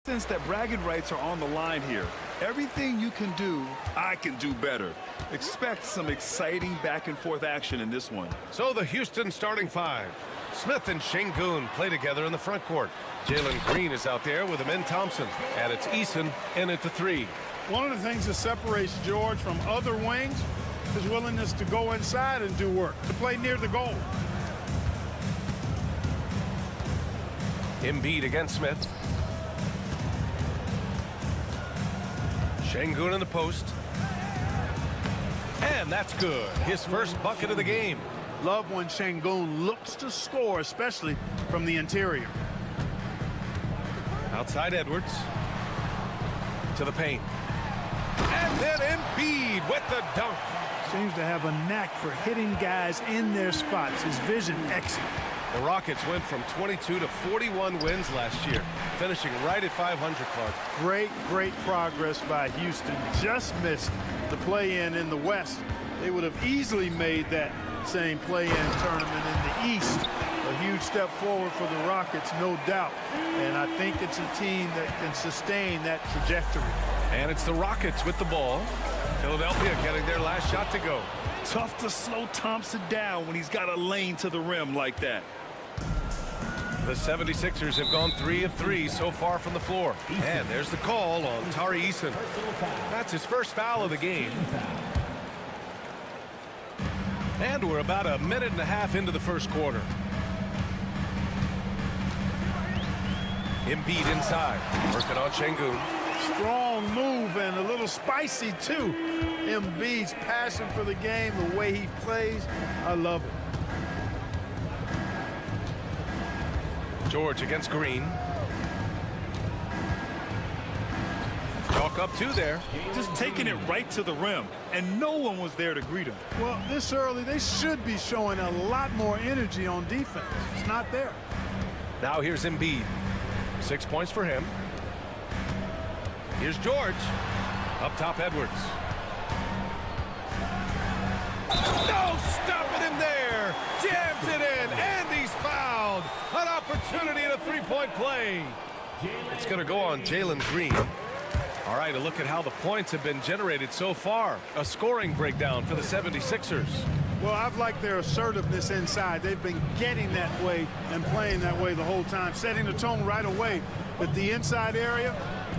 Since that bragging rights are on the line here, everything you can do, I can do better. Expect some exciting back-and-forth action in this one. So the Houston starting five. Smith and Şengün play together in the front court. Jalen Green is out there with Amin Thompson. And it's Eason in at the three. One of the things that separates George from other wings is his willingness to go inside and do work, to play near the goal. Embiid against Smith. Şengün in the post. And that's good. His first bucket of the game. Love when Şengün looks to score, especially from the interior. Outside Edwards. To the paint. And then Embiid with the dunk. Seems to have a knack for hitting guys in their spots. His vision excellent. The Rockets went from 22 to 41 wins last year, finishing right at 500, Clark. Great progress by Houston. Just missed the play-in in the West. They would have easily made that same play-in tournament in the East. A huge step forward for the Rockets, no doubt. And I think it's a team that can sustain that trajectory. And it's the Rockets with the ball. Philadelphia getting their last shot to go. Tough to slow Thompson down when he's got a lane to the rim like that. The 76ers have gone 3 of 3 so far from the floor. And there's the call on Tari Eason. That's his first foul of the game. And we're about a minute and a half into the first quarter. Embiid inside, working on Şengün. Strong move and a little spicy too. Embiid's passion for the game, the way he plays, I love it. George against Green. Chalk up two there. Just taking it right to the rim, and no one was there to greet him. Well, this early, they should be showing a lot more energy on defense. It's not there. Now here's Embiid. 6 points for him. Here's George. Up top, Edwards. No, stopping him there. Jams it in, and he's fouled. An opportunity in a three-point play. It's going to go on Jalen Green. All right, a look at how the points have been generated so far. A scoring breakdown for the 76ers. Well, I've liked their assertiveness inside. They've been getting that way and playing that way the whole time, setting the tone right away. But the inside area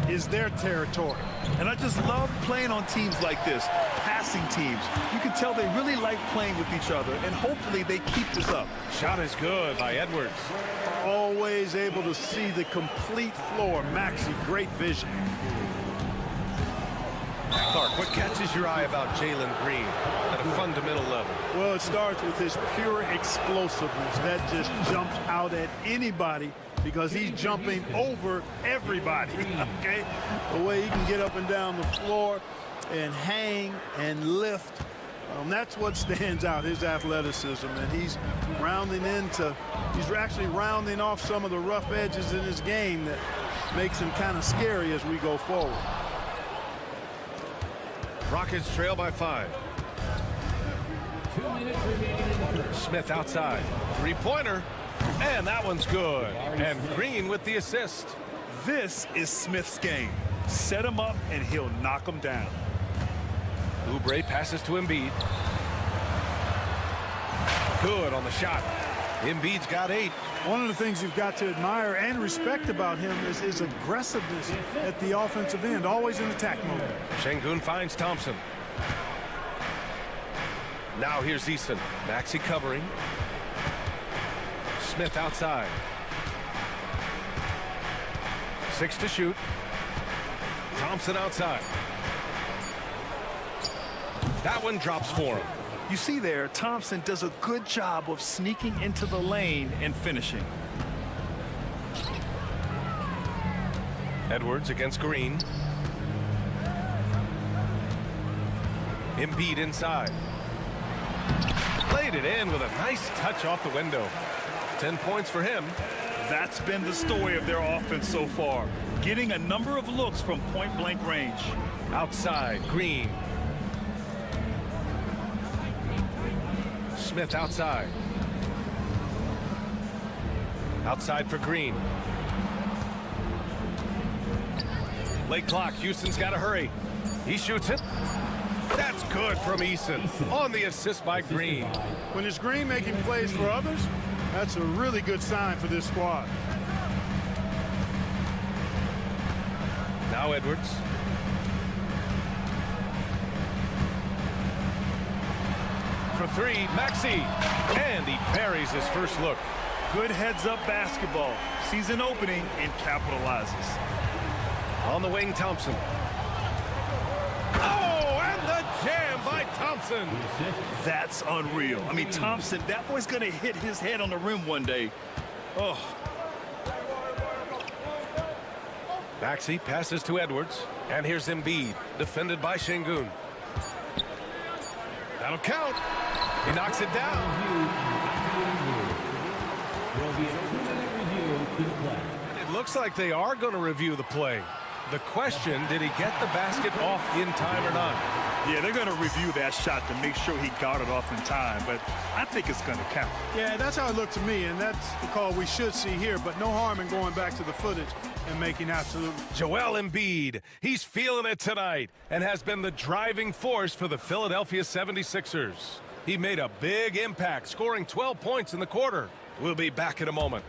is their territory. And I just love playing on teams like this, passing teams. You can tell they really like playing with each other, and hopefully they keep this up. Shot is good by Edwards. Always able to see the complete floor. Maxey, great vision. Clark, what catches your eye about Jalen Green at a fundamental level? Well, it starts with his pure explosiveness. That just jumps out at anybody because he's jumping over everybody, okay? The way he can get up and down the floor and hang and lift, that's what stands out, his athleticism. And he's actually rounding off some of the rough edges in his game that makes him kind of scary as we go forward. Rockets trail by 5. 2 minutes remaining. Smith outside. Three-pointer. And that one's good. And Green with the assist. This is Smith's game. Set him up, and he'll knock him down. Oubre passes to Embiid. Good on the shot. Embiid's got 8. One of the things you've got to admire and respect about him is his aggressiveness at the offensive end, always in attack mode. Şengün finds Thompson. Now here's Eason. Maxey covering. Smith outside. 6 to shoot. Thompson outside. That one drops for him. You see there, Thompson does a good job of sneaking into the lane and finishing. Edwards against Green. Embiid inside. Played it in with a nice touch off the window. 10 points for him. That's been the story of their offense so far, getting a number of looks from point-blank range. Outside, Green. Smith outside. Outside for Green. Late clock. Houston's got to hurry. He shoots it. That's good from Eason on the assist by Green. When it's Green making plays for others, that's a really good sign for this squad. Now Edwards. For three, Maxey. And he parries his first look. Good heads-up basketball. Sees an opening and capitalizes. On the wing, Thompson. Oh, and the jam by Thompson. That's unreal. I mean, Thompson, that boy's going to hit his head on the rim one day. Oh. Maxey passes to Edwards. And here's Embiid, defended by Şengün. That'll count. He knocks it down. Will be a 2-minute review to the play. It looks like they are going to review the play. The question, did he get the basket off in time or not? Yeah, they're going to review that shot to make sure he got it off in time, but I think it's going to count. Yeah, that's how it looked to me, and that's the call we should see here, but no harm in going back to the footage and making absolute. Joel Embiid, he's feeling it tonight and has been the driving force for the Philadelphia 76ers. He made a big impact, scoring 12 points in the quarter. We'll be back in a moment.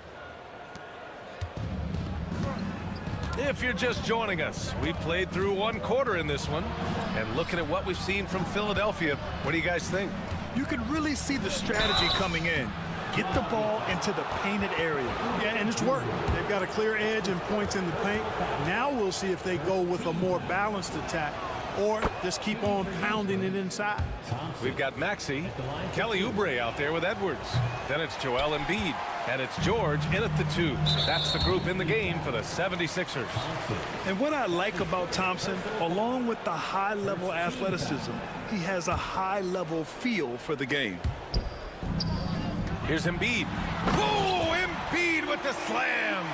If you're just joining us, we played through one quarter in this one. And looking at what we've seen from Philadelphia, what do you guys think? You can really see the strategy coming in. Get the ball into the painted area. Yeah, and it's worked. They've got a clear edge and points in the paint. Now we'll see if they go with a more balanced attack or just keep on pounding it inside. We've got Maxey, Kelly Oubre out there with Edwards. Then it's Joel Embiid, and it's George in at the 2. That's the group in the game for the 76ers. And what I like about Thompson, along with the high-level athleticism, he has a high-level feel for the game. Here's Embiid. Oh, Embiid with the slam.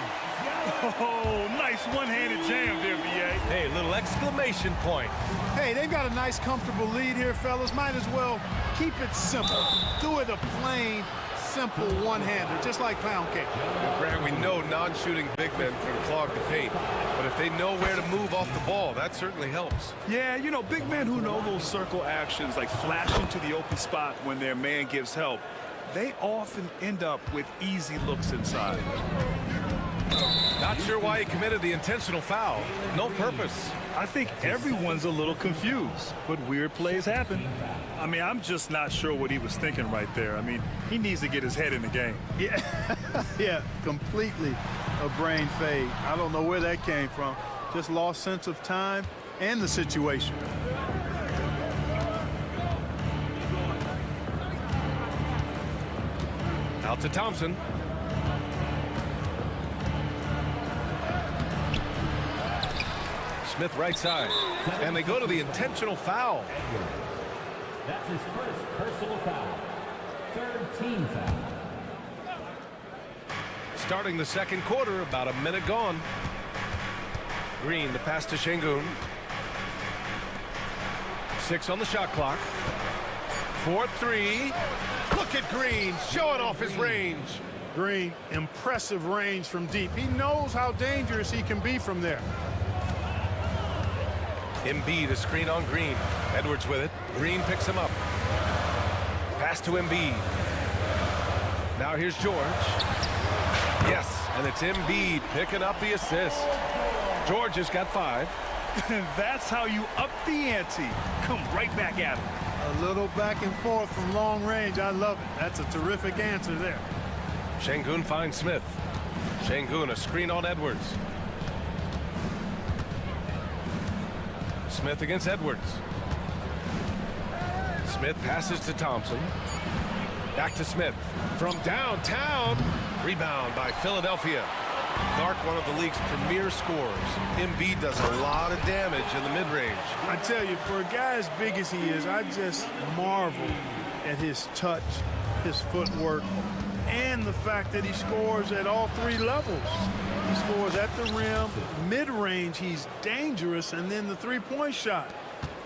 Oh, nice one-handed jam there, B.A. Hey, little exclamation point. Hey, they've got a nice, comfortable lead here, fellas. Might as well keep it simple. Do it a plain, simple one-hander, just like pound cake. Well, Grant, we know non-shooting big men can clog the paint, but if they know where to move off the ball, that certainly helps. Yeah, you know, big men who know those circle actions, like flashing to the open spot when their man gives help, they often end up with easy looks inside. Not sure why he committed the intentional foul. No purpose. I think everyone's a little confused, but weird plays happen. I mean, I'm just not sure what he was thinking right there. I mean, he needs to get his head in the game. Yeah, yeah, completely a brain fade. I don't know where that came from. Just lost sense of time and the situation. Out to Thompson. Smith right side. And they go to the intentional foul. That's his first personal foul. Third team foul. Starting the second quarter, about a minute gone. Green, the pass to Şengün. 6 on the shot clock. 4-3. Look at Green showing off his range. Green, impressive range from deep. He knows how dangerous he can be from there. Embiid, a screen on Green. Edwards with it. Green picks him up. Pass to Embiid. Now here's George. Yes, and it's Embiid picking up the assist. George has got 5. That's how you up the ante. Come right back at him. A little back and forth from long range. I love it. That's a terrific answer there. Şengün finds Smith. Şengün, a screen on Edwards. Smith against Edwards. Smith passes to Thompson. Back to Smith. From downtown. Rebound by Philadelphia. Clark, one of the league's premier scorers. Embiid does a lot of damage in the mid-range. I tell you, for a guy as big as he is, I just marvel at his touch, his footwork, and the fact that he scores at all 3 levels. He scores at the rim, mid-range, he's dangerous, and then the three-point shot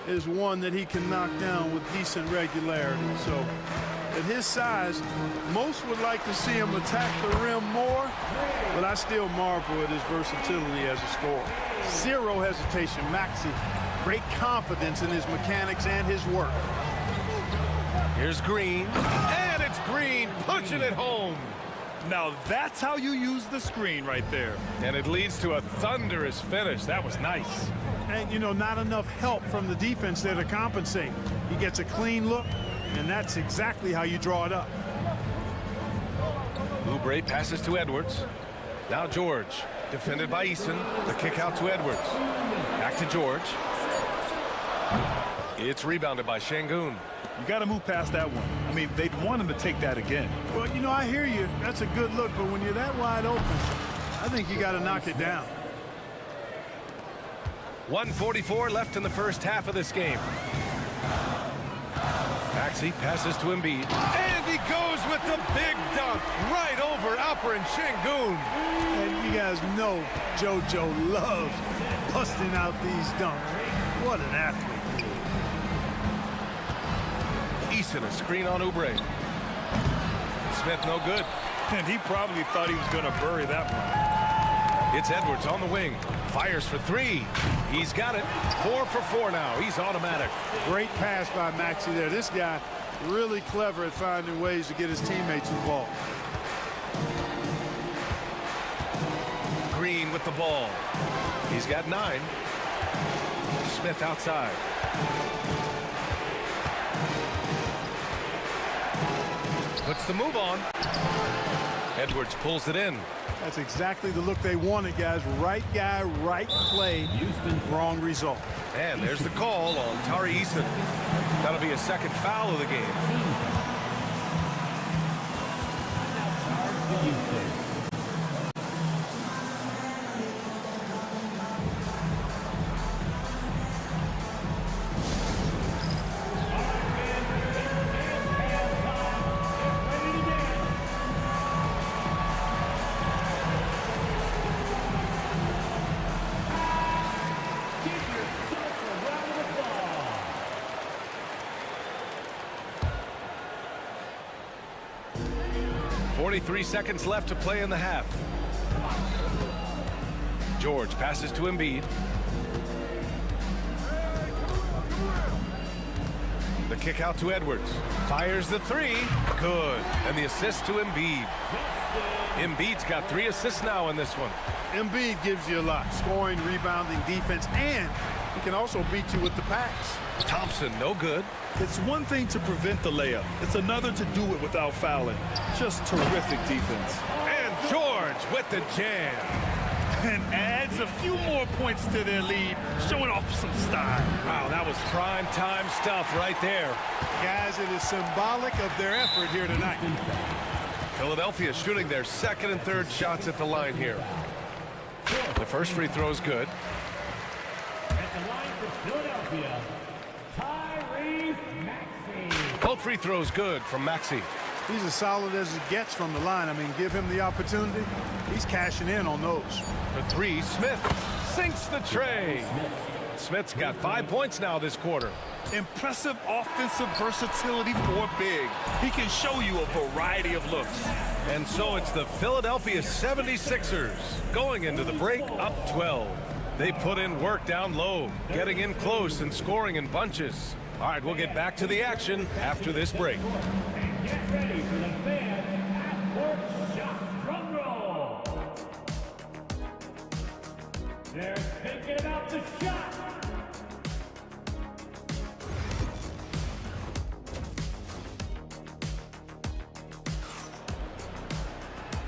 is one that he can knock down with decent regularity. So At his size, most would like to see him attack the rim more, but I still marvel at his versatility as a scorer. Zero hesitation, Maxey. Great confidence in his mechanics and his work. Here's Green, and it's Green pushing it home. Now that's how you use the screen right there. And it leads to a thunderous finish. That was nice. And, you know, not enough help from the defense there to compensate. He gets a clean look, and that's exactly how you draw it up. Oubre passes to Edwards. Now George, defended by Eason. The kick out to Edwards. Back to George. It's rebounded by Şengün. You got to move past that one. I mean, they'd want him to take that again. Well, you know, I hear you. That's a good look, but when you're that wide open, I think you got to knock it down. 1:44 left in the first half of this game. Maxey passes to Embiid. And he goes with the big dunk right over Alper and Şengün. And you guys know JoJo loves busting out these dunks. What an athlete. Eason, a screen on Oubre. Smith, no good. And he probably thought he was going to bury that one. It's Edwards on the wing. Fires for three. He's got it. 4 for 4 now. He's automatic. Great pass by Maxey there. This guy really clever at finding ways to get his teammates involved. Green with the ball. He's got 9. Smith outside. Puts the move on. Edwards pulls it in. That's exactly the look they wanted, guys. Right guy, right play, wrong result. And there's the call on Tari Eason. That'll be a second foul of the game. Three seconds left to play in the half. George passes to Embiid. The kick out to Edwards. Fires the three. Good. And the assist to Embiid. Embiid's got 3 assists now in this one. Embiid gives you a lot. Scoring, rebounding, defense, and he can also beat you with the pass. Thompson, no good. It's one thing to prevent the layup. It's another to do it without fouling. Just terrific defense. And George with the jam. And adds a few more points to their lead, showing off some style. Wow, that was prime time stuff right there. Guys, it is symbolic of their effort here tonight. Philadelphia shooting their second and third shots at the line here. The first free throw is good. At the line for Philadelphia, Both free throws good from Maxey. He's as solid as it gets from the line. I mean, give him the opportunity. He's cashing in on those. For 3, Smith sinks the tray. Smith's got 5 points now this quarter. Impressive offensive versatility for big. He can show you a variety of looks. And so it's the Philadelphia 76ers going into the break up 12. They put in work down low, getting in close and scoring in bunches. All right, we'll get back to the action after this break. and get ready for the fan half-court shot drum roll. They're thinking about the shot.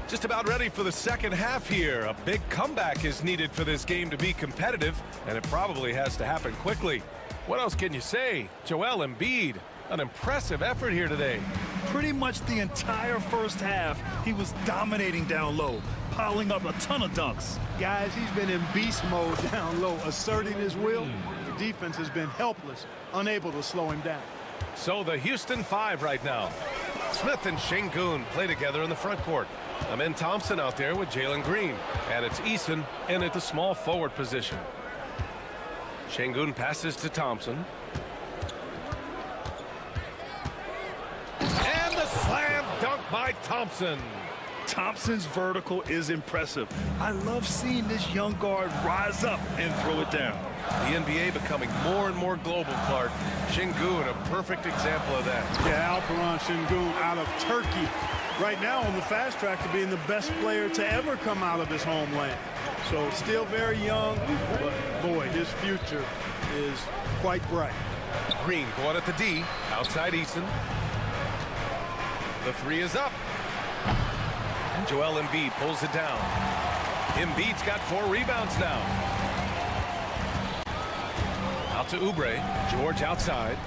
Just about ready for the second half here. A big comeback is needed for this game to be competitive, and it probably has to happen quickly. What else can you say? Joel Embiid, an impressive effort here today. Pretty much the entire first half, he was dominating down low, piling up a ton of dunks. Guys, he's been in beast mode down low, asserting his will. The defense has been helpless, unable to slow him down. So the Houston 5 right now. Smith and Şengün play together in the front court. Amin Thompson out there with Jalen Green. And it's Eason in at the small forward position. Şengün passes to Thompson. And the by Thompson. Thompson's vertical is impressive. I love seeing this young guard rise up and throw it down. The NBA becoming more and more global, Clark. Şengün, a perfect example of that. Yeah, Alperen Şengün out of Turkey. Right now on the fast track to being the best player to ever come out of his homeland. So still very young, but boy, his future is quite bright. Green going at the D, outside Eason. The three is up. And Joel Embiid pulls it down. Embiid's got 4 rebounds now. Out to Oubre. George outside.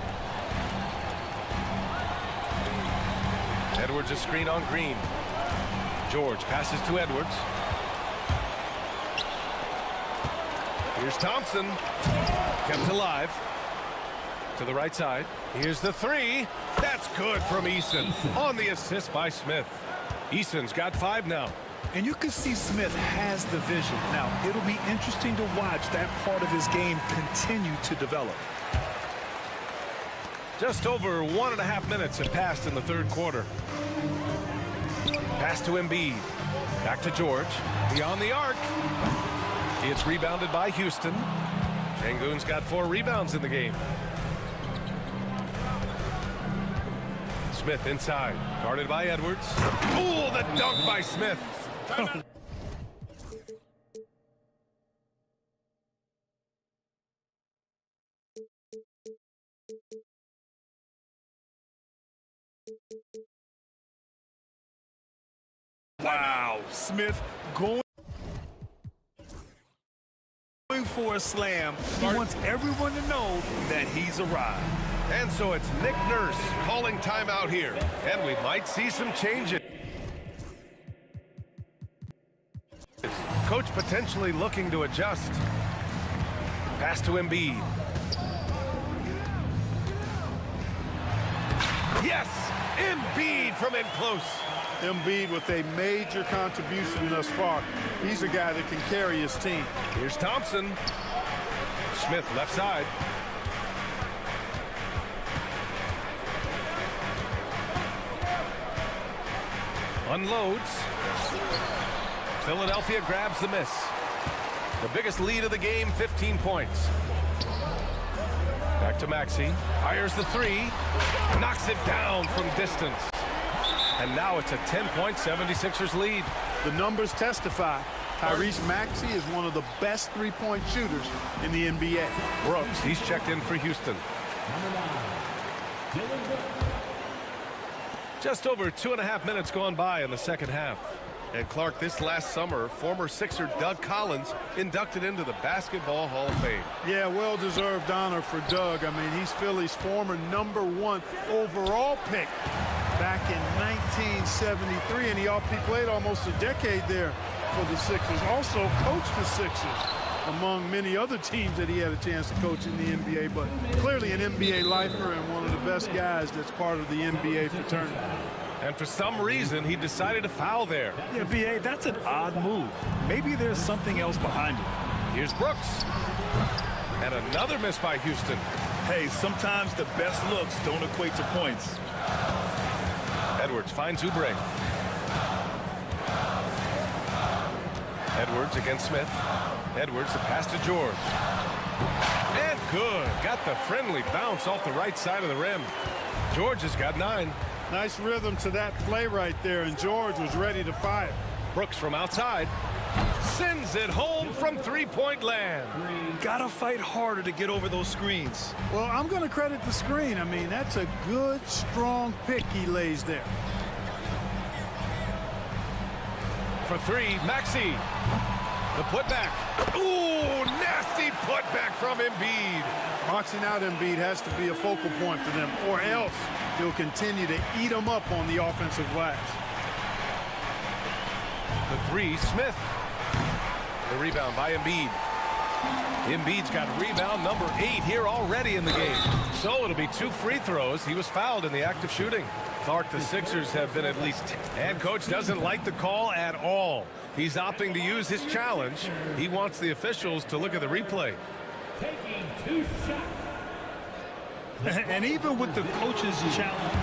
Edwards a screen on Green. George passes to Edwards. Here's Thompson. Kept alive. To the right side. Here's the three. That's good from Eason. On the assist by Smith. Eason's got 5 now. And you can see Smith has the vision. Now, it'll be interesting to watch that part of his game continue to develop. Just over 1.5 minutes have passed in the third quarter. Pass to Embiid. Back to George. Beyond the arc. It's rebounded by Houston. Şengün's got 4 rebounds in the game. Smith inside. Guarded by Edwards. Oh, the dunk by Smith. Wow, Smith going for a slam. He wants everyone to know that he's arrived. And so it's Nick Nurse calling timeout here. And we might see some changes. Coach potentially looking to adjust. Pass to Embiid. Yes! Embiid from in close. Embiid with a major contribution thus far. He's a guy that can carry his team. Here's Thompson. Smith left side. Unloads. Philadelphia grabs the miss. The biggest lead of the game, 15 points. Back to Maxey. Fires the three. Knocks it down from distance. And now it's a 10-point 76ers lead. The numbers testify. Tyrese Maxey is one of the best three-point shooters in the NBA. Brooks, he's checked in for Houston. Just over 2.5 minutes gone by in the second half. And Clark, this last summer, former Sixer Doug Collins inducted into the Basketball Hall of Fame. Yeah, well-deserved honor for Doug. I mean, he's Philly's former #1 overall pick back in 1973, and he played almost a decade there for the Sixers. Also coached the Sixers, among many other teams that he had a chance to coach in the NBA, but clearly an NBA lifer and one of the best guys that's part of the NBA fraternity. And for some reason, he decided to foul there. Yeah, B.A., that's an odd move. Maybe there's something else behind it. Here's Brooks. And another miss by Houston. Hey, sometimes the best looks don't equate to points. Edwards finds Oubre. Edwards against Smith. Edwards, the pass to George. And good. Got the friendly bounce off the right side of the rim. George has got 9. Nice rhythm to that play right there, and George was ready to fire. Brooks from outside. Sends it home from three-point land. Gotta fight harder to get over those screens. Well, I'm going to credit the screen. I mean, that's a good, strong pick he lays there. For 3, Maxey. The putback. Ooh, nasty putback from Embiid. Boxing out Embiid has to be a focal point for them, or else he'll continue to eat them up on the offensive glass. The 3, Smith. The rebound by Embiid. Embiid's got rebound number 8 here already in the game. So it'll be 2 free throws. He was fouled in the act of shooting. Clark, the Sixers have been at least 10. And coach doesn't like the call at all. He's opting to use his challenge. He wants the officials to look at the replay. Taking 2 shots. And even with the coach's challenge,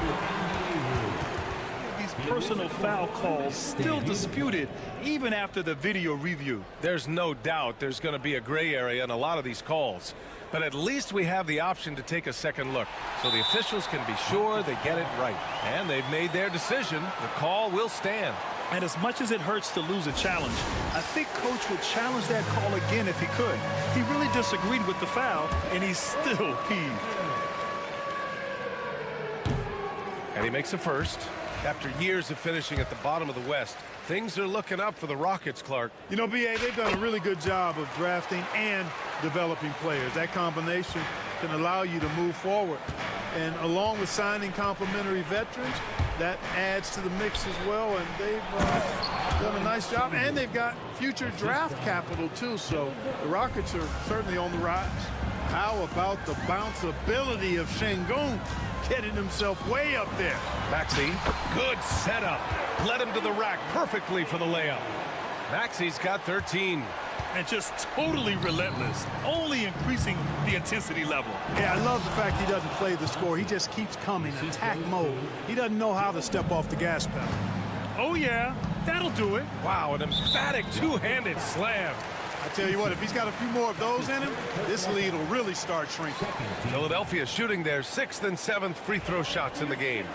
these personal foul calls still disputed even after the video review. There's no doubt there's going to be a gray area in a lot of these calls. But at least we have the option to take a second look, so the officials can be sure they get it right. And they've made their decision. The call will stand. And as much as it hurts to lose a challenge, I think Coach would challenge that call again if he could. He really disagreed with the foul, and he's still peeved. And he makes a first. After years of finishing at the bottom of the West, things are looking up for the Rockets, Clark. You know, B.A., they've done a really good job of drafting and developing players. That combination can allow you to move forward. And along with signing complementary veterans, that adds to the mix as well. And they've done a nice job. And they've got future draft capital, too. So the Rockets are certainly on the rise. How about the bounceability of Şengün? Getting himself way up there. Maxey, good setup. Led him to the rack perfectly for the layup. Maxey's got 13. And just totally relentless, only increasing the intensity level. Yeah, I love the fact he doesn't play the score. He just keeps coming, attack mode. He doesn't know how to step off the gas pedal. Oh, yeah, that'll do it. Wow, an emphatic two-handed slam. I tell you what, if he's got a few more of those in him, this lead will really start shrinking. Philadelphia shooting their 6th and 7th free throw shots in the game.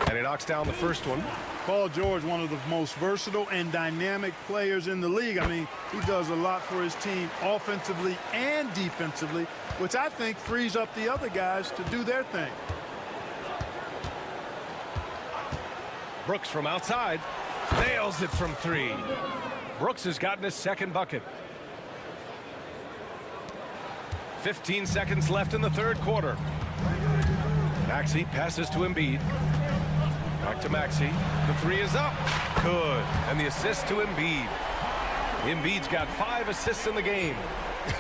And he knocks down the first one. Paul George, one of the most versatile and dynamic players in the league. I mean, he does a lot for his team offensively and defensively, which I think frees up the other guys to do their thing. Brooks from outside. Nails it from 3. Brooks has gotten his second bucket. 15 seconds left in the third quarter. Maxey passes to Embiid. Back to Maxey. The 3 is up. Good. And the assist to Embiid. Embiid's got 5 assists in the game.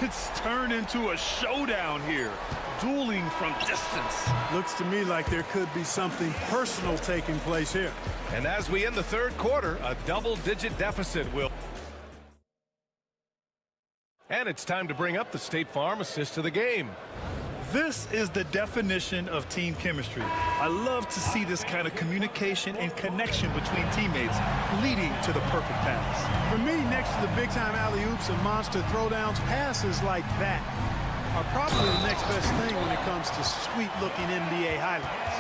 It's turned into a showdown here. Dueling from distance. Looks to me like there could be something personal taking place here. And as we end the third quarter, a double-digit deficit will. And it's time to bring up the State Farm assist of the game. This is the definition of team chemistry. I love to see this kind of communication and connection between teammates leading to the perfect pass. For me, next to the big-time alley-oops and monster throwdowns, passes like that are probably the next best thing when it comes to sweet-looking NBA highlights.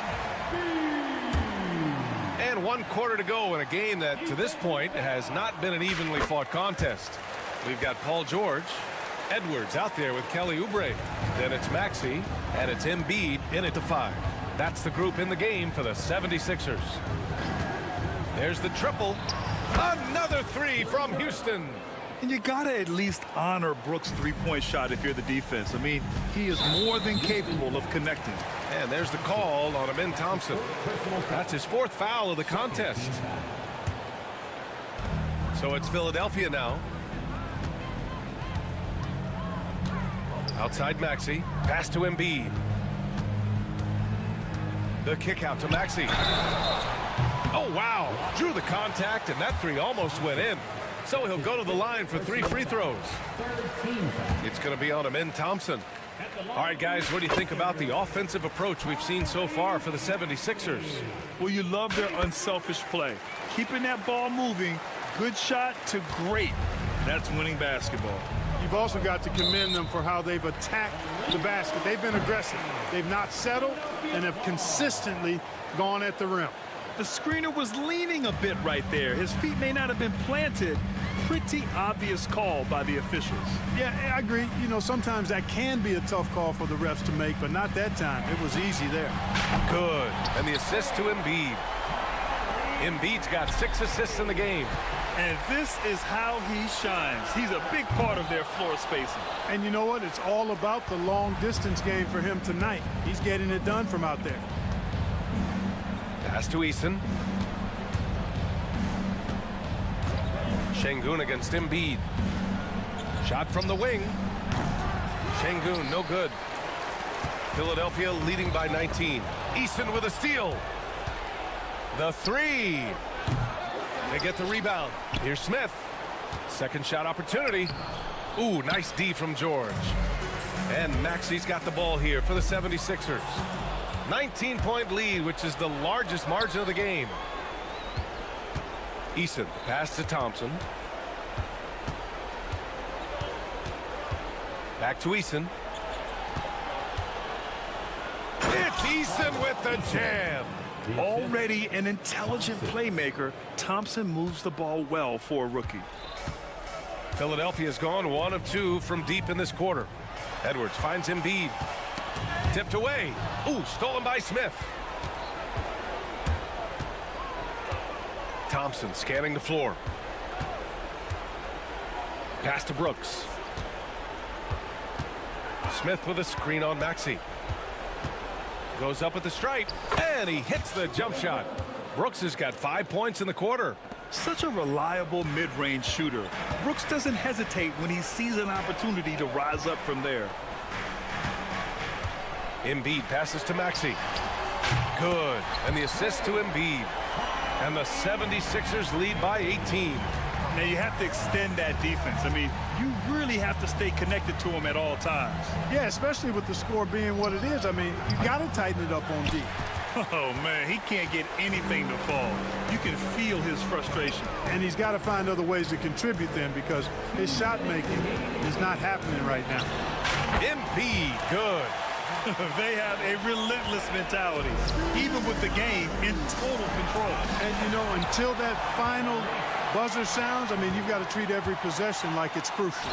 And 1 quarter to go in a game that, to this point, has not been an evenly fought contest. We've got Paul George, Edwards out there with Kelly Oubre. Then it's Maxey, and it's Embiid in at the 5. That's the group in the game for the 76ers. There's the triple. Another 3 from Houston. And you gotta at least honor Brooks' three-point shot if you're the defense. I mean, he is more than capable of connecting. And there's the call on Amin Thompson. That's his 4th foul of the contest. So it's Philadelphia now. Outside Maxey. Pass to Embiid. The kick out to Maxey. Oh, wow. Drew the contact, and that 3 almost went in. So he'll go to the line for 3 free throws. It's going to be on Amin Thompson. All right, guys, what do you think about the offensive approach we've seen so far for the 76ers? Well, you love their unselfish play. Keeping that ball moving, good shot to great. That's winning basketball. You've also got to commend them for how they've attacked the basket. They've been aggressive. They've not settled and have consistently gone at the rim. The screener was leaning a bit right there. His feet may not have been planted. Pretty obvious call by the officials. Yeah, I agree. You know, sometimes that can be a tough call for the refs to make, but not that time. It was easy there. Good. And the assist to Embiid. Embiid's got 6 assists in the game. And this is how he shines. He's a big part of their floor spacing. And you know what? It's all about the long distance game for him tonight. He's getting it done from out there. Pass to Eason. Şengün against Embiid. Shot from the wing. Şengün, no good. Philadelphia leading by 19. Eason with a steal. The 3. They get the rebound. Here's Smith. Second shot opportunity. Ooh, nice D from George. And Maxey's got the ball here for the 76ers. 19-point lead, which is the largest margin of the game. Eason, pass to Thompson. Back to Eason. It's Eason with the jam. Already an intelligent playmaker, Thompson moves the ball well for a rookie. Philadelphia's gone 1 of 2 from deep in this quarter. Edwards finds Embiid. Tipped away. Ooh, stolen by Smith. Thompson scanning the floor. Pass to Brooks. Smith with a screen on Maxey. Goes up at the stripe, and he hits the jump shot. Brooks has got 5 points in the quarter. Such a reliable mid-range shooter. Brooks doesn't hesitate when he sees an opportunity to rise up from there. Embiid passes to Maxey. Good. And the assist to Embiid. And the 76ers lead by 18. Now you have to extend that defense. I mean, you really have to stay connected to him at all times. Yeah, especially with the score being what it is. I mean, you got to tighten it up on D. Oh, man, he can't get anything to fall. You can feel his frustration. And he's got to find other ways to contribute then because his shot making is not happening right now. Embiid, good. They have a relentless mentality, even with the game in total control. And, you know, until that final buzzer sounds, I mean, you've got to treat every possession like it's crucial.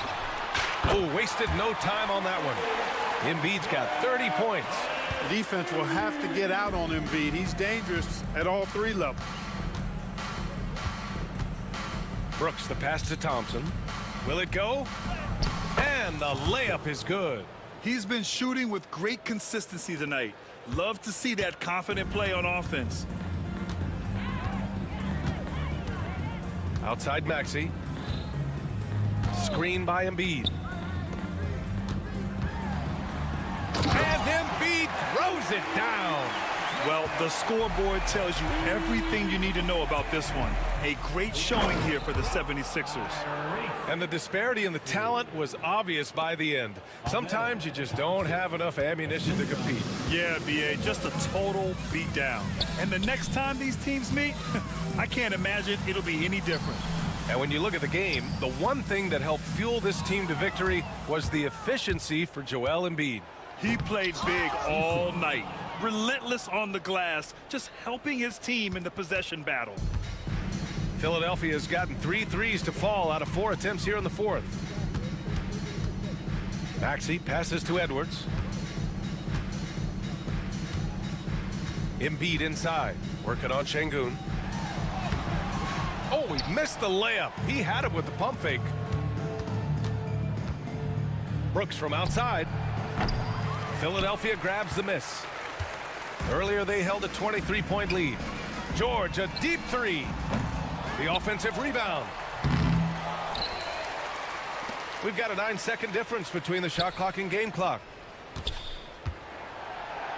Oh, wasted no time on that one. Embiid's got 30 points. The defense will have to get out on Embiid. He's dangerous at all 3 levels. Brooks, the pass to Thompson. Will it go? And the layup is good. He's been shooting with great consistency tonight. Love to see that confident play on offense. Outside Maxey. Screen by Embiid. And Embiid throws it down. Well, the scoreboard tells you everything you need to know about this one. A great showing here for the 76ers. And the disparity in the talent was obvious by the end. Sometimes you just don't have enough ammunition to compete. Yeah, B.A., just a total beatdown. And the next time these teams meet, I can't imagine it'll be any different. And when you look at the game, the one thing that helped fuel this team to victory was the efficiency for Joel Embiid. He played big all night. Relentless on the glass, just helping his team in the possession battle. Philadelphia has gotten 3 threes to fall out of 4 attempts here in the 4th. Maxey passes to Edwards. Embiid inside, working on Şengün. Oh, he missed the layup. He had it with the pump fake. Brooks from outside. Philadelphia grabs the miss. Earlier they held a 23-point lead. George, a deep 3. The offensive rebound. We've got a 9-second difference between the shot clock and game clock.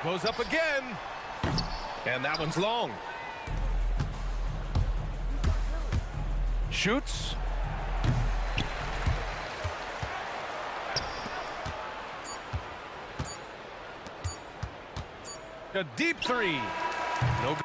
Goes up again. And that one's long. Shoots. A deep 3. No good.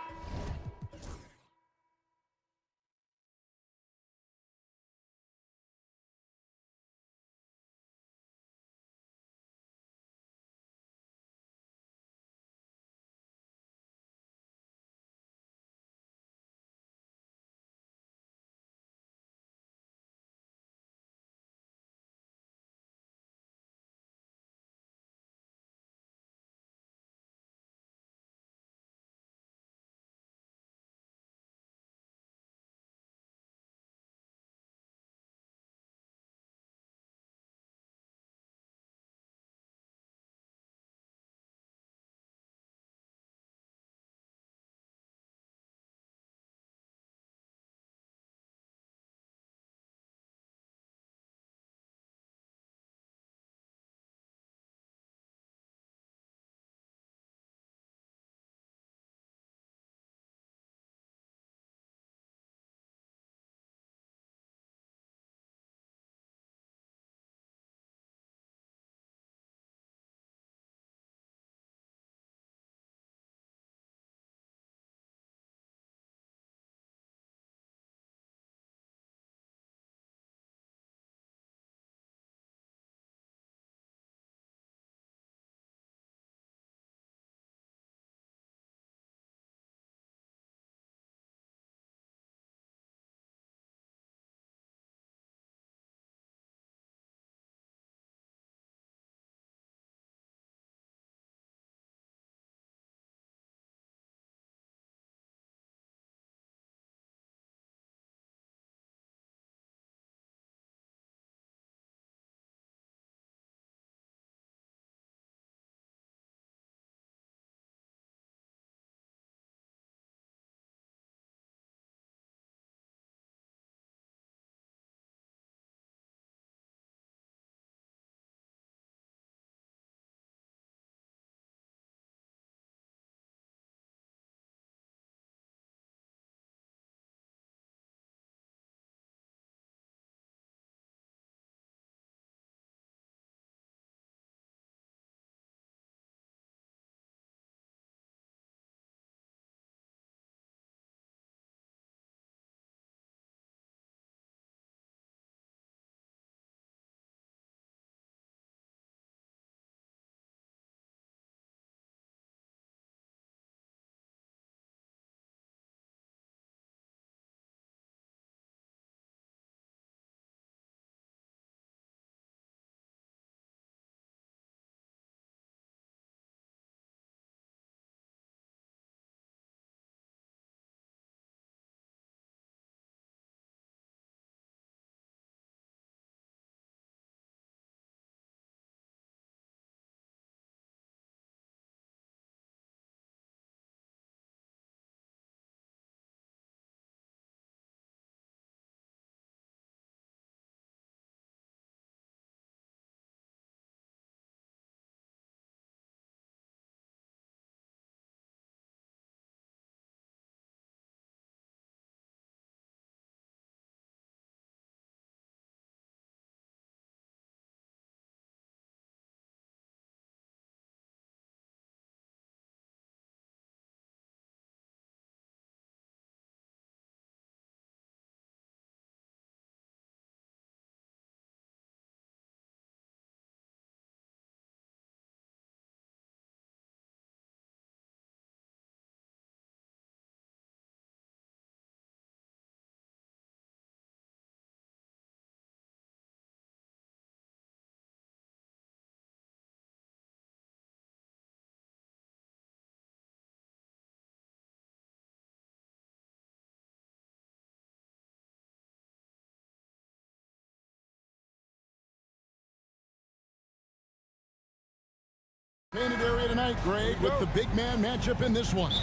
Painted area tonight, Greg, with the big man matchup in this one.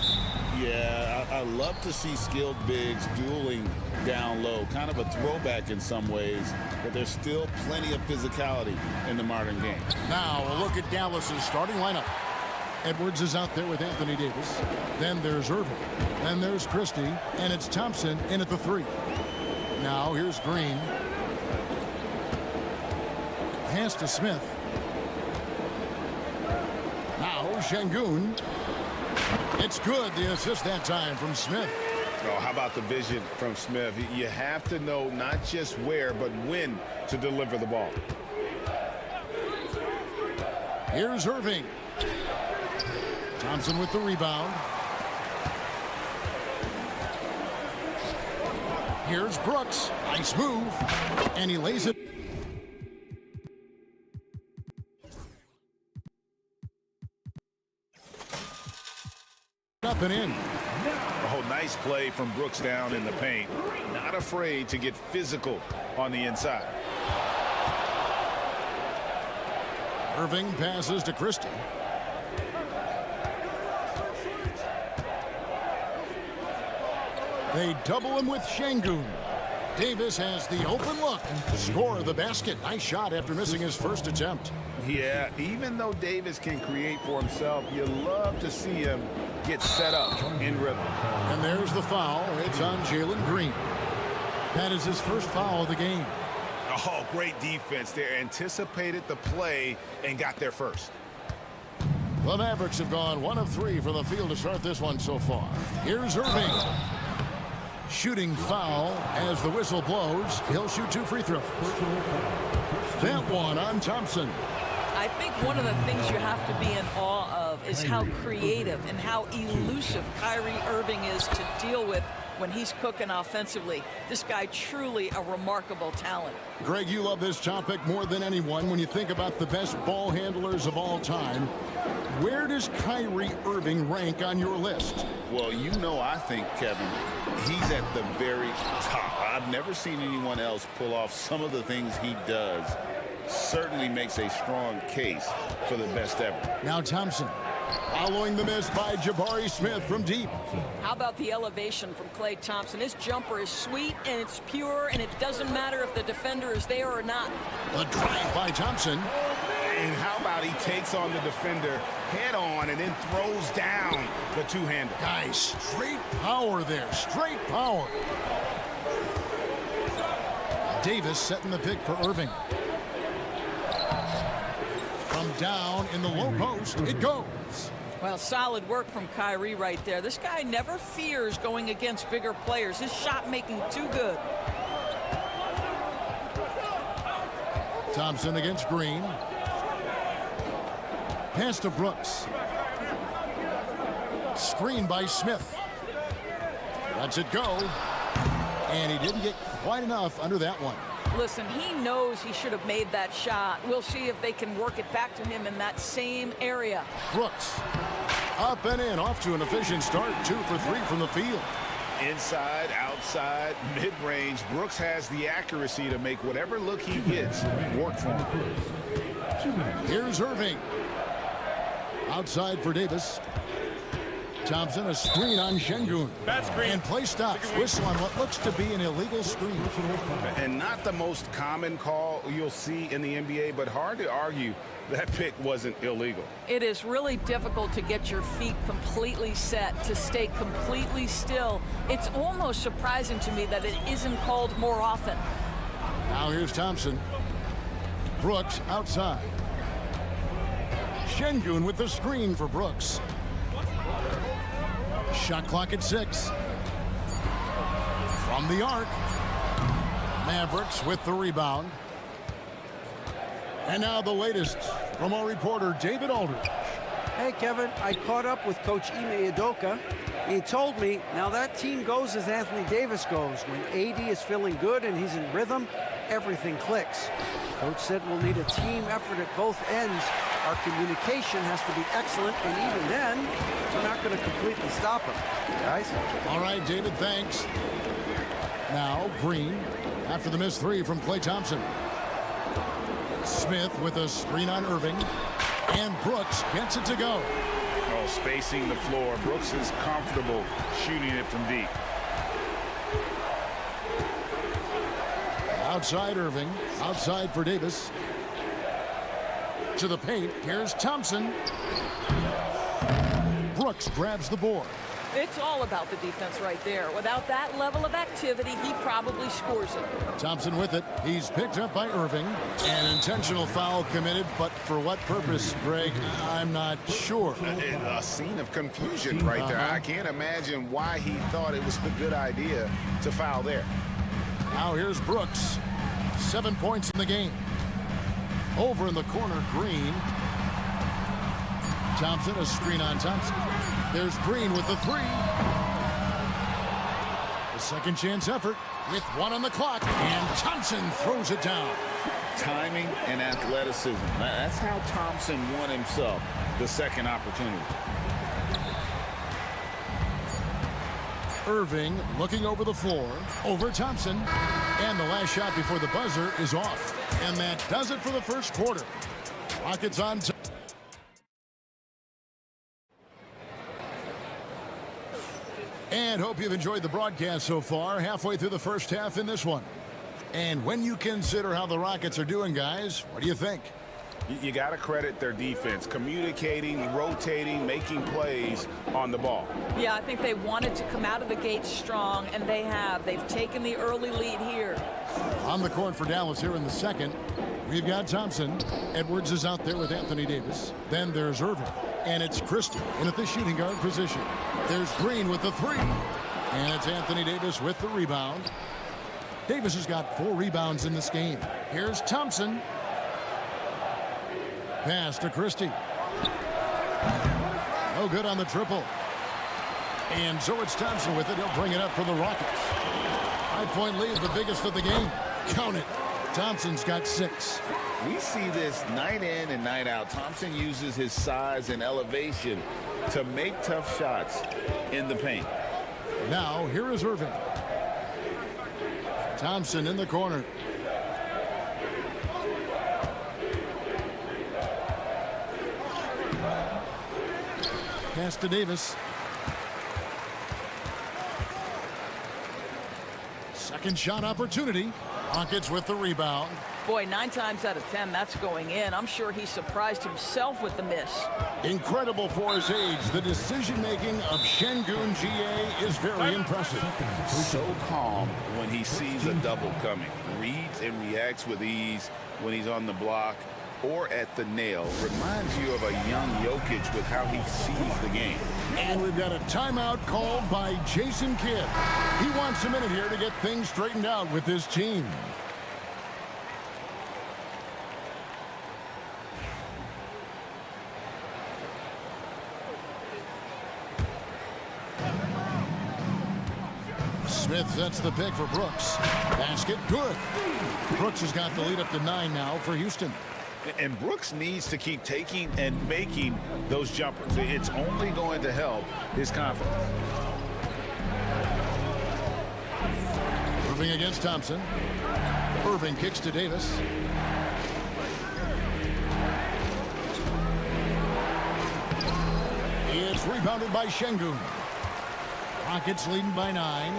Yeah, I love to see skilled bigs dueling down low. Kind of a throwback in some ways, but there's still plenty of physicality in the modern game. Now a look at Dallas's starting lineup. Edwards is out there with Anthony Davis. Then there's Irving. Then there's Christie, and it's Thompson in at the 3. Now here's Green. Pass to Smith. Now Şengün. It's good, the assist that time from Smith. Oh, how about the vision from Smith? You have to know not just where, but when to deliver the ball. Here's Irving. Thompson with the rebound. Here's Brooks. Nice move. And he lays it. Up and in. Oh, nice play from Brooks down in the paint. Not afraid to get physical on the inside. Irving passes to Christie. They double him with Şengün. Davis has the open look. Score the basket. Nice shot after missing his first attempt. Yeah, even though Davis can create for himself, you love to see him get set up in rhythm. And there's the foul. It's on Jalen Green. That is his first foul of the game. Oh, great defense there. Anticipated the play and got there first. The Mavericks have gone 1 of 3 from the field to start this one so far. Here's Irving. Shooting foul as the whistle blows. He'll shoot 2 free throws. That one on Thompson. I think one of the things you have to be in awe of is how creative and how elusive Kyrie Irving is to deal with when he's cooking offensively. This guy truly a remarkable talent. Greg, you love this topic more than anyone when you think about the best ball handlers of all time. Where does Kyrie Irving rank on your list? Well, you know, I think, Kevin, he's at the very top. I've never seen anyone else pull off some of the things he does. Certainly makes a strong case for the best ever. Now Thompson, following the miss by Jabari Smith from deep. How about the elevation from Klay Thompson? His jumper is sweet and it's pure, and it doesn't matter if the defender is there or not. The drive by Thompson. And how about he takes on the defender head on and then throws down the two-hander. Guys, straight power there, straight power. Davis setting the pick for Irving. From down in the low post, it goes. Well, solid work from Kyrie right there. This guy never fears going against bigger players. His shot making too good. Thompson against Green. Pass to Brooks. Screen by Smith. Lets it go. And he didn't get quite enough under that one. Listen, he knows he should have made that shot. We'll see if they can work it back to him in that same area. Brooks. Up and in, off to an efficient start. 2 for 3 from the field. Inside, outside, mid-range, Brooks has the accuracy to make whatever look he gets work for him. Here's Irving. Outside for Davis. Thompson, a screen on Şengün. Bad screen. And play stops. Whistle on what looks to be an illegal screen. And not the most common call you'll see in the NBA, but hard to argue that pick wasn't illegal. It is really difficult to get your feet completely set, to stay completely still. It's almost surprising to me that it isn't called more often. Now here's Thompson. Brooks outside. Şengün with the screen for Brooks. Shot clock at 6. From the arc. Mavericks with the rebound. And now the latest from our reporter, David Aldridge. Hey, Kevin, I caught up with Coach Ime Udoka. He told me, now that team goes as Anthony Davis goes. When AD is feeling good and he's in rhythm, everything clicks. Coach said we'll need a team effort at both ends. Our communication has to be excellent, and even then, we're not going to completely stop him. Guys? All right, David, thanks. Now, Green, after the missed 3 from Klay Thompson. Smith with a screen on Irving. And Brooks gets it to go. Oh, spacing the floor. Brooks is comfortable shooting it from deep. Outside Irving. Outside for Davis. To the paint. Here's Thompson. Brooks grabs the board. It's all about the defense right there. Without that level of activity, he probably scores it. Thompson with it. He's picked up by Irving. An intentional foul committed, but for what purpose, Greg? I'm not sure. A scene of confusion right there. I can't imagine why he thought it was a good idea to foul there. Now here's Brooks. 7 points in the game. Over in the corner, Green. Thompson, a screen on Thompson. There's Green with the three. The second chance effort with 1 on the clock. And Thompson throws it down. Timing and athleticism. That's how Thompson won himself the second opportunity. Irving looking over the floor. Over Thompson. And the last shot before the buzzer is off. And that does it for the first quarter. Rockets on top. And hope you've enjoyed the broadcast so far. Halfway through the first half in this one. And when you consider how the Rockets are doing, guys, what do you think? You got to credit their defense, communicating, rotating, making plays on the ball. Yeah, I think they wanted to come out of the gate strong, and they have. They've taken the early lead here. On the court for Dallas here in the second, we've got Thompson. Edwards is out there with Anthony Davis. Then there's Irving. And it's Christie in at the shooting guard position. There's Green with the three. And it's Anthony Davis with the rebound. Davis has got 4 rebounds in this game. Here's Thompson. Pass to Christie. No good on the triple. And so it's Thompson with it. He'll bring it up for the Rockets. 5-point lead, the biggest of the game. Count it. Thompson's got 6. We see this night in and night out. Thompson uses his size and elevation to make tough shots in the paint. Now, here is Irving. Thompson in the corner. Pass to Davis. Second shot opportunity. Rockets with the rebound. Boy, 9 times out of 10, that's going in. I'm sure he surprised himself with the miss. Incredible for his age. The decision-making of Şengün GA is very impressive. So calm when he sees a double coming. Reads and reacts with ease when he's on the block or at the nail. Reminds you of a young Jokic with how he sees the game. And we've got a timeout called by Jason Kidd. He wants a minute here to get things straightened out with his team. Smith sets the pick for Brooks. Basket, good. Brooks has got the lead up to 9 now for Houston. And Brooks needs to keep taking and making those jumpers. It's only going to help his confidence. Irving against Thompson. Irving kicks to Davis. It's rebounded by Şengün. Rockets leading by 9.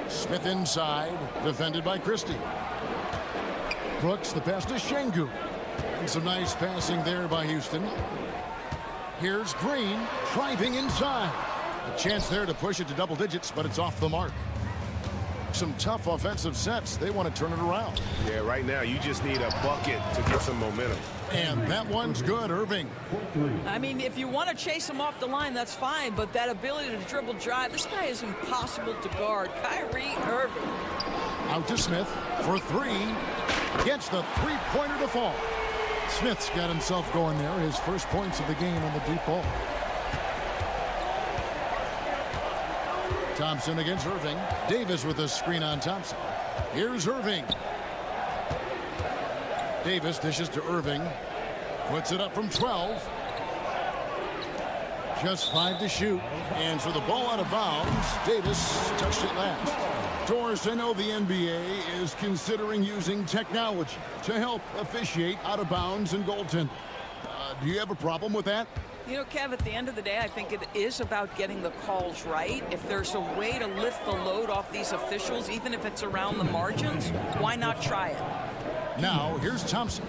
Smith inside, defended by Christie. Brooks, the pass to Şengün. And some nice passing there by Houston. Here's Green, driving inside. A chance there to push it to double digits, but it's off the mark. Some tough offensive sets. They want to turn it around. Yeah, right now you just need a bucket to get some momentum. And that one's good, Irving. I mean, if you want to chase him off the line, that's fine, but that ability to dribble drive, this guy is impossible to guard. Kyrie Irving. Out to Smith for 3. Gets the three-pointer to fall. Smith's got himself going there. His first points of the game on the deep ball. Thompson against Irving. Davis with a screen on Thompson. Here's Irving. Davis dishes to Irving. Puts it up from 12. Just 5 to shoot. And so the ball out of bounds. Davis touched it last. Doris, I know the NBA is considering using technology to help officiate out of bounds and goaltending. Do you have a problem with that? You know, Kev, at the end of the day, I think it is about getting the calls right. If there's a way to lift the load off these officials, even if it's around the margins, why not try it? Now, here's Thompson.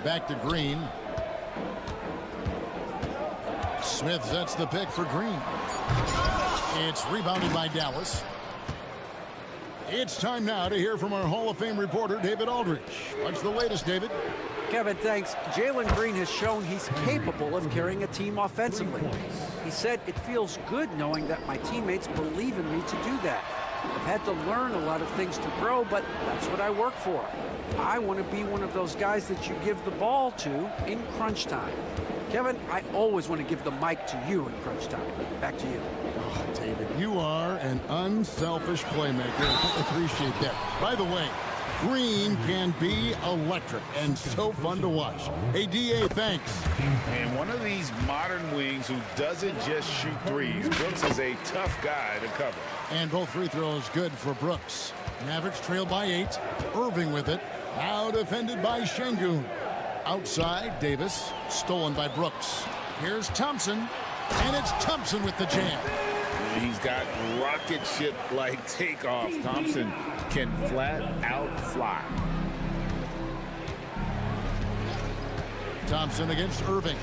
Back to Green. Smith sets the pick for Green. It's rebounded by Dallas. It's time now to hear from our Hall of Fame reporter, David Aldridge. What's the latest, David? Kevin, thanks. Jalen Green has shown he's capable of carrying a team offensively. He said, it feels good knowing that my teammates believe in me to do that. I've had to learn a lot of things to grow, but that's what I work for. I want to be one of those guys that you give the ball to in crunch time. Kevin, I always want to give the mic to you in crunch time. Back to you. Oh, David, you are an unselfish playmaker. I appreciate that. By the way, Green can be electric and so fun to watch. Hey, D.A., thanks. And one of these modern wings who doesn't just shoot threes. Brooks is a tough guy to cover. And both free throws good for Brooks. Mavericks trail by 8. Irving with it. Now defended by Şengün. Outside, Davis. Stolen by Brooks. Here's Thompson. And it's Thompson with the jam. He's got rocket ship-like takeoff. Thompson can flat out fly. Thompson against Irving.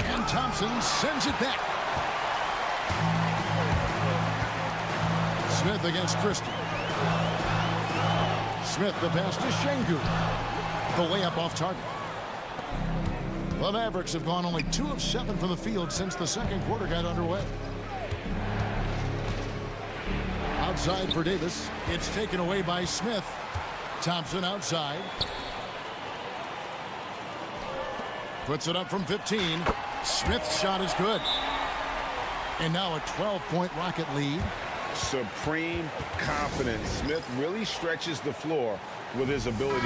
And Thompson sends it back. Smith against Christie. Smith the pass to Şengün. The layup off target. The Mavericks have gone only 2 of 7 from the field since the second quarter got underway. Outside for Davis. It's taken away by Smith. Thompson outside. Puts it up from 15. Smith's shot is good. And now a 12-point Rocket lead. Supreme confidence. Smith really stretches the floor with his ability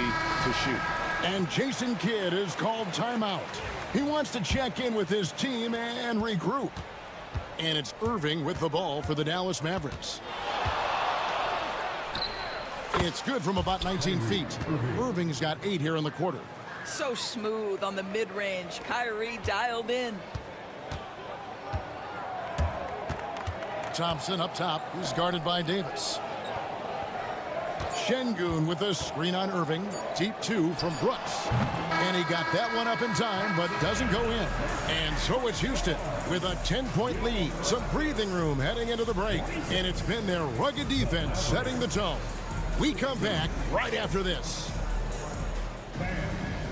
to shoot. And Jason Kidd is called timeout. He wants to check in with his team and regroup. And it's Irving with the ball for the Dallas Mavericks. It's good from about 19 feet. Irving's got 8 here in the quarter. So smooth on the mid-range. Kyrie dialed in. Thompson up top. He's guarded by Davis. Şengün with a screen on Irving. Deep 2 from Brooks. And he got that one up in time, but doesn't go in. And so it's Houston with a 10-point lead. Some breathing room heading into the break. And it's been their rugged defense setting the tone. We come back right after this.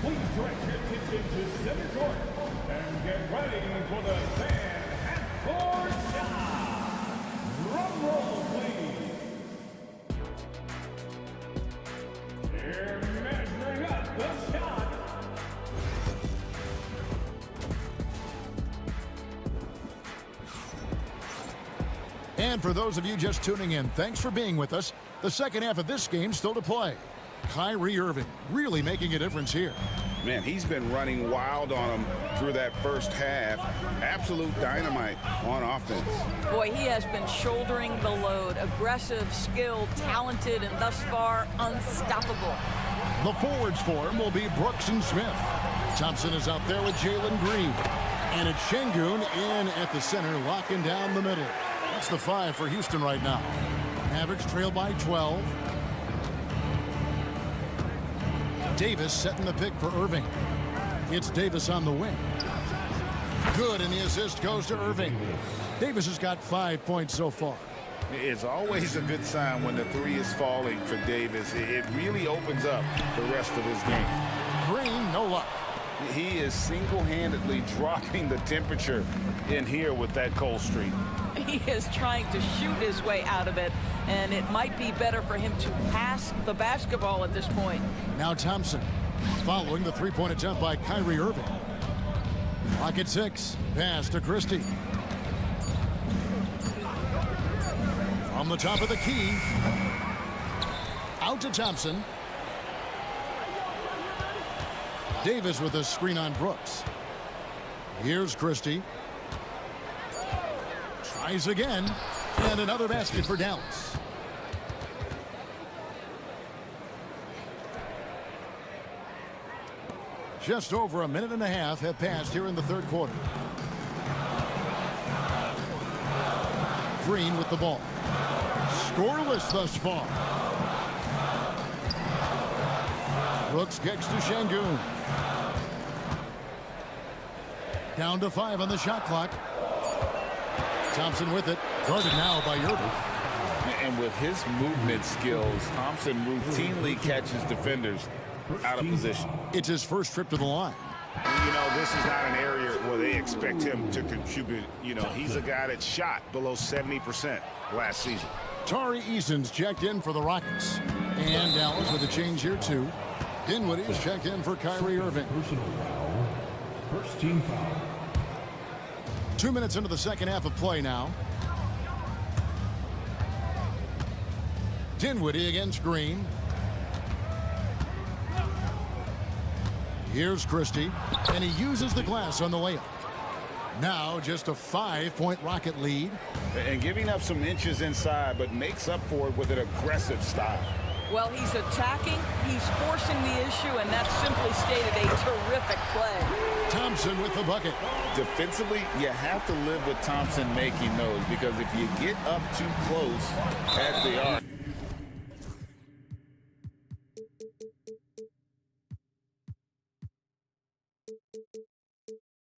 Please direct your attention to center court and get ready for the fan half-court shot. Drum roll, please. They're measuring up the shot. And for those of you just tuning in, thanks for being with us. The second half of this game still to play. Kyrie Irving really making a difference here. Man, he's been running wild on him through that first half. Absolute dynamite on offense. Boy, he has been shouldering the load. Aggressive, skilled, talented, and thus far unstoppable. The forwards for him will be Brooks and Smith. Thompson is out there with Jalen Green. And it's Şengün in at the center, locking down the middle. That's the 5 for Houston right now. Mavericks trail by 12. Davis setting the pick for Irving. It's Davis on the wing. Good, and the assist goes to Irving. Davis has got 5 points so far. It's always a good sign when the 3 is falling for Davis. It really opens up the rest of his game. Green, no luck. He is single-handedly dropping the temperature in here with that cold streak. He is trying to shoot his way out of it, and it might be better for him to pass the basketball at this point. Now Thompson following the three-point attempt by Kyrie Irving. Pocket 6, pass to Christie. From the top of the key, out to Thompson. Davis with a screen on Brooks. Here's Christie. Tries again. And another basket for Dallas. Just over a minute and a half have passed here in the third quarter. Green with the ball. Scoreless thus far. Brooks kicks to Şengün. Down to 5 on the shot clock. Thompson with it. Guarded now by Irving. And with his movement skills, Thompson routinely catches defenders out of position. It's his first trip to the line. You know, this is not an area where they expect him to contribute. You know, he's a guy that shot below 70% last season. Tari Eason's checked in for the Rockets. And Dallas with a change here, too. Dinwiddie's checked in for Kyrie Irving. Personal foul. First team foul. 2 minutes into the second half of play now. Dinwiddie against Green. Here's Christie, and he uses the glass on the layup. Now just a 5-point Rocket lead. And giving up some inches inside, but makes up for it with an aggressive style. Well, he's attacking, he's forcing the issue, and that's simply stated a terrific play. Thompson with the bucket. Defensively, you have to live with Thompson making those, because if you get up too close at the arc.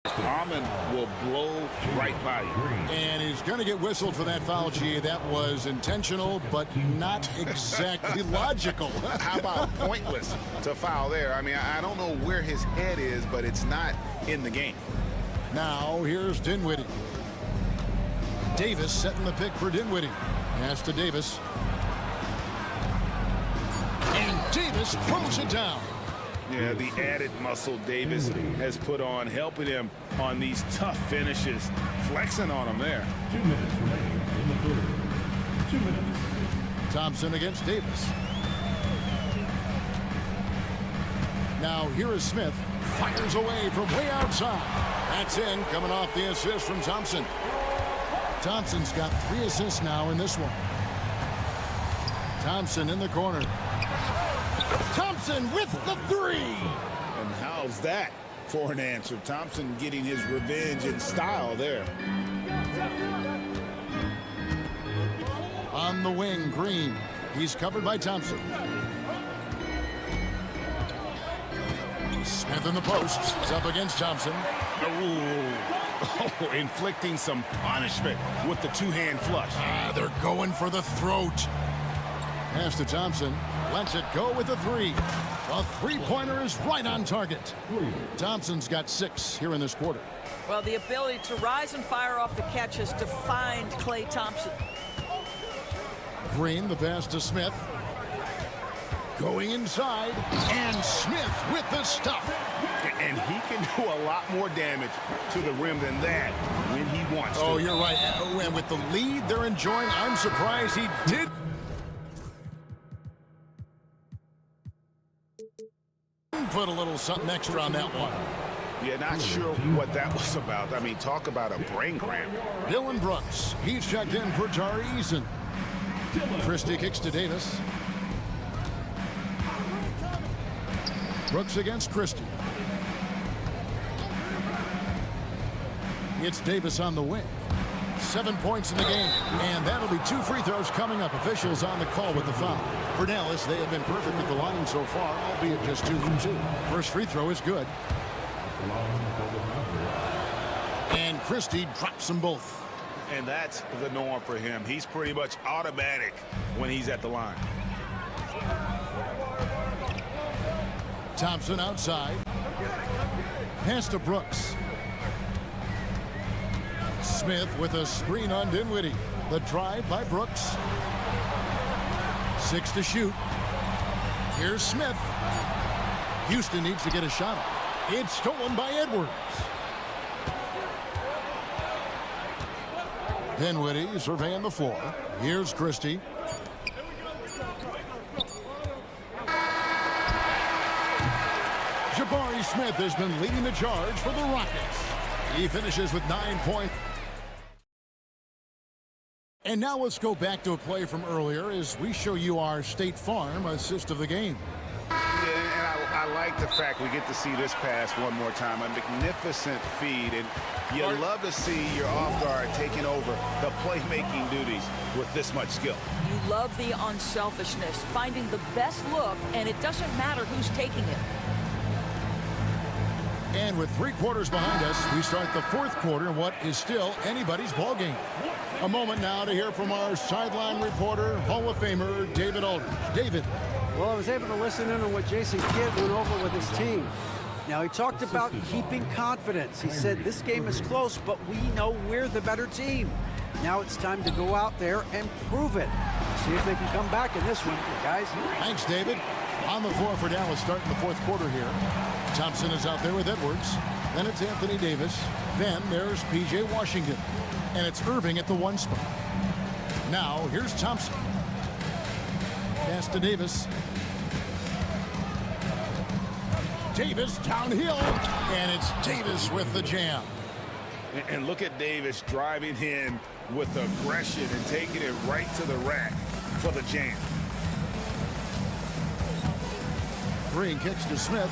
Harmon will blow right by you. And he's going to get whistled for that foul, G. That was intentional, but not exactly logical. How about pointless to foul there? I mean, I don't know where his head is, but it's not in the game. Now, here's Dinwiddie. Davis setting the pick for Dinwiddie. Pass to Davis. And Davis throws it down. Yeah, the added muscle Davis has put on, helping him on these tough finishes, flexing on him there. 2 minutes remaining in the third. 2 minutes. Thompson against Davis. Now here is Smith. Fires away from way outside. That's in, coming off the assist from Thompson. Thompson's got 3 assists now in this one. Thompson in the corner. Thompson with the 3. And how's that for an answer? Thompson getting his revenge in style there. On the wing, Green. He's covered by Thompson. Smith in the post. It's up against Thompson. Oh, inflicting some punishment with the two-hand flush. They're going for the throat. Pass to Thompson. Lets it go with the 3. A three-pointer is right on target. Thompson's got 6 here in this quarter. Well, the ability to rise and fire off the catch has defined Klay Thompson. Green, the pass to Smith. Going inside, and Smith with the stuff. And he can do a lot more damage to the rim than that when he wants to. Oh, you're right. And with the lead they're enjoying, I'm surprised he did. Put a little something extra on that one. Yeah, not sure what that was about. I mean, talk about a brain cramp. Dylan Brooks, he's checked in for Tari Eason. Christie kicks to Davis. Brooks against Christie. It's Davis on the wing. 7 points in the game, and that'll be 2 free throws coming up. Officials on the call with the foul. For Dallas, they have been perfect at the line so far, albeit just 2 from 2. First free throw is good. And Christie drops them both. And that's the norm for him. He's pretty much automatic when he's at the line. Thompson outside. Pass to Brooks. Smith with a screen on Dinwiddie. The drive by Brooks. 6 to shoot. Here's Smith. Houston needs to get a shot off. It's stolen by Edwards. Dinwiddie surveying the floor. Here's Christie. Jabari Smith has been leading the charge for the Rockets. He finishes with 9 points. And now let's go back to a play from earlier as we show you our State Farm assist of the game. Yeah, and I like the fact we get to see this pass one more time. A magnificent feed, and you love to see your off guard taking over the playmaking duties with this much skill. You love the unselfishness, finding the best look, and it doesn't matter who's taking it. And with 3 quarters behind us, we start the 4th quarter in what is still anybody's ball game. A moment now to hear from our sideline reporter, Hall of Famer David Aldridge. David. Well, I was able to listen in on what Jason Kidd went over with his team. Now, he talked about keeping confidence. He said this game is close, but we know we're the better team. Now it's time to go out there and prove it. See if they can come back in this one, guys. Thanks, David. On the floor for Dallas starting the 4th quarter here. Thompson is out there with Edwards. Then it's Anthony Davis. Then there's P.J. Washington. And it's Irving at the 1 spot. Now, here's Thompson. Pass to Davis. Davis downhill. And it's Davis with the jam. And look at Davis driving in with aggression and taking it right to the rack for the jam. Green kicks to Smith.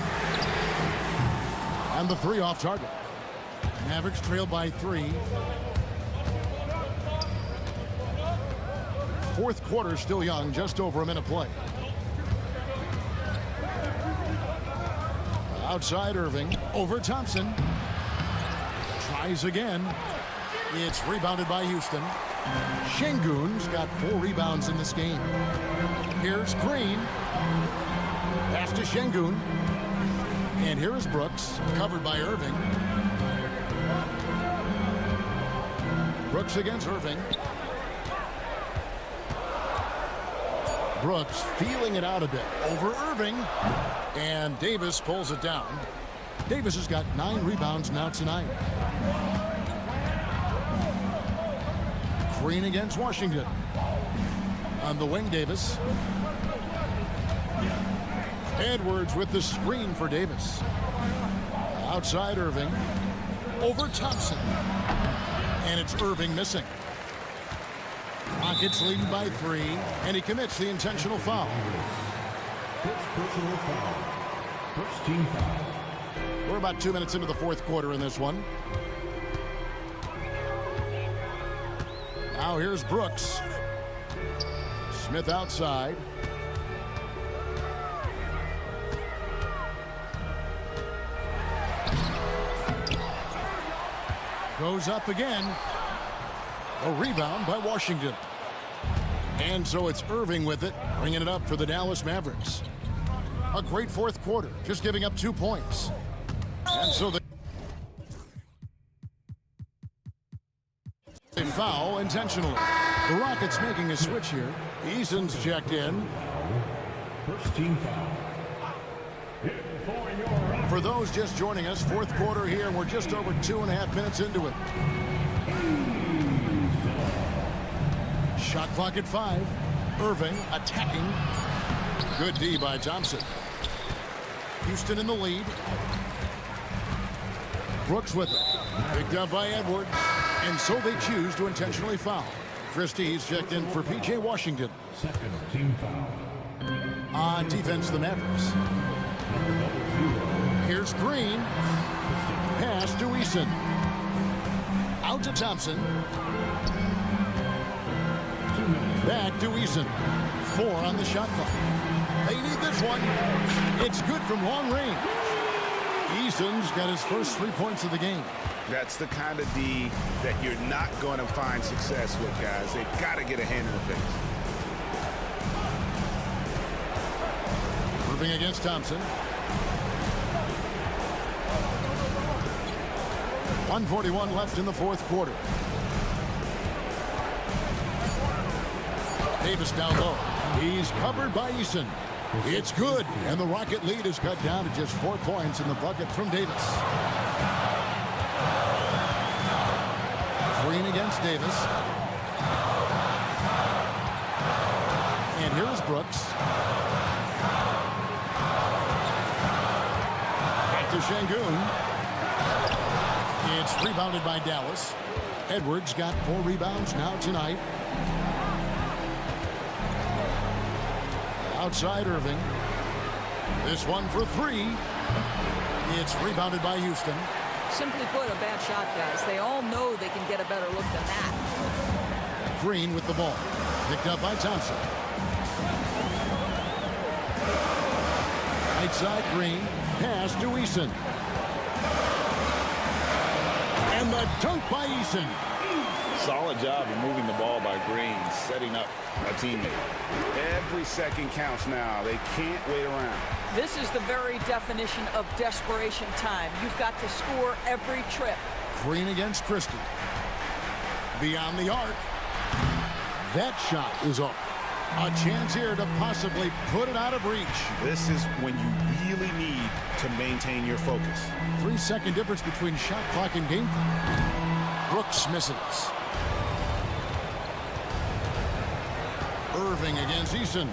And the 3 off target. Mavericks trail by 3. 4th quarter still young, just over a minute play. Outside Irving, over Thompson. Tries again. It's rebounded by Houston. Şengün's got 4 rebounds in this game. Here's Green. Pass to Şengün. And here is Brooks, covered by Irving. Brooks against Irving. Brooks feeling it out a bit. Over Irving. And Davis pulls it down. Davis has got 9 rebounds now tonight. Green against Washington. On the wing, Davis. Edwards with the screen for Davis. Outside Irving. Over Thompson. And it's Irving missing. Rockets leading by 3, and he commits the intentional foul. Personal foul. First team foul. We're about 2 minutes into the 4th quarter in this one. Now here's Brooks. Smith outside. Goes up again. A rebound by Washington. And so it's Irving with it, bringing it up for the Dallas Mavericks. A great 4th quarter, just giving up 2 points. And so they foul intentionally. The Rockets making a switch here. Eason's checked in. First team foul. For those just joining us, 4th quarter here, and we're just over 2.5 minutes into it. Shot clock at 5. Irving attacking. Good D by Thompson. Houston in the lead. Brooks with it. Picked up by Edwards. And so they choose to intentionally foul. Christie's checked in for P.J. Washington. Second team foul. On defense, the Mavericks. Here's Green. Pass to Eason. Out to Thompson. Back to Eason. 4 on the shot clock. They need this one. It's good from long range. Eason's got his first 3 points of the game. That's the kind of D that you're not going to find success with, guys. They've got to get a hand in the face. Irving against Thompson. 1:41 left in the 4th quarter. Davis down low. He's covered by Eason. It's good, and the Rocket lead is cut down to just 4 points in the bucket from Davis. Green against Davis. And here's Brooks. Back to Şengün. It's rebounded by Dallas. Edwards got 4 rebounds now tonight. Outside Irving. This one for 3. It's rebounded by Houston. Simply put, a bad shot, guys. They all know they can get a better look than that. Green with the ball. Picked up by Thompson. Right side Green. Pass to Eason. And the dunk by Eason. Solid job of moving the ball by Green, setting up a teammate. Every second counts now. They can't wait around. This is the very definition of desperation time. You've got to score every trip. Green against Christie. Beyond the arc. That shot is off. A chance here to possibly put it out of reach. This is when you really need to maintain your focus. 3-second difference between shot clock and game clock. Brooks misses. Irving against Eason.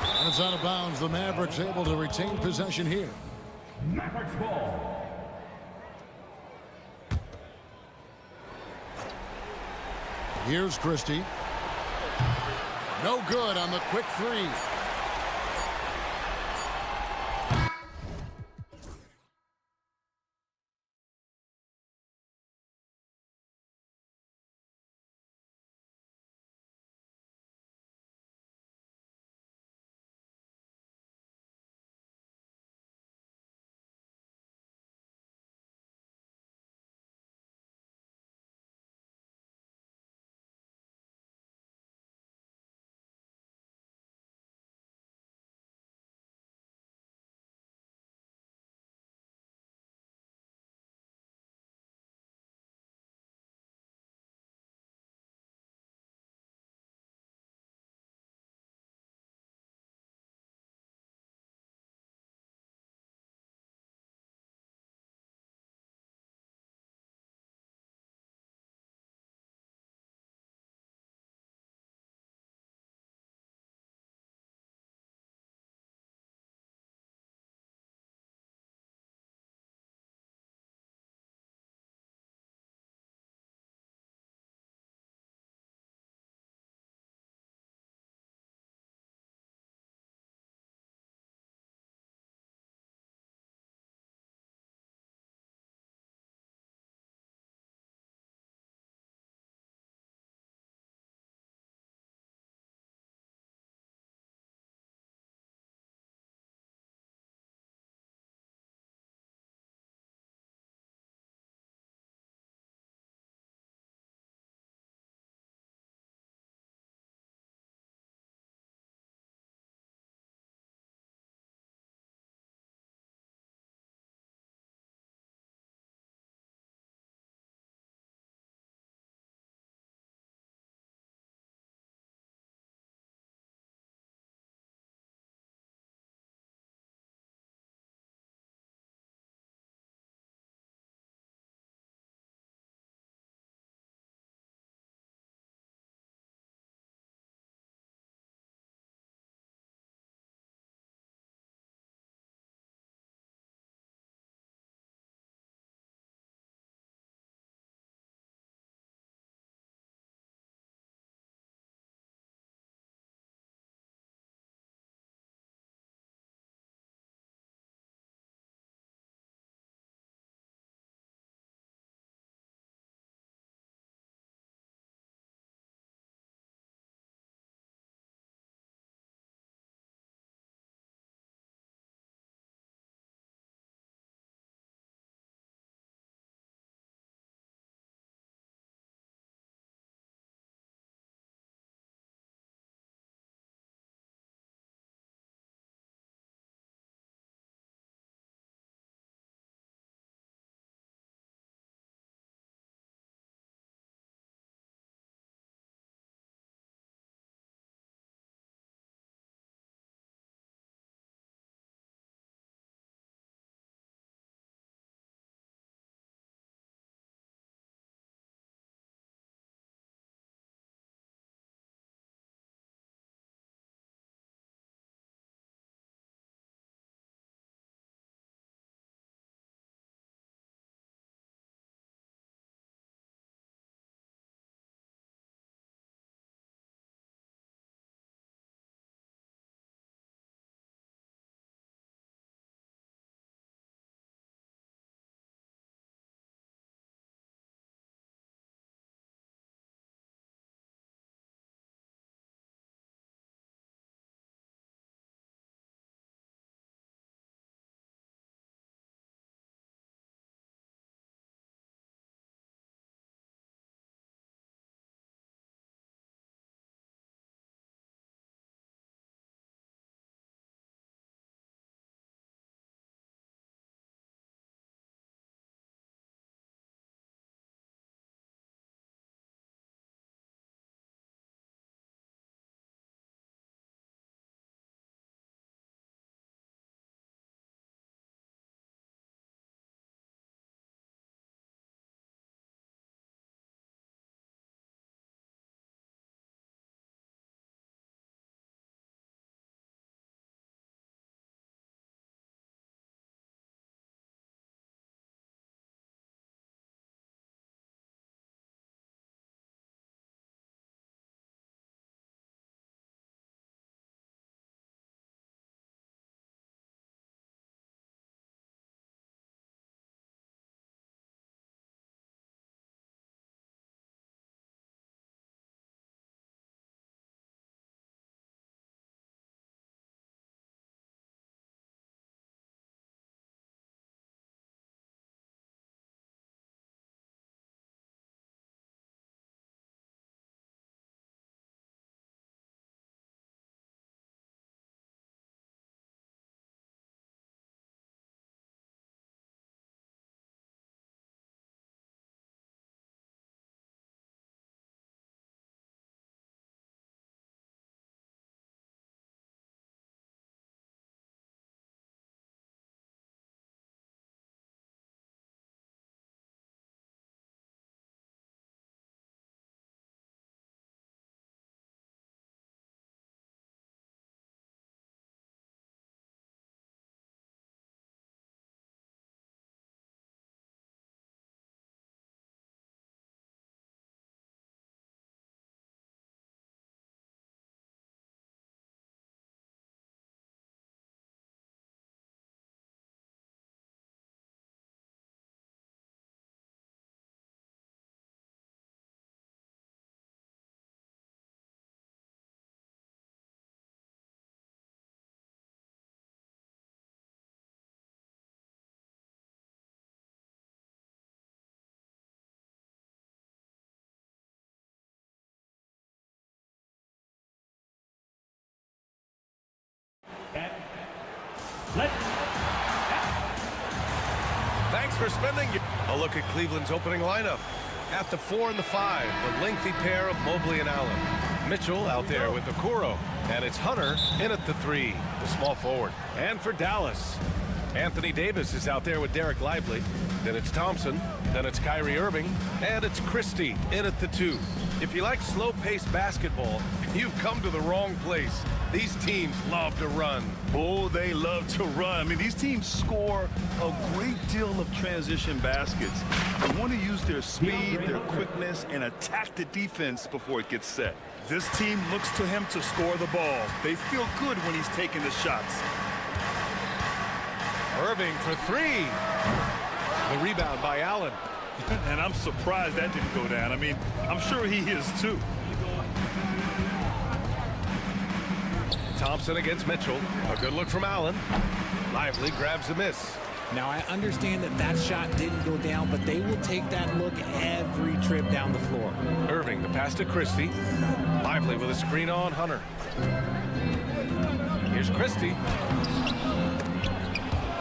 And it's out of bounds. The Mavericks able to retain possession here. Mavericks ball. Here's Christie. No good on the quick 3. spending. A look at Cleveland's opening lineup. At the 4 and the 5, the lengthy pair of Mobley and Allen. Mitchell out there with Okoro. And it's Hunter in at the 3, the small forward. And for Dallas, Anthony Davis is out there with Derek Lively. Then it's Thompson. Then it's Kyrie Irving. And it's Christie in at the 2. If you like slow-paced basketball, you've come to the wrong place. These teams love to run. Oh, they love to run. I mean, these teams score a great deal of transition baskets. They want to use their speed, their quickness, and attack the defense before it gets set. This team looks to him to score the ball. They feel good when he's taking the shots. Irving for 3. The rebound by Allen. And I'm surprised that didn't go down. I mean, I'm sure he is too. Thompson against Mitchell. A good look from Allen. Lively grabs a miss. Now, I understand that that shot didn't go down, but they will take that look every trip down the floor. Irving, the pass to Christie. Lively with a screen on Hunter. Here's Christie.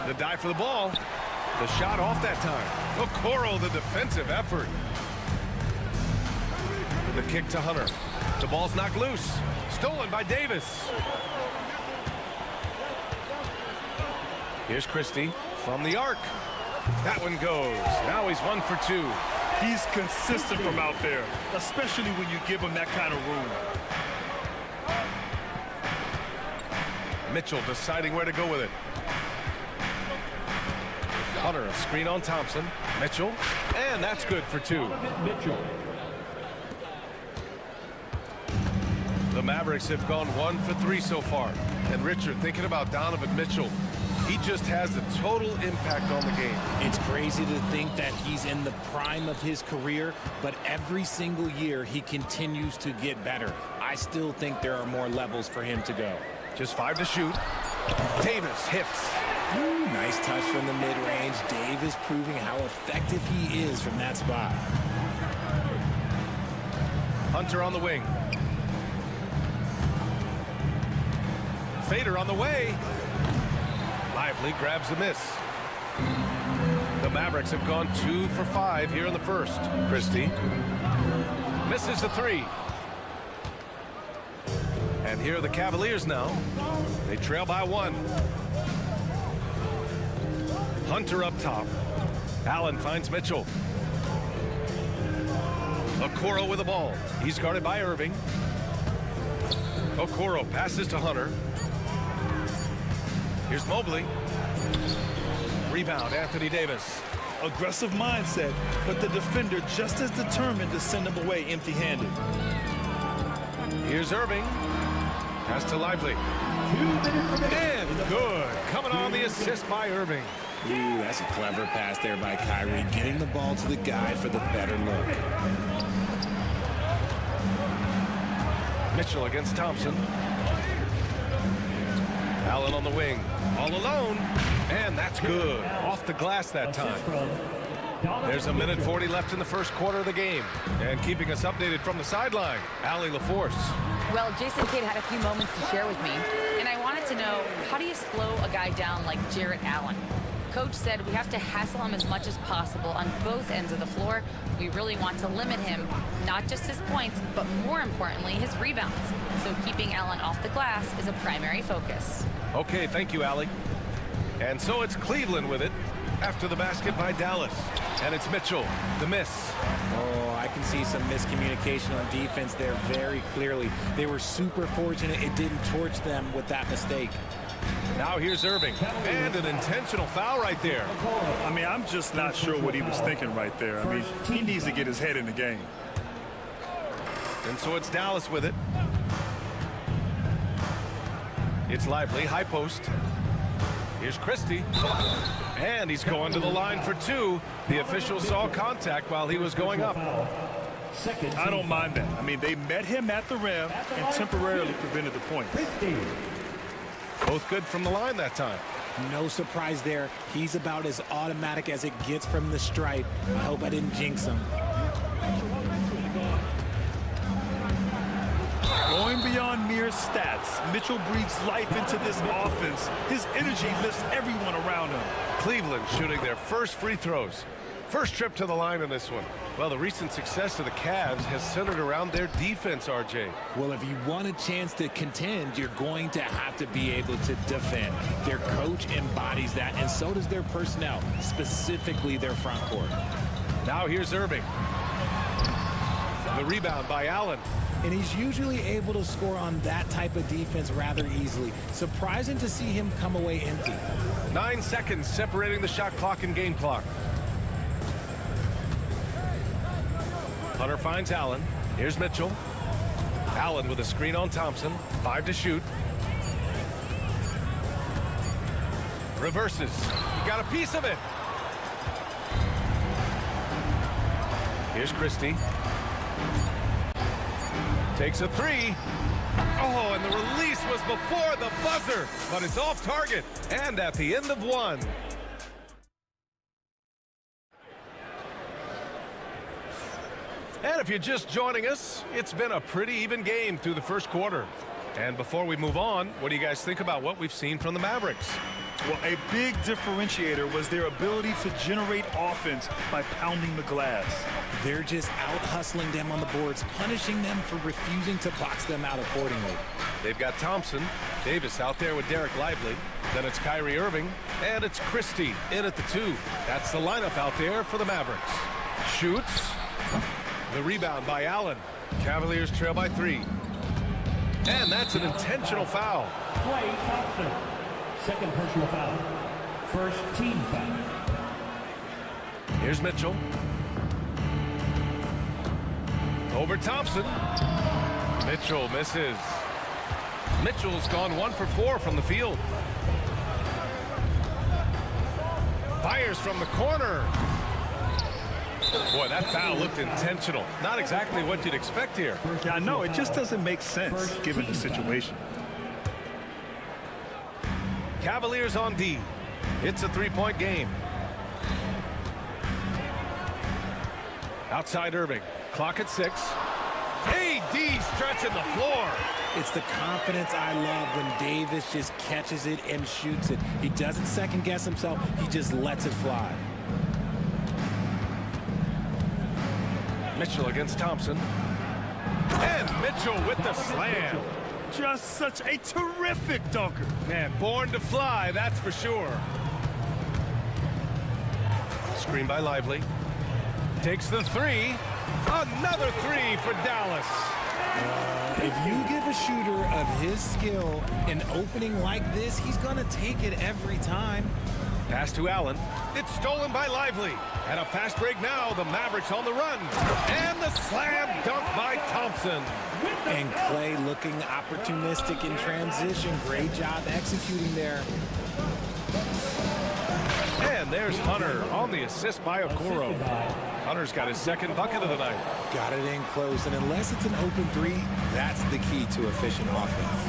The dive for the ball. The shot off that time. Okoro, the defensive effort. The kick to Hunter. The ball's knocked loose. Stolen by Davis. Here's Christie from the arc. That one goes. Now he's 1 for 2. He's consistent from out there, especially when you give him that kind of room. Mitchell deciding where to go with it. Hunter, a screen on Thompson. Mitchell, and that's good for 2. Mitchell. The Mavericks have gone 1 for 3 so far. And Richard, thinking about Donovan Mitchell, he just has a total impact on the game. It's crazy to think that he's in the prime of his career, but every single year he continues to get better. I still think there are more levels for him to go. Just 5 to shoot. Davis hits. Ooh, nice touch from the mid-range. Davis proving how effective he is from that spot. Hunter on the wing. Fader on the way. Lively grabs the miss. The Mavericks have gone 2 for 5 here in the first. Christie misses the 3. And here are the Cavaliers now. They trail by 1. Hunter up top. Allen finds Mitchell. Okoro with the ball. He's guarded by Irving. Okoro passes to Hunter. Here's Mobley. Rebound, Anthony Davis. Aggressive mindset, but the defender just as determined to send him away empty-handed. Here's Irving. Pass to Lively. And good. Coming on the assist by Irving. Ooh, that's a clever pass there by Kyrie, getting the ball to the guy for the better look. Mitchell against Thompson. Allen on the wing. All alone. And that's good. Off the glass that time. There's a minute 40 left in the first quarter of the game. And keeping us updated from the sideline, Allie LaForce. Well, Jason Kidd had a few moments to share with me, and I wanted to know, how do you slow a guy down like Jarrett Allen? Coach said we have to hassle him as much as possible on both ends of the floor. We really want to limit him, not just his points, but more importantly, his rebounds. So keeping Allen off the glass is a primary focus. Okay, thank you, Allie. And so it's Cleveland with it after the basket by Dallas. And it's Mitchell, the miss. Oh, I can see some miscommunication on defense there very clearly. They were super fortunate it didn't torch them with that mistake. Now here's Irving, and an intentional foul right there. I mean, I'm just not sure what he was thinking right there. I mean, he needs to get his head in the game. And so it's Dallas with it. It's Lively, high post. Here's Christie. And he's going to the line for 2. The official saw contact while he was going up. I don't mind that. I mean, they met him at the rim and temporarily prevented the point. Both good from the line that time. No surprise there. He's about as automatic as it gets from the stripe. I hope I didn't jinx him. Going beyond mere stats, Mitchell breathes life into this offense. His energy lifts everyone around him. Cleveland shooting their first free throws. First trip to the line in this one. Well, the recent success of the Cavs has centered around their defense, RJ. Well, if you want a chance to contend, you're going to have to be able to defend. Their coach embodies that, and so does their personnel, specifically their front court. Now here's Irving. The rebound by Allen. And he's usually able to score on that type of defense rather easily. Surprising to see him come away empty. 9 seconds separating the shot clock and game clock. Hunter finds Allen. Here's Mitchell. Allen with a screen on Thompson. 5 to shoot. Reverses. He got a piece of it. Here's Christie. Takes a 3. Oh, and the release was before the buzzer, but it's off target and at the end of 1. And if you're just joining us, it's been a pretty even game through the first quarter. And before we move on, what do you guys think about what we've seen from the Mavericks? Well, a big differentiator was their ability to generate offense by pounding the glass. They're just out-hustling them on the boards, punishing them for refusing to box them out accordingly. They've got Thompson, Davis out there with Derek Lively. Then it's Kyrie Irving, and it's Christie in at the 2. That's the lineup out there for the Mavericks. Shoots. The rebound by Allen. Cavaliers trail by 3. And that's an intentional foul. Klay Thompson. Second personal foul. First team foul. Here's Mitchell. Over Thompson. Mitchell misses. Mitchell's gone 1 for 4 from the field. Fires from the corner. Boy, that foul looked intentional. Not exactly what you'd expect here. Yeah, I know. It just doesn't make sense given the situation. Cavaliers on D. It's a 3-point game. Outside Irving. Clock at 6. AD stretching the floor. It's the confidence I love when Davis just catches it and shoots it. He doesn't second guess himself. He just lets it fly. Mitchell against Thompson. And Mitchell with the slam. Just such a terrific dunker. Man, born to fly, that's for sure. Screen by Lively. Takes the 3. Another 3 for Dallas. If you give a shooter of his skill an opening like this, he's going to take it every time. Pass to Allen. It's stolen by Lively. And a fast break now. The Mavericks on the run. And the slam dunk by Thompson. And Klay looking opportunistic in transition. Great job executing there. And there's Hunter on the assist by Okoro. Hunter's got his second bucket of the night. Got it in close. And unless it's an open 3, that's the key to efficient offense.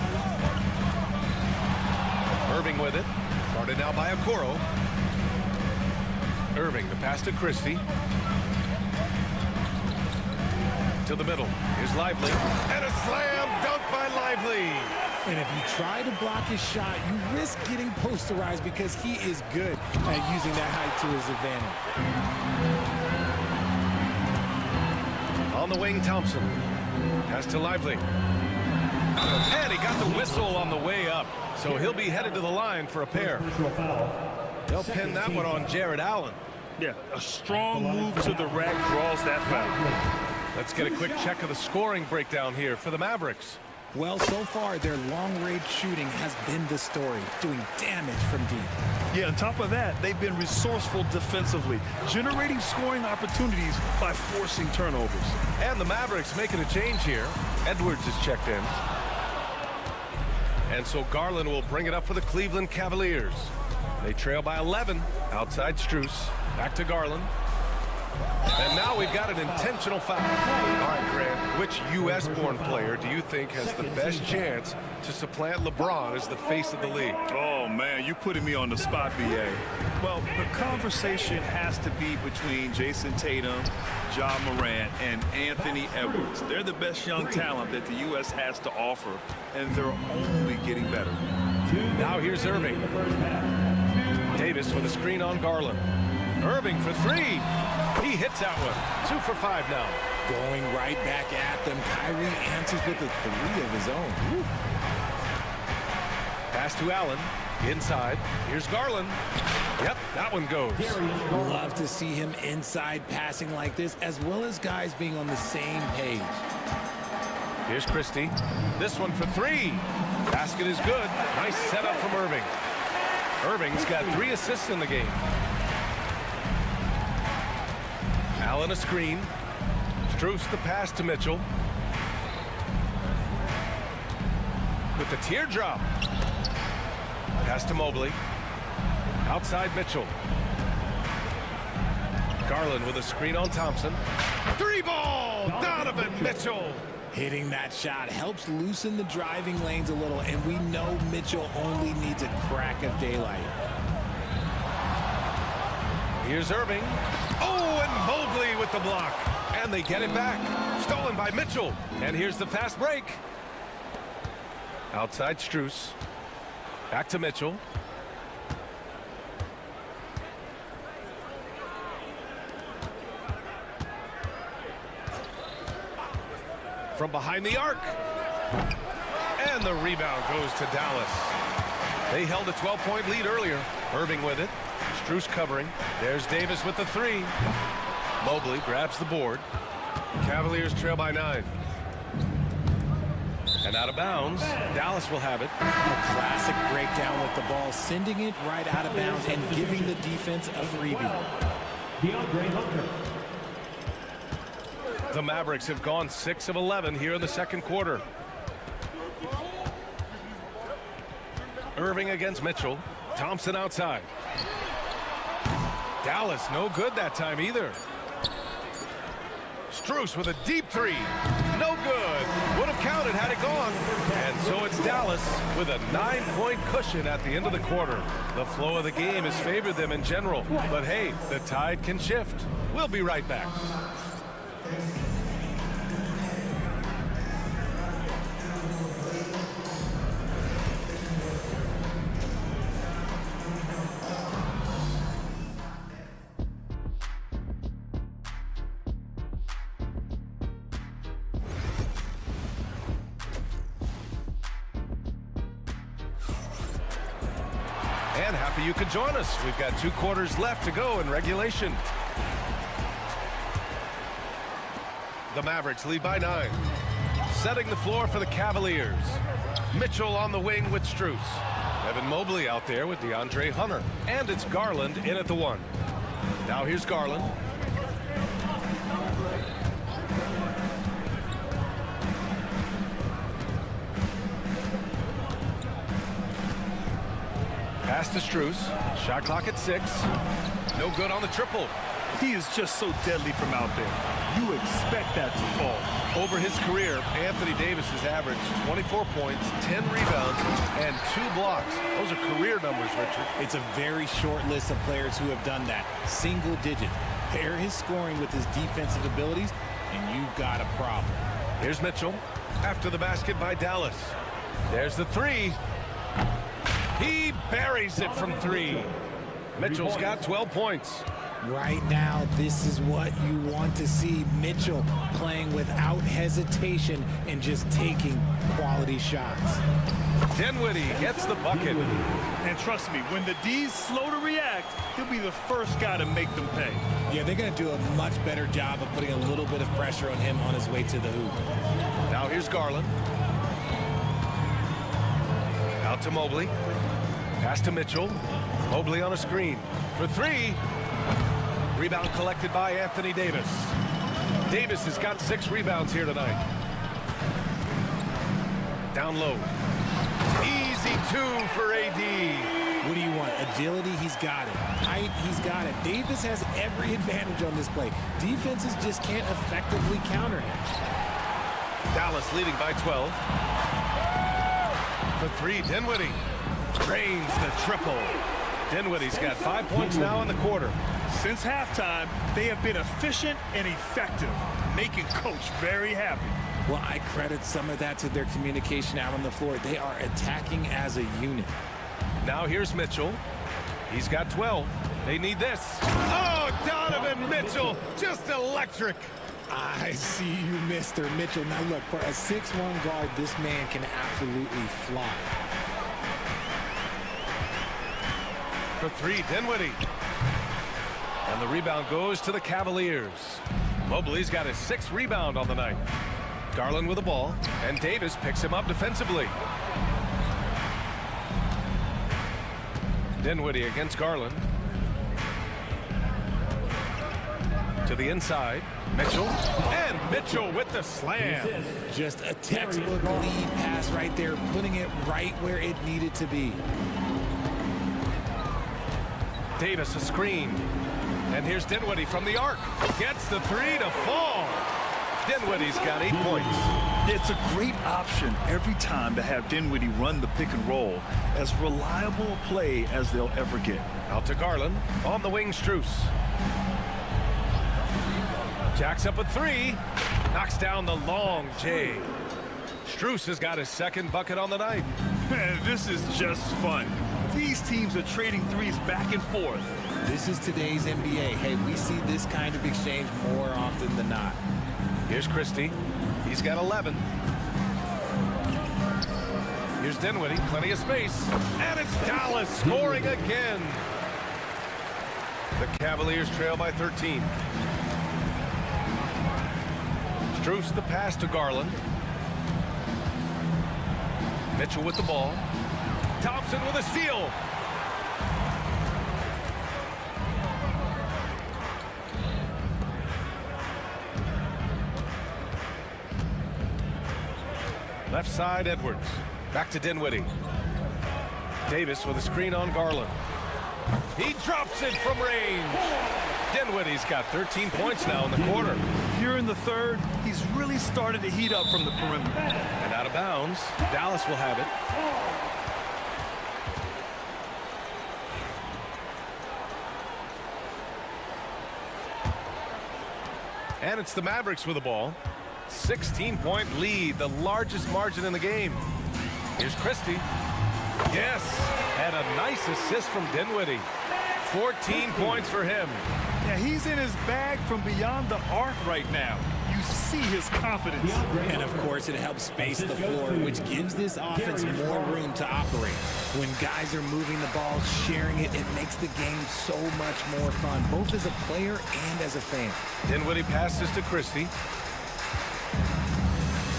Irving with it. Guarded now by Okoro. Irving, the pass to Christie. To the middle. Here's Lively. And a slam dunk by Lively. And if you try to block his shot, you risk getting posterized because he is good at using that height to his advantage. On the wing, Thompson. Pass to Lively. And he got the whistle on the way up. So he'll be headed to the line for a pair. They'll pin that one on Jared Allen. Yeah, a strong move to the rack draws that foul. Let's get a quick check of the scoring breakdown here for the Mavericks. Well, so far, their long-range shooting has been the story, doing damage from deep. Yeah, on top of that, they've been resourceful defensively, generating scoring opportunities by forcing turnovers. And the Mavericks making a change here. Edwards is checked in. And so Garland will bring it up for the Cleveland Cavaliers. They trail by 11. Outside Strus. Back to Garland. And now we've got an intentional foul. All right, Grant, which U.S.-born player do you think has the best chance to supplant LeBron as the face of the league? Oh, man, you're putting me on the spot, B.A. Well, the conversation has to be between Jason Tatum Ja Morant and Anthony Edwards. They're the best young talent that the U.S. has to offer, and they're only getting better. Now here's Irving. Davis with a screen on Garland. Irving for three. He hits that one. 2 for 5 now. Going right back at them. Kyrie answers with a three of his own. Woo. Pass to Allen. Inside. Here's Garland. Yep, that one goes. Love to see him inside passing like this, as well as guys being on the same page. Here's Christie. This one for three. Basket is good. Nice setup from Irving. Irving's got 3 assists in the game. Allen a screen. Strus the pass to Mitchell. With the teardrop. Pass to Mobley. Outside Mitchell. Garland with a screen on Thompson. 3-ball! Donovan Mitchell! Hitting that shot helps loosen the driving lanes a little, and we know Mitchell only needs a crack of daylight. Here's Irving. Oh, and Mobley with the block. And they get it back. Stolen by Mitchell. And here's the fast break. Outside Strus. Back to Mitchell. From behind the arc. And the rebound goes to Dallas. They held a 12-point lead earlier. Irving with it. Strus covering. There's Davis with the three. Mobley grabs the board. Cavaliers trail by 9. And out of bounds, Dallas will have it. A classic breakdown with the ball, sending it right out of bounds and giving the defense a freebie. The Mavericks have gone 6 of 11 here in the second quarter. Irving against Mitchell. Thompson outside. Dallas no good that time either. Strus with a deep three. No good. Would have counted had it gone. And so it's Dallas with a 9-point cushion at the end of the quarter. The flow of the game has favored them in general. But hey, the tide can shift. We'll be right back. And happy you could join us. We've got 2 quarters left to go in regulation. The Mavericks lead by 9. Setting the floor for the Cavaliers. Mitchell on the wing with Strus. Evan Mobley out there with DeAndre Hunter. And it's Garland in at the 1. Now here's Garland. Pass to Strus. Shot clock at 6. No good on the triple. He is just so deadly from out there. You expect that to fall. Over his career, Anthony Davis has averaged 24 points, 10 rebounds, and 2 blocks. Those are career numbers, Richard. It's a very short list of players who have done that. Single digit. Pair his scoring with his defensive abilities, and you've got a problem. Here's Mitchell. After the basket by Dallas. There's the three. He buries it from 3. Mitchell's got 12 points. Right now, this is what you want to see. Mitchell playing without hesitation and just taking quality shots. Dinwiddie gets the bucket. And trust me, when the D's slow to react, he'll be the first guy to make them pay. Yeah, they're going to do a much better job of putting a little bit of pressure on him on his way to the hoop. Now here's Garland. Out to Mobley. Pass to Mitchell. Mobley on a screen. For 3. Rebound collected by Anthony Davis. Davis has got 6 rebounds here tonight. Down low. Easy 2 for AD. What do you want? Agility? He's got it. Height? He's got it. Davis has every advantage on this play. Defenses just can't effectively counter him. Dallas leading by 12. For 3, Dinwiddie. Drains the triple. Dinwiddie's got 5 points now in the quarter. Since halftime, they have been efficient and effective, making Coach very happy. Well, I credit some of that to their communication out on the floor. They are attacking as a unit. Now here's Mitchell. He's got 12. They need this. Oh, Donovan Mitchell, just electric. I see you, Mr. Mitchell. Now look, for a 6'1" guard, this man can absolutely fly. For three, Dinwiddie. And the rebound goes to the Cavaliers. Mobley's got his 6th rebound on the night. Garland with the ball, and Davis picks him up defensively. Dinwiddie against Garland. To the inside, Mitchell, and Mitchell with the slam. Just a textbook lead pass right there, putting it right where it needed to be. Davis a screen. And here's Dinwiddie from the arc. Gets the 3 to fall. Dinwiddie's got 8 points. It's a great option every time to have Dinwiddie run the pick and roll. As reliable a play as they'll ever get. Out to Garland. On the wing, Strus. Jacks up a 3. Knocks down the long J. Strus has got his 2nd bucket on the night. Man, this is just fun. These teams are trading threes back and forth. This is today's NBA. Hey, we see this kind of exchange more often than not. Here's Christie. He's got 11. Here's Dinwiddie. Plenty of space. And it's Dallas scoring again. The Cavaliers trail by 13. Strus the pass to Garland. Mitchell with the ball. Thompson with a steal. Left side, Edwards. Back to Dinwiddie. Davis with a screen on Garland. He drops it from range. Dinwiddie's got 13 points now in the quarter. Here in the third, he's really started to heat up from the perimeter. And out of bounds, Dallas will have it. And it's the Mavericks with the ball. 16-point lead, the largest margin in the game. Here's Christie. Yes, and a nice assist from Dinwiddie. 14 points for him. Yeah, he's in his bag from beyond the arc right now. You see his confidence. And of course, it helps space the floor, which gives this offense more room to operate. When guys are moving the ball, sharing it, it makes the game so much more fun, both as a player and as a fan. Dinwiddie passes to Christie.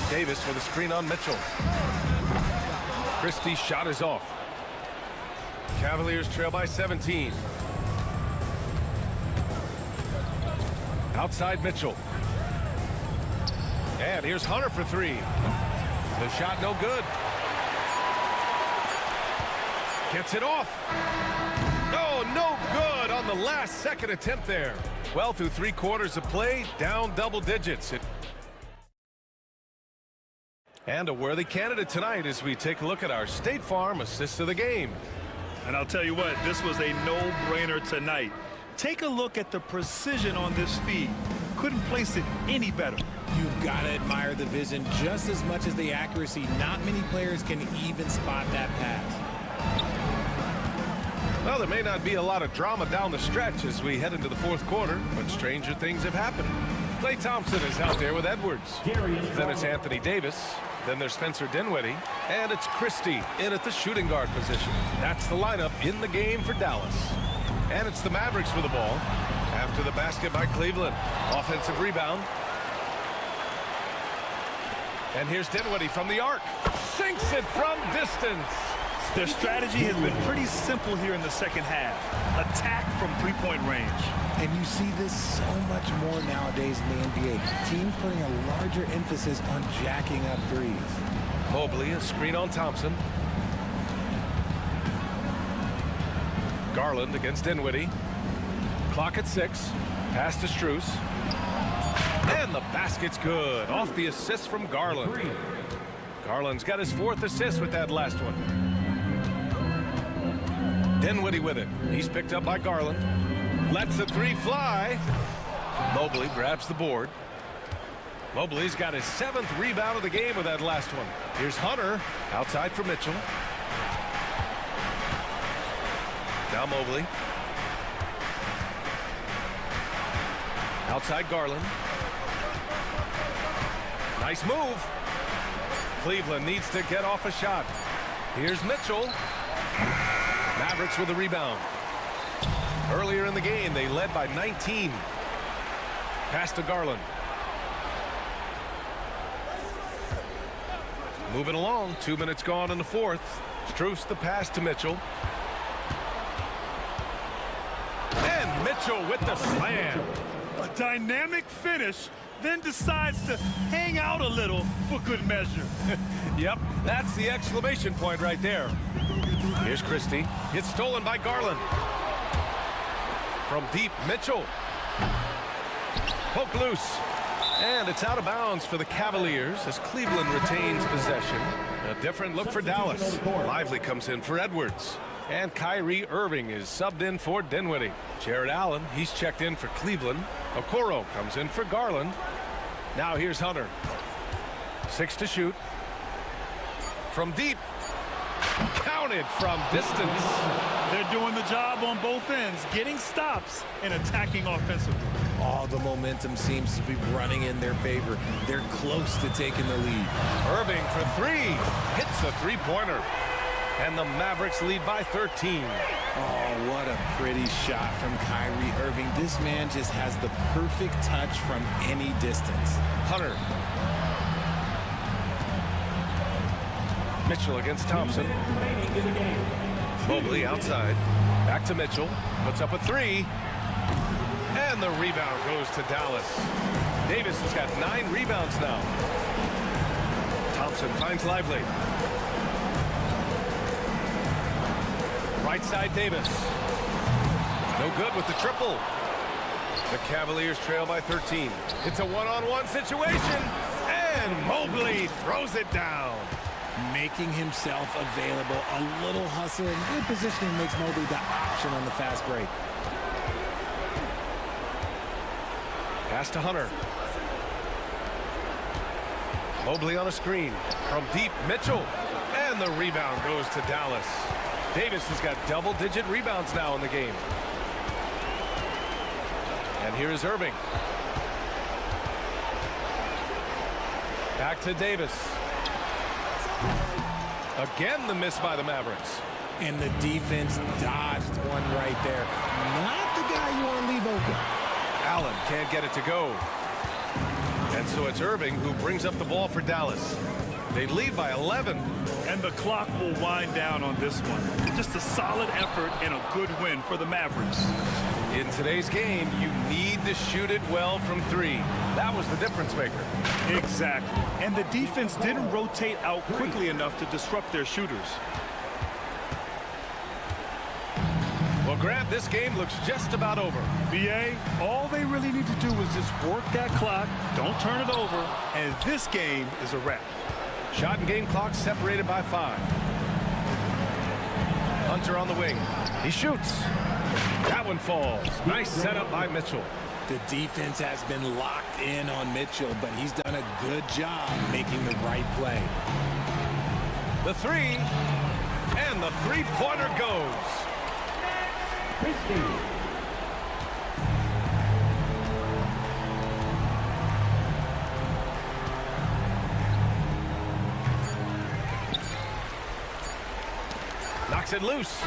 Davis with a screen on Mitchell. Christie's shot is off. Cavaliers trail by 17. Outside Mitchell. And here's Hunter for 3. The shot no good. Gets it off. Oh, no good on the last second attempt there. Well, through 3 quarters of play, down double digits. And a worthy candidate tonight as we take a look at our State Farm assist of the game. And I'll tell you what, this was a no-brainer tonight. Take a look at the precision on this feed. Couldn't place it any better. You've got to admire the vision just as much as the accuracy. Not many players can even spot that pass. Well, there may not be a lot of drama down the stretch as we head into the 4th quarter, but stranger things have happened. Klay Thompson is out there with Edwards. Then it's Anthony Davis. Then there's Spencer Dinwiddie. And it's Christie in at the shooting guard position. That's the lineup in the game for Dallas. And it's the Mavericks with the ball. After the basket by Cleveland. Offensive rebound. And here's Dinwiddie from the arc. Sinks it from distance. Their strategy has been pretty simple here in the second half. Attack from three-point range. And you see this so much more nowadays in the NBA. Teams putting a larger emphasis on jacking up threes. Mobley, a screen on Thompson. Garland against Dinwiddie. Clock at 6. Pass to Strus. And the basket's good. Off the assist from Garland. Garland's got his 4th assist with that last one. Dinwiddie with it. He's picked up by Garland. Lets the three fly. Mobley grabs the board. Mobley's got his 7th rebound of the game with that last one. Here's Hunter outside for Mitchell. Now Mobley. Outside Garland. Nice move. Cleveland needs to get off a shot. Here's Mitchell. Mavericks with a rebound. Earlier in the game, they led by 19. Pass to Garland. Moving along, 2 minutes gone in the fourth. Strus the pass to Mitchell. And Mitchell with the slam. A dynamic finish, then decides to hang out a little for good measure. Yep, that's the exclamation point right there. Here's Christie. It's stolen by Garland. From deep, Mitchell. Poke loose. And it's out of bounds for the Cavaliers as Cleveland retains possession. A different look for Dallas. Lively comes in for Edwards. And Kyrie Irving is subbed in for Dinwiddie. Jared Allen, he's checked in for Cleveland. Okoro comes in for Garland. Now here's Hunter. 6 to shoot. From deep. Counted from distance. They're doing the job on both ends, getting stops and attacking offensively. All the momentum seems to be running in their favor. They're close to taking the lead. Irving for 3. Hits a three-pointer. And the Mavericks lead by 13. Oh, what a pretty shot from Kyrie Irving. This man just has the perfect touch from any distance. Hunter. Mitchell against Thompson. Mobley outside. Back to Mitchell. Puts up a 3. And the rebound goes to Dallas. Davis has got 9 rebounds now. Thompson finds Lively. Right side Davis. No good with the triple. The Cavaliers trail by 13. It's a one-on-one situation. And Mobley throws it down. Making himself available. A little hustle and good positioning makes Mobley the option on the fast break. Pass to Hunter. Mobley on a screen. From deep, Mitchell. And the rebound goes to Dallas. Davis has got double-digit rebounds now in the game. And here is Irving. Back to Davis. Again, the miss by the Mavericks. And the defense dodged one right there. Not the guy you want to leave open. Allen can't get it to go. And so it's Irving who brings up the ball for Dallas. They lead by 11. And the clock will wind down on this one. Just a solid effort and a good win for the Mavericks. In today's game, you need to shoot it well from 3. That was the difference maker. Exactly. And the defense didn't rotate out quickly enough to disrupt their shooters. Well, Grant, this game looks just about over. BA, all they really need to do is just work that clock, don't turn it over, and this game is a wrap. Shot and game clock separated by 5. Hunter on the wing. He shoots. That one falls. Nice setup by Mitchell. The defense has been locked in on Mitchell, but he's done a good job making the right play. The 3. And the three-pointer goes. Knocks it loose.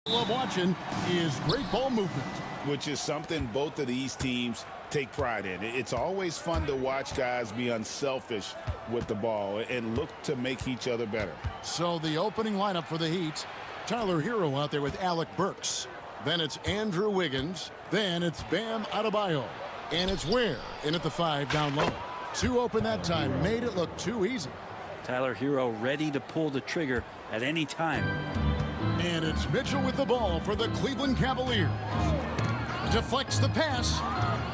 Love watching is great ball movement, which is something both of these teams take pride in. It's always fun to watch guys be unselfish with the ball and look to make each other better. So the opening lineup for the Heat, Tyler Hero out there with Alec Burks. Then it's Andrew Wiggins. Then it's Bam Adebayo. And it's Ware in at the 5 down low. Too open that time, made it look too easy. Tyler Hero ready to pull the trigger at any time. And it's Mitchell with the ball for the Cleveland Cavaliers. Deflects the pass.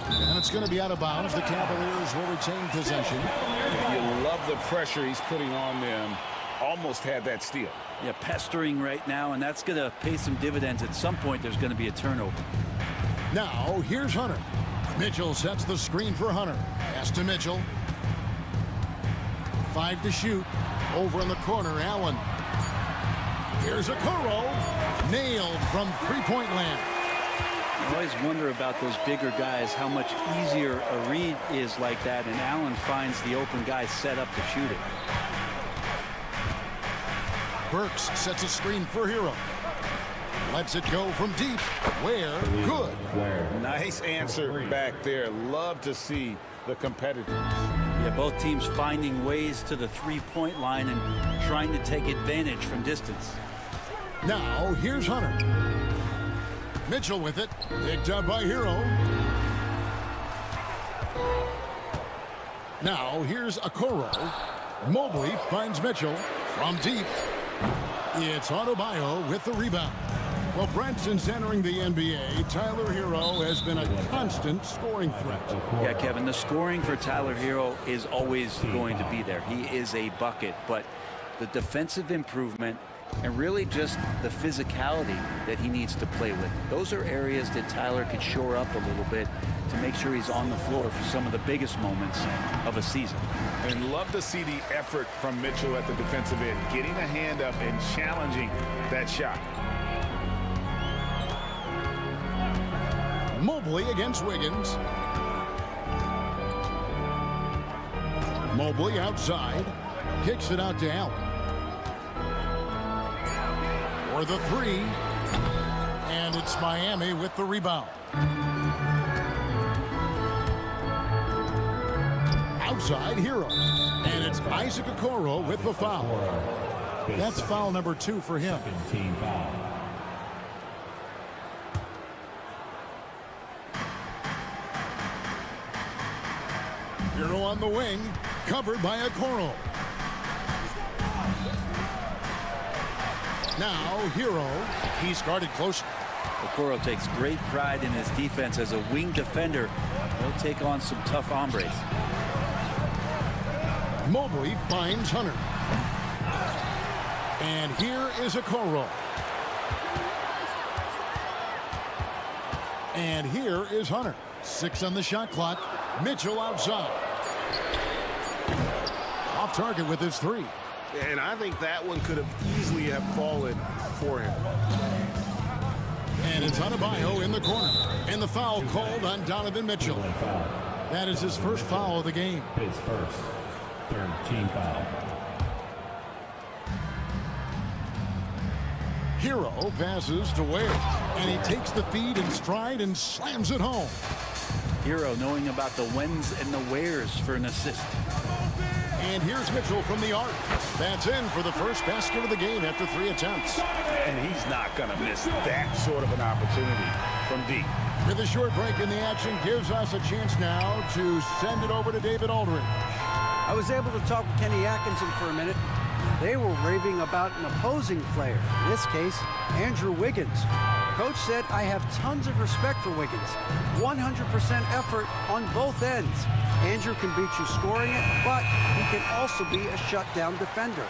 And it's going to be out of bounds. The Cavaliers will retain possession. You love the pressure he's putting on them. Almost had that steal. Yeah, pestering right now, and that's going to pay some dividends. At some point, there's going to be a turnover. Now, here's Hunter. Mitchell sets the screen for Hunter. Pass to Mitchell. 5 to shoot. Over in the corner, Allen. Here's a Okoro. Nailed from three-point land. I always wonder about those bigger guys, how much easier a read is like that, and Allen finds the open guy set up to shoot it. Burks sets a screen for Hero. Lets it go from deep. Ware, good. Nice answer back there. Love to see the competitors. Yeah, both teams finding ways to the three-point line and trying to take advantage from distance. Now, here's Hunter. Mitchell with it. Picked up by Hero. Now, here's Okoro. Mobley finds Mitchell from deep. It's Adebayo with the rebound. Well, Brent, since entering the NBA, Tyler Hero has been a constant scoring threat. Yeah, Kevin, the scoring for Tyler Hero is always going to be there. He is a bucket, but the defensive improvement and really just the physicality that he needs to play with. Those are areas that Tyler could shore up a little bit to make sure he's on the floor for some of the biggest moments of a season. And love to see the effort from Mitchell at the defensive end, getting a hand up and challenging that shot. Mobley against Wiggins. Mobley outside. Kicks it out to Allen. For the 3. And it's Miami with the rebound. Outside, Hero. And it's Isaac Okoro with the foul. That's foul number 2 for him. Hero on the wing, covered by Okoro. Now, Hero, he's guarded close. Okoro takes great pride in his defense as a wing defender. He'll take on some tough hombres. Mobley finds Hunter. And here is Okoro. And here is Hunter. 6 on the shot clock. Mitchell outside. Off target with his 3. And I think that one could have easily have fallen for him. And it's Adebayo in the corner. And the foul called on Donovan Mitchell. That is his first foul of the game. His first. Third team foul. Hero passes to Ware. And he takes the feed in stride and slams it home. Hero knowing about the whens and the wheres for an assist. And here's Mitchell from the arc. That's in for the first basket of the game after 3 attempts. And he's not going to miss that sort of an opportunity from deep. With a short break in the action gives us a chance now to send it over to David Aldridge. I was able to talk with Kenny Atkinson for a minute. They were raving about an opposing player, in this case, Andrew Wiggins. Coach said, I have tons of respect for Wiggins. 100% effort on both ends. Andrew can beat you scoring it, but he can also be a shutdown defender.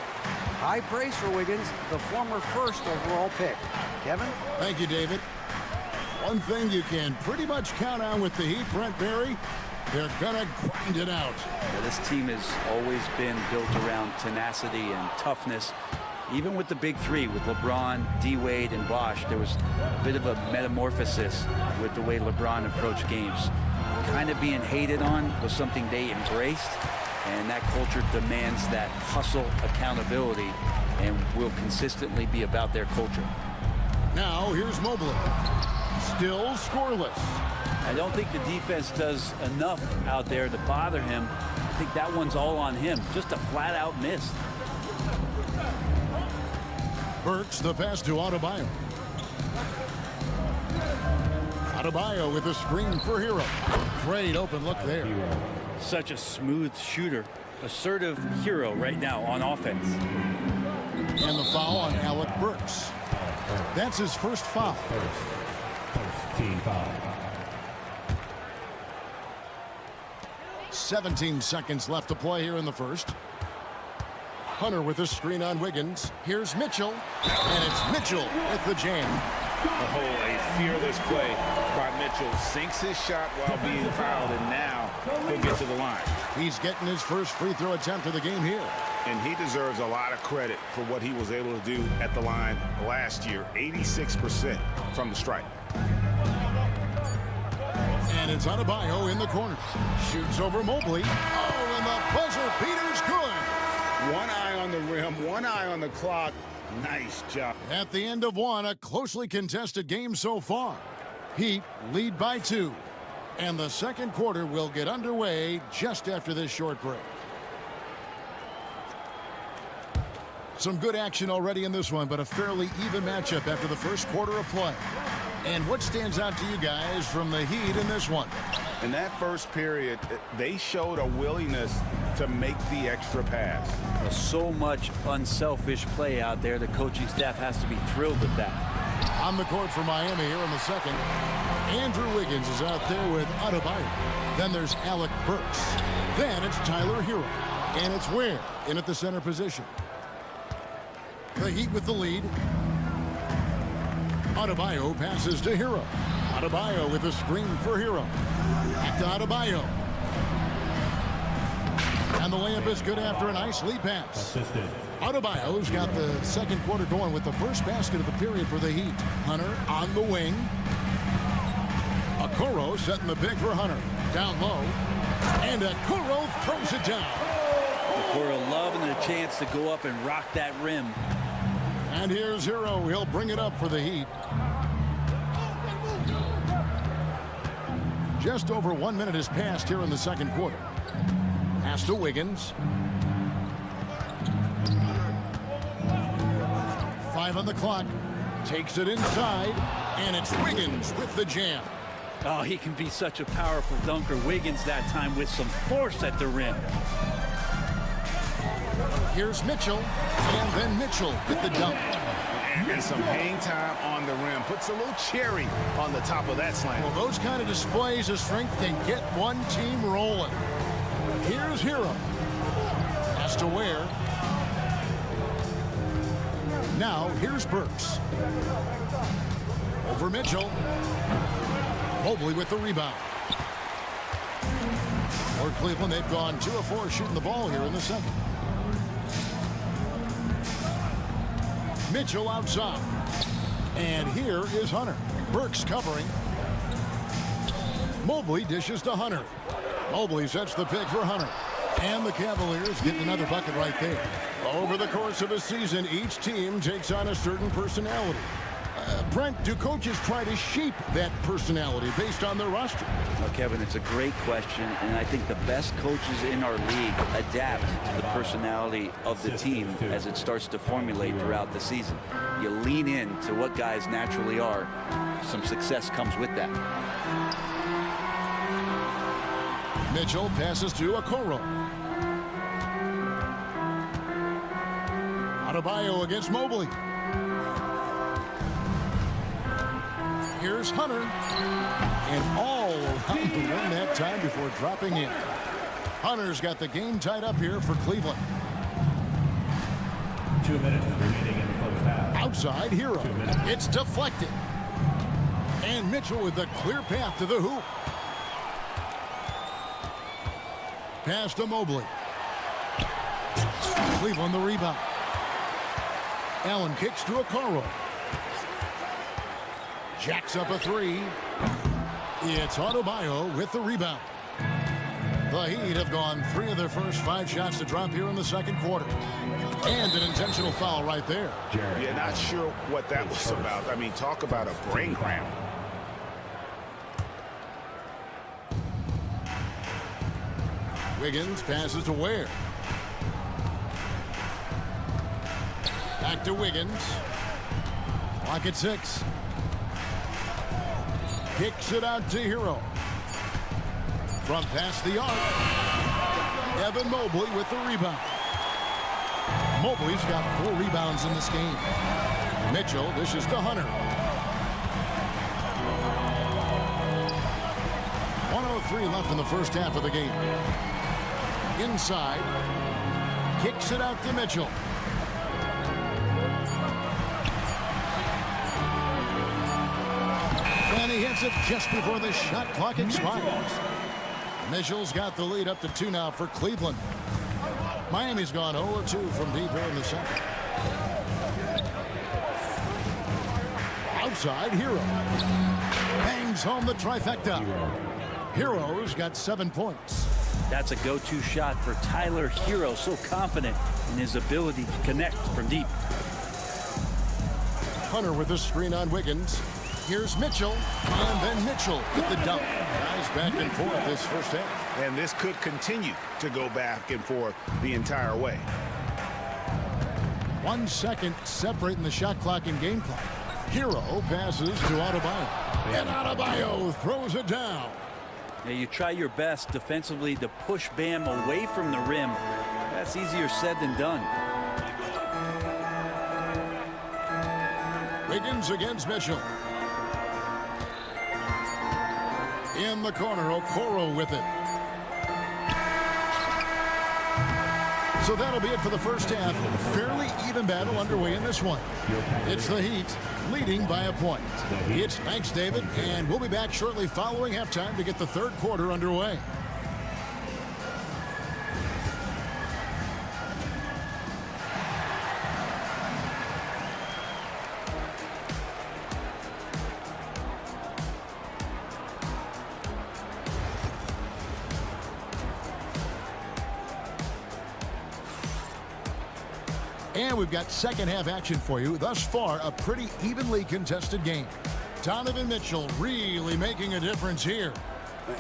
High praise for Wiggins, the former first overall pick. Kevin? Thank you, David. One thing you can pretty much count on with the Heat, Brent Barry, they're gonna grind it out. Yeah, this team has always been built around tenacity and toughness. Even with the big 3, with LeBron, D-Wade, and Bosh, there was a bit of a metamorphosis with the way LeBron approached games. Kind of being hated on was something they embraced, and that culture demands that hustle accountability and will consistently be about their culture. Now here's Mobley. Still scoreless. I don't think the defense does enough out there to bother him. I think that one's all on him. Just a flat-out miss. Burks the pass to Adebayo. Adebayo with a screen for Hero. Great open look there. Such a smooth shooter. Assertive Hero right now on offense. And the foul on Alec Burks. That's his first foul. First team foul. 17 seconds left to play here in the first. Hunter with a screen on Wiggins. Here's Mitchell. And it's Mitchell with the jam. Oh, a fearless play by Mitchell. Sinks his shot while being fouled, and now he'll get to the line. He's getting his first free throw attempt of the game here. And he deserves a lot of credit for what he was able to do at the line last year. 86% from the stripe. And it's Adebayo in the corner. Shoots over Mobley. Oh, and the buzzer beater's good. One eye on the rim, one eye on the clock. Nice job. At the end of one, a closely contested game so far. Heat lead by 2. And the second quarter will get underway just after this short break. Some good action already in this one, but a fairly even matchup after the first quarter of play. And what stands out to you guys from the Heat in this one? In that first period, they showed a willingness to make the extra pass. So much unselfish play out there. The coaching staff has to be thrilled with that. On the court for Miami here in the second. Andrew Wiggins is out there with Adebayo. Then there's Alec Burks. Then it's Tyler Hero. And it's Ware in at the center position. The Heat with the lead. Adebayo passes to Hero. Adebayo with a screen for Hero. Back to Adebayo. And the layup is good after a nice lead pass. Adebayo's got the second quarter going with the first basket of the period for the Heat. Hunter on the wing. Okoro setting the pick for Hunter. Down low. And Okoro throws it down. Okoro loving the chance to go up and rock that rim. And here's Hero. He'll bring it up for the Heat. Just over 1 minute has passed here in the second quarter. Pass to Wiggins. 5 on the clock. Takes it inside. And it's Wiggins with the jam. Oh, he can be such a powerful dunker. Wiggins that time with some force at the rim. Here's Mitchell. And then Mitchell with the dunk. And some hang time on the rim. Puts a little cherry on the top of that slam. Well, those kind of displays of strength can get one team rolling. Here's Hero. Pass to Ware. Now, here's Burks. Over Mitchell. Mobley with the rebound. For Cleveland, they've gone 2 of 4 shooting the ball here in the second. Mitchell outside. And here is Hunter. Burks covering. Mobley dishes to Hunter. Mobley sets the pick for Hunter. And the Cavaliers get another bucket right there. Over the course of a season, each team takes on a certain personality. Brent, do coaches try to shape that personality based on their roster? Well, Kevin, it's a great question, and I think the best coaches in our league adapt to the personality of the team as it starts to formulate throughout the season. You lean in to what guys naturally are. Some success comes with that. Mitchell passes to Okoro. Adebayo against Mobley. Here's Hunter. And all around the rim that time before dropping in. Hunter's got the game tied up here for Cleveland. 2 minutes remaining in the first half. Outside Hero. It's deflected. And Mitchell with a clear path to the hoop. Pass to Mobley. Cleveland the rebound. Allen kicks to Okoro. Jacks up a 3. It's Adebayo with the rebound. The Heat have gone 3 of their first 5 shots to drop here in the second quarter. And an intentional foul right there. Yeah, not sure what that was about. I mean, talk about a brain cramp. Wiggins passes to Ware. Back to Wiggins. Clock at 6. Kicks it out to Hero. From past the arc. Evan Mobley with the rebound. Mobley's got 4 rebounds in this game. Mitchell dishes to Hunter. 1:03 left in the first half of the game. Inside. Kicks it out to Mitchell. And he hits it just before the shot clock expires. Mitchell's got the lead up to 2 now for Cleveland. Miami's gone 0-2 from deep here in the second. Outside, Hero. Bangs home the trifecta. Hero's got 7 points. That's a go-to shot for Tyler Hero, so confident in his ability to connect from deep. Hunter with a screen on Wiggins. Here's Mitchell, and then Mitchell with the dunk. Guys back and forth this first half. And this could continue to go back and forth the entire way. 1 second separating the shot clock and game clock. Hero passes to Adebayo. And Adebayo throws it down. Now you try your best defensively to push Bam away from the rim. That's easier said than done. Wiggins against Mitchell. In the corner, Okoro with it. So that'll be it for the first half. Fairly even battle underway in this one. It's the Heat leading by a point. It's thanks, David, and we'll be back shortly following halftime to get the third quarter underway. And we've got second half action for you. Thus far, a pretty evenly contested game. Donovan Mitchell really making a difference here.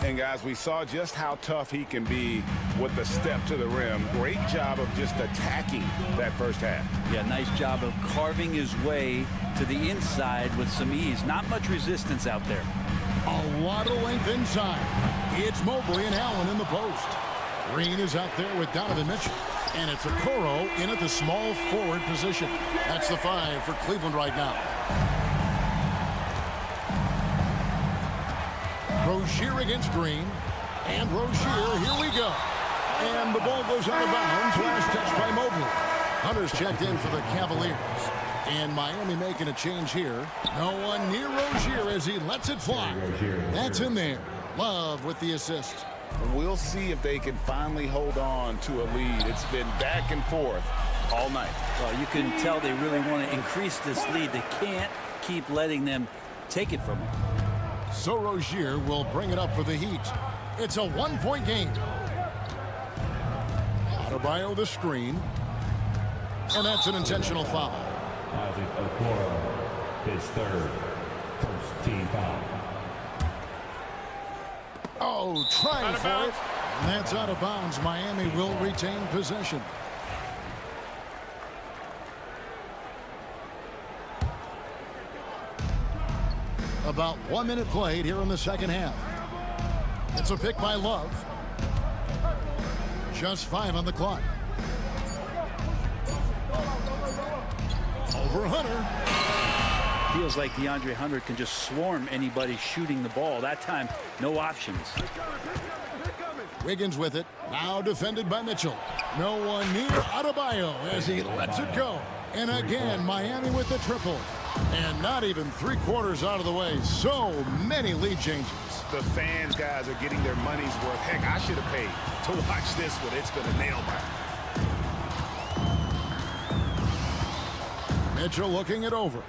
And guys, we saw just how tough he can be with the step to the rim. Great job of just attacking that first half. Yeah, nice job of carving his way to the inside with some ease. Not much resistance out there. A lot of length inside. It's Mobley and Allen in the post. Green is out there with Donovan Mitchell. And it's Okoro in at the small forward position. That's the 5 for Cleveland right now. Rozier against Green. And Rozier, here we go. And the ball goes out of bounds. Last touch by Mobley. Hunter's checked in for the Cavaliers. And Miami making a change here. No one near Rozier as he lets it fly. That's in there. Love with the assist. We'll see if they can finally hold on to a lead. It's been back and forth all night. Well, you can tell they really want to increase this lead. They can't keep letting them take it from them. So Rozier will bring it up for the Heat. It's a 1-point game. Adebayo the screen. And that's an intentional foul. Isaac Okoro, his third. First team foul. Oh, trying for it. And that's out of bounds. Miami will retain possession. About 1 minute played here in the second half. It's a pick by Love. Just 5 on the clock. Over Hunter. Feels like DeAndre Hunter can just swarm anybody shooting the ball. That time, no options. Wiggins with it. Now defended by Mitchell. No one near Adebayo as he lets it go. And again, Miami with the triple. And not even 3/4 out of the way. So many lead changes. The fans, guys, are getting their money's worth. Heck, I should have paid to watch this one. It's been a nail biter. Mitchell looking it over.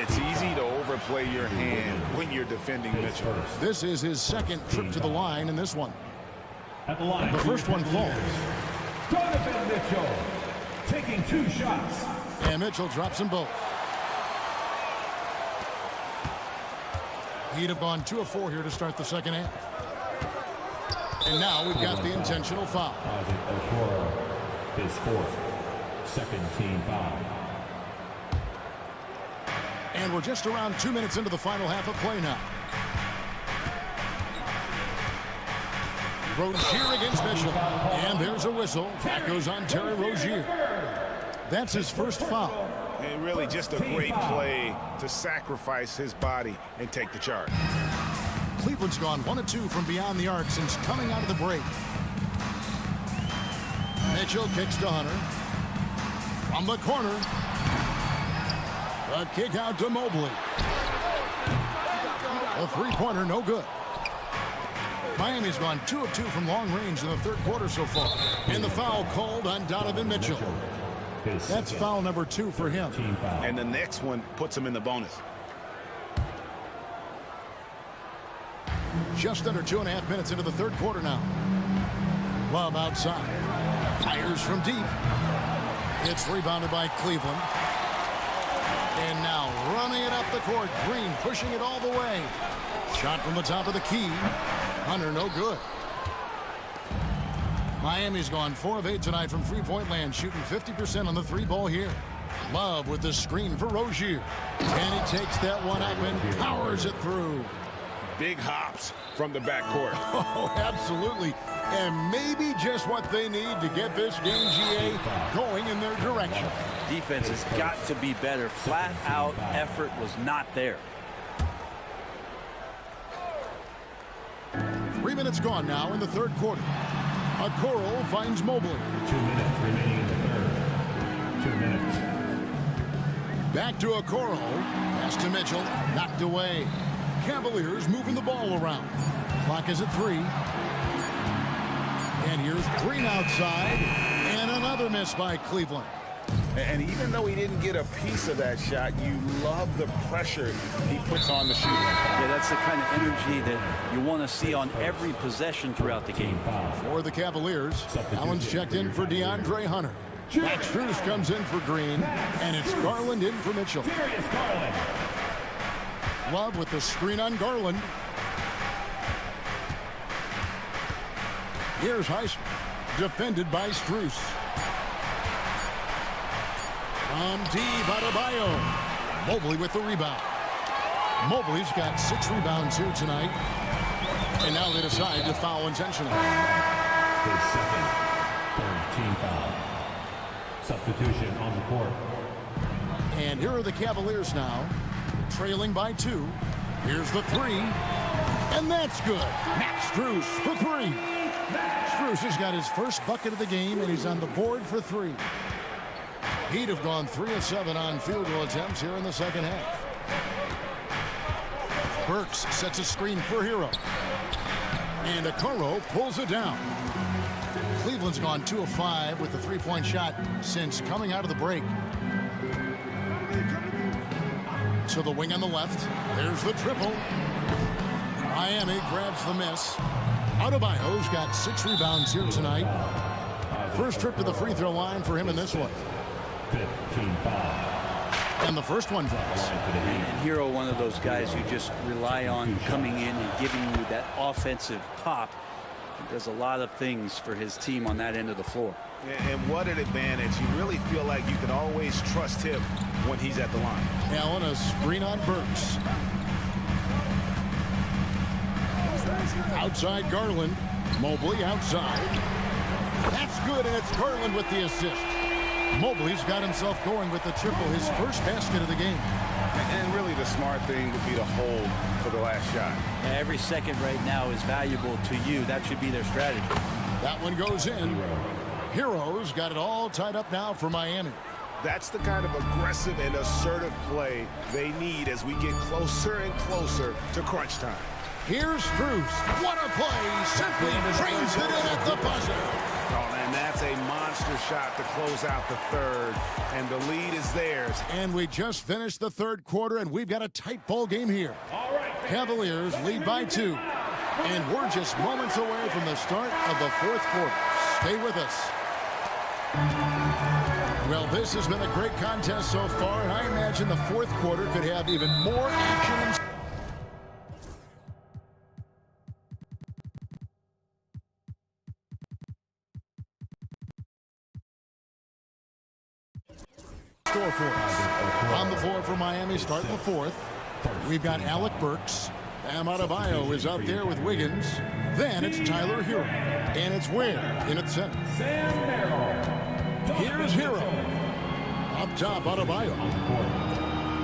It's easy to never play your hand when you're defending Mitchell. This is his second trip to the line in this one. At the line, The first one falls. Donovan Mitchell taking 2 shots. And Mitchell drops them both. He'd have gone 2 of 4 here to start the second half. And now we've got the intentional foul. His 4th, second team foul. And we're just around 2 minutes into the final half of play now. Rozier against Mitchell. And there's a whistle. That goes on Terry Rozier. That's his first foul. And really just a great play to sacrifice his body and take the charge. Cleveland's gone 1 of 2 from beyond the arc since coming out of the break. Mitchell kicks to Hunter. From the corner. A kick out to Mobley. A three-pointer, no good. Miami's gone 2 of 2 from long range in the third quarter so far. And the foul called on Donovan Mitchell. That's foul number 2 for him. And the next one puts him in the bonus. Just under 2.5 minutes into the third quarter now. Love outside. Fires from deep. It's rebounded by Cleveland. And now running it up the court. Green pushing it all the way. Shot from the top of the key. Hunter, no good. Miami's gone 4 of 8 tonight from three-point land, shooting 50% on the 3-ball here. Love with the screen for Rozier. And he takes that one up and powers it through. Big hops from the backcourt. Oh, absolutely. And maybe just what they need to get this game, GA, going in their direction. Defense has got to be better. Flat out effort was not there. 3 minutes gone now in the third quarter. Okoro finds Mobley. 2 minutes remaining in the third. 2 minutes. Back to Okoro. Pass to Mitchell. Knocked away. Cavaliers moving the ball around. Clock is at 3. And here's Green outside. And another miss by Cleveland. And even though he didn't get a piece of that shot, you love the pressure he puts on the shooter. Yeah, that's the kind of energy that you want to see on every possession throughout the game. For the Cavaliers, Allen's checked in for DeAndre Hunter. Max Strus comes in for Green, and it's Garland in for Mitchell. Love with the screen on Garland. Here's Highsmith, defended by Strus. From deep, Adebayo. Mobley with the rebound. Mobley's got 6 rebounds here tonight. And now they decide to foul intentionally. His second, third team foul. Substitution on the court. And here are the Cavaliers now, trailing by 2. Here's the 3. And that's good. Max Strus for 3. Strus has got his first bucket of the game, and he's on the board for 3. He'd have gone 3 of 7 on field goal attempts here in the second half. Burks sets a screen for Hero. And Okoro pulls it down. Cleveland's gone 2 of 5 with the 3-point shot since coming out of the break. To the wing on the left. There's the triple. Miami grabs the miss. Adebayo's got 6 rebounds here tonight. First trip to the free throw line for him in this one. 15 foul. And the first one drops. And Hero, one of those guys you just rely on coming in and giving you that offensive pop. He does a lot of things for his team on that end of the floor. And what an advantage. You really feel like you can always trust him when he's at the line. Allen, a screen on Burks. Outside Garland. Mobley outside. That's good, and it's Garland with the assist. Mobley's got himself going with the triple, his first basket of the game. And really the smart thing would be to hold for the last shot. And every second right now is valuable to you. That should be their strategy. That one goes in. Hero's got it all tied up now for Miami. That's the kind of aggressive and assertive play they need as we get closer and closer to crunch time. Here's Strus. What a play. Simply trains it in at the buzzer. Oh, and that's a monster shot to close out the third, and the lead is theirs. And we just finished the third quarter, and we've got a tight ball game here. Cavaliers lead by 2, and we're just moments away from the start of the fourth quarter. Stay with us. Well, this has been a great contest so far, and I imagine the fourth quarter could have even more action. Score for us. On the floor for Miami, starting the fourth. We've got Alec Burks. Bam Adebayo is out there with Wiggins. Then it's Tyler Hero. And it's Ware in at center. Here's Hero. Up top, Adebayo.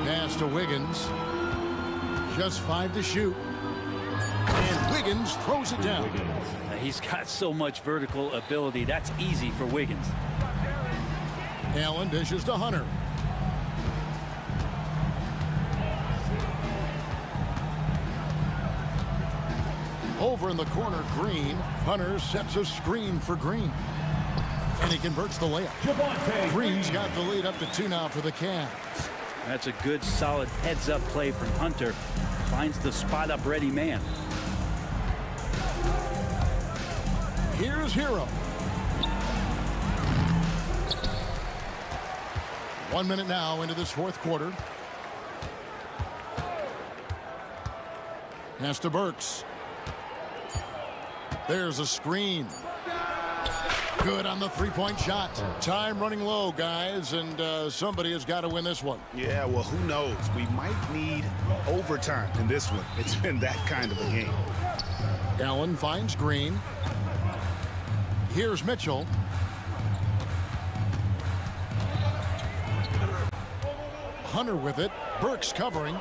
Pass to Wiggins. Just 5 to shoot. And Wiggins throws it down. He's got so much vertical ability. That's easy for Wiggins. Allen dishes to Hunter. Over in the corner, Green. Hunter sets a screen for Green. And he converts the layup. Green's got the lead up to 2 now for the Cavs. That's a good, solid heads-up play from Hunter. Finds the spot-up ready man. Here's Hero. 1 minute now into this fourth quarter. Pass to Burks. There's a screen. Good on the three-point shot. Time running low, guys, and somebody has got to win this one. Yeah, well, who knows? We might need overtime in this one. It's been that kind of a game. Allen finds Green. Here's Mitchell. Hunter with it. Burks covering.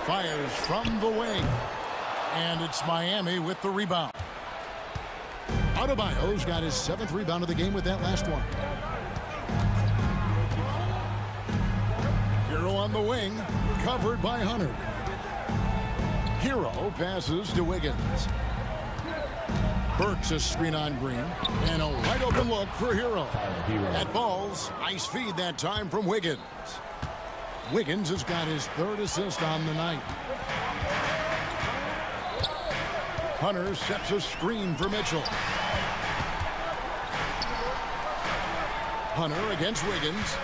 Fires from the wing. And it's Miami with the rebound. Adebayo's got his 7th rebound of the game with that last one. Hero on the wing, covered by Hunter. Hero passes to Wiggins. Burks a screen on Green, and a wide open look for Hero. At balls, nice feed that time from Wiggins. Wiggins has got his 3rd assist on the night. Hunter sets a screen for Mitchell. Hunter against Wiggins.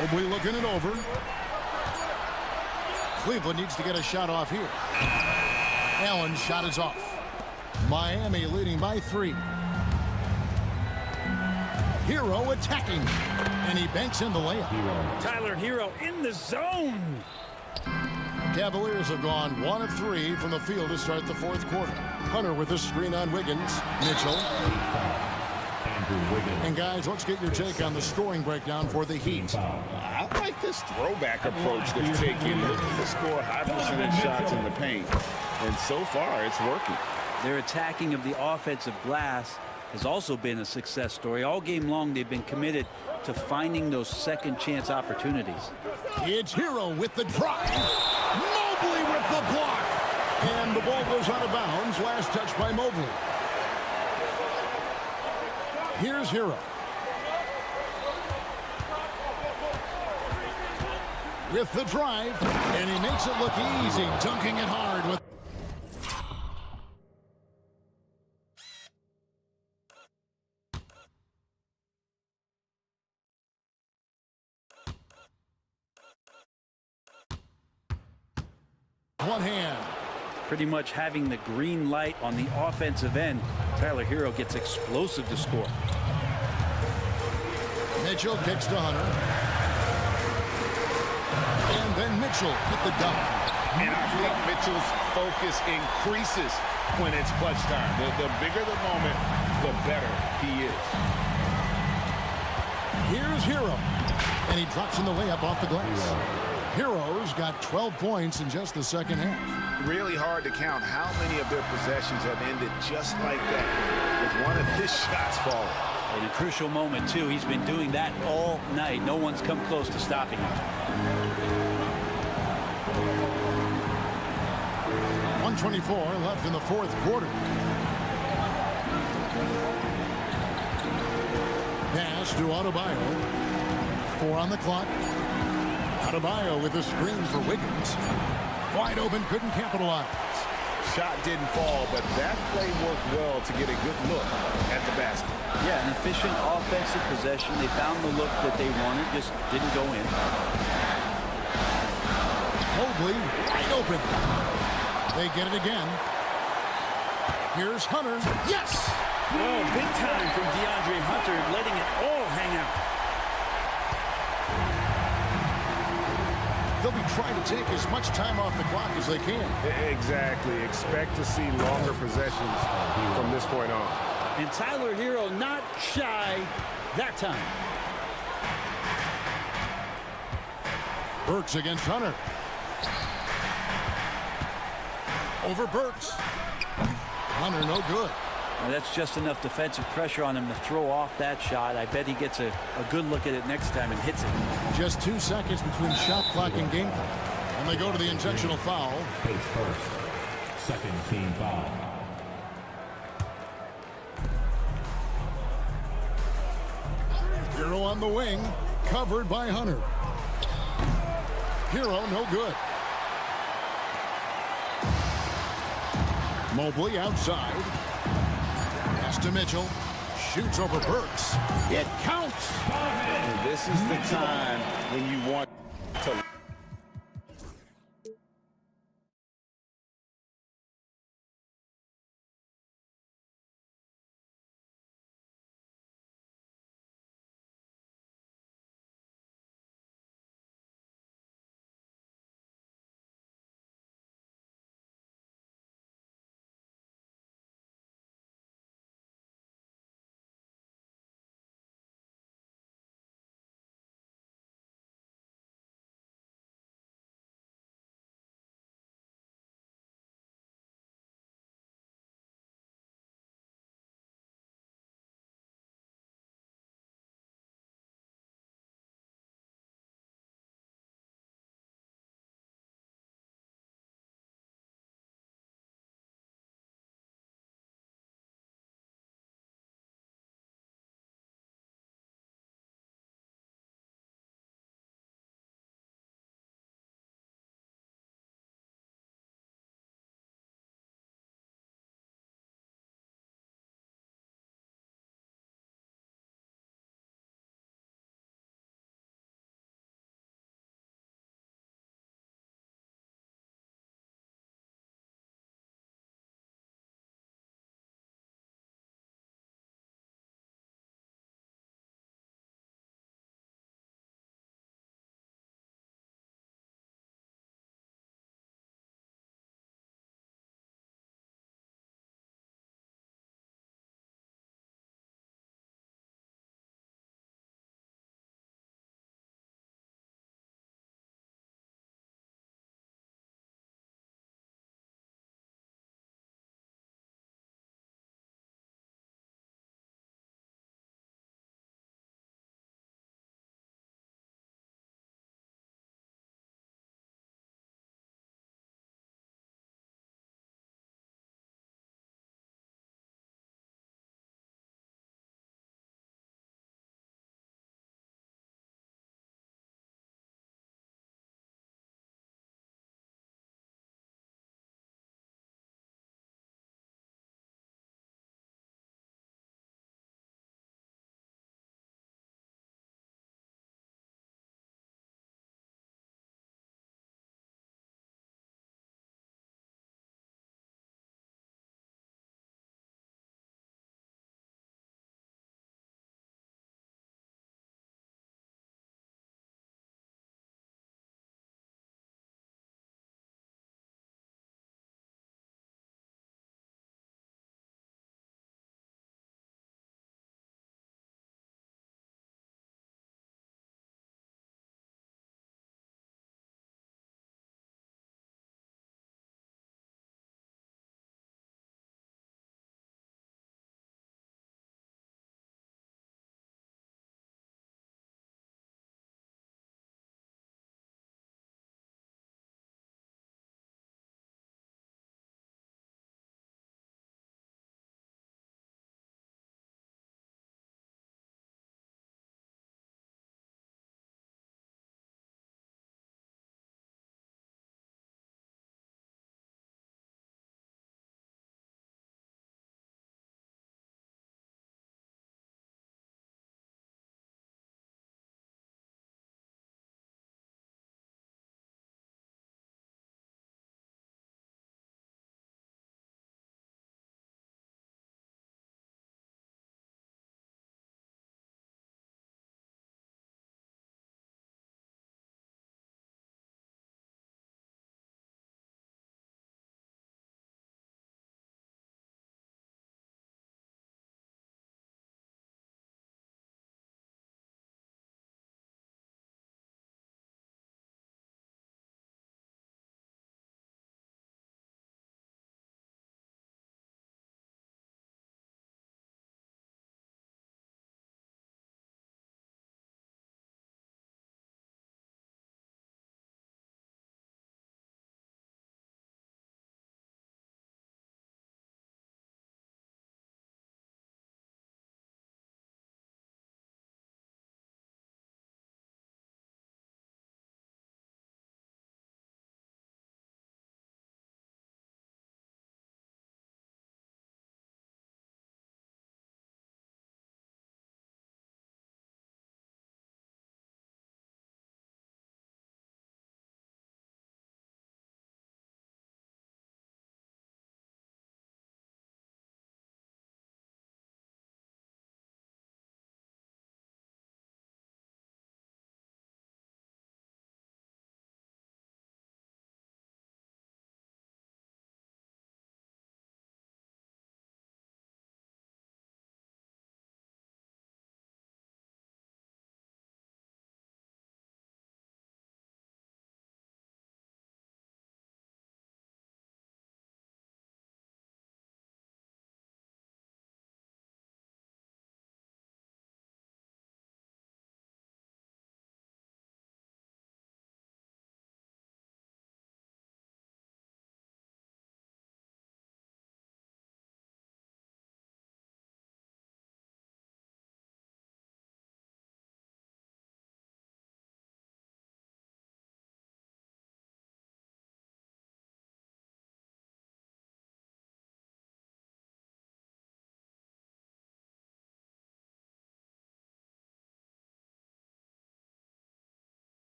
Mobley looking it over. Cleveland needs to get a shot off here. Allen's shot is off. Miami leading by 3. Hero attacking. And he banks in the layup. Tyler Hero in the zone. Cavaliers have gone 1 of 3 from the field to start the fourth quarter. Hunter with a screen on Wiggins. Mitchell. And guys, let's get your take on the scoring breakdown for the Heat. I like this throwback approach they're taking. Looking to score high percentage shots in the paint. And so far, it's working. Their attacking of the offensive glass has also been a success story. All game long, they've been committed to finding those second chance opportunities. It's Hero with the drive. Mobley with the block. And the ball goes out of bounds. Last touch by Mobley. Here's Hero. With the drive. And he makes it look easy. Dunking it hard with... one hand. Pretty much having the green light on the offensive end. Tyler Hero gets explosive to score. Mitchell kicks to Hunter. And then Mitchell hit the dunk. And I think Mitchell's focus increases when it's clutch time. The bigger the moment, the better he is. Here's Hero. And he drops in the layup off the glass. Hero's got 12 points in just the second half. Really hard to count how many of their possessions have ended just like that, with one of his shots falling. In a crucial moment, too. He's been doing that all night. No one's come close to stopping him. 1:24 left in the fourth quarter. Pass to Adebayo. 4 on the clock. Adebayo with a screen for Wiggins. Wide open, couldn't capitalize. Shot didn't fall, but that play worked well to get a good look at the basket. Yeah, an efficient offensive possession. They found the look that they wanted, just didn't go in. Mobley wide open. They get it again. Here's Hunter. Yes! Oh, big time from DeAndre Hunter, letting it all hang out. They'll be trying to take as much time off the clock as they can. Exactly. Expect to see longer possessions from this point on. And Tyler Hero not shy that time. Burks against Hunter. Over Burks. Hunter no good. Now that's just enough defensive pressure on him to throw off that shot. I bet he gets a good look at it next time and hits it. Just 2 seconds between shot clock and game clock. And they go to the intentional foul. Pace first. Second team foul. Hero on the wing. Covered by Hunter. Hero no good. Mobley outside. Pass to Mitchell. Shoots over Burks. It counts. And this is the time when you want to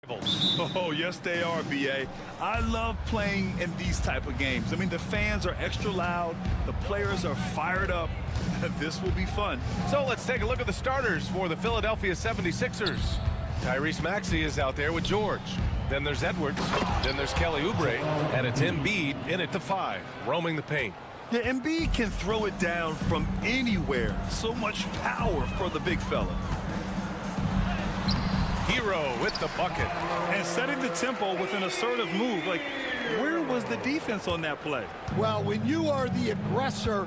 Oh, yes, they are, B.A. I love playing in these type of games. I mean, the fans are extra loud. The players are fired up. This will be fun. So let's take a look at the starters for the Philadelphia 76ers. Tyrese Maxey is out there with George. Then there's Edwards. Then there's Kelly Oubre. And it's Embiid in at the 5, roaming the paint. Yeah, Embiid can throw it down from anywhere. So much power for the big fella. Hero with the bucket. And setting the tempo with an assertive move. Like, where was the defense on that play? Well, when you are the aggressor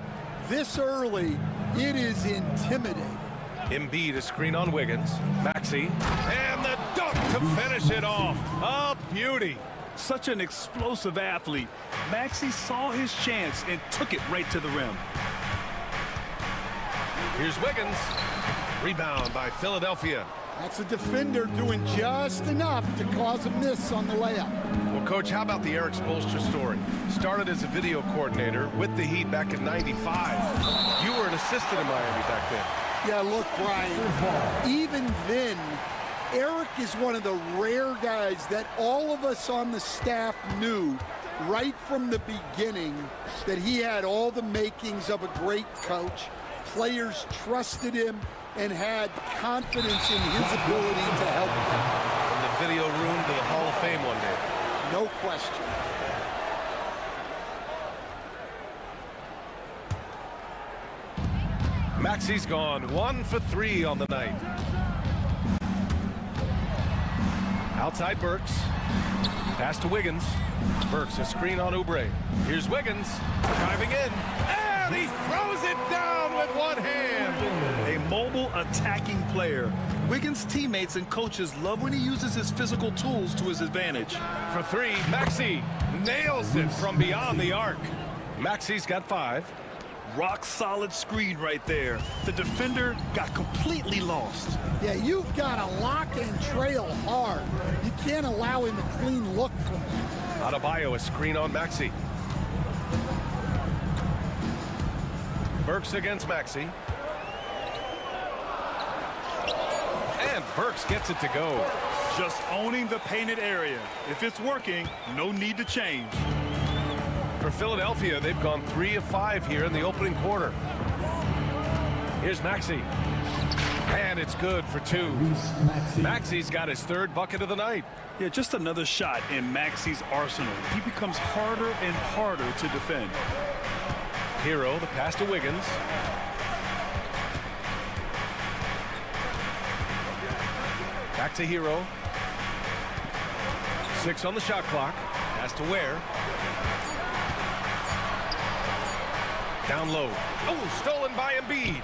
this early, it is intimidating. Embiid, a screen on Wiggins. Maxey. And the dunk to finish it off. A beauty. Such an explosive athlete. Maxey saw his chance and took it right to the rim. Here's Wiggins. Rebound by Philadelphia. That's a defender doing just enough to cause a miss on the layup. Well, Coach, how about the Eric Spoelstra story? Started as a video coordinator with the Heat back in '95. You were an assistant in Miami back then. Yeah, look, Brian, even then, Eric is one of the rare guys that all of us on the staff knew right from the beginning that he had all the makings of a great coach. Players trusted him and had confidence in his ability to help them. From the video room to the Hall of Fame one day. No question. Maxey's gone 1 for 3 on the night. Outside Burks. Pass to Wiggins. Burks, a screen on Oubre. Here's Wiggins driving in. And he throws it down with one hand. A mobile attacking player. Wiggins' teammates and coaches love when he uses his physical tools to his advantage. For 3, Maxey nails it from beyond the arc. Maxey's got 5. Rock solid screen right there. The defender got completely lost. Yeah, you've got to lock and trail hard. You can't allow him a clean look from him. Adebayo, a screen on Maxey. Burks against Maxey. And Burks gets it to go. Just owning the painted area. If it's working, no need to change. For Philadelphia, they've gone 3 of 5 here in the opening quarter. Here's Maxey. And it's good for 2. Maxey's got his 3rd bucket of the night. Yeah, just another shot in Maxey's arsenal. He becomes harder and harder to defend. Hero, the pass to Wiggins. Back to Hero. 6 on the shot clock. Pass to Ware. Down low. Oh, stolen by Embiid.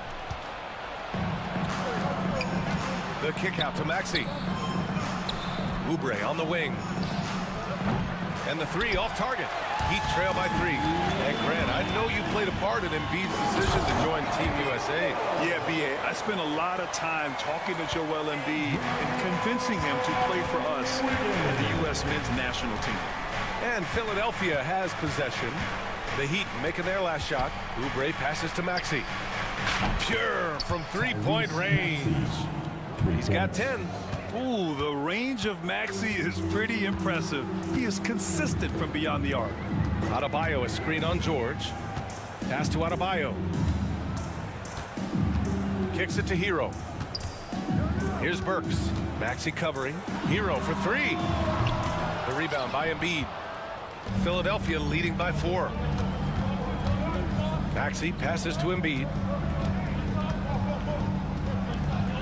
The kick out to Maxey. Oubre on the wing. And the 3 off target. Heat trail by 3. And Grant, I know you played a part in Embiid's decision to join Team USA. Yeah, B.A., I spent a lot of time talking to Joel Embiid and convincing him to play for us in the U.S. men's national team. And Philadelphia has possession. The Heat making their last shot. Oubre passes to Maxey. Pure from 3-point range. He's got 10. Ooh, the range of Maxey is pretty impressive. He is consistent from beyond the arc. Adebayo, a screen on George. Pass to Adebayo. Kicks it to Hero. Here's Burks. Maxey covering. Hero for 3. The rebound by Embiid. Philadelphia leading by 4. Maxey passes to Embiid.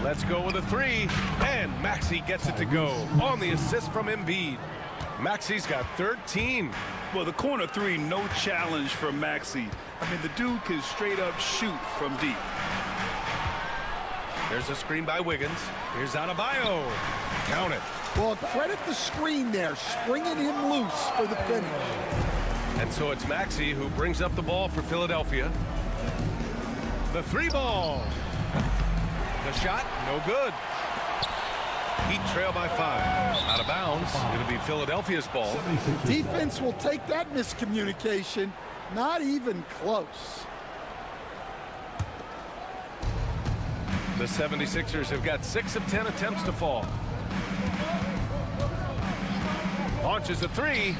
Let's go with a 3. And Maxey gets it to go on the assist from Embiid. Maxey's got 13. Well, the corner 3, no challenge for Maxey. I mean, the dude can straight up shoot from deep. There's a screen by Wiggins. Here's Adebayo. Count it. Well, credit the screen there, springing him loose for the finish. And so it's Maxey who brings up the ball for Philadelphia. The 3 ball. The shot, no good. Heat trail by 5. Out of bounds. It'll be Philadelphia's ball. Defense will take that miscommunication. Not even close. The 76ers have got 6 of 10 attempts to fall. Launches a three.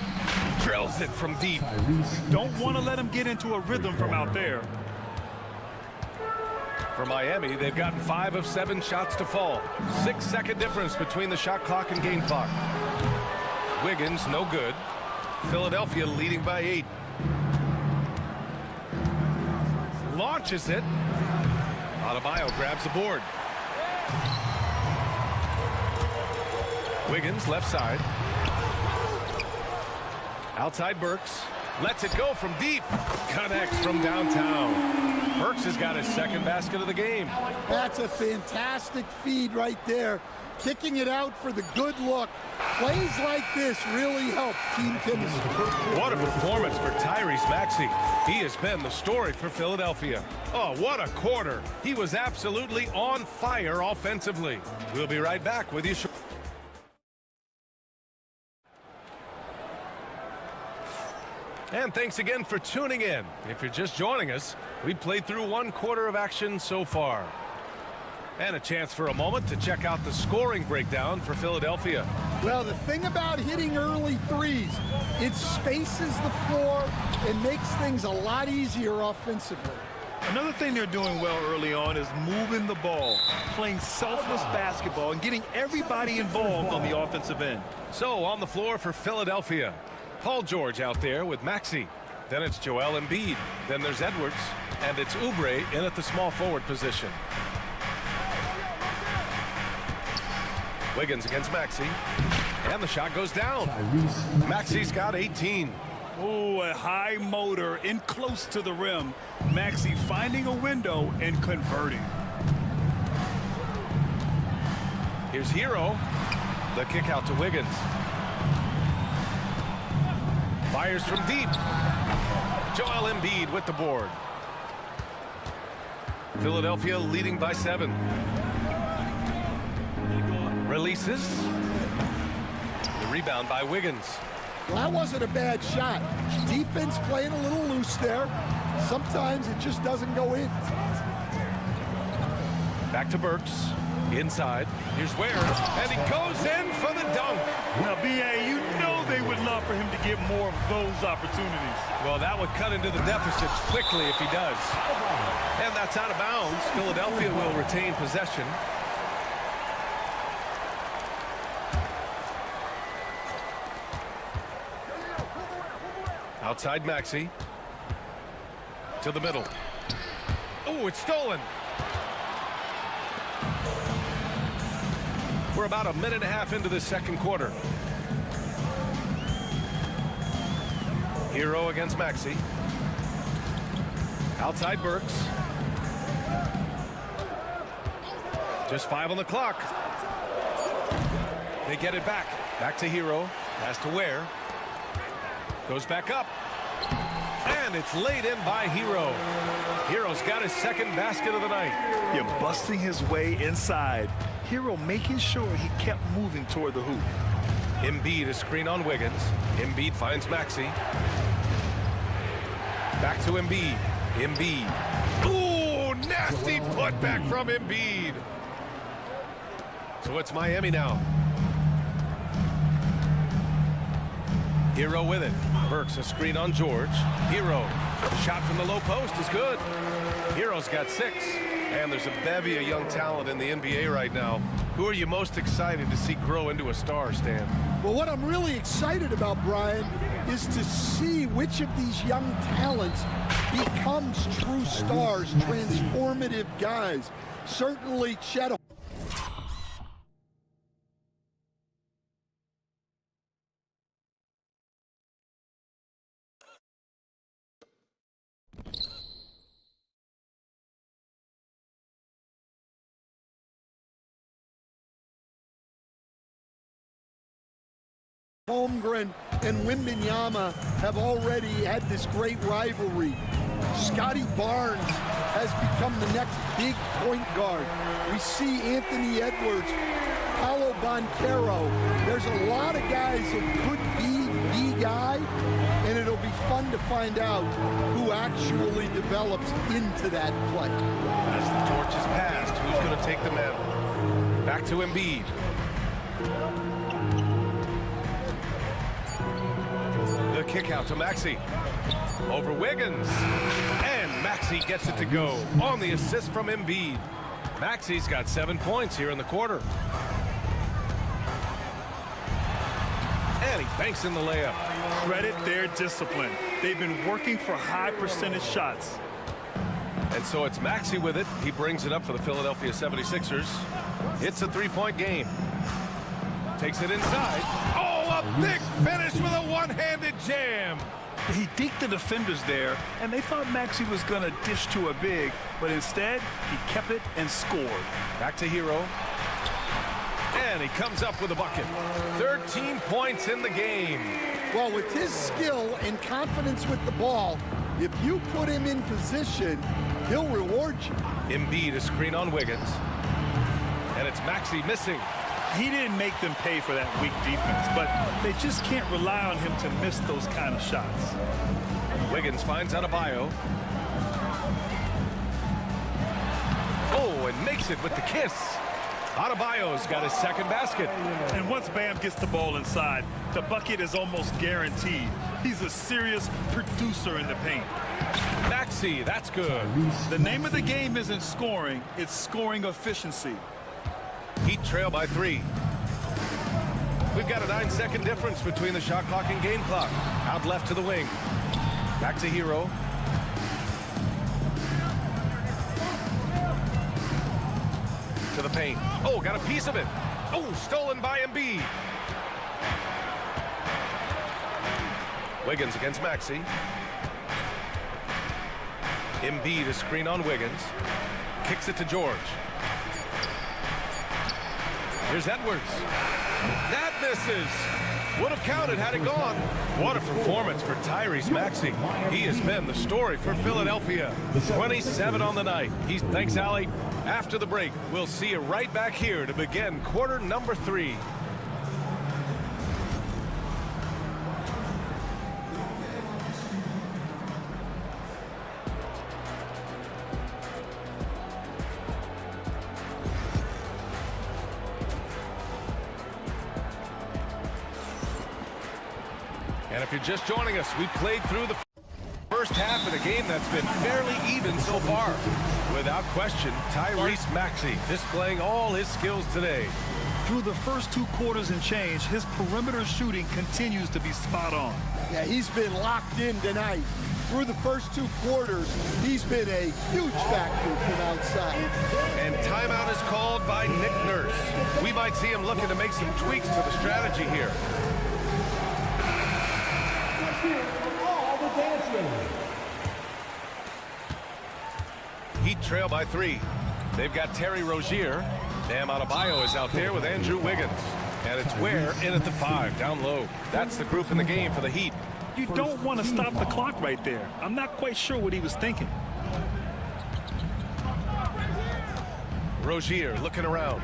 Drills it from deep. Don't want to let him get into a rhythm from out there. For Miami, they've gotten 5 of 7 shots to fall. 6-second difference between the shot clock and game clock. Wiggins, no good. Philadelphia leading by 8. Launches it. Adebayo grabs the board. Wiggins, left side. Outside Burks. Lets it go from deep. Connects from downtown. Burks has got his second basket of the game. That's a fantastic feed right there. Kicking it out for the good look. Plays like this really help team chemistry. What a performance for Tyrese Maxey. He has been the story for Philadelphia. Oh, what a quarter. He was absolutely on fire offensively. We'll be right back with you. And thanks again for tuning in. If you're just joining us, we played through 1 quarter of action so far. And a chance for a moment to check out the scoring breakdown for Philadelphia. Well, the thing about hitting early threes, it spaces the floor and makes things a lot easier offensively. Another thing they're doing well early on is moving the ball, playing selfless basketball, and getting everybody involved on the offensive end. So on the floor for Philadelphia, Paul George out there with Maxey. Then it's Joel Embiid. Then there's Edwards. And it's Oubre in at the small forward position. Wiggins against Maxey. And the shot goes down. Maxey's got 18. Oh, a high motor in close to the rim. Maxey finding a window and converting. Here's Hero. The kick out to Wiggins. Fires from deep. Joel Embiid with the board. Philadelphia leading by 7. Releases. The rebound by Wiggins. Well, that wasn't a bad shot. Defense playing a little loose there. Sometimes it just doesn't go in. Back to Burks. Inside. Here's Ware. And he goes in for the dunk. Now, B.A., you know they would love for him to get more of those opportunities. Well, that would cut into the deficit quickly if he does. And that's out of bounds. Philadelphia will retain possession. Outside Maxey. To the middle. Oh, it's stolen. We're about a minute and a half into the second quarter. Hero against Maxey. Outside Burks. Just 5 on the clock. They get it back. Back to Hero. Pass to Ware. Goes back up. And it's laid in by Hero. Hero's got his second basket of the night. You're busting his way inside. Hero making sure he kept moving toward the hoop. Embiid a screen on Wiggins. Embiid finds Maxey. Back to Embiid. Embiid. Ooh, nasty putback from Embiid. So it's Miami now. Hero with it. Burks a screen on George. Hero. Shot from the low post is good. Hero's got 6. And there's a bevy of young talent in the NBA right now. Who are you most excited to see grow into a star, Stan? Well, what I'm really excited about, Brian, is to see which of these young talents becomes true stars, transformative guys. Certainly, Chet. Holmgren and Wembanyama have already had this great rivalry. Scotty Barnes has become the next big point guard. We see Anthony Edwards, Paolo Banchero. There's a lot of guys that could be the guy, and it'll be fun to find out who actually develops into that play. As the torch is passed, who's going to take the mantle? Back to Embiid. kick out to Maxey. Over Wiggins. And Maxey gets it to go on the assist from Embiid. Maxey's got 7 points here in the quarter. And he banks in the layup. Credit their discipline. They've been working for high percentage shots. And so it's Maxey with it. He brings it up for the Philadelphia 76ers. It's a three-point game. Takes it inside. Oh, a big finish with a one-handed jam. He deked the defenders there, and they thought Maxey was going to dish to a big, but instead, he kept it and scored. Back to Hero. And he comes up with a bucket. 13 points in the game. Well, with his skill and confidence with the ball, if you put him in position, he'll reward you. Embiid, a screen on Wiggins. And it's Maxey missing. He didn't make them pay for that weak defense, but they just can't rely on him to miss those kind of shots. Wiggins finds Adebayo. Oh, and makes it with the kiss. Adebayo's got his second basket. And once Bam gets the ball inside, the bucket is almost guaranteed. He's a serious producer in the paint. Maxey, that's good. The name of the game isn't scoring, it's scoring efficiency. Heat trail by 3. We've got a 9-second difference between the shot clock and game clock. Out left to the wing. Back to Hero. To the paint. Oh, got a piece of it. Oh, stolen by Embiid. Wiggins against Maxey. Embiid, a screen on Wiggins. Kicks it to George. Here's Edwards. That misses. Would have counted had it gone. What a performance for Tyrese Maxey. He has been the story for Philadelphia. 27 on the night. Thanks, Allie. After the break, we'll see you right back here to begin quarter number 3. And if you're just joining us, we played through the first half of the game that's been fairly even so far. Without question, Tyrese Maxey displaying all his skills today. Through the first 2 quarters and change, his perimeter shooting continues to be spot on. Yeah, he's been locked in tonight. Through the first 2 quarters, he's been a huge factor from outside. And timeout is called by Nick Nurse. We might see him looking to make some tweaks to the strategy here. Heat trail by 3. They've got Terry Rozier. Bam Adebayo is out there with Andrew Wiggins. And it's Ware in at the 5, down low. That's the group in the game for the Heat. You don't want to stop the clock right there. I'm not quite sure what he was thinking. Rozier looking around.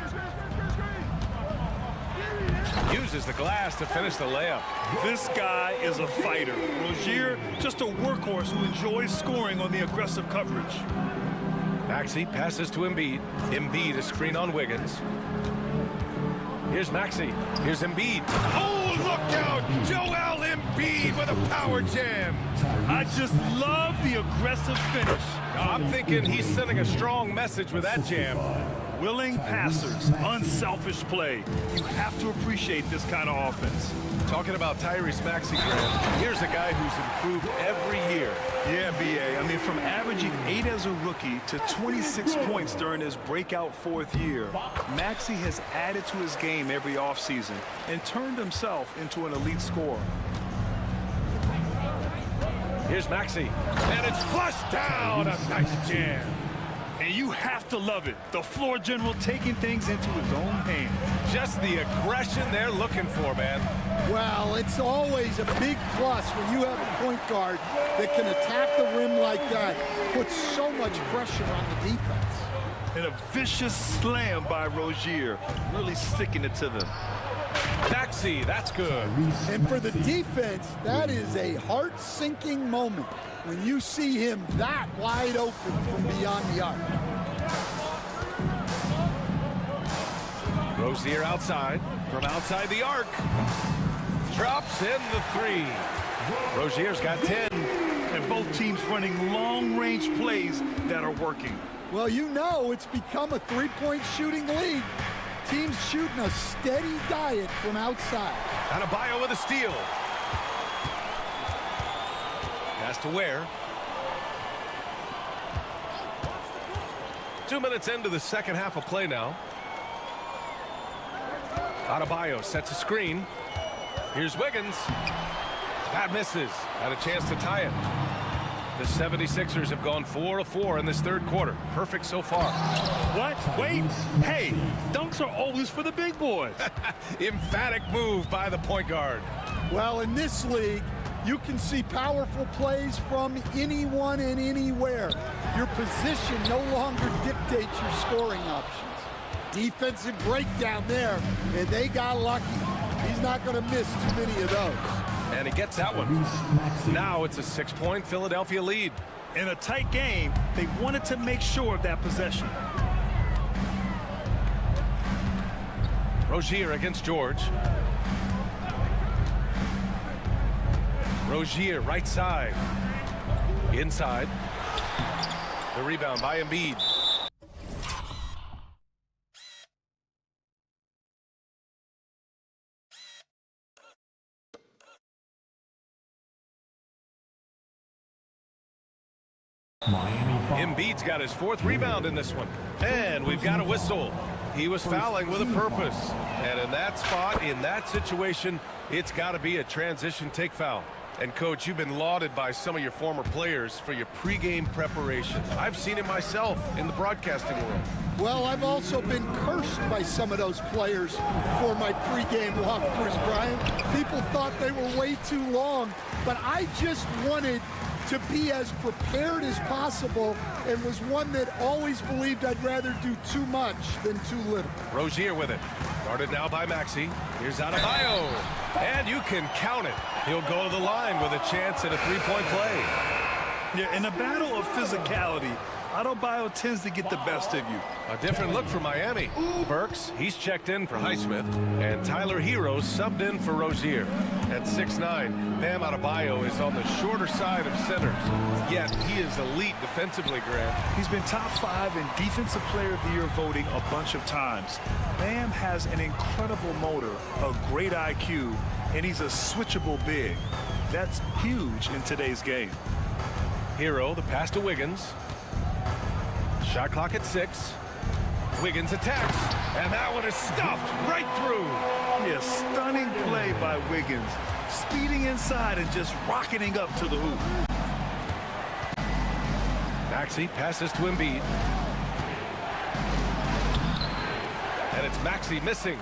Uses the glass to finish the layup. This guy is a fighter. Rozier, just a workhorse who enjoys scoring on the aggressive coverage. Maxey passes to Embiid. Embiid, a screen on Wiggins. Here's Maxey. Here's Embiid. Oh, look out! Joel Embiid with a power jam. I just love the aggressive finish. I'm thinking he's sending a strong message with that jam. Willing passers, unselfish play. You have to appreciate this kind of offense. Talking about Tyrese Maxey, Graham, here's a guy who's improved every year. Yeah, B.A. I mean, from averaging 8 as a rookie to 26 points during his breakout 4th year, Maxey has added to his game every offseason and turned himself into an elite scorer. Here's Maxey, and it's flushed down. A nice jam. And you have to love it. The floor general taking things into his own hands. Just the aggression they're looking for, man. Well, it's always a big plus when you have a point guard that can attack the rim like that, puts so much pressure on the defense. And a vicious slam by Rozier, really sticking it to them. Maxey, that's good. And for the defense, that is a heart-sinking moment when you see him that wide open from beyond the arc. Rozier outside, from outside the arc. Drops in the 3. Rozier's got 10. And both teams running long-range plays that are working. Well, you know it's become a three-point shooting league. Teams shooting a steady diet from outside. Adebayo with a steal. Pass to Ware. 2 minutes into the second half of play now. Adebayo sets a screen. Here's Wiggins. That misses. Had a chance to tie it. The 76ers have gone 4 of 4 in this third quarter. Perfect so far. What? Wait. Hey, dunks are always for the big boys. Emphatic move by the point guard. Well, in this league, you can see powerful plays from anyone and anywhere. Your position no longer dictates your scoring options. Defensive breakdown there, and they got lucky. He's not going to miss too many of those. And he gets that one. Now it's a 6-point Philadelphia lead. In a tight game, they wanted to make sure of that possession. Rozier against George. Rozier right side. Inside. The rebound by Embiid. Embiid's got his 4th rebound in this one. And we've got a whistle. He was fouling with a purpose. And in that spot, in that situation, it's got to be a transition take foul. And, Coach, you've been lauded by some of your former players for your pregame preparation. I've seen it myself in the broadcasting world. Well, I've also been cursed by some of those players for my pregame walkthroughs, Brian. People thought they were way too long, but I just wanted to be as prepared as possible and was one that always believed I'd rather do too much than too little. Rozier with it. Guarded now by Maxey. Here's Adebayo. And you can count it. He'll go to the line with a chance at a three-point play. Yeah, in a battle of physicality, Adebayo tends to get the best of you. A different look for Miami. Burks, he's checked in for Highsmith. And Tyler Hero subbed in for Rozier. At 6'9", Bam Adebayo is on the shorter side of centers. Yet he is elite defensively, Grant. He's been top 5 in Defensive Player of the Year voting a bunch of times. Bam has an incredible motor, a great IQ, and he's a switchable big. That's huge in today's game. Hero, the pass to Wiggins. Shot clock at 6. Wiggins attacks, and that one is stuffed right through. Yeah, stunning play by Wiggins. Speeding inside and just rocketing up to the hoop. Maxey passes to Embiid. And it's Maxey missing.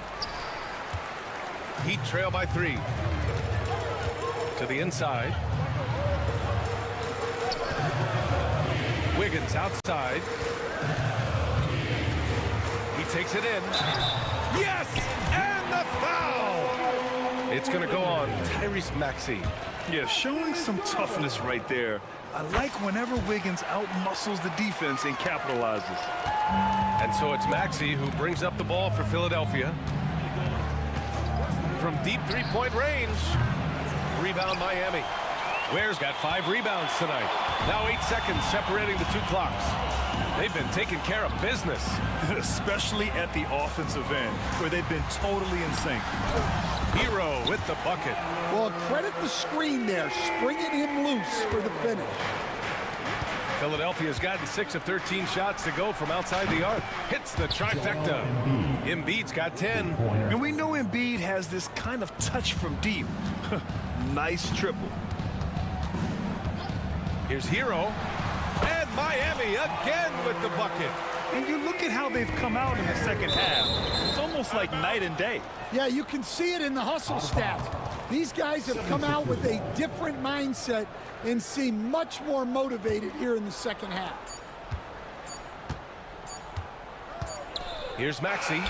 Heat trail by 3. To the inside. Wiggins outside. He takes it in. Yes! And the foul! It's going to go on Tyrese Maxey. Yeah, showing some toughness right there. I like whenever Wiggins outmuscles the defense and capitalizes. And so it's Maxey who brings up the ball for Philadelphia. From deep three-point range. Rebound Miami. Ware's got 5 rebounds tonight. Now 8 seconds separating the 2 clocks. They've been taking care of business. Especially at the offensive end, where they've been totally in sync. Hero with the bucket. Well, credit the screen there, springing him loose for the finish. Philadelphia's gotten 6 of 13 shots to go from outside the arc. Hits the trifecta. Embiid's got 10. And we know Embiid has this kind of touch from deep. Nice triple. Here's Hero. And Miami again with the bucket. And you look at how they've come out in the second half. It's almost like night and day. Yeah, you can see it in the hustle stats. These guys have come out with a different mindset and seem much more motivated here in the second half. Here's Maxey.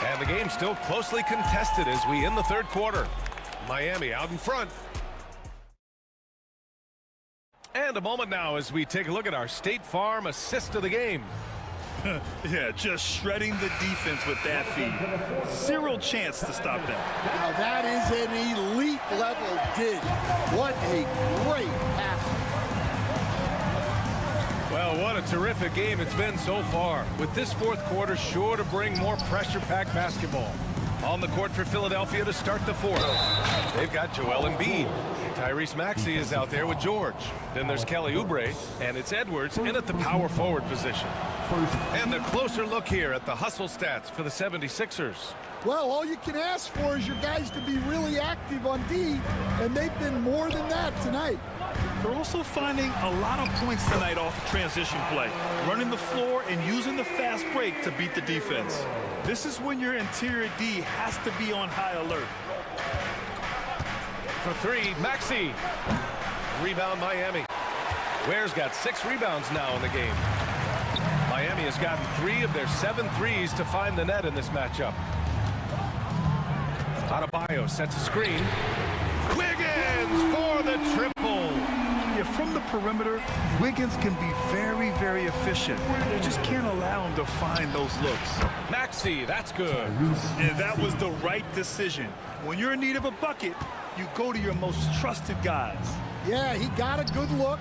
And the game's still closely contested as we end the third quarter. Miami out in front. And a moment now as we take a look at our State Farm assist of the game. Yeah, just shredding the defense with that feed. Zero chance to stop that. Now that is an elite level dig. What a great pass. Well, what a terrific game it's been so far, with this fourth quarter sure to bring more pressure-packed basketball. On the court for Philadelphia to start the fourth. They've got Joel Embiid. Tyrese Maxey is out there with George. Then there's Kelly Oubre, and it's Edwards in at the power forward position. And a closer look here at the hustle stats for the 76ers. Well, all you can ask for is your guys to be really active on D, and they've been more than that tonight. They're also finding a lot of points tonight off of transition play, running the floor and using the fast break to beat the defense. This is when your interior D has to be on high alert. For three, Maxey. Rebound, Miami. Ware's got 6 rebounds now in the game. Miami has gotten 3 of their 7 threes to find the net in this matchup. Adebayo sets a screen. Wiggins for the triple. Yeah, from the perimeter, Wiggins can be very, very efficient. You just can't allow him to find those looks. Maxey, that's good. And that was the right decision. When you're in need of a bucket, you go to your most trusted guys. Yeah, he got a good look,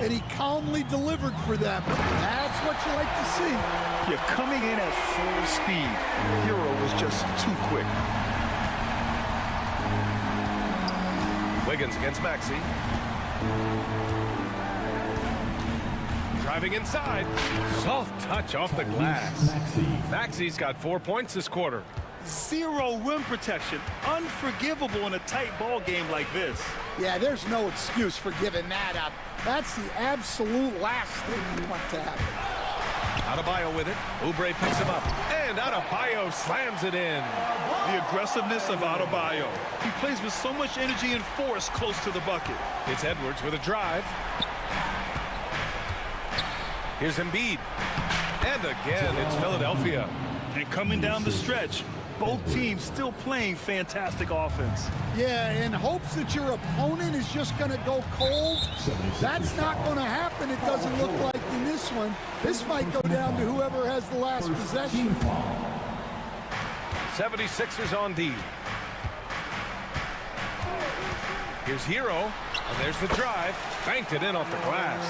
and he calmly delivered for them. That's what you like to see. You're coming in at full speed. Hero was just too quick. Wiggins against Maxey. Driving inside. Soft touch off the glass. Maxey's got 4 points this quarter. Zero rim protection. Unforgivable in a tight ball game like this. Yeah, there's no excuse for giving that up. That's the absolute last thing you want to happen. Adebayo with it. Oubre picks him up. And Adebayo slams it in. The aggressiveness of Adebayo. He plays with so much energy and force close to the bucket. It's Edwards with a drive. Here's Embiid. And again, it's Philadelphia. And coming down the stretch, both teams still playing fantastic offense. Yeah, in hopes that your opponent is just going to go cold. That's not going to happen, it doesn't look like in this one. This might go down to whoever has the last possession. 76ers on D. Here's Hero, and there's the drive. Banked it in off the glass.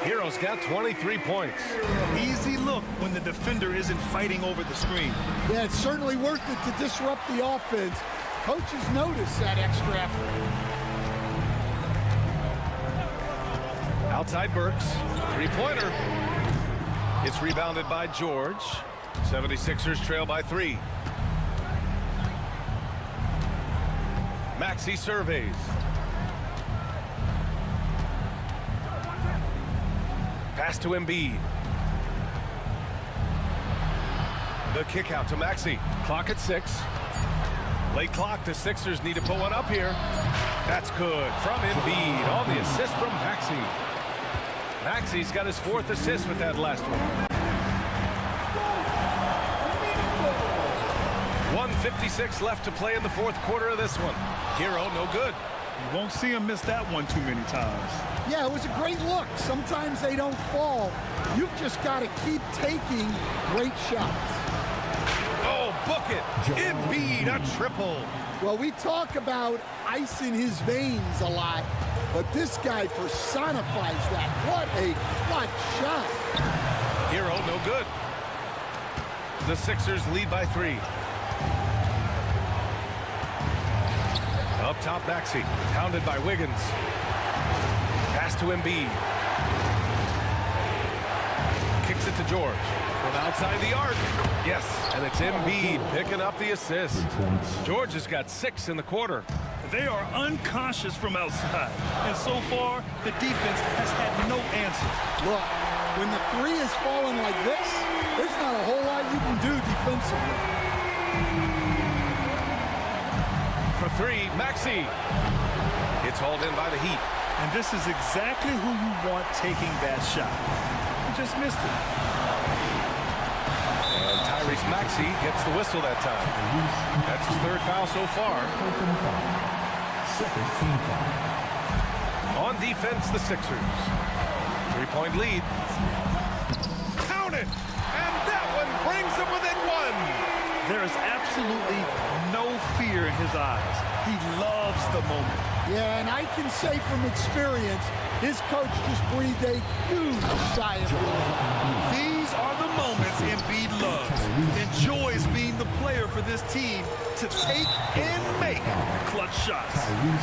Hero's got 23 points. Easy look when the defender isn't fighting over the screen. Yeah, it's certainly worth it to disrupt the offense. Coaches notice that extra effort. Outside Burks, three-pointer. It's rebounded by George. 76ers trail by 3. Maxey surveys. Pass to Embiid. The kick out to Maxey. Clock at 6. Late clock. The Sixers need to put one up here. That's good from Embiid on the assist from Maxey. Maxey's got his 4th assist with that last one. 1:56 left to play in the 4th quarter of this one. Hero, no good. You won't see him miss that one too many times. Yeah, it was a great look. Sometimes they don't fall. You've just got to keep taking great shots. Oh, book it. Embiid, a triple. Well, we talk about ice in his veins a lot, but this guy personifies that. What a clutch shot. Hero, no good. The Sixers lead by 3. Up top, Maxey, pounded by Wiggins. Pass to Embiid. Kicks it to George. From outside the arc. Yes, and it's Embiid picking up the assist. George has got 6 in the quarter. They are unconscious from outside. And so far, the defense has had no answer. Look, when the 3 is falling like this, there's not a whole lot you can do defensively. For 3, Maxey. It's hauled in by the Heat. And this is exactly who you want taking that shot. He just missed it. And Tyrese Maxey gets the whistle that time. That's his 3rd foul so far. On defense, the Sixers. 3-point lead. Count it! brings them within one. There is absolutely no fear in his eyes. He loves the moment. Yeah, and I can say from experience, his coach just breathed a huge sigh of relief. These are the moments Embiid loves. Enjoys being the player for this team to take and make clutch shots.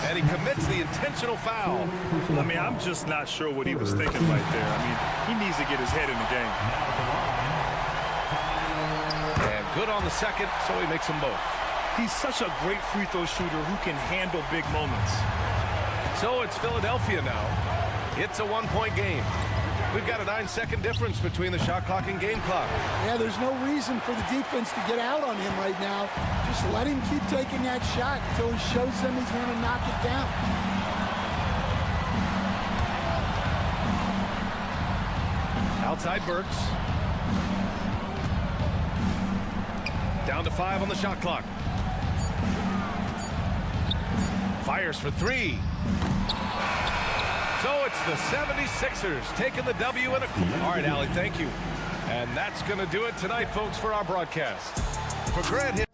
And he commits the intentional foul. I mean, I'm just not sure what he was thinking right there. I mean, he needs to get his head in the game. And good on the second, so he makes them both. He's such a great free throw shooter who can handle big moments. So it's Philadelphia now. It's a one-point game. We've got a 9-second difference between the shot clock and game clock. Yeah, there's no reason for the defense to get out on him right now. Just let him keep taking that shot until he shows them he's going to knock it down. Outside Burks. Down to 5 on the shot clock. Fires for 3. So it's the 76ers taking the W in a... All right, Allie, thank you. And that's going to do it tonight, folks, for our broadcast. For Grant...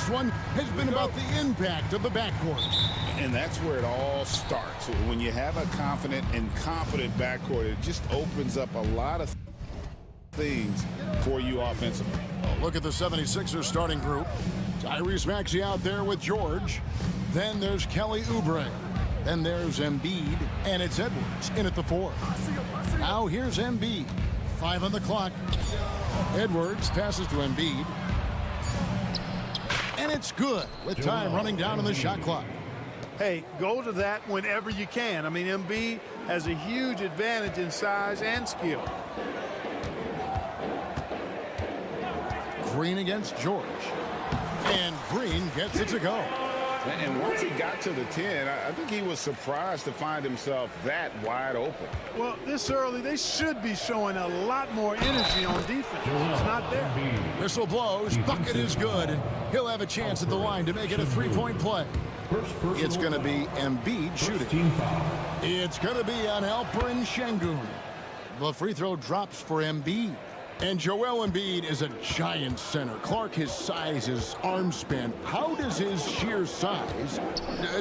this one has been about the impact of the backcourt. And that's where it all starts. When you have a confident and competent backcourt, it just opens up a lot of things for you offensively. Look at the 76ers starting group. Tyrese Maxey out there with George. Then there's Kelly Oubre. Then there's Embiid, and it's Edwards in at the 4. Now here's Embiid. 5 on the clock. Edwards passes to Embiid. And it's good with time running down on the shot clock. Hey, go to that whenever you can. I mean, Embiid has a huge advantage in size and skill. Green against George. And Green gets it to go. And once he got to the 10, I think he was surprised to find himself that wide open. Well, this early, they should be showing a lot more energy on defense. It's not there. Whistle blows, bucket is good, and he'll have a chance at the line to make it a three-point play. It's going to be Embiid shooting. It's going to be on Alperen Şengün. The free throw drops for Embiid. And Joel Embiid is a giant center. Clark, his size, his arm span. How does his sheer size,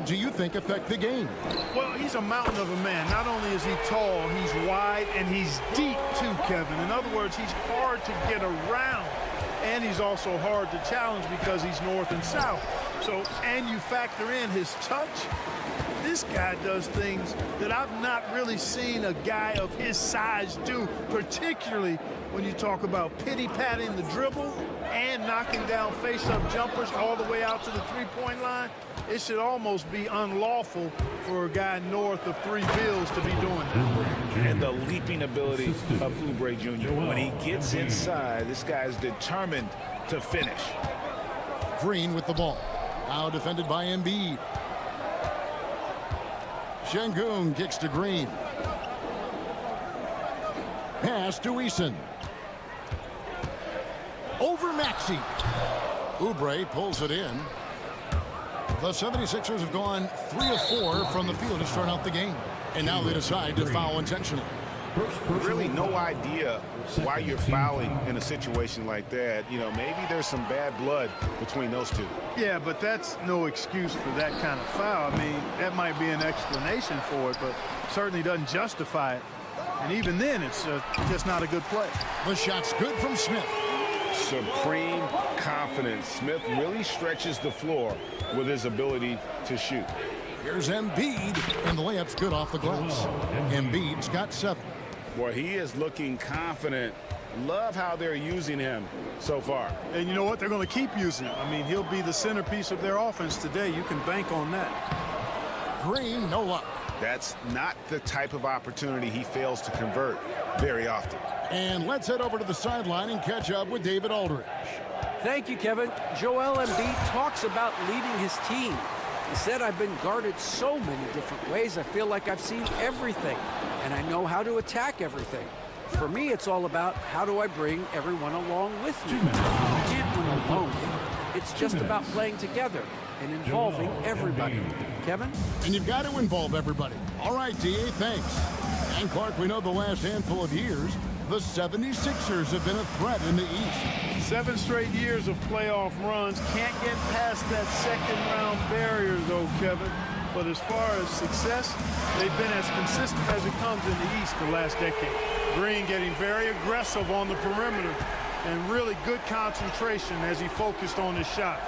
do you think, affect the game? Well, he's a mountain of a man. Not only is he tall, he's wide, and he's deep too, Kevin. In other words, he's hard to get around. And he's also hard to challenge because he's north and south. So, and you factor in his touch. This guy does things that I've not really seen a guy of his size do, particularly when you talk about pity-patting the dribble and knocking down face-up jumpers all the way out to the three-point line. It should almost be unlawful for a guy north of 3 bills to be doing that. And the leaping ability of Oubre Jr. When he gets inside, this guy's determined to finish. Green with the ball. Now defended by Embiid. Şengün kicks to Green. Pass to Eason. Over Maxey. Oubre pulls it in. The 76ers have gone 3 of 4 from the field to start out the game. And now they decide to foul intentionally. Really no idea why you're fouling in a situation like that. You know, maybe there's some bad blood between those two. Yeah, but that's no excuse for that kind of foul. I mean, that might be an explanation for it, but certainly doesn't justify it. And even then, it's just not a good play. The shot's good from Smith. Supreme confidence. Smith really stretches the floor with his ability to shoot. Here's Embiid, and the layup's good off the glass. Embiid's got 7. Boy, he is looking confident. Love how they're using him so far. And you know what? They're going to keep using him. I mean, he'll be the centerpiece of their offense today. You can bank on that. Green, no luck. That's not the type of opportunity he fails to convert very often. And let's head over to the sideline and catch up with David Aldridge. Thank you, Kevin. Joel Embiid talks about leading his team. He said, I've been guarded so many different ways. I feel like I've seen everything, and I know how to attack everything. For me, it's all about how do I bring everyone along with me. You can't win alone. It's just about playing together and involving everybody. Kevin? And you've got to involve everybody. All right, D.A., thanks. And Clark, we know the last handful of years, the 76ers have been a threat in the East. 7 straight years of playoff runs. Can't get past that second-round barrier, though, Kevin. But as far as success, they've been as consistent as it comes in the East the last decade. Green getting very aggressive on the perimeter and really good concentration as he focused on his shot.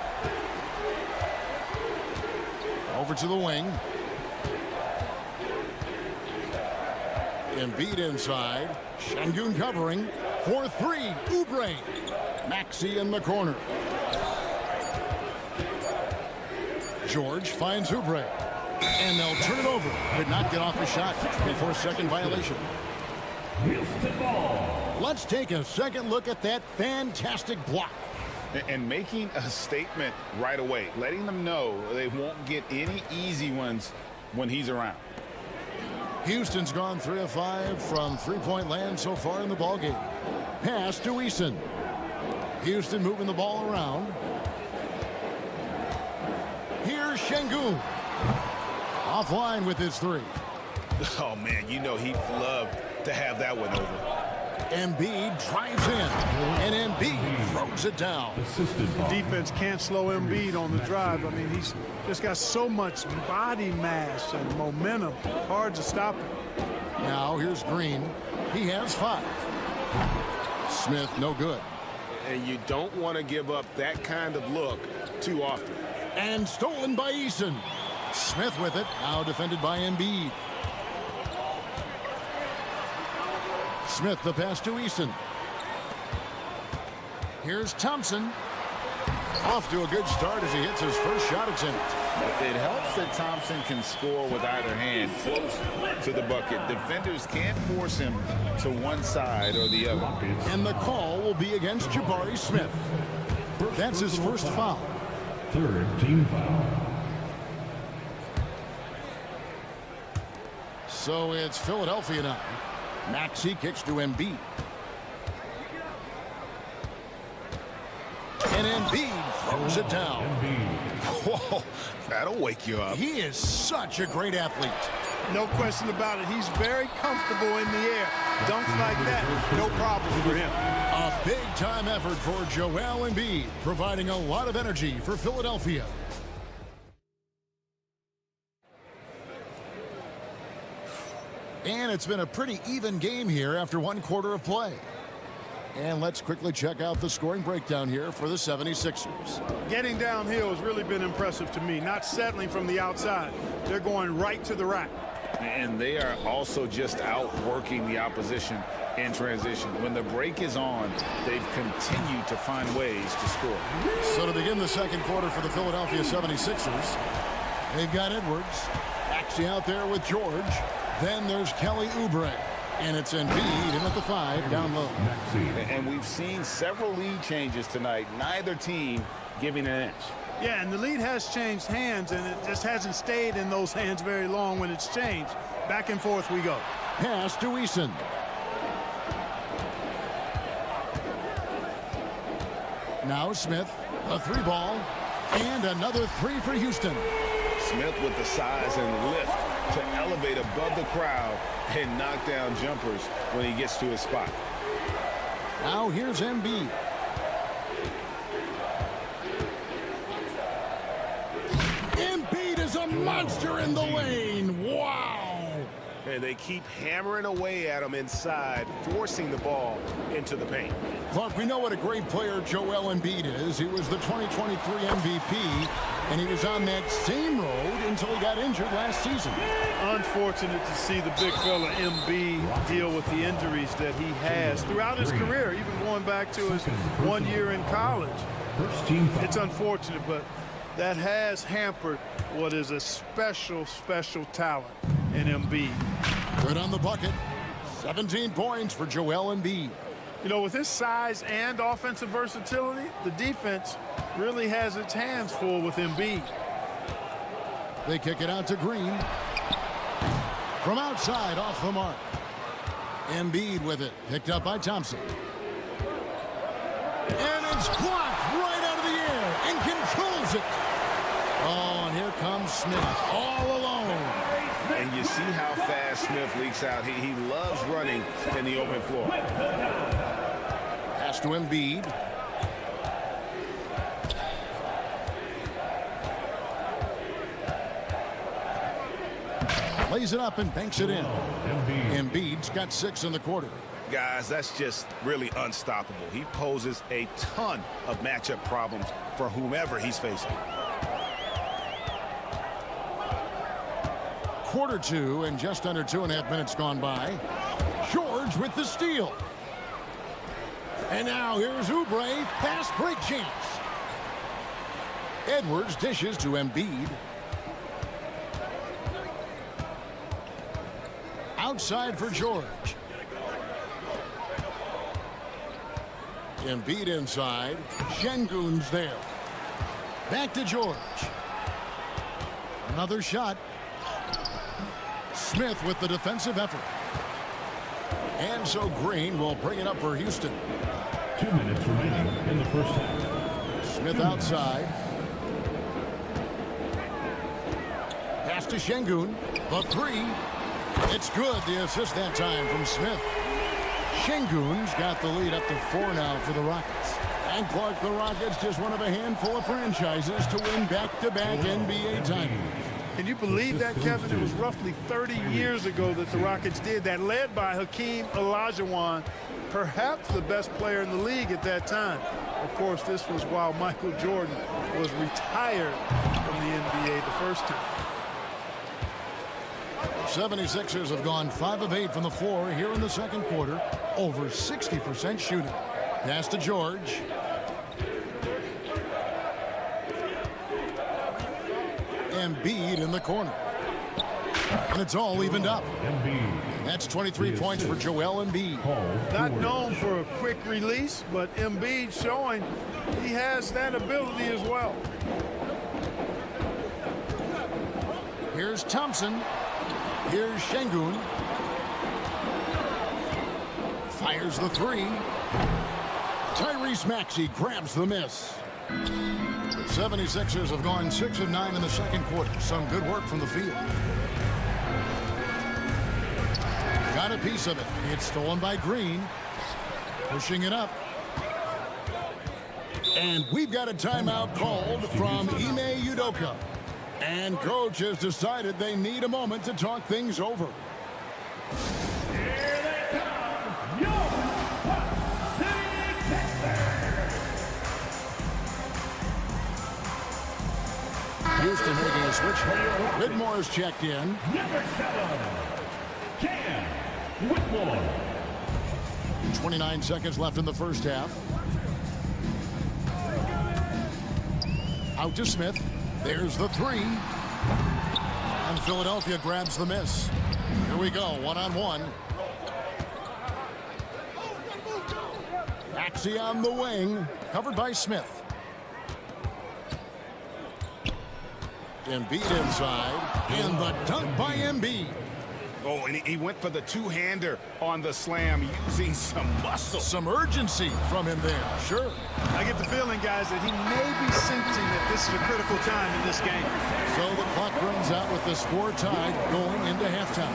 Over to the wing. Embiid inside. Şengün covering. For 3, Oubre. Maxey in the corner. George finds Oubre. And they'll turn it over. Could not get off the shot before second violation. Let's take a second look at that fantastic block. And making a statement right away, letting them know they won't get any easy ones when he's around. Houston's gone 3 of 5 from three-point land so far in the ballgame. Pass to Eason. Houston moving the ball around. Here's Şengün. Offline with his 3. Oh, man, you know he'd love to have that one over. Embiid drives in, and Embiid throws it down. Defense can't slow Embiid on the drive. I mean, he's just got so much body mass and momentum. Hard to stop him. Now here's Green. He has 5. Smith, no good. And you don't want to give up that kind of look too often. And stolen by Eason. Smith with it, now defended by Embiid. Smith the pass to Eason. Here's Thompson. Off to a good start as he hits his first shot attempt. It helps that Thompson can score with either hand close to the bucket. Defenders can't force him to one side or the other. And the call will be against Jabari Smith. That's his first foul. 3rd team foul. So it's Philadelphia now. Maxey kicks to Embiid. And Embiid throws it down. Whoa, that'll wake you up. He is such a great athlete. No question about it. He's very comfortable in the air. Dunks like that, no problem for him. A big-time effort for Joel Embiid, providing a lot of energy for Philadelphia. And it's been a pretty even game here after 1 quarter of play. And let's quickly check out the scoring breakdown here for the 76ers. Getting downhill has really been impressive to me. Not settling from the outside. They're going right to the rack. And they are also just outworking the opposition in transition. When the break is on, they've continued to find ways to score. So to begin the second quarter for the Philadelphia 76ers, they've got Edwards. Maxey out there with George. Then there's Kelly Oubre. And it's Embiid in at the 5 down low. And we've seen several lead changes tonight. Neither team giving an inch. Yeah, and the lead has changed hands, and it just hasn't stayed in those hands very long when it's changed. Back and forth we go. Pass to Eason. Now Smith, a 3-ball, and another 3 for Houston. Smith with the size and lift to elevate above the crowd and knock down jumpers when he gets to his spot. Now here's Embiid. Embiid is a monster in the lane. Wow. And they keep hammering away at him inside, forcing the ball into the paint. Clark, we know what a great player Joel Embiid is. He was the 2023 MVP, and he was on that same road until he got injured last season. Unfortunate to see the big fella Embiid deal with the injuries that he has throughout his career, even going back to his 1 year in college. It's unfortunate, but that has hampered what is a special, special talent in Embiid. Good on the bucket. 17 points for Joel Embiid. You know, with his size and offensive versatility, the defense really has its hands full with Embiid. They kick it out to Green. From outside, off the mark. Embiid with it, picked up by Thompson. And it's blocked right out of the air and controls it. Oh, and here comes Smith, all alone. And you see how fast Smith leaks out. He loves running in the open floor. Pass to Embiid. Lays it up and banks it in. Embiid's got 6 in the quarter. Guys, that's just really unstoppable. He poses a ton of matchup problems for whomever he's facing. Quarter 2 and just under 2.5 minutes gone by. George with the steal. And now here's Oubre, fast break chance. Edwards dishes to Embiid. Outside for George. Embiid inside. Şengün's there. Back to George. Another shot. Smith with the defensive effort. And so Green will bring it up for Houston. 2 minutes remaining in the first half. Smith outside. Pass to Şengün. The 3. It's good. The assist that time from Smith. Şengün's got the lead up to 4 now for the Rockets. And Clark, the Rockets just one of a handful of franchises to win back-to-back NBA titles. Can you believe that, Kevin? It was roughly 30 years ago that the Rockets did that, led by Hakeem Olajuwon, perhaps the best player in the league at that time. Of course, this was while Michael Jordan was retired from the NBA the first time. 76ers have gone 5 of 8 from the floor here in the second quarter. Over 60% shooting. Pass to George. Embiid in the corner. And it's all evened up. And that's 23 points for Joel Embiid. Not known for a quick release, but Embiid showing he has that ability as well. Here's Thompson. Here's Şengün. Fires the three. Tyrese Maxey grabs the miss. The 76ers have gone 6 of 9 in the second quarter. Some good work from the field. Got a piece of it. It's stolen by Green. Pushing it up. And we've got a timeout called from Ime Udoka. And coach has decided they need a moment to talk things over. Here they come, your Houston making a switch. Whitmore's checked in. Number 7, Cam Whitmore. 29 seconds left in the first half. Out to Smith. There's the three. And Philadelphia grabs the miss. Here we go, one-on-one. Maxey on the wing, covered by Smith. Embiid inside, and the dunk by Embiid. Oh, and he went for the two-hander on the slam, using some muscle. Some urgency from him there, sure. I get the feeling, guys, that he may be sensing that this is a critical time in this game. So the clock runs out with the score tied going into halftime.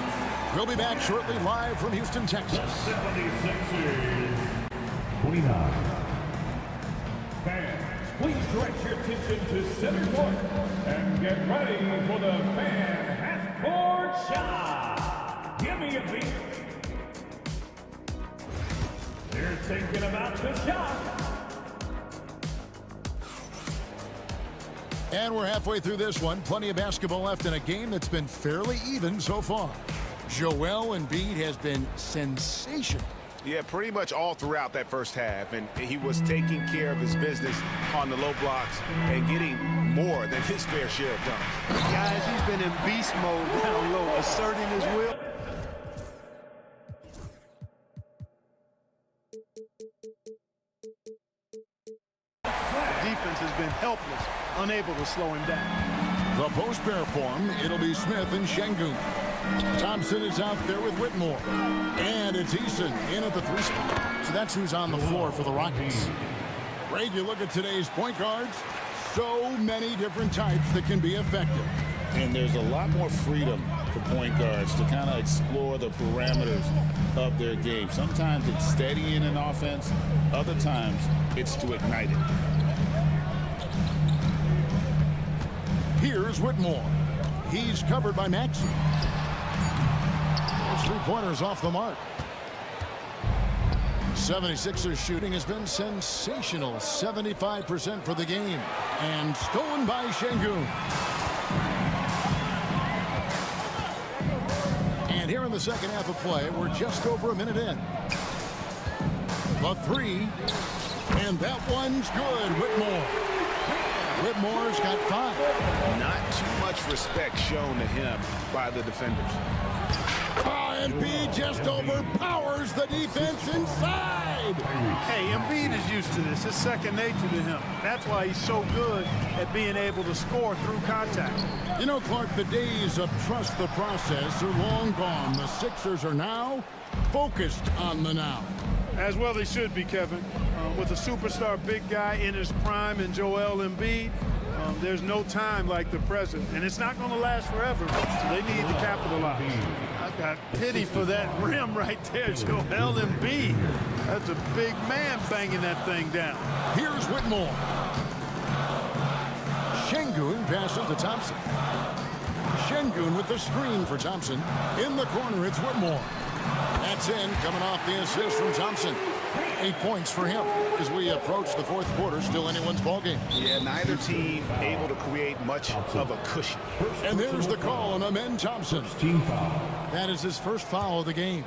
We'll be back shortly live from Houston, Texas. 76ers, 29. Fans, please direct your attention to center court and get ready for the fan half-court shot. Give me a beat. They're thinking about the shot. And we're halfway through this one. Plenty of basketball left in a game that's been fairly even so far. Joel Embiid has been sensational. Yeah, pretty much all throughout that first half, and he was taking care of his business on the low blocks and getting more than his fair share of dunks. Guys, he's been in beast mode down low, asserting his will. Defense has been helpless, unable to slow him down. The post pair form, it'll be Smith and Şengün. Thompson is out there with Whitmore. And it's Eason in at the 3 spot. So that's who's on the floor for the Rockets. Greg, you look at today's point guards, so many different types that can be effective. And there's a lot more freedom for point guards to kind of explore the parameters of their game. Sometimes it's steady in an offense. Other times it's to ignite it. Here's Whitmore. He's covered by Maxey. Those 3-pointers off the mark. 76ers shooting has been sensational. 75% for the game. And stolen by Şengün. And here in the second half of play, we're just over a minute in. The three. And that one's good. Whitmore. Whitmore's got 5. Not too much respect shown to him by the defenders. Embiid just overpowers the defense inside. Hey, Embiid is used to this. It's second nature to him. That's why he's so good at being able to score through contact. You know, Clark, the days of trust the process are long gone. The Sixers are now focused on the now. As well they should be, Kevin. With a superstar big guy in his prime in Joel Embiid, there's no time like the present. And it's not going to last forever, so they need to capitalize. I Got pity for that rim right there, Joel Embiid. That's a big man banging that thing down. Here's Whitmore. Şengün passes to Thompson. Şengün with the screen for Thompson. In the corner, it's Whitmore. That's in, coming off the assist from Thompson. 8 points for him as we approach the fourth quarter. Still anyone's ballgame. Yeah, neither team able to create much of a cushion. And there's the call on Amen Thompson. That is his first foul of the game.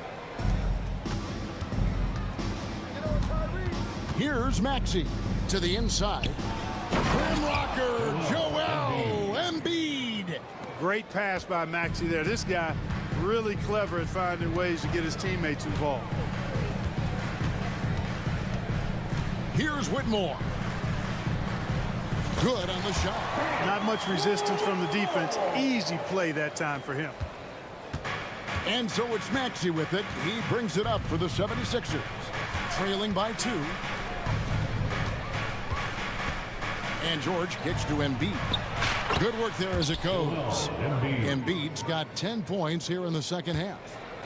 Here's Maxey to the inside. Rim rocker, Joel Embiid. Great pass by Maxey there. This guy really clever at finding ways to get his teammates involved. Here's Whitmore. Good on the shot. Not much resistance from the defense. Easy play that time for him. And so it's Maxey with it. He brings it up for the 76ers. Trailing by 2. And George kicks to Embiid. Good work there as it goes. Embiid's got 10 points here in the second half.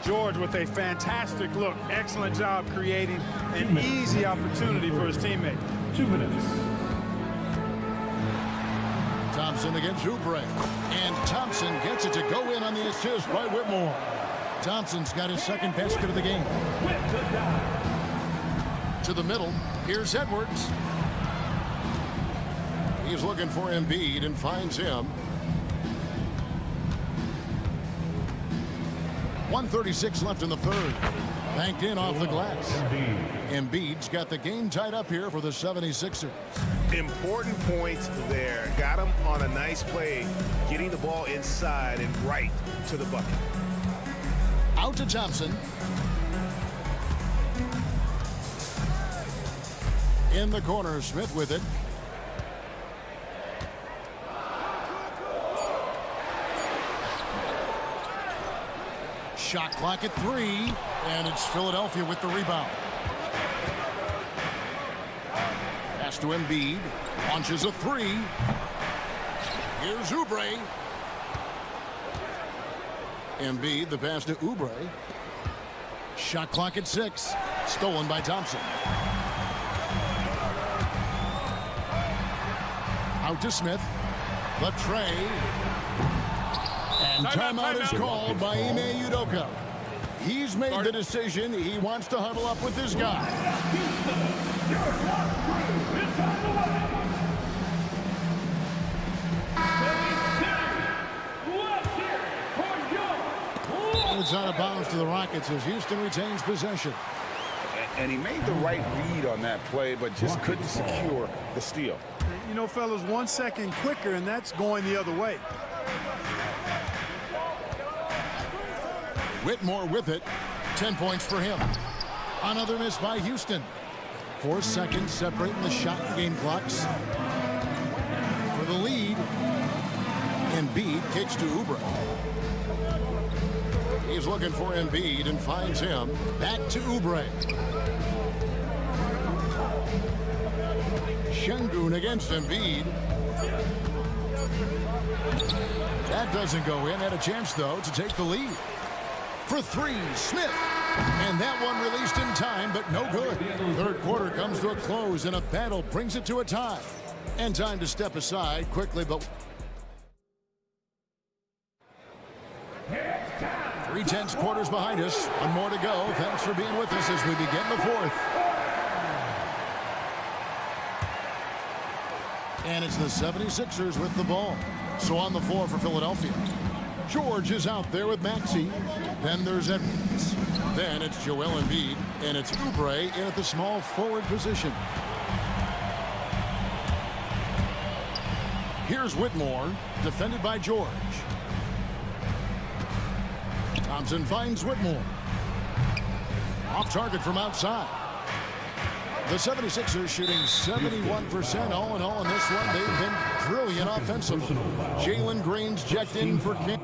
George with a fantastic look. Excellent job creating an easy opportunity for his teammate. 2 minutes. Thompson against Oubre. And Thompson gets it to go in on the assist by Whitmore. Thompson's got his second basket of the game. To the middle. Here's Edwards. He's looking for Embiid and finds him. 1:36 left in the third. Banked in off the glass. Embiid's got the game tied up here for the 76ers. Important points there. Got him on a nice play, getting the ball inside and right to the bucket. Out to Thompson. In the corner, Smith with it. Shot clock at 3, and it's Philadelphia with the rebound. Pass to Embiid, launches a 3. Here's Oubre. Embiid, the pass to Oubre. Shot clock at 6, stolen by Thompson. Out to Smith, the tray. And timeout is called by Ime Udoka. He's made the decision. He wants to huddle up with this guy. It's out of bounds to the Rockets as Houston retains possession. And he made the right read on that play, but just couldn't secure the steal. You know, fellas, 1 second quicker, and that's going the other way. Whitmore with it. 10 points for him. Another miss by Houston. 4 seconds separating the shot and game clocks. For the lead, Embiid kicks to Oubre. He's looking for Embiid and finds him. Back to Oubre. Şengün against Embiid. That doesn't go in. Had a chance, though, to take the lead. For 3, Smith. And that one released in time, but no good. Third quarter comes to a close, and a battle brings it to a tie. And time to step aside quickly, but 3/10 quarters behind us. One more to go. Thanks for being with us as we begin the fourth. And it's the 76ers with the ball. So on the floor for Philadelphia. George is out there with Maxey. Then there's Edwards. Then it's Joel Embiid, and it's Oubre in at the small forward position. Here's Whitmore, defended by George. Thompson finds Whitmore. Off target from outside. The 76ers shooting 71% all in all in this one. They've been brilliant offensively. Jalen Green's checked in for King.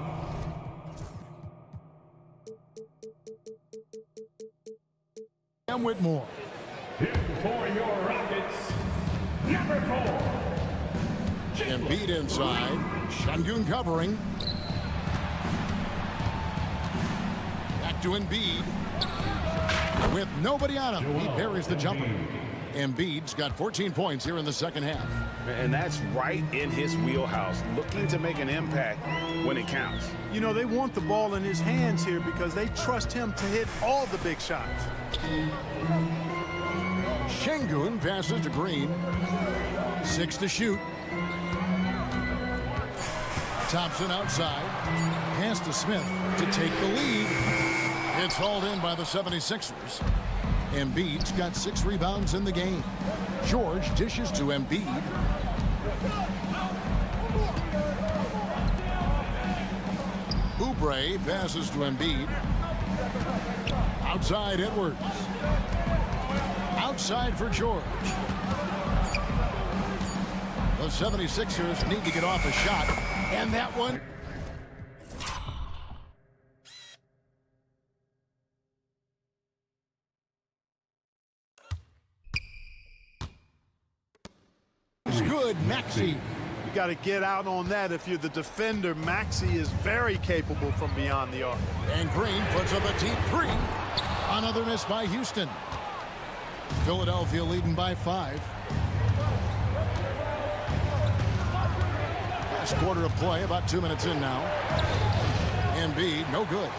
And Whitmore. For your Rockets, number 4. Embiid inside. Şengün covering. Back to Embiid. With nobody on him, he buries the jumper. Embiid's got 14 points here in the second half. And that's right in his wheelhouse, looking to make an impact when it counts. You know, they want the ball in his hands here because they trust him to hit all the big shots. Şengün passes to Green. 6 to shoot. Thompson outside. Pass to Smith to take the lead. It's hauled in by the 76ers. Embiid's got 6 rebounds in the game. George dishes to Embiid. Oubre passes to Embiid. Outside Edwards. Outside for George. The 76ers need to get off a shot. And that one. It's good, Maxey. You got to get out on that if you're the defender. Maxey is very capable from beyond the arc. And Green puts up a deep 3. Another miss by Houston. Philadelphia leading by 5. Last quarter of play, about 2 minutes in now. Embiid, no good.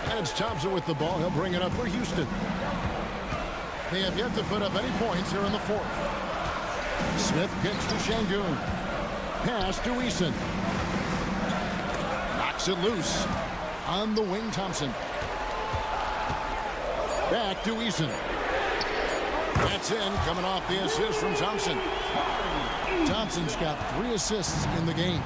And it's Thompson with the ball. He'll bring it up for Houston. They have yet to put up any points here in the fourth. Smith kicks to Şengün. Pass to Eason. Knocks it loose. On the wing, Thompson. Back to Eason. That's in, coming off the assist from Thompson. Thompson's got 3 assists in the game.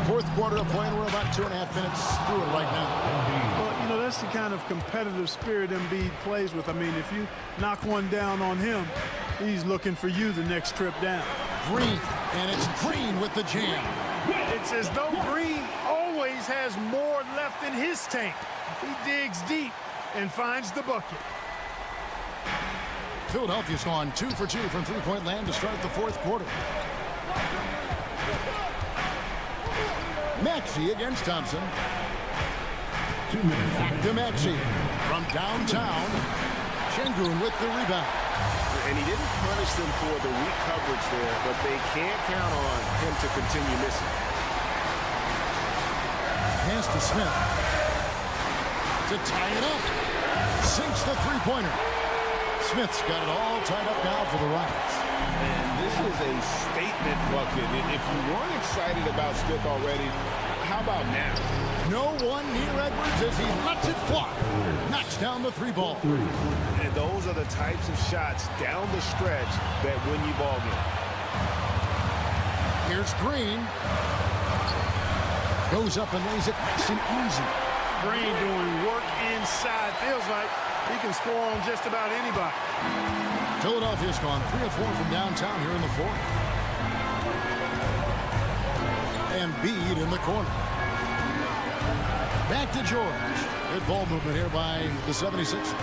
Fourth quarter of play, and we're about 2.5 minutes through it right now. Well, you know, that's the kind of competitive spirit Embiid plays with. I mean, if you knock one down on him, he's looking for you the next trip down. Green, and it's Green with the jam. It's as though Green always has more left in his tank. He digs deep and finds the bucket. Philadelphia's gone 2 for 2 from three-point land to start the fourth quarter. Maxey against Thompson. 2 minutes. Back to Maxey. From downtown, Şengün with the rebound. And he didn't punish them for the weak coverage there, but they can't count on him to continue missing. Pass to Smith. To tie it up. Sinks the three-pointer. Smith's got it all tied up now for the Rockets. And this is a statement bucket. If you weren't excited about Smith already, how about now? No one near Edwards as he lets it fly. Knocks down the 3-ball. And those are the types of shots down the stretch that win you ball game. Here's Green. Goes up and lays it nice and easy. Green doing work inside. Feels like he can score on just about anybody. Philadelphia's gone 3 of 4 from downtown here in the fourth. Embiid in the corner. Back to George. Good ball movement here by the 76ers.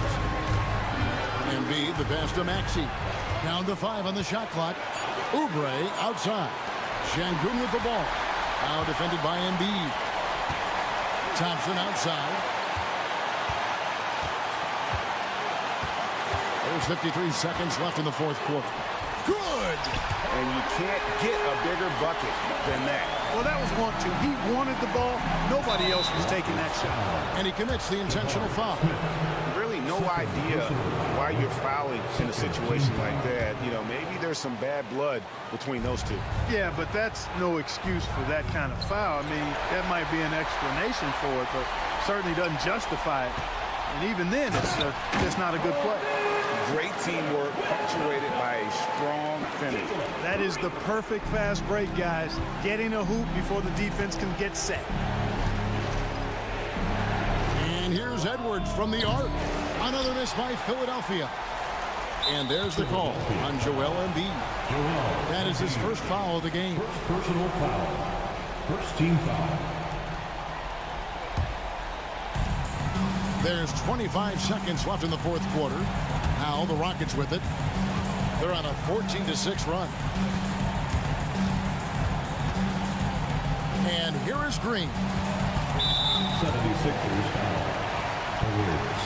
Embiid, the pass to Maxey. Down to 5 on the shot clock. Oubre outside. Şengün with the ball. Now defended by Embiid. Thompson outside. There's 53 seconds left in the fourth quarter. Good! And you can't get a bigger bucket than that. Well, that was 1-2. He wanted the ball. Nobody else was taking that shot. And he commits the intentional foul. Really no idea why you're fouling in a situation like that. You know, maybe there's some bad blood between those two. Yeah, but that's no excuse for that kind of foul. I mean, that might be an explanation for it, but certainly doesn't justify it. And even then, it's just not a good play. Great teamwork, punctuated by a strong finish. That is the perfect fast break, guys. Getting a hoop before the defense can get set. And here's Edwards from the arc. Another miss by Philadelphia. And there's the call on Joel Embiid. That is his first foul of the game. First personal foul. First team foul. There's 25 seconds left in the fourth quarter. Now the Rockets with it. They're on a 14-6 run. And here is Green. 76ers foul. Careers.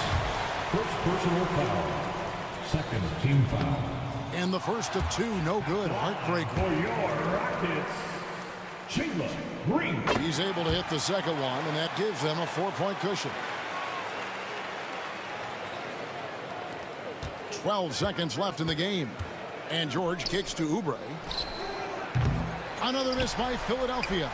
First personal foul. Second team foul. And the first of two, no good. Heartbreak. For your Rockets, Jalen Green. He's able to hit the second one, and that gives them a 4-point cushion. 12 seconds left in the game. And George kicks to Oubre. Another miss by Philadelphia.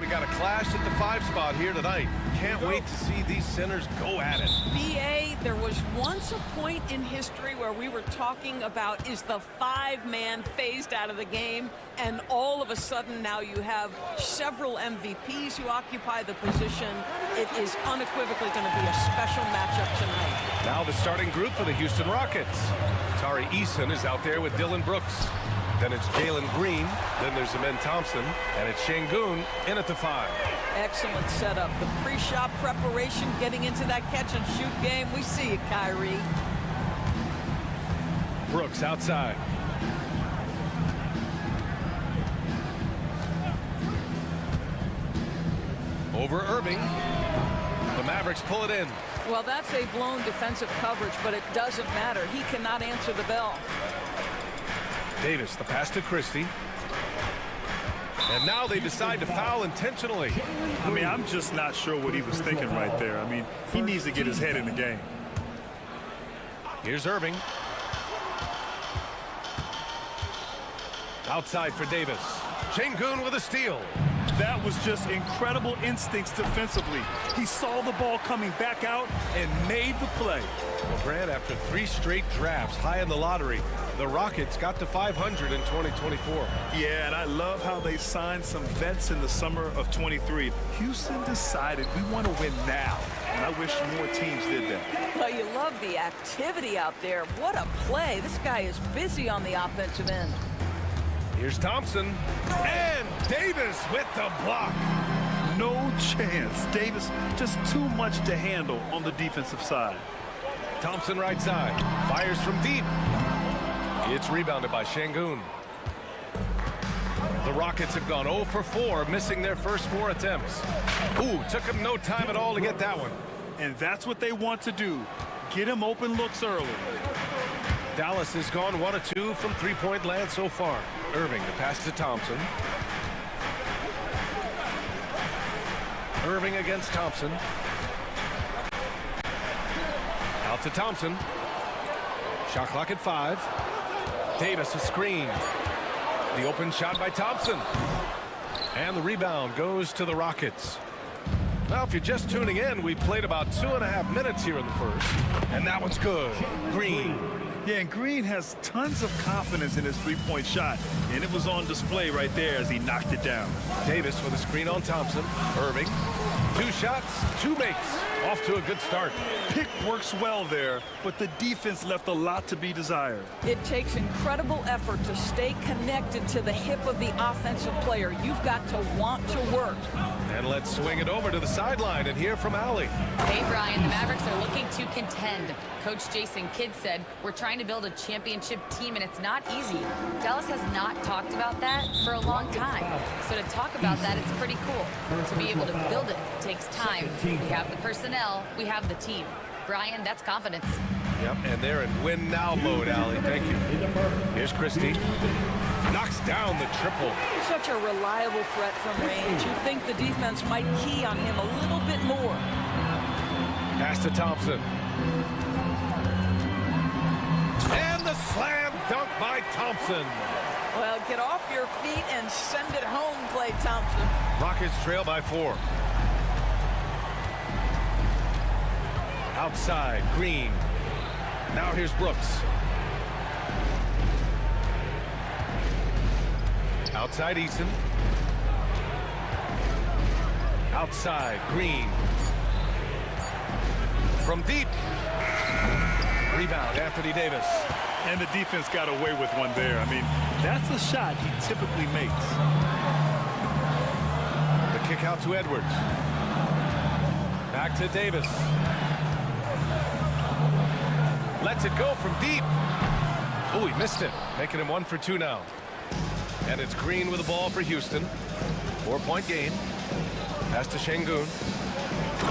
got a clash at the 5 spot here tonight. Can't wait to see these centers go at it. BA, there was once a point in history where we were talking about, is the 5-man phased out of the game? And all of a sudden now you have several MVPs who occupy the position. It is unequivocally going to be a special matchup tonight. Now the starting group for the Houston Rockets. Tari Eason is out there with Dylan Brooks. Then it's Jalen Green. Then there's Amen Thompson. And it's Şengün in at the 5. Excellent setup. The pre-shot preparation, getting into that catch-and-shoot game. We see it, Kyrie. Brooks outside. Over Irving. The Mavericks pull it in. Well, that's a blown defensive coverage, but it doesn't matter. He cannot answer the bell. Davis, the pass to Christie. And now they decide to foul intentionally. I mean, I'm just not sure what he was thinking right there. I mean, he needs to get his head in the game. Here's Irving. Outside for Davis. Şengün with a steal. That was just incredible instincts defensively. He saw the ball coming back out and made the play. Well, Grant, after 3 straight drafts high in the lottery, the Rockets got to 500 in 2024. Yeah, and I love how they signed some vets in the summer of 23. Houston decided we want to win now, and I wish more teams did that. Well, you love the activity out there. What a play. This guy is busy on the offensive end. Here's Thompson. And Davis with the block. No chance. Davis just too much to handle on the defensive side. Thompson right side. Fires from deep. It's rebounded by Şengün. The Rockets have gone 0 for 4, missing their first 4 attempts. Ooh, took him no time at all to get that one. And that's what they want to do. Get him open looks early. Dallas has gone 1 of 2 from 3-point land so far. Irving, the pass to Thompson. Irving against Thompson. Out to Thompson. Shot clock at 5. Davis a screen. The open shot by Thompson. And the rebound goes to the Rockets. Well, if you're just tuning in, we've played about 2.5 minutes here in the first. And that one's good. Green. Yeah, and Green has tons of confidence in his three-point shot, and it was on display right there as he knocked it down. Davis with a screen on Thompson. Irving. 2 shots, 2 makes. Off to a good start. Pick works well there, but the defense left a lot to be desired. It takes incredible effort to stay connected to the hip of the offensive player. You've got to want to work. And let's swing it over to the sideline and hear from Allie. Hey, Brian, the Mavericks are looking to contend. Coach Jason Kidd said, we're trying to build a championship team, and it's not easy. Dallas has not talked about that for a long time. So to talk about that, it's pretty cool. To be able to build it takes time. We have the personnel, we have the team. Brian, that's confidence. Yep, and they're in win now mode, Allie. Thank you. Here's Christie. Knocks down the triple. Such a reliable threat from range. You think the defense might key on him a little bit more. Pass to Thompson. And the slam dunk by Thompson. Well, get off your feet and send it home, Klay Thompson. Rockets trail by 4. Outside, Green. Now here's Brooks. Outside, Eason. Outside, Green. From deep. Rebound, Anthony Davis. And the defense got away with one there. I mean, that's a shot he typically makes. The kick out to Edwards. Back to Davis. Lets it go from deep. Oh, he missed it. Making him 1 for 2 now. And it's Green with the ball for Houston. 4-point game. Pass to Şengün.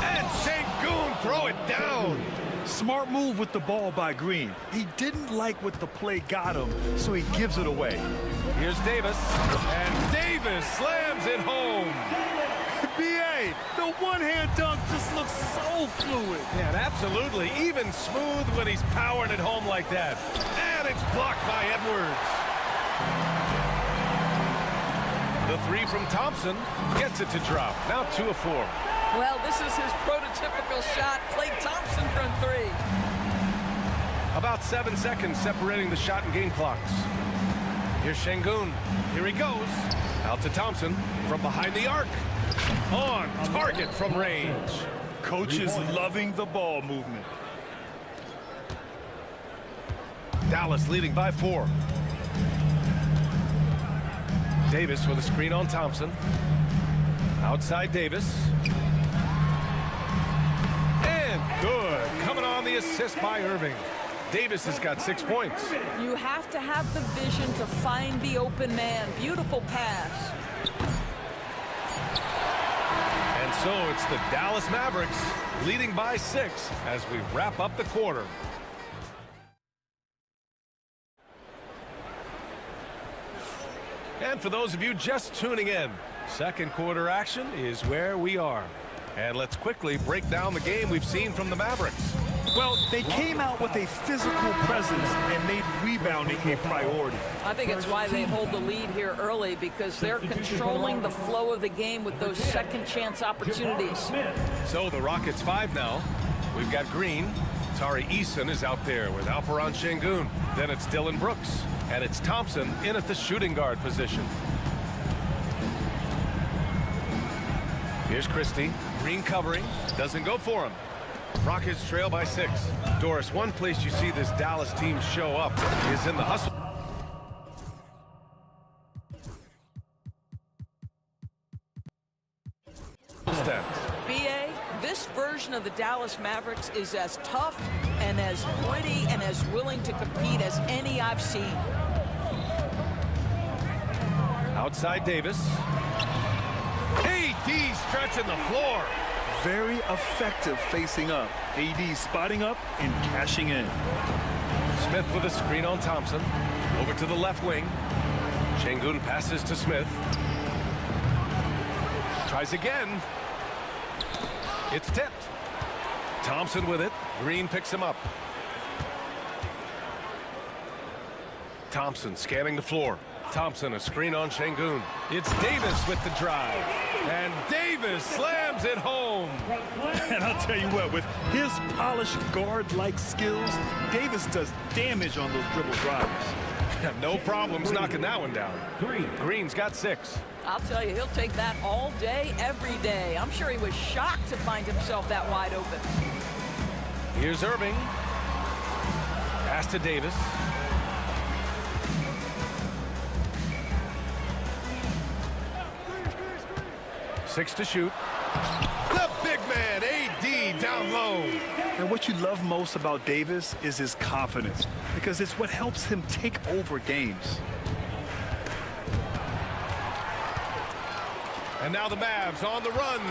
And Şengün throw it down. Smart move with the ball by Green. He didn't like what the play got him, so he gives it away. Here's Davis. And Davis slams it home. B.A., the one-hand dunk just looks so fluid. Yeah, absolutely. Even smooth when he's powering it home like that. And it's blocked by Edwards. The The three from Thompson gets it to drop. Now 2 of 4. Well, this is his prototypical shot. Klay Thompson from 3. About 7 seconds separating the shot and game clocks. Here's Şengün. Here he goes. Out to Thompson from behind the arc. On target from range. Coach is loving the ball movement. Dallas leading by 4. Davis with a screen on Thompson. Outside Davis. And good. Coming on the assist by Irving. Davis has got 6 points. You have to have the vision to find the open man. Beautiful pass. And so it's the Dallas Mavericks leading by 6 as we wrap up the quarter. And for those of you just tuning in, second quarter action is where we are. And let's quickly break down the game we've seen from the Mavericks. Well, they came out with a physical presence and made rebounding a priority. I think it's why they hold the lead here early, because they're controlling the flow of the game with those second chance opportunities. So the Rockets 5 now. We've got Green. Tari Eason is out there with Alperen Şengün. Then it's Dylan Brooks. And it's Thompson in at the shooting guard position. Here's Christie. Green covering. Doesn't go for him. Rockets trail by 6. Doris, one place you see this Dallas team show up is in the hustle. BA, this version of the Dallas Mavericks is as tough and as gritty and as willing to compete as any I've seen. Outside Davis. AD stretching the floor. Very effective facing up. AD spotting up and cashing in. Smith with a screen on Thompson. Over to the left wing. Şengün passes to Smith. Tries again. It's tipped. Thompson with it. Green picks him up. Thompson scanning the floor. Thompson a screen on Şengün. It's Davis with the drive. And Davis slams it home. And I'll tell you what, with his polished guard-like skills, Davis does damage on those dribble drives. No problems knocking that one down. Green's got 6. I'll tell you, he'll take that all day, every day. I'm sure he was shocked to find himself that wide open. Here's Irving. Pass to Davis. Six to shoot. The big man, AD, down low. And what you love most about Davis is his confidence, because it's what helps him take over games. And now the Mavs on the run.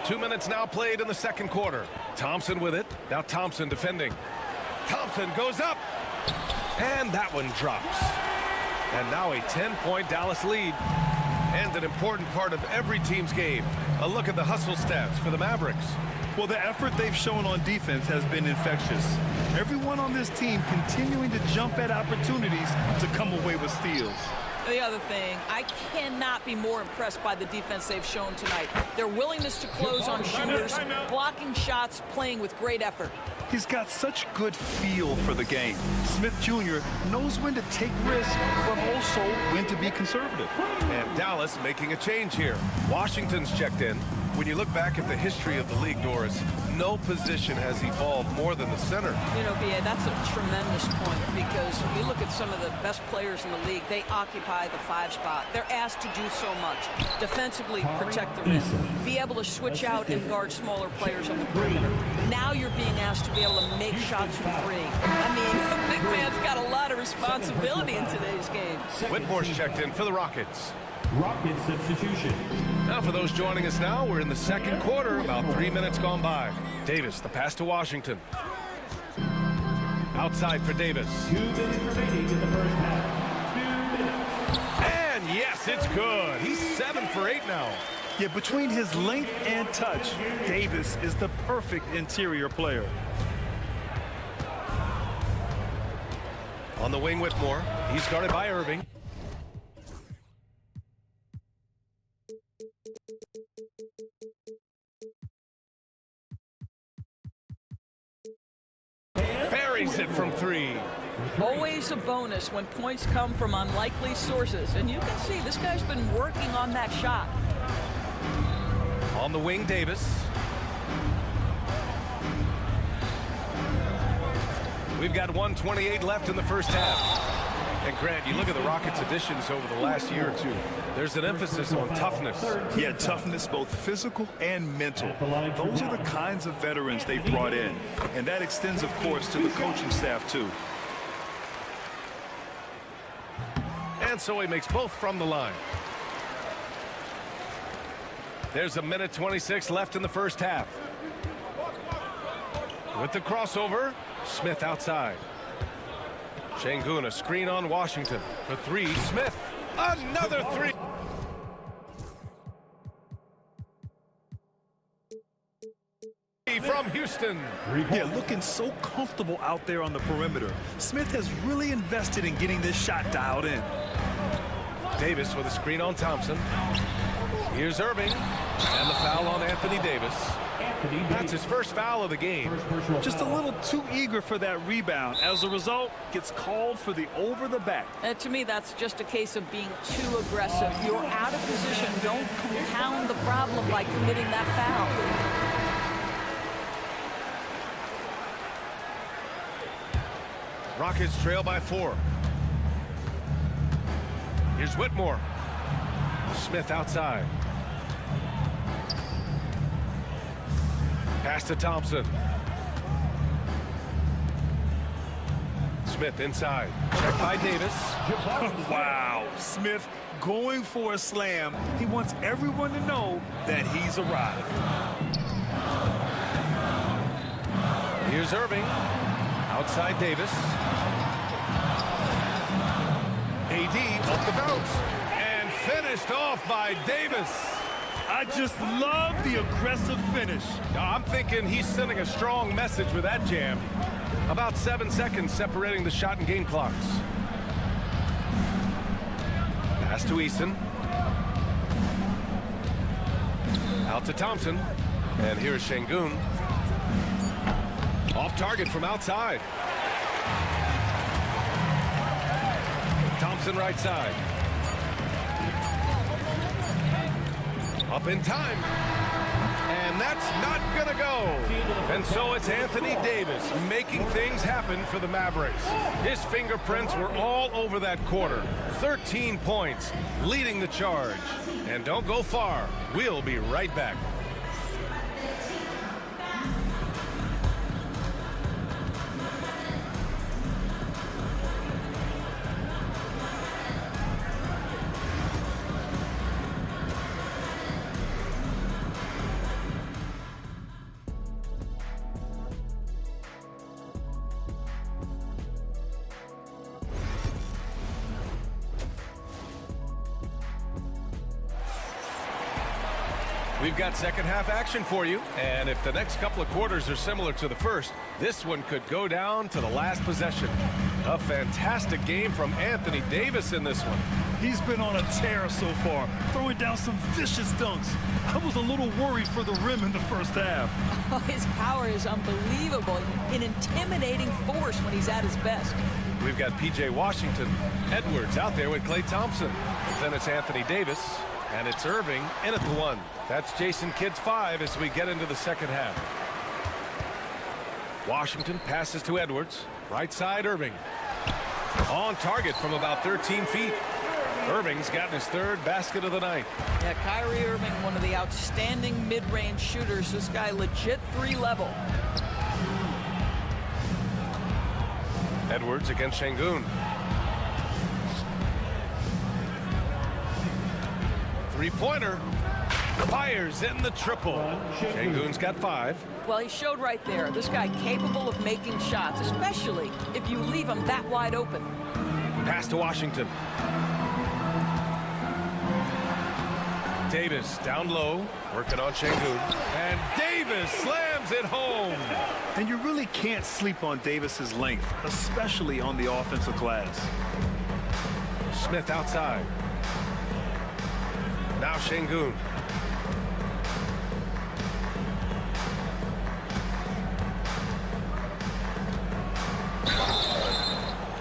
2 minutes now played in the second quarter. Thompson with it. Now Thompson defending. Thompson goes up. And that one drops. And now a 10-point Dallas lead. And an important part of every team's game. A look at the hustle stats for the Mavericks. Well, the effort they've shown on defense has been infectious. Everyone on this team continuing to jump at opportunities to come away with steals. The other thing, I cannot be more impressed by the defense they've shown tonight. Their willingness to close on shooters, blocking shots, playing with great effort. He's got such good feel for the game. Smith Jr. knows when to take risks, but also when to be conservative. And Dallas making a change here. Washington's checked in. When you look back at the history of the league, Doris, no position has evolved more than the center. You know, B.A., that's a tremendous point, because when you look at some of the best players in the league, they occupy the 5 spot. They're asked to do so much. Defensively, protect the rim. Be able to switch out and guard smaller players on the perimeter. Now you're being asked to be able to make shots from 3. I mean, the big man's got a lot of responsibility in today's game. Whitmore's checked in for the Rockets. Rocket substitution. Now for those joining us now, we're in the second quarter, about 3 minutes gone by. Davis, the pass to Washington. Outside for Davis. 2 minutes remaining in the first half. 2 minutes. And yes, it's good. He's 7 for 8 now. Yeah, between his length and touch, Davis is the perfect interior player. On the wing, Whitmore. He's guarded by Irving. Buries it from three. Always a bonus when points come from unlikely sources. And you can see this guy's been working on that shot. On the wing, Davis. We've got 1:28 left in the first half. And Grant, you look at the Rockets' additions over the last year or two. There's an emphasis on toughness. Yeah, toughness, both physical and mental. Those are the kinds of veterans they've brought in. And that extends, of course, to the coaching staff, too. And so he makes both from the line. There's a minute 26 left in the first half. With the crossover, Smith outside. Şengün, a screen on Washington. For three, Smith. Another three. From Houston. Yeah, looking so comfortable out there on the perimeter. Smith has really invested in getting this shot dialed in. Davis with a screen on Thompson. Here's Irving. And the foul on Anthony Davis. That's his first foul of the game. Just a little too eager for that rebound. As a result, gets called for the over the back. To me, that's just a case of being too aggressive. You're out of position. Don't compound the problem by committing that foul. Rockets trail by 4. Here's Whitmore. Smith outside. Pass to Thompson. Smith inside. Check by Davis. Wow. Smith going for a slam. He wants everyone to know that he's arrived. Here's Irving. Outside Davis. AD off the bounce. And finished off by Davis. I just love the aggressive finish. I'm thinking he's sending a strong message with that jam. About 7 seconds separating the shot and game clocks. Pass to Easton. Out to Thompson. And here's Şengün. Off target from outside. Thompson right side. Up in time. And that's not gonna go. And so it's Anthony Davis making things happen for the Mavericks. His fingerprints were all over that quarter. 13 points, leading the charge. And don't go far. We'll be right back. We've got second half action for you, and if the next couple of quarters are similar to the first, this one could go down to the last possession. A fantastic game from Anthony Davis in this one. He's been on a tear so far, throwing down some vicious dunks. I was a little worried for the rim in the first half. Oh, his power is unbelievable, an intimidating force when he's at his best. We've got P.J. Washington, Edwards out there with Klay Thompson. Then it's Anthony Davis, and it's Irving in at the 1. That's Jason Kidd's 5 as we get into the second half. Washington passes to Edwards. Right side, Irving. On target from about 13 feet. Irving's gotten his third basket of the night. Yeah, Kyrie Irving, one of the outstanding mid-range shooters. This guy legit 3-level. Edwards against Şengün. Three-pointer. Fires in the triple. Şengün's got 5. Well, he showed right there. This guy capable of making shots, especially if you leave him that wide open. Pass to Washington. Davis down low, working on Şengün. And Davis slams it home. And you really can't sleep on Davis's length, especially on the offensive glass. Smith outside. Now Şengün.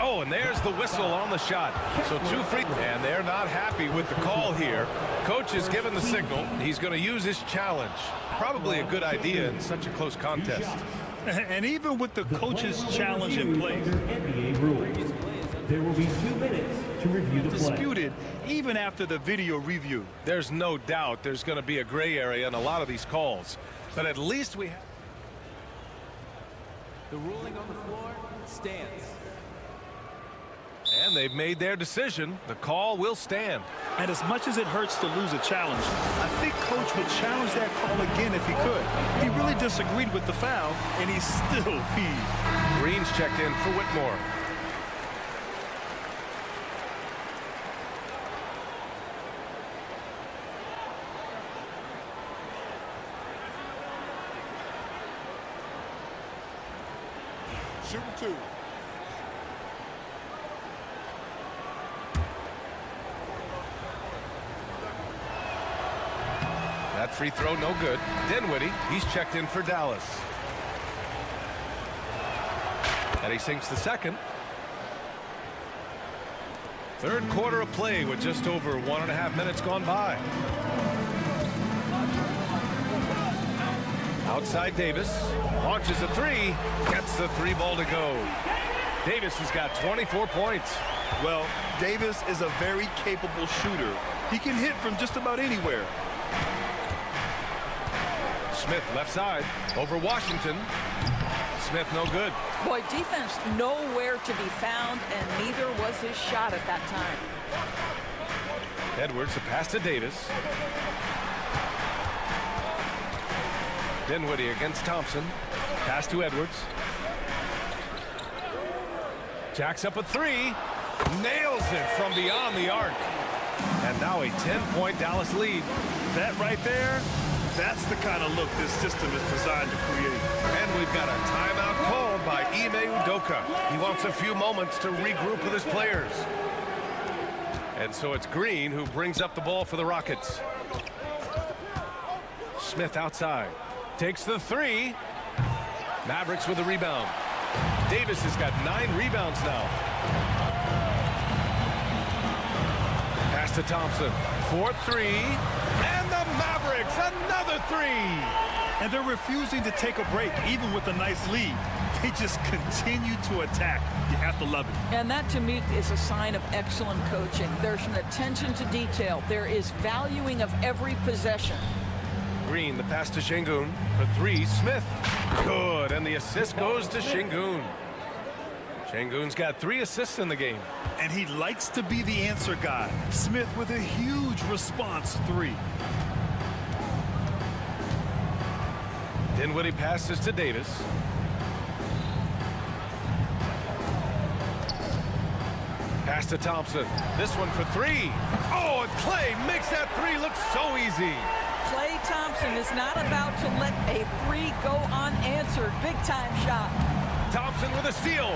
Oh, and there's the whistle on the shot. So 2 free, and they're not happy with the call here. Coach has given the signal. He's going to use his challenge. Probably a good idea in such a close contest. And even with the coach's challenge in place, NBA rules. There will be 2 minutes to review the play. disputed even after the video review. There's no doubt there's going to be a gray area in a lot of these calls. But at least we have... The ruling on the floor stands. And they've made their decision. The call will stand. And as much as it hurts to lose a challenge, I think Coach would challenge that call again if he could. He really disagreed with the foul, and he's still peeved. Green's checked in for Whitmore. Shooting 2. That free throw no good. Dinwiddie, he's checked in for Dallas. And he sinks the second. Third quarter of play with just over 1.5 minutes gone by. Outside Davis, launches a 3, gets the 3 ball to go. Davis has got 24 points. Well, Davis is a very capable shooter. He can hit from just about anywhere. Smith left side over Washington. Smith no good. Boy, defense nowhere to be found, and neither was his shot at that time. Edwards, a pass to Davis. Dinwiddie against Thompson. Pass to Edwards. Jacks up a 3. Nails it from beyond the arc. And now a 10-point Dallas lead. That right there, that's the kind of look this system is designed to create. And we've got a timeout called by Ime Udoka. He wants a few moments to regroup with his players. And so it's Green who brings up the ball for the Rockets. Smith outside. Takes the 3. Mavericks with the rebound. Davis has got 9 rebounds now. Pass to Thompson. 4-3. And the Mavericks, another 3. And they're refusing to take a break, even with a nice lead. They just continue to attack. You have to love it. And that, to me, is a sign of excellent coaching. There's an attention to detail. There is valuing of every possession. Green, the pass to Şengün. For 3, Smith. Good, and the assist goes to Şengün. Şengün's got 3 assists in the game. And he likes to be the answer guy. Smith with a huge response 3. Dinwiddie passes to Davis. Pass to Thompson. This one for 3. Oh, and Clay makes that 3 look so easy. Klay Thompson is not about to let a 3 go unanswered. Big-time shot. Thompson with a steal.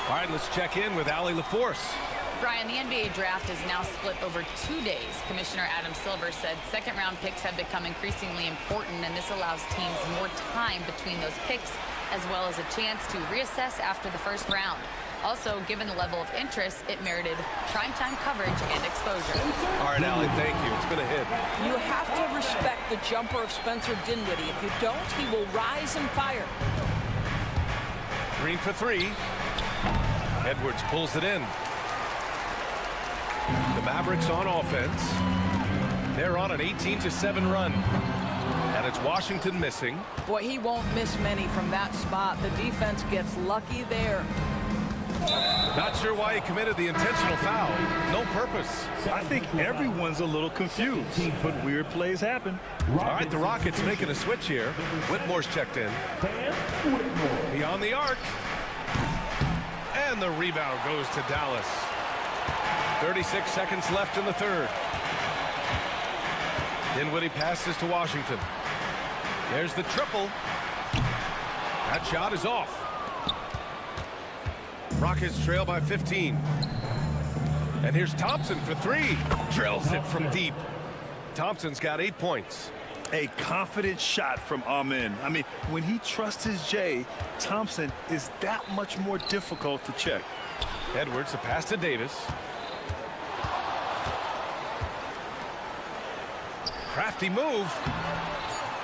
All right, let's check in with Allie LaForce. Brian, the NBA draft is now split over 2 days. Commissioner Adam Silver said second-round picks have become increasingly important, and this allows teams more time between those picks, as well as a chance to reassess after the first round. Also, given the level of interest, it merited primetime coverage and exposure. All right, Allie, thank you. It's been a hit. You have to respect the jumper of Spencer Dinwiddie. If you don't, he will rise and fire. Green for 3. Edwards pulls it in. The Mavericks on offense. They're on an 18-7 run. And it's Washington missing. Boy, he won't miss many from that spot. The defense gets lucky there. Not sure why he committed the intentional foul. No purpose. I think everyone's a little confused, but weird plays happen. All right, the Rockets making a switch here. Whitmore's checked in. Beyond the arc. And the rebound goes to Dallas. 36 seconds left in the third. Dinwiddie passes to Washington. There's the triple. That shot is off. Rockets trail by 15. And here's Thompson for three. Drills it from deep. Thompson's got 8 points. A confident shot from Amen. I mean, when he trusts his J, Thompson is that much more difficult to check. Edwards, a pass to Davis. Crafty move.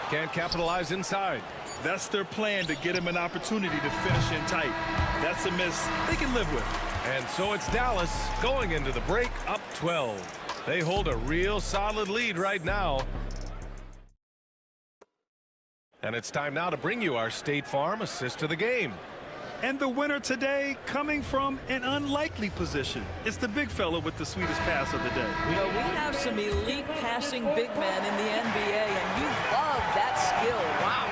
Can't capitalize inside. That's their plan, to get him an opportunity to finish in tight. That's a miss they can live with. And so it's Dallas going into the break up 12. They hold a real solid lead right now. And it's time now to bring you our State Farm assist to the game. And the winner today coming from an unlikely position. It's the big fella with the sweetest pass of the day. Well, we have some elite passing big men in the NBA, and you love that skill. Wow.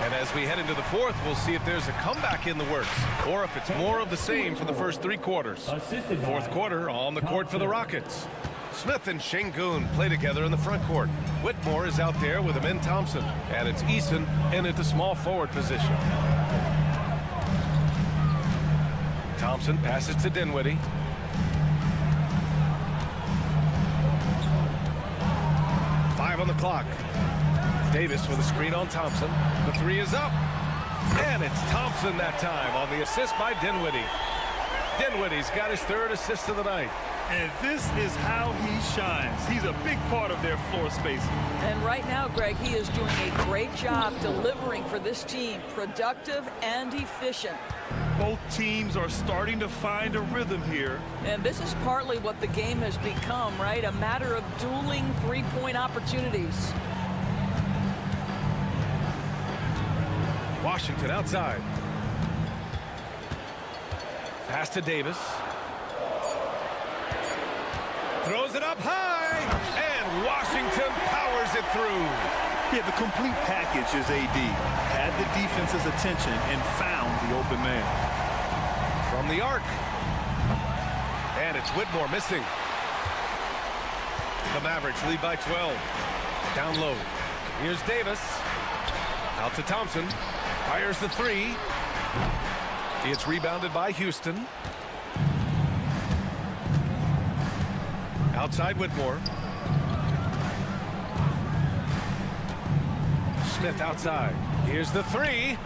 And as we head into the fourth, we'll see if there's a comeback in the works or if it's more of the same for the first 3 quarters. Fourth quarter on the court for the Rockets. Smith and Şengün play together in the front court. Whitmore is out there with Amen Thompson. And it's Eason in at the small forward position. Thompson passes to Dinwiddie. Five on the clock. Davis with a screen on Thompson. The three is up. And it's Thompson that time on the assist by Dinwiddie. Dinwiddie's got his 3rd assist of the night. And this is how he shines. He's a big part of their floor spacing. And right now, Greg, he is doing a great job delivering for this team, productive and efficient. Both teams are starting to find a rhythm here. And this is partly what the game has become, right? A matter of dueling three-point opportunities. Washington outside. Pass to Davis. Throws it up high, and Washington powers it through. Yeah, the complete package is AD. Had the defense's attention and found the open man. From the arc. And it's Whitmore missing. The Mavericks lead by 12. Down low. Here's Davis. Out to Thompson. Fires the three. It's rebounded by Houston. Outside Whitmore. Smith outside. Here's the three.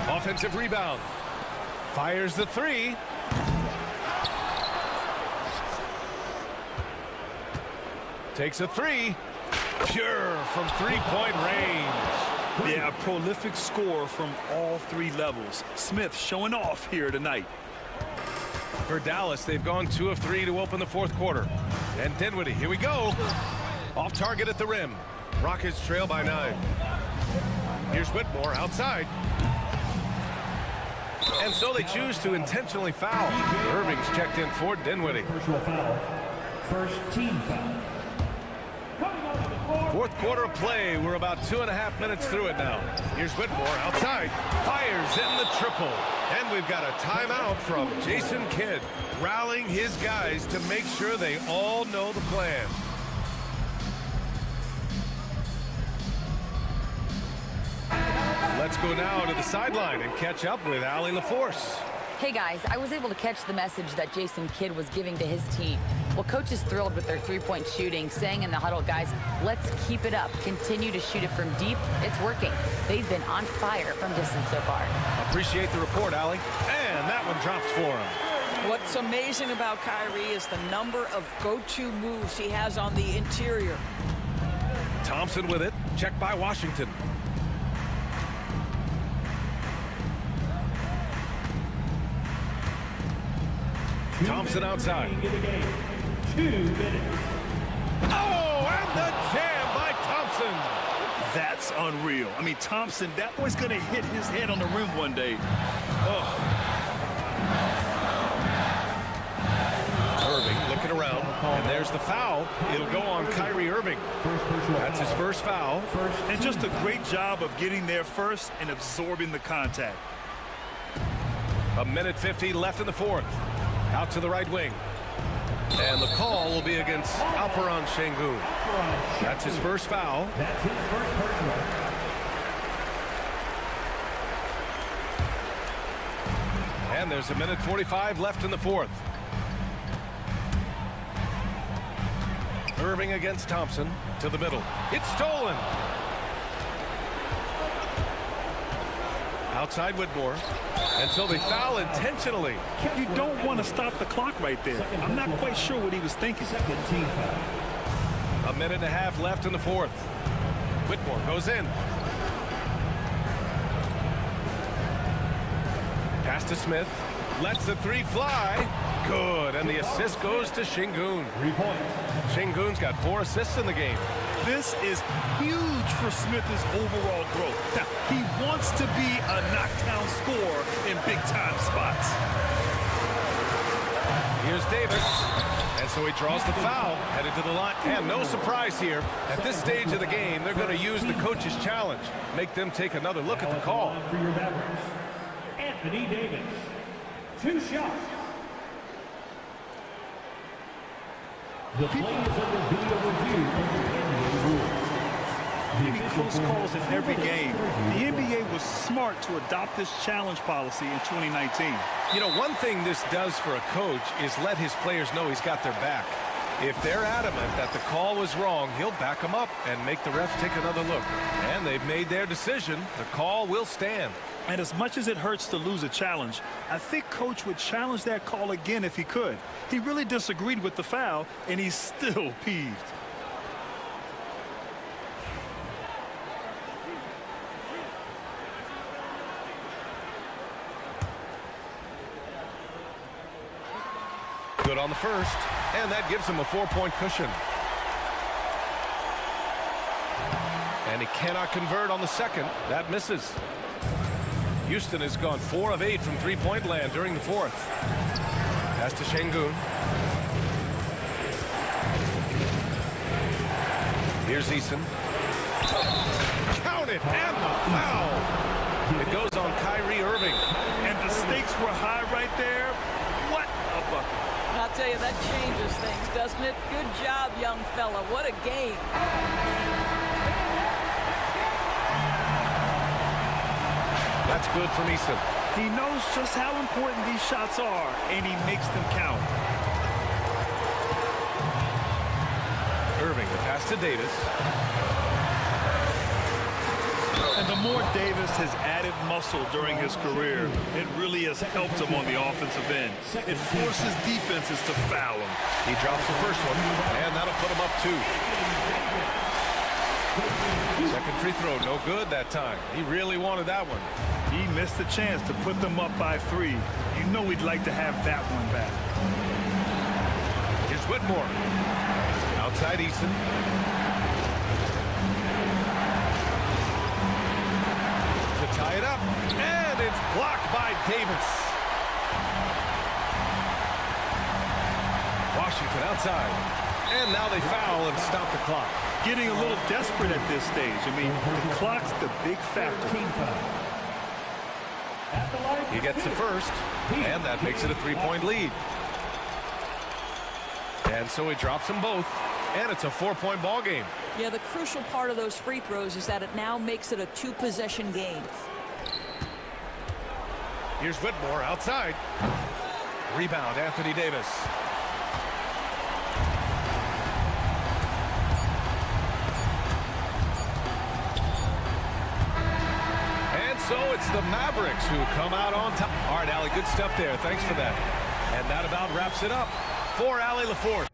Offensive rebound. Fires the three. Takes a three. Pure from three-point range. Yeah, a prolific score from all 3 levels. Smith showing off here tonight. For Dallas, they've gone 2 of 3 to open the fourth quarter. And Dinwiddie, here we go. Off target at the rim. Rockets trail by 9. Here's Whitmore outside. And so they choose to intentionally foul. Irving's checked in for Dinwiddie. Personal foul. First team foul. Fourth quarter of play. We're about 2.5 minutes through it now. Here's Whitmore outside. Fires in the triple. And we've got a timeout from Jason Kidd, rallying his guys to make sure they all know the plan. Let's go now to the sideline and catch up with Allie LaForce. Hey guys, I was able to catch the message that Jason Kidd was giving to his team. Well, coach is thrilled with their three-point shooting, saying in the huddle, guys, let's keep it up. Continue to shoot it from deep. It's working. They've been on fire from distance so far. Appreciate the report, Allie. And that one drops for him. What's amazing about Kyrie is the number of go-to moves he has on the interior. Thompson with it. Checked by Washington. Thompson outside. 2 minutes. Oh, and the jam by Thompson. That's unreal. I mean, Thompson, that boy's going to hit his head on the rim one day. Oh. Irving looking around, and there's the foul. It'll go on Kyrie Irving. That's his first foul. And just a great job of getting there first and absorbing the contact. 1:50 left in the fourth. Out to the right wing. And the call will be against Alperon Şengün. That's his first foul. That's his first personal. And there's 1:45 left in the fourth. Irving against Thompson to the middle. It's stolen. Outside Whitmore. And so they foul intentionally. You don't want to stop the clock right there. I'm not quite sure what he was thinking. Second team foul. 1.5 minutes left in the fourth. Whitmore goes in. Pass to Smith. Lets the three fly. Good. And the assist goes to Şengün. 3 points. Şengün's got 4 assists in the game. This is huge for Smith's overall growth. Now, he wants to be a knockdown scorer in big-time spots. Here's Davis. And so he draws the foul, headed to the line. And no surprise here. At this stage of the game, they're going to use the coach's challenge. Make them take another look at the call. For your Mavericks, Anthony Davis. 2 shots. The play is under video review under NBA rules. Maybe close calls in every game. The NBA was smart to adopt this challenge policy in 2019. You know, one thing this does for a coach is let his players know he's got their back. If they're adamant that the call was wrong, he'll back them up and make the ref take another look. And they've made their decision. The call will stand. And as much as it hurts to lose a challenge, I think Coach would challenge that call again if he could. He really disagreed with the foul, and he's still peeved. Good on the first, and that gives him a 4-point cushion. And he cannot convert on the second. That misses. Houston has gone 4 of 8 from three-point land during the fourth. Pass to Şengün. Here's Eason. Count it, and the foul. It goes on Kyrie Irving. And the stakes were high right there. What a bucket. I'll tell you, that changes things, doesn't it? Good job, young fella. What a game. That's good from Eason. He knows just how important these shots are, and he makes them count. Irving, the pass to Davis. And the more Davis has added muscle during his career, it really has helped him on the offensive end. It forces defenses to foul him. He drops the first one, and that'll put him up 2. Second free throw, no good that time. He really wanted that one. He missed the chance to put them up by 3. You know he'd like to have that one back. Here's Whitmore. Outside Eason. To tie it up, and it's blocked by Davis. Washington outside. And now they foul and stop the clock. Getting a little desperate at this stage. I mean, the clock's the big factor. Team foul. At the line. He gets the first, and that makes it a 3-point lead. And so he drops them both, and it's a 4-point ball game. Yeah, the crucial part of those free throws is that it now makes it a 2-possession game. Here's Whitmore outside. Rebound, Anthony Davis. So it's the Mavericks who come out on top. All right, Allie, good stuff there. Thanks for that. And that about wraps it up for Allie LaForce.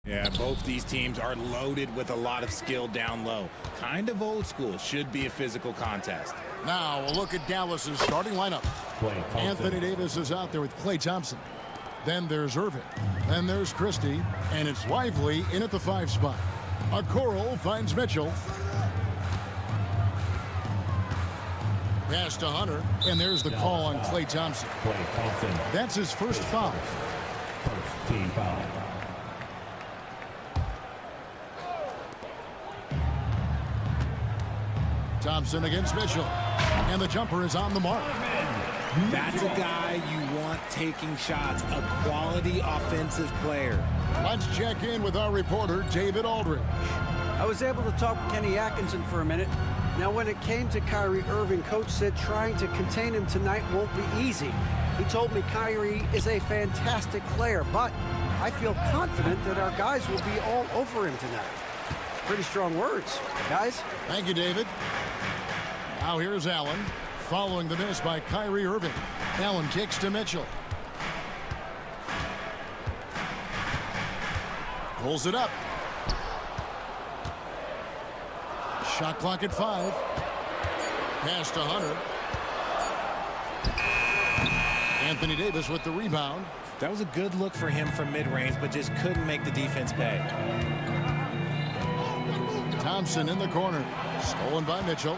Yeah, both these teams are loaded with a lot of skill down low. Kind of old school. Should be a physical contest. Now, a look at Dallas's starting lineup. Anthony Davis is out there with Klay Thompson. Then there's Irving. Then there's Christie. And it's Lively in at the 5 spot. Okoro finds Mitchell. Pass to Hunter. And there's the call on Klay Thompson. That's his first foul. First team foul. Thompson against Mitchell. And the jumper is on the mark. That's a guy you want taking shots, a quality offensive player. Let's check in with our reporter, David Aldridge. I was able to talk with Kenny Atkinson for a minute. Now, when it came to Kyrie Irving, Coach said trying to contain him tonight won't be easy. He told me Kyrie is a fantastic player, but I feel confident that our guys will be all over him tonight. Pretty strong words, guys. Thank you, David. Now here's Allen, following the miss by Kyrie Irving. Allen kicks to Mitchell. Pulls it up. Shot clock at 5. Pass to Hunter. Anthony Davis with the rebound. That was a good look for him from mid-range, but just couldn't make the defense pay. Thompson in the corner. Stolen by Mitchell.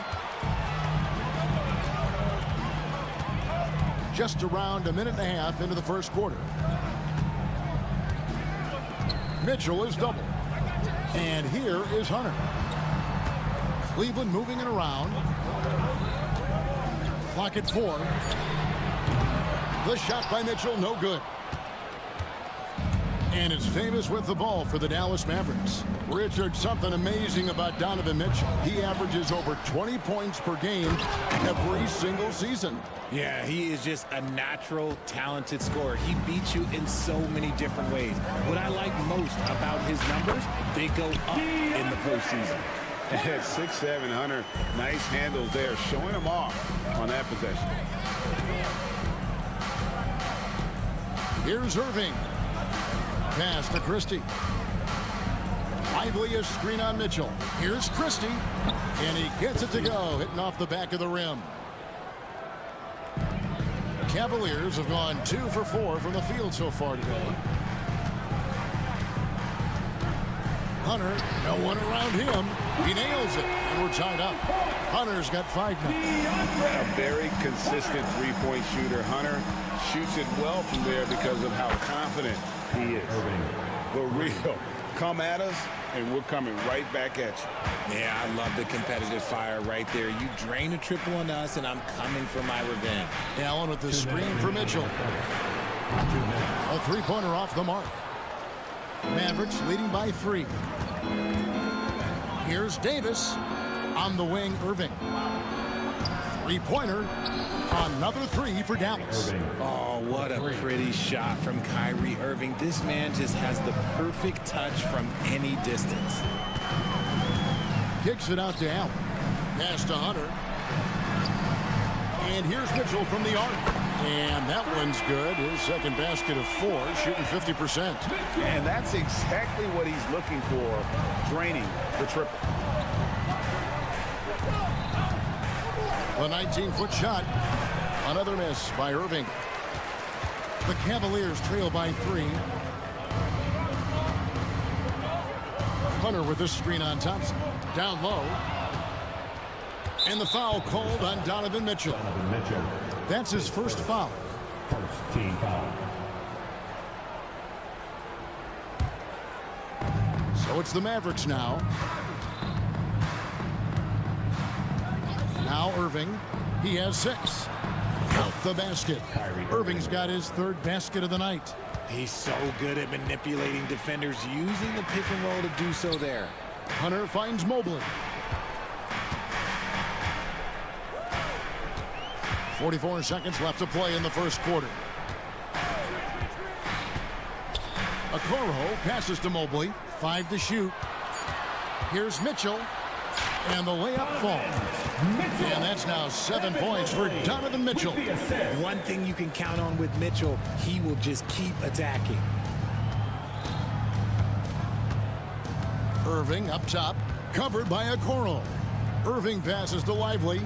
Just around a minute and a half into the first quarter. Mitchell is doubled. And here is Hunter. Cleveland moving it around. Clock at 4. The shot by Mitchell, no good. And it's Davis with the ball for the Dallas Mavericks. Richard, something amazing about Donovan Mitchell. He averages over 20 points per game every single season. Yeah, he is just a natural, talented scorer. He beats you in so many different ways. What I like most about his numbers, they go up in the postseason. At 6'7", Hunter, nice handles there, showing him off on that possession. Here's Irving. Pass to Christie. Lively a screen on Mitchell. Here's Christie. And he gets it to go, hitting off the back of the rim. Cavaliers have gone 2 for 4 from the field so far today. Hunter, no one around him. He nails it, and we're tied up. Hunter's got 5 now. A very consistent three-point shooter. Hunter shoots it well from there because of how confident he is. The real. Come at us, and we're coming right back at you. Yeah, I love the competitive fire right there. You drain a triple on us, and I'm coming for my revenge. Allen with the screen for Mitchell. A three-pointer off the mark. Mavericks leading by 3. Here's Davis on the wing. Irving. Three-pointer. Another 3 for Dallas. Oh, what a pretty shot from Kyrie Irving. This man just has the perfect touch from any distance. Kicks it out to Allen. Pass to Hunter. And here's Mitchell from the arc. And that one's good. His second basket of 4, shooting 50%. And that's exactly what he's looking for, draining the triple. A 19-foot shot. Another miss by Irving. The Cavaliers trail by 3. Hunter with the screen on Thompson. Down low. And the foul called on Donovan Mitchell. That's his first foul. First team foul. So it's the Mavericks now. Now Irving. He has 6. Out the basket. Irving's got his 3rd basket of the night. He's so good at manipulating defenders, using the pick and roll to do so there. Hunter finds Mobley. 44 seconds left to play in the first quarter. Okoro passes to Mobley. 5 to shoot. Here's Mitchell. And the layup falls. And that's now 7 points for Donovan Mitchell. One thing you can count on with Mitchell, he will just keep attacking. Irving up top, covered by Okoro. Irving passes to Lively.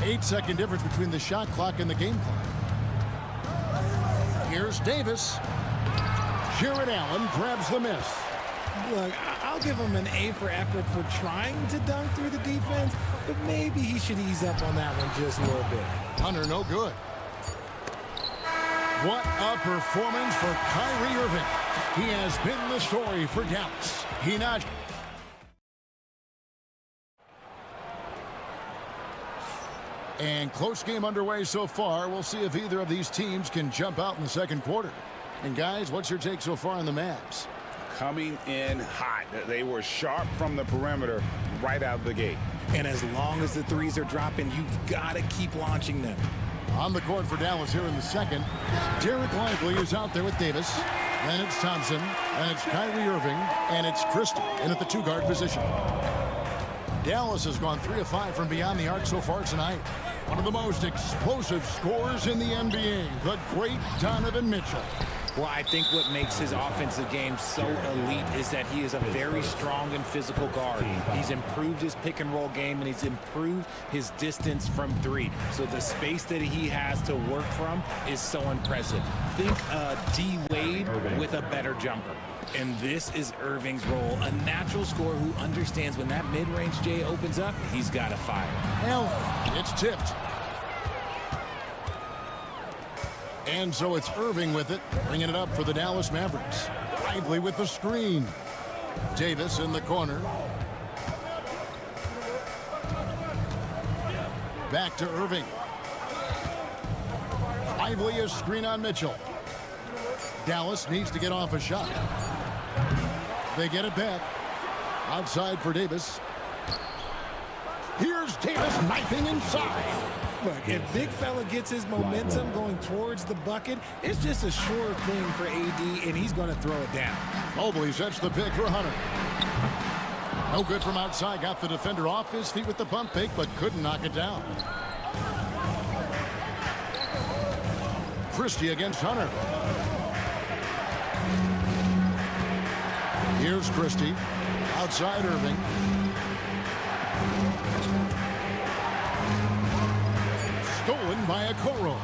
8-second difference between the shot clock and the game clock. Here's Davis. Jared Allen grabs the miss. Look, I'll give him an A for effort for trying to dunk through the defense, but maybe he should ease up on that one just a little bit. Hunter, no good. What a performance for Kyrie Irving. He has been the story for Dallas. He notched. And close game underway so far. We'll see if either of these teams can jump out in the second quarter. And guys, what's your take so far on the Mavs? Coming in hot. They were sharp from the perimeter right out of the gate. And as long as the threes are dropping, you've got to keep launching them. On the court for Dallas here in the second, Derek Lively is out there with Davis. Then it's Thompson, and it's Kyrie Irving, and it's Christie in at the two-guard position. Dallas has gone 3 of 5 from beyond the arc so far tonight. One of the most explosive scorers in the NBA, the great Donovan Mitchell. Well, I think what makes his offensive game so elite is that he is a very strong and physical guard. He's improved his pick-and-roll game, and he's improved his distance from three. So the space that he has to work from is so impressive. Think D. Wade with a better jumper. And this is Irving's role, a natural scorer who understands when that mid-range J opens up, he's got to fire. Allen, it's tipped. And so it's Irving with it, bringing it up for the Dallas Mavericks. Lively with the screen. Davis in the corner. Back to Irving. Lively is screen on Mitchell. Dallas needs to get off a shot. They get it back. Outside for Davis. Here's Davis knifing inside. Look, if big fella gets his momentum going towards the bucket, it's just a sure thing for AD, and he's going to throw it down. Mobley sets the pick for Hunter. No good from outside. Got the defender off his feet with the pump fake, but couldn't knock it down. Christie against Hunter. Here's Christie. Outside Irving. Stolen by Okoro.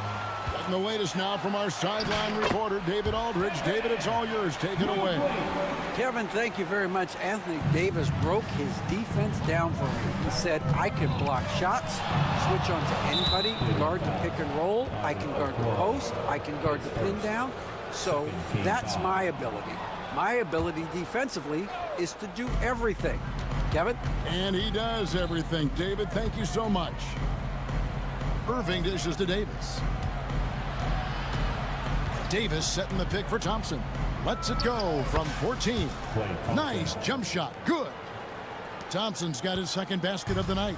Getting the latest now from our sideline reporter, David Aldridge. David, it's all yours. Take it away. Kevin, thank you very much. Anthony Davis broke his defense down for me. He said, I can block shots, switch on to anybody, guard the pick and roll, I can guard the post, I can guard the pin down. So that's my ability. My ability defensively is to do everything. Kevin? And he does everything. David, thank you so much. Irving dishes to Davis. Davis setting the pick for Thompson. Lets it go from 14. Nice jump shot. Good. Thompson's got his second basket of the night.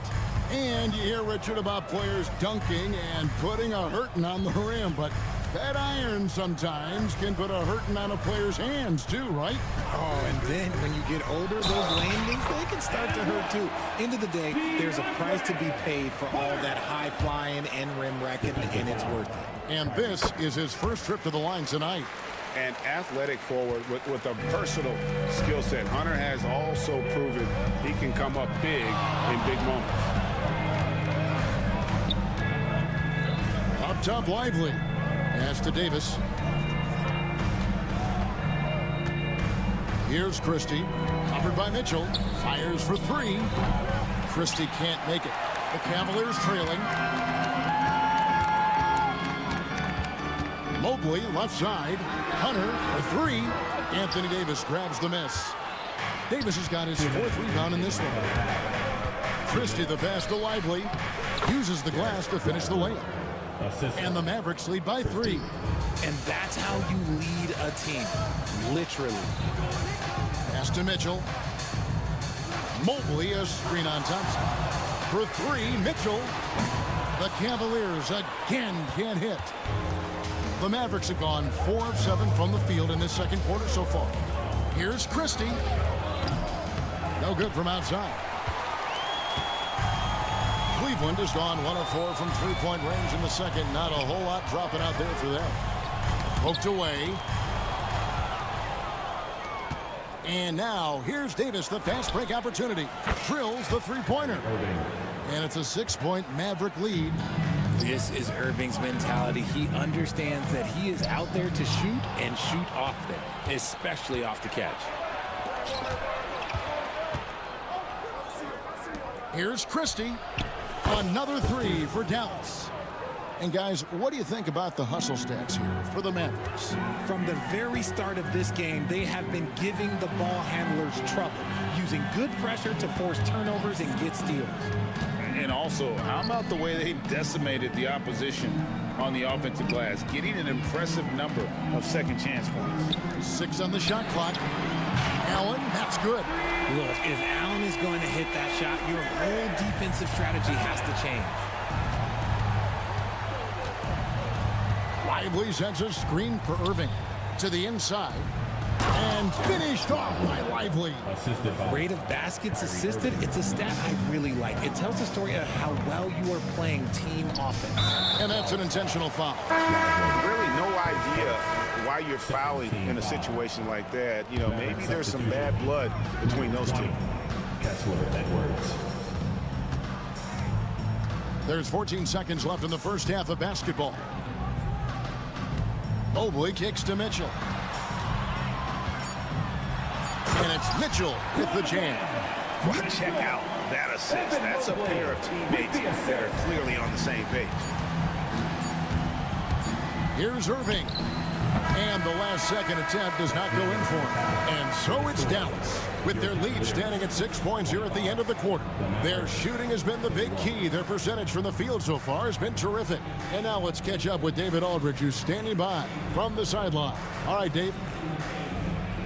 And you hear, Richard, about players dunking and putting a hurting on the rim, but that iron sometimes can put a hurting on a player's hands too, right? Oh, and then when you get older, those landings, they can start to hurt too. End of the day, there's a price to be paid for all that high flying and rim wrecking, and it's worth it. And this is his first trip to the line tonight. An athletic forward with a versatile skill set. Hunter has also proven he can come up big in big moments. Up top, Lively. Pass to Davis. Here's Christie. Covered by Mitchell. Fires for three. Christie can't make it. The Cavaliers trailing. Mobley left side. Hunter for three. Anthony Davis grabs the miss. Davis has got his fourth rebound in this one. Christie the pass to Lively. Uses the glass to finish the layup. And the Mavericks lead by 3. And that's how you lead a team. Literally. Pass to Mitchell. Mobley a screen on Thompson. For 3, Mitchell. The Cavaliers again can't hit. The Mavericks have gone 4 of 7 from the field in this second quarter so far. Here's Christie. No good from outside. Cleveland has gone 1 of 4 from three-point range in the second. Not a whole lot dropping out there for them. Poked away. And now, here's Davis, the fast break opportunity. Drills the three-pointer. And it's a 6-point Maverick lead. This is Irving's mentality. He understands that he is out there to shoot and shoot often, especially off the catch. Here's Christie. Another three for Dallas. And guys, what do you think about the hustle stats here for the Mavericks? From the very start of this game, they have been giving the ball handlers trouble, using good pressure to force turnovers and get steals. And also, how about the way they decimated the opposition on the offensive glass, getting an impressive number of second chance points. 6 on the shot clock. Allen, that's good. Look, if Allen is going to hit that shot, your whole defensive strategy has to change. Lively sends a screen for Irving to the inside. And finished off by Lively. Rate of baskets assisted, it's a stat I really like. It tells the story of how well you are playing team offense. And that's an intentional foul. Really no idea why you're fouling in a situation like that. You know, maybe there's some bad blood between those two. There's 14 seconds left in the first half of basketball. Mobley kicks to Mitchell. And it's Mitchell with the jam. Well, check out that assist. That's a pair of teammates that are clearly on the same page. Here's Irving. And the last second attempt does not go in for him. And so it's Dallas, with their lead standing at 6 points here at the end of the quarter. Their shooting has been the big key. Their percentage from the field so far has been terrific. And now let's catch up with David Aldridge, who's standing by from the sideline. All right, Dave.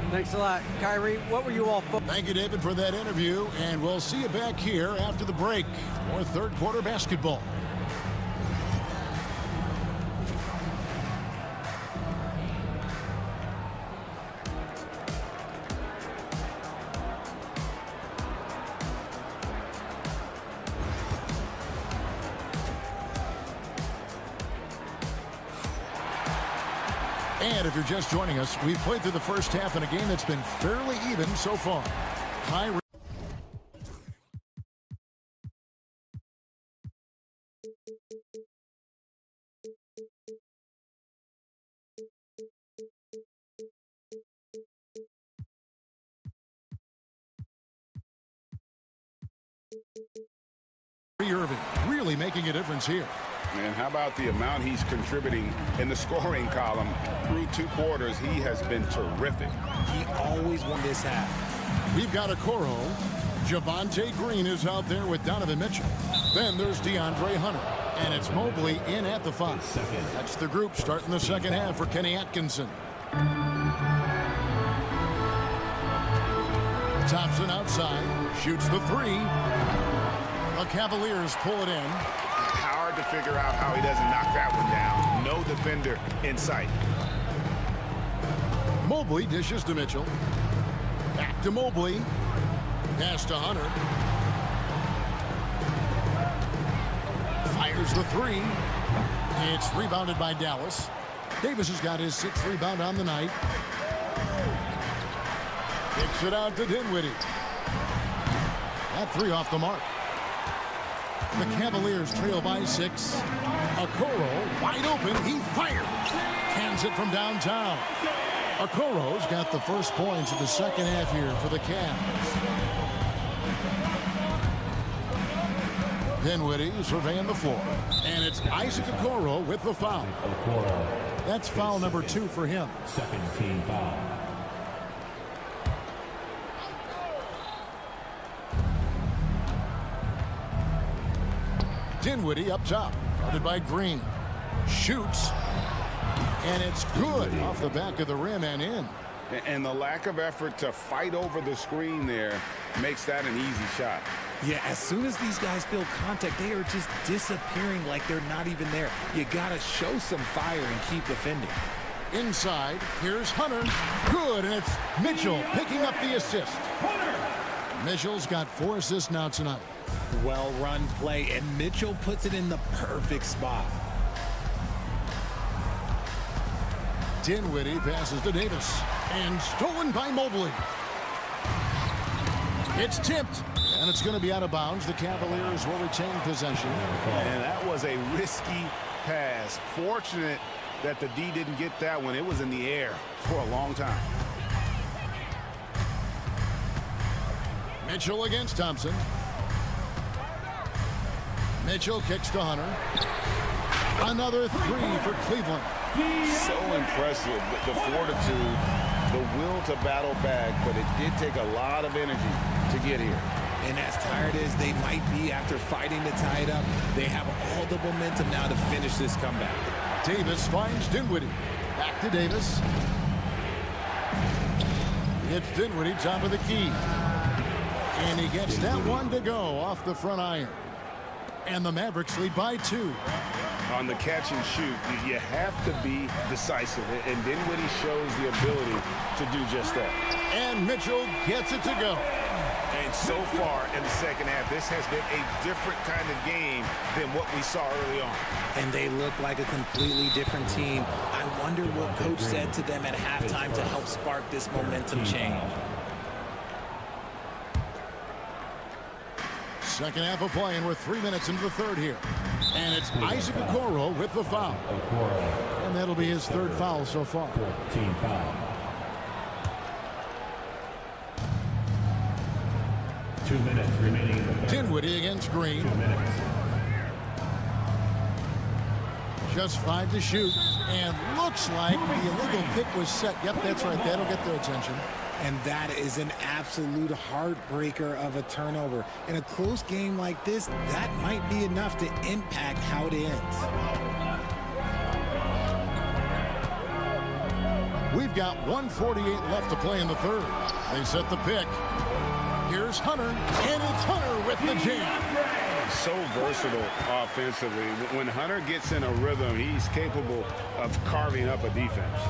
Thanks a lot. Kyrie, what were you all focused on? Thank you, David, for that interview. And we'll see you back here after the break for third quarter basketball. And if you're just joining us, we've played through the first half in a game that's been fairly even so far. Kyrie. Irving really making a difference here. And how about the amount he's contributing in the scoring column through 2 quarters? He has been terrific. He always won this half. We've got Okoro. Javonte Green is out there with Donovan Mitchell. Then there's DeAndre Hunter. And it's Mobley in at the 5. That's the group starting the second half for Kenny Atkinson. Thompson outside. Shoots the 3. The Cavaliers pull it in. Hard to figure out how he doesn't knock that one down. No defender in sight. Mobley dishes to Mitchell. Back to Mobley. Pass to Hunter. Fires the 3. It's rebounded by Dallas. Davis has got his 6th rebound on the night. Kicks it out to Dinwiddie. That 3 off the mark. The Cavaliers trail by 6. Okoro wide open. He fires. Hands it from downtown. Okoro's got the first points of the second half here for the Cavs. Dinwiddie surveying the floor. And it's Isaac Okoro with the foul. That's foul number 2 for him. Second team foul. Dinwiddie up top, guarded by Green. Shoots, and it's good off the back of the rim and in. And the lack of effort to fight over the screen there makes that an easy shot. Yeah, as soon as these guys feel contact, they are just disappearing like they're not even there. You gotta show some fire and keep defending. Inside, here's Hunter. Good, and it's Mitchell picking up the assist. Mitchell's got 4 assists now tonight. Well-run play, and Mitchell puts it in the perfect spot. Dinwiddie passes to Davis, and stolen by Mobley. It's tipped, and it's going to be out of bounds. The Cavaliers will retain possession. And that was a risky pass. Fortunate that the D didn't get that one. It was in the air for a long time. Mitchell against Thompson. Mitchell kicks to Hunter. Another three for Cleveland. So impressive, the fortitude, the will to battle back, but it did take a lot of energy to get here. And as tired as they might be after fighting to tie it up, they have all the momentum now to finish this comeback. Davis finds Dinwiddie. Back to Davis. It's Dinwiddie, top of the key. And he gets that one to go off the front iron. And the Mavericks lead by 2. On the catch and shoot, you have to be decisive, and Dinwiddie shows the ability to do just that. And Mitchell gets it to go. And so far in the second half, this has been a different kind of game than what we saw early on. And they look like a completely different team. I wonder what Coach said to them at halftime to help spark this momentum change. Second half of play, and we're 3 minutes into the third here. And it's Isaac Okoro with the foul. And that'll be his third foul so far. Team foul. 2 minutes remaining in the third. Dinwiddie against Green. 2 minutes. Just 5 to shoot. And looks like the illegal pick was set. Yep, that's right. That'll get their attention. And that is an absolute heartbreaker of a turnover. In a close game like this, that might be enough to impact how it ends. We've got 1:48 left to play in the third. They set the pick. Here's Hunter, and it's Hunter with the jam. So versatile offensively. When Hunter gets in a rhythm, he's capable of carving up a defense.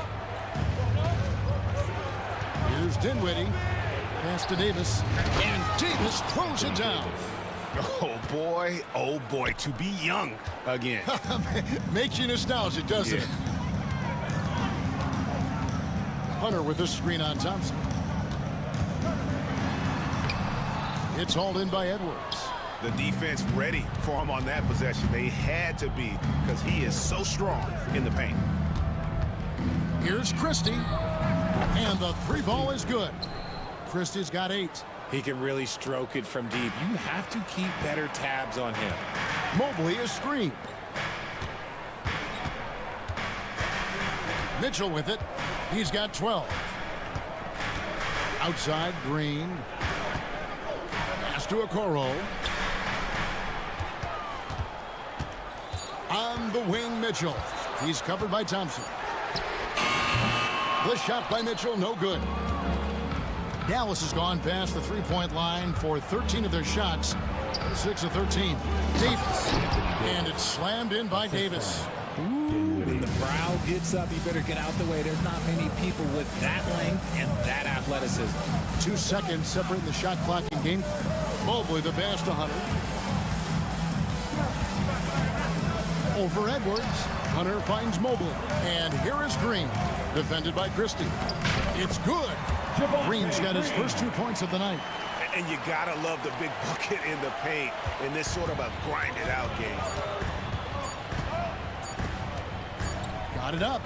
Here's Dinwiddie. Pass to Davis. And Davis throws it down. Oh boy, to be young again. Makes you nostalgic, doesn't it? Hunter with a screen on Thompson. It's hauled in by Edwards. The defense ready for him on that possession. They had to be, because he is so strong in the paint. Here's Christie. And the 3 ball is good. Christie's got 8. He can really stroke it from deep. You have to keep better tabs on him. Mobley is screened. Mitchell with it. He's got 12. Outside, Green. Pass to Okoro. On the wing, Mitchell. He's covered by Thompson. The shot by Mitchell, no good. Dallas has gone past the three-point line for 13 of their shots. 6 of 13. Davis. And it's slammed in by Davis. When the brow gets up, you better get out the way. There's not many people with that length and that athleticism. 2 seconds separating the shot clock in game. Mobley the pass to Hunter. Over Edwards. Hunter finds Mobley. And here is Green. Defended by Christie. It's good. Green's got his first 2 points of the night. And you gotta love the big bucket in the paint in this sort of a grinded out game. Got it up.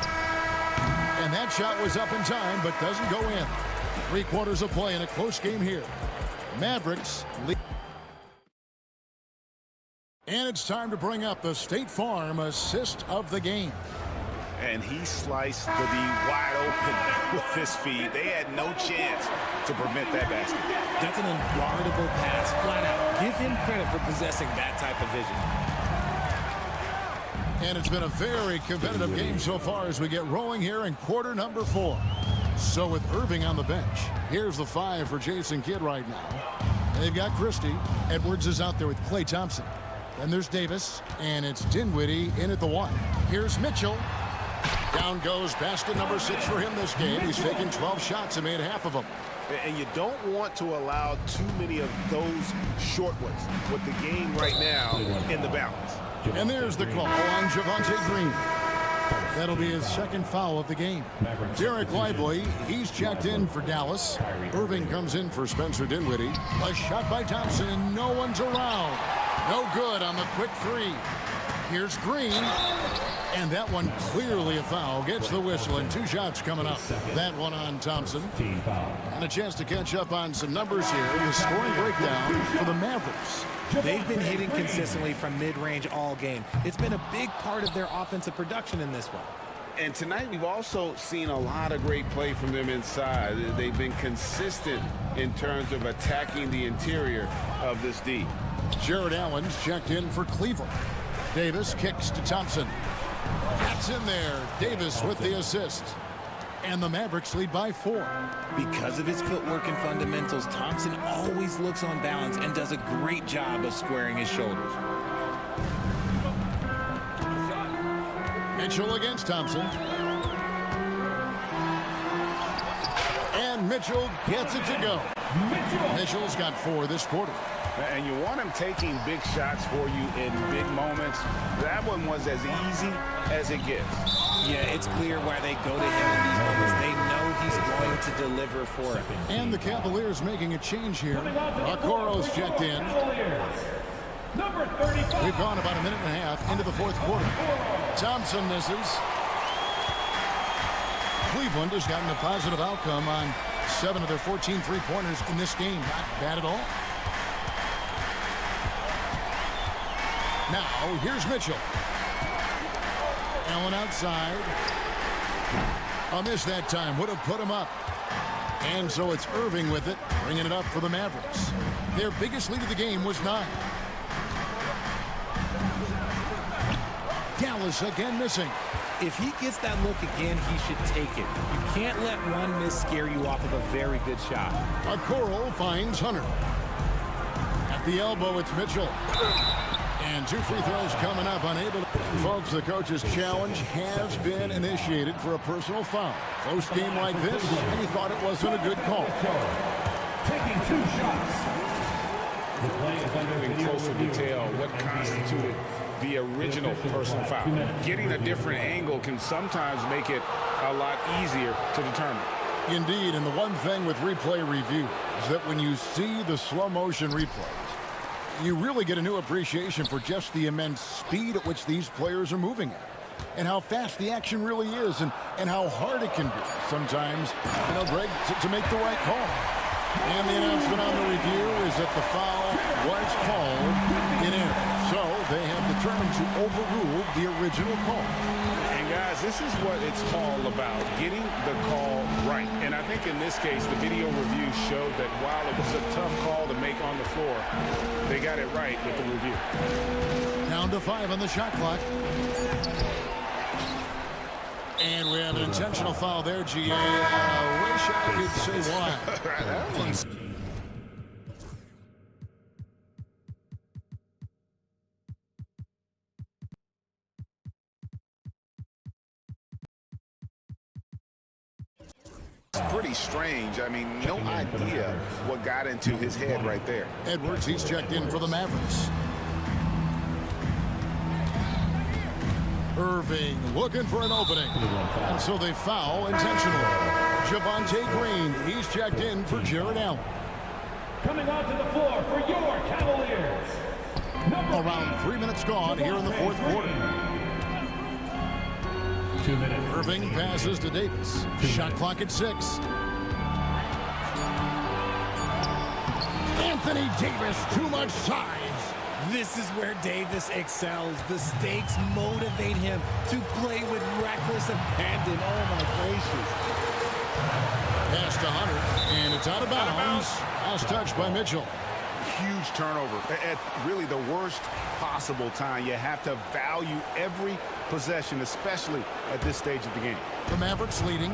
And that shot was up in time, but doesn't go in. 3 quarters of play in a close game here. Mavericks lead. And it's time to bring up the State Farm assist of the game. And he sliced the D wide open with this feed. They had no chance to prevent that basket. That's an unguardable pass, flat out. Give him credit for possessing that type of vision. And it's been a very competitive game so far as we get rolling here in quarter number 4. So with Irving on the bench, here's the 5 for Jason Kidd right now. They've got Christie. Edwards is out there with Klay Thompson. Then there's Davis, and it's Dinwiddie in at the 1. Here's Mitchell. Down goes basket number 6 for him this game. He's taken 12 shots and made half of them. And you don't want to allow too many of those short ones with the game right now in the balance. And there's the call on Javonte Green. That'll be his second foul of the game. Derek Lively, he's checked in for Dallas. Irving comes in for Spencer Dinwiddie. A shot by Thompson. No one's around. No good on the quick three. Here's Green. And that one clearly a foul. Gets the whistle, and 2 shots coming up. That one on Thompson. And a chance to catch up on some numbers here. The scoring breakdown for the Mavericks. They've been hitting consistently from mid-range all game. It's been a big part of their offensive production in this one. And tonight we've also seen a lot of great play from them inside. They've been consistent in terms of attacking the interior of this D. Jared Allen's checked in for Cleveland. Davis kicks to Thompson. That's in there. Davis with the assist. And the Mavericks lead by 4. Because of his footwork and fundamentals, Thompson always looks on balance and does a great job of squaring his shoulders. Mitchell against Thompson. And Mitchell gets it to go. Mitchell's got 4 this quarter. And you want him taking big shots for you in big moments. That one was as easy as it gets. Yeah, it's clear why they go to him in these moments. They know he's going to deliver for him. And the Cavaliers making a change here. Okoro's checked in. We've gone about a minute and a half into the 4th quarter. Thompson misses. Cleveland has gotten a positive outcome on 7 of their 14 three-pointers in this game. Not bad at all. Now, here's Mitchell. Allen outside. A miss that time. Would have put him up. And so it's Irving with it, bringing it up for the Mavericks. Their biggest lead of the game was 9. Dallas again missing. If he gets that look again, he should take it. You can't let one miss scare you off of a very good shot. Okoro finds Hunter. At the elbow, it's Mitchell. And 2 free throws coming up, unable to... Folks, the coach's challenge has been initiated for a personal foul. Close game like this, and he thought it wasn't a good call. Taking 2 shots. In closer detail, what constituted the original personal foul. Getting a different angle can sometimes make it a lot easier to determine. Indeed, and the one thing with replay review is that when you see the slow motion replays, you really get a new appreciation for just the immense speed at which these players are moving at, and how fast the action really is, and how hard it can be sometimes, Greg, to make the right call. And the announcement on the review is that the foul was called in error. So they have determined to overrule the original call. And guys, this is what it's all about, getting the call right. And I think in this case, the video review showed that while it was a tough call to make on the floor, they got it right with the review. Down to 5 on the shot clock. And we have an intentional foul there, GA. I wish I could say why. Pretty strange. I mean, no idea what got into his head right there. Edwards, he's checked in for the Mavericks. Irving looking for an opening. And so they foul intentionally. Javonte Green, he's checked in for Jared Allen. Coming onto the floor for your Cavaliers. Around 3 minutes gone here in the 4th quarter. 2 minutes. Irving passes to Davis. Shot clock at 6. Anthony Davis, too much size. This is where Davis excels. The stakes motivate him to play with reckless abandon. Oh, my gracious. Pass to Hunter, and it's out of bounds. Last touch by Mitchell. Huge turnover at really the worst possible time. You have to value every possession, especially at this stage of the game. The Mavericks leading.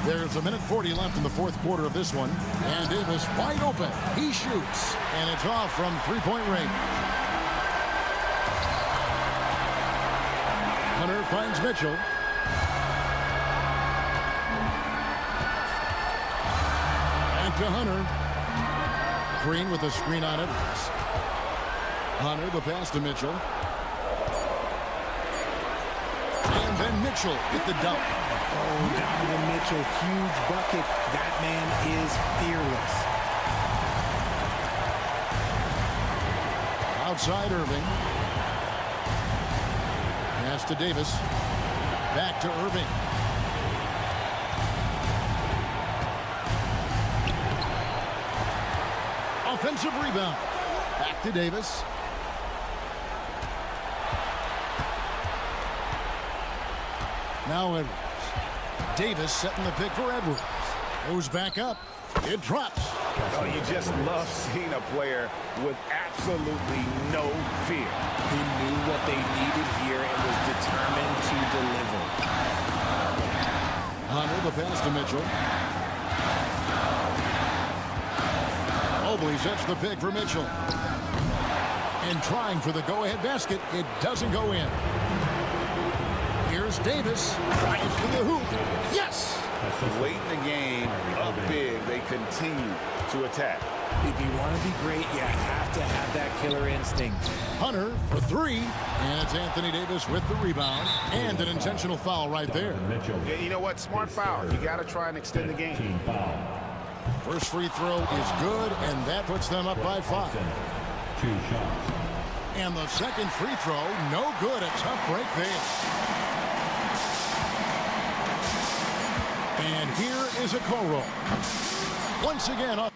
There's 1:40 left in the 4th quarter of this one. And Davis wide open. He shoots. And it's off from three-point range. Hunter finds Mitchell. And to Hunter. Green with a screen on it. Hunter, the pass to Mitchell. And then Mitchell with the dunk. Oh, Donovan Mitchell, huge bucket. That man is fearless. Outside Irving. Pass to Davis. Back to Irving. Offensive rebound. Back to Davis. Now Edwards. Davis setting the pick for Edwards. Goes back up. It drops. Oh, you just love seeing a player with absolutely no fear. He knew what they needed here and was determined to deliver. Hunter, the pass to Mitchell. Mobley sets the pick for Mitchell. And trying for the go-ahead basket. It doesn't go in. Here's Davis. Drives to the hoop. Yes! Late in the game, up big, they continue to attack. If you want to be great, you have to have that killer instinct. Hunter for three. And it's Anthony Davis with the rebound. And an intentional foul right there. Yeah, you know what? Smart foul. You got to try and extend the game. First free throw is good, and that puts them up by 5. 2 shots. And the second free throw, no good. A tough break there. And here is a Okoro. Once again up.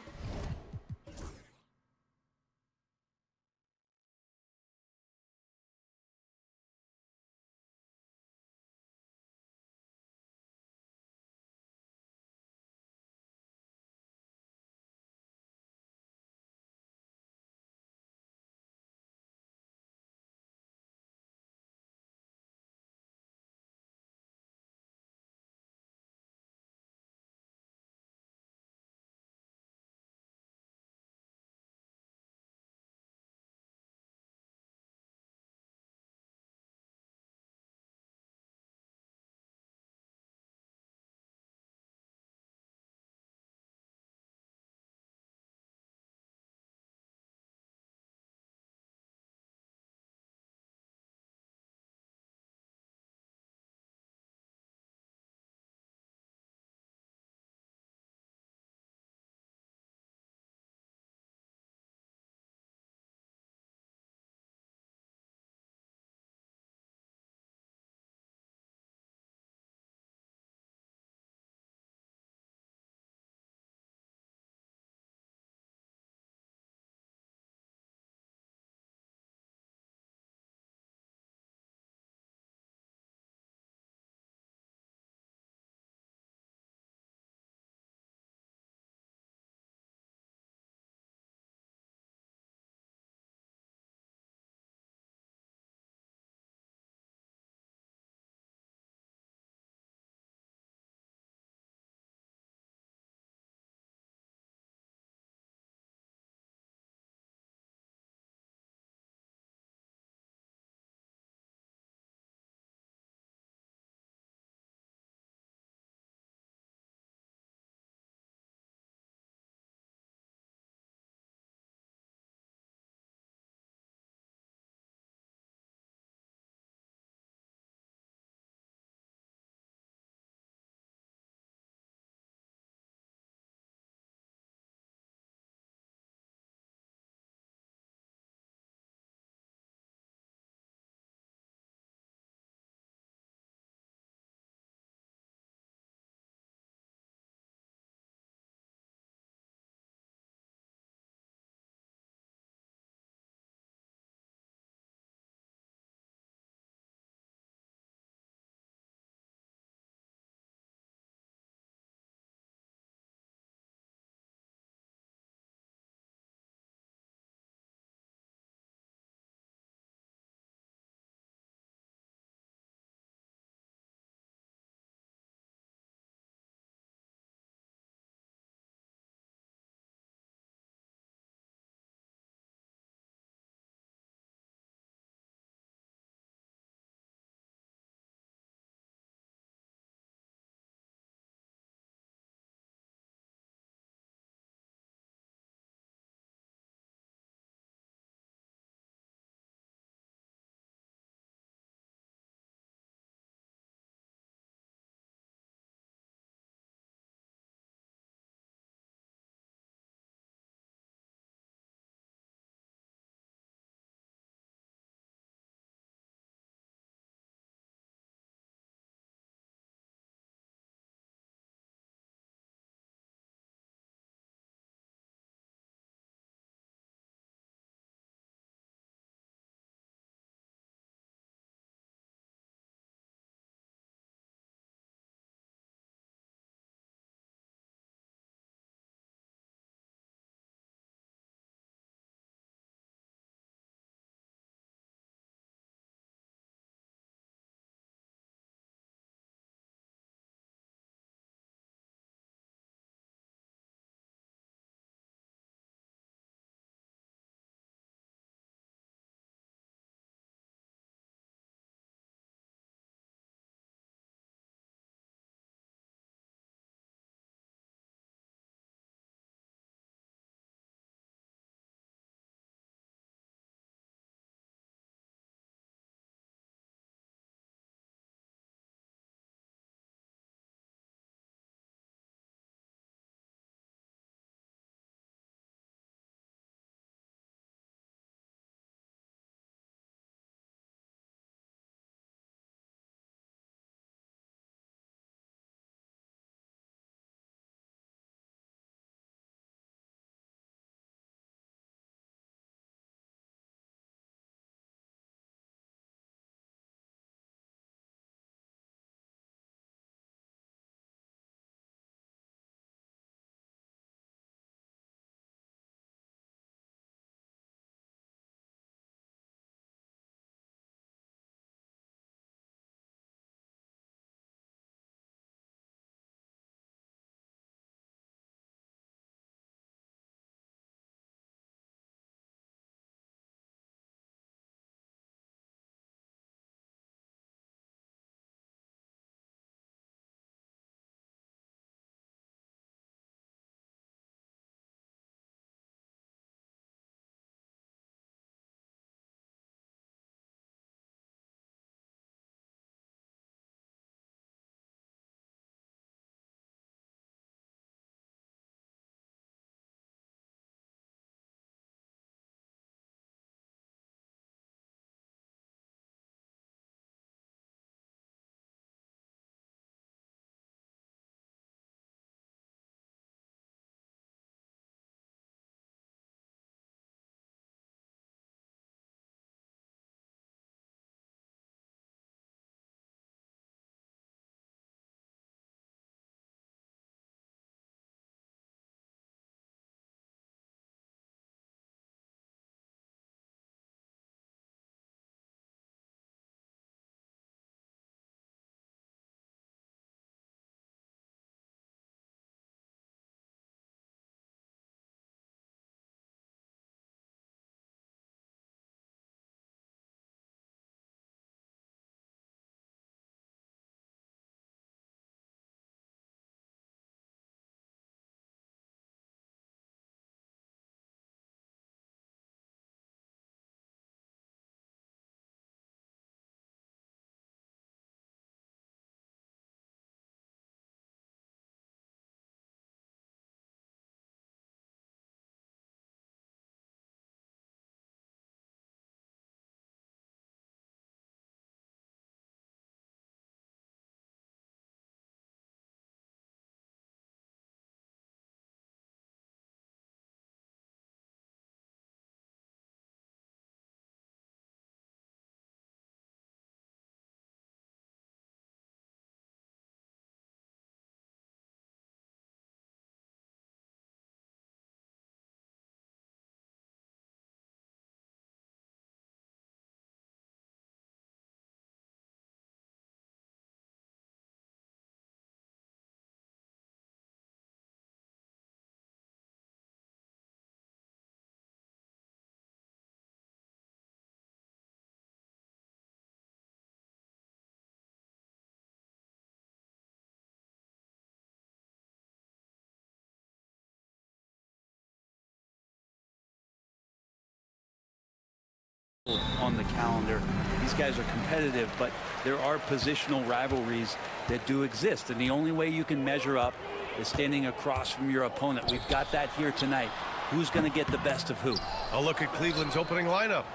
on the calendar. These guys are competitive, but there are positional rivalries that do exist, and the only way you can measure up is standing across from your opponent. We've got that here tonight. Who's going to get the best of who? A look at Cleveland's opening lineup.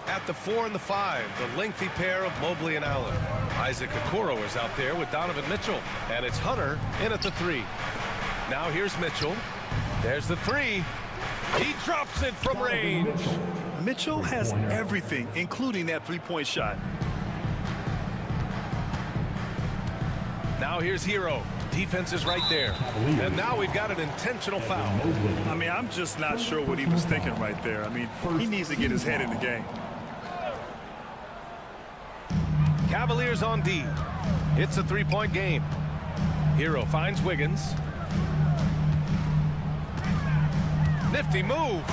At the 4 and the 5, the lengthy pair of Mobley and Allen. Isaac Okoro is out there with Donovan Mitchell, and it's Hunter in at the 3. Now here's Mitchell. There's the 3. He drops it from range. Mitchell has everything, including that three-point shot. Now here's Hero. Defense is right there. And now we've got an intentional foul. I mean, I'm just not sure what he was thinking right there. I mean, he needs to get his head in the game. Cavaliers on D. It's a three-point game. Hero finds Wiggins. Nifty move.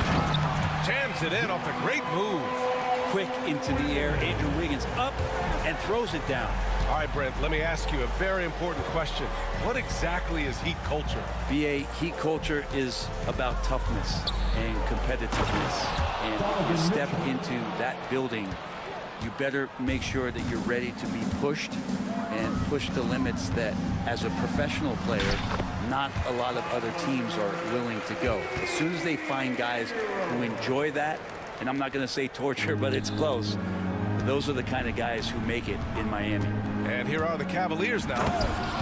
Jams it in off a great move. Quick into the air. Andrew Wiggins up and throws it down. All right, Brent, let me ask you a very important question. What exactly is Heat culture? BA, Heat culture is about toughness and competitiveness. And if you step into that building, you better make sure that you're ready to be pushed and push the limits that, as a professional player, not a lot of other teams are willing to go. As soon as they find guys who enjoy that, and I'm not going to say torture, but it's close, those are the kind of guys who make it in Miami. And here are the Cavaliers now.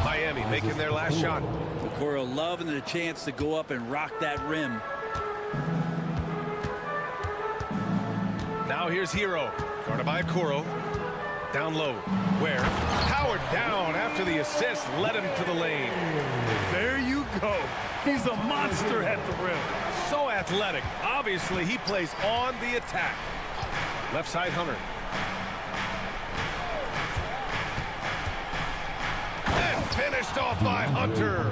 Miami making their last shot. Okoro loving the chance to go up and rock that rim. Now here's Hero. Guarded by Okoro. Down low. Where? Howard down after the assist led him to the lane. There you go. He's a monster at the rim. So athletic. Obviously, he plays on the attack. Left side Hunter. And finished off by Hunter.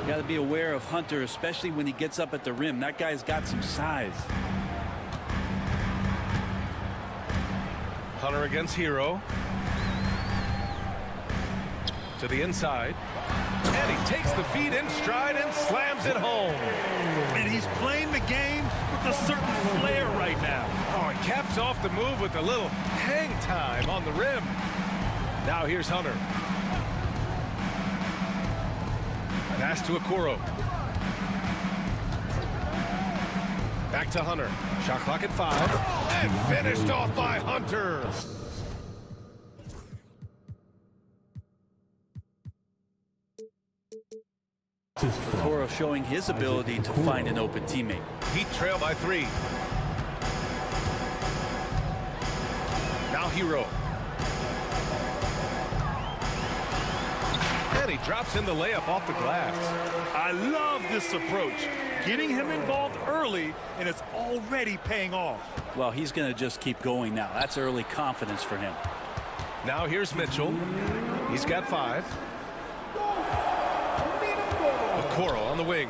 Got to be aware of Hunter, especially when he gets up at the rim. That guy's got some size. Hunter against Hero. To the inside. And he takes the feed in stride and slams it home. And he's playing the game with a certain flair right now. Oh, he caps off the move with a little hang time on the rim. Now here's Hunter. Pass to Okoro. Back to Hunter. Shot clock at 5. And finished off by Hunter. Okoro showing his ability to find an open teammate. Heat trail by 3. Now Hero. And he drops in the layup off the glass. I love this approach. Getting him involved early, and it's already paying off. Well, he's going to just keep going now. That's early confidence for him. Now here's Mitchell. He's got 5. Okoro on the wing.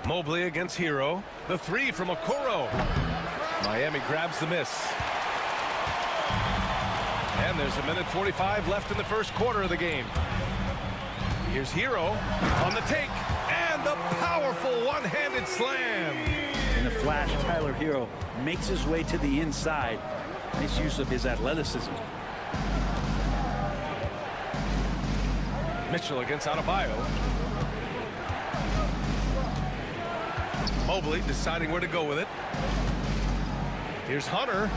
Mobley against Hero. The 3 from Okoro. Miami grabs the miss. And there's 1:45 left in the first quarter of the game. Here's Hero on the take. And the powerful one-handed slam. In the flash, Tyler Hero makes his way to the inside. Nice use of his athleticism. Mitchell against Adebayo. Mobley deciding where to go with it. Here's Hunter.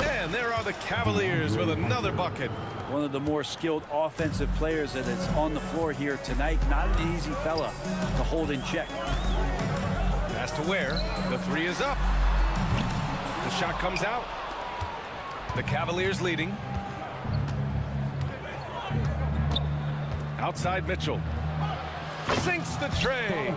And there are the Cavaliers with another bucket. One of the more skilled offensive players that is on the floor here tonight. Not an easy fella to hold in check. Pass to Ware. The 3 is up. The shot comes out. The Cavaliers leading. Outside Mitchell. Sinks the tray.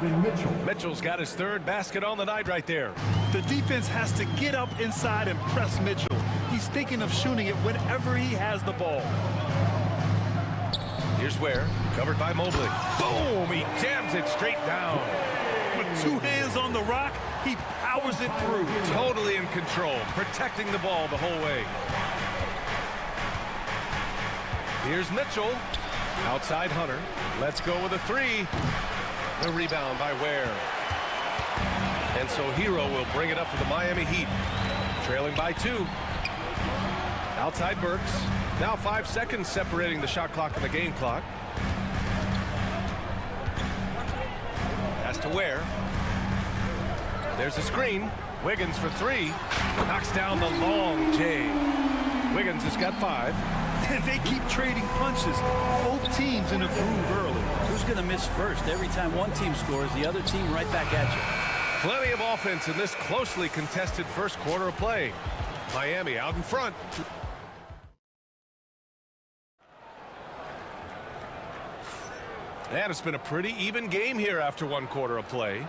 Mitchell's got his 3rd basket on the night right there. The defense has to get up inside and press Mitchell. He's thinking of shooting it whenever he has the ball. Here's Ware, covered by Mobley. Boom! He jams it straight down. With 2 hands on the rock, he powers it through. Totally in control, protecting the ball the whole way. Here's Mitchell. Outside Hunter. Let's go with a 3. The rebound by Ware. And so Hero will bring it up for the Miami Heat. Trailing by 2. Outside Burks. Now 5 seconds separating the shot clock and the game clock. Pass to Ware. There's a screen. Wiggins for 3. Knocks down the long J. Wiggins has got 5. They keep trading punches. Both teams in a groove early. Who's going to miss first? Every time one team scores, the other team right back at you. Plenty of offense in this closely contested first quarter of play. Miami out in front. And it's been a pretty even game here after 1 quarter of play.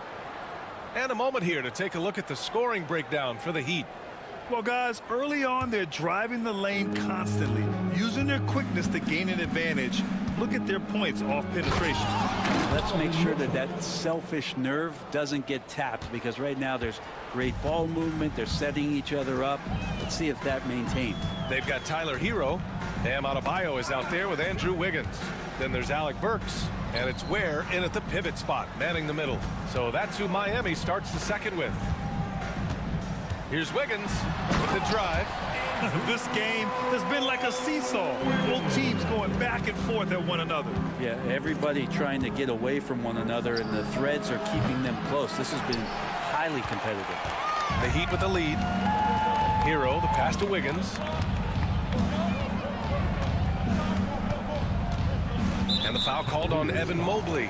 And a moment here to take a look at the scoring breakdown for the Heat. Well, guys, early on, they're driving the lane constantly, using their quickness to gain an advantage. Look at their points off penetration. Let's make sure that that selfish nerve doesn't get tapped, because right now there's great ball movement. They're setting each other up. Let's see if that maintains. They've got Tyler Hero. Bam Adebayo is out there with Andrew Wiggins. Then there's Alec Burks. And it's Ware in at the pivot spot, manning the middle. So that's who Miami starts the second with. Here's Wiggins with the drive. This game has been like a seesaw. Both teams going back and forth at one another. Yeah, everybody trying to get away from one another, and the threads are keeping them close. This has been highly competitive. The Heat with the lead. Hero, the pass to Wiggins. And the foul called on Evan Mobley.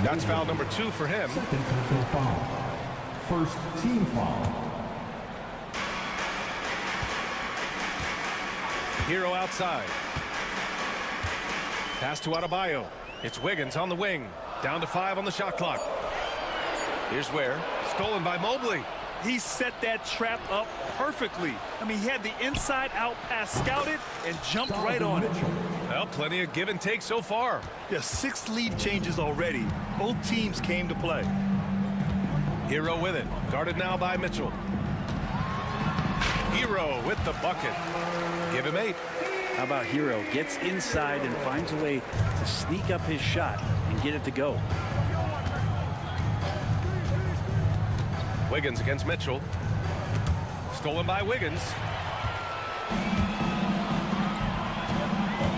That's foul number 2 for him. Second personal foul. First team foul. Hero outside. Pass to Adebayo. It's Wiggins on the wing. Down to 5 on the shot clock. Here's Ware. Stolen by Mobley. He set that trap up perfectly. I mean, he had the inside-out pass scouted and jumped right on it. Well, plenty of give and take so far. There's 6 lead changes already. Both teams came to play. Hero with it. Guarded now by Mitchell. Hero with the bucket. Give him 8. How about Hero gets inside and finds a way to sneak up his shot and get it to go. Wiggins against Mitchell. Stolen by Wiggins.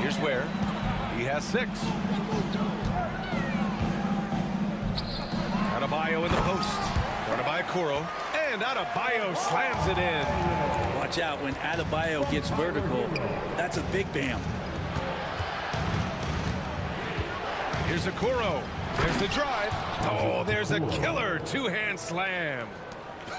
Here's Ware. He has 6. Adebayo in the post. Guarded by Okoro. And Adebayo slams it in. Watch out when Adebayo gets vertical. That's a big bam. Here's Okoro. There's the drive. Oh, there's a killer 2-hand slam.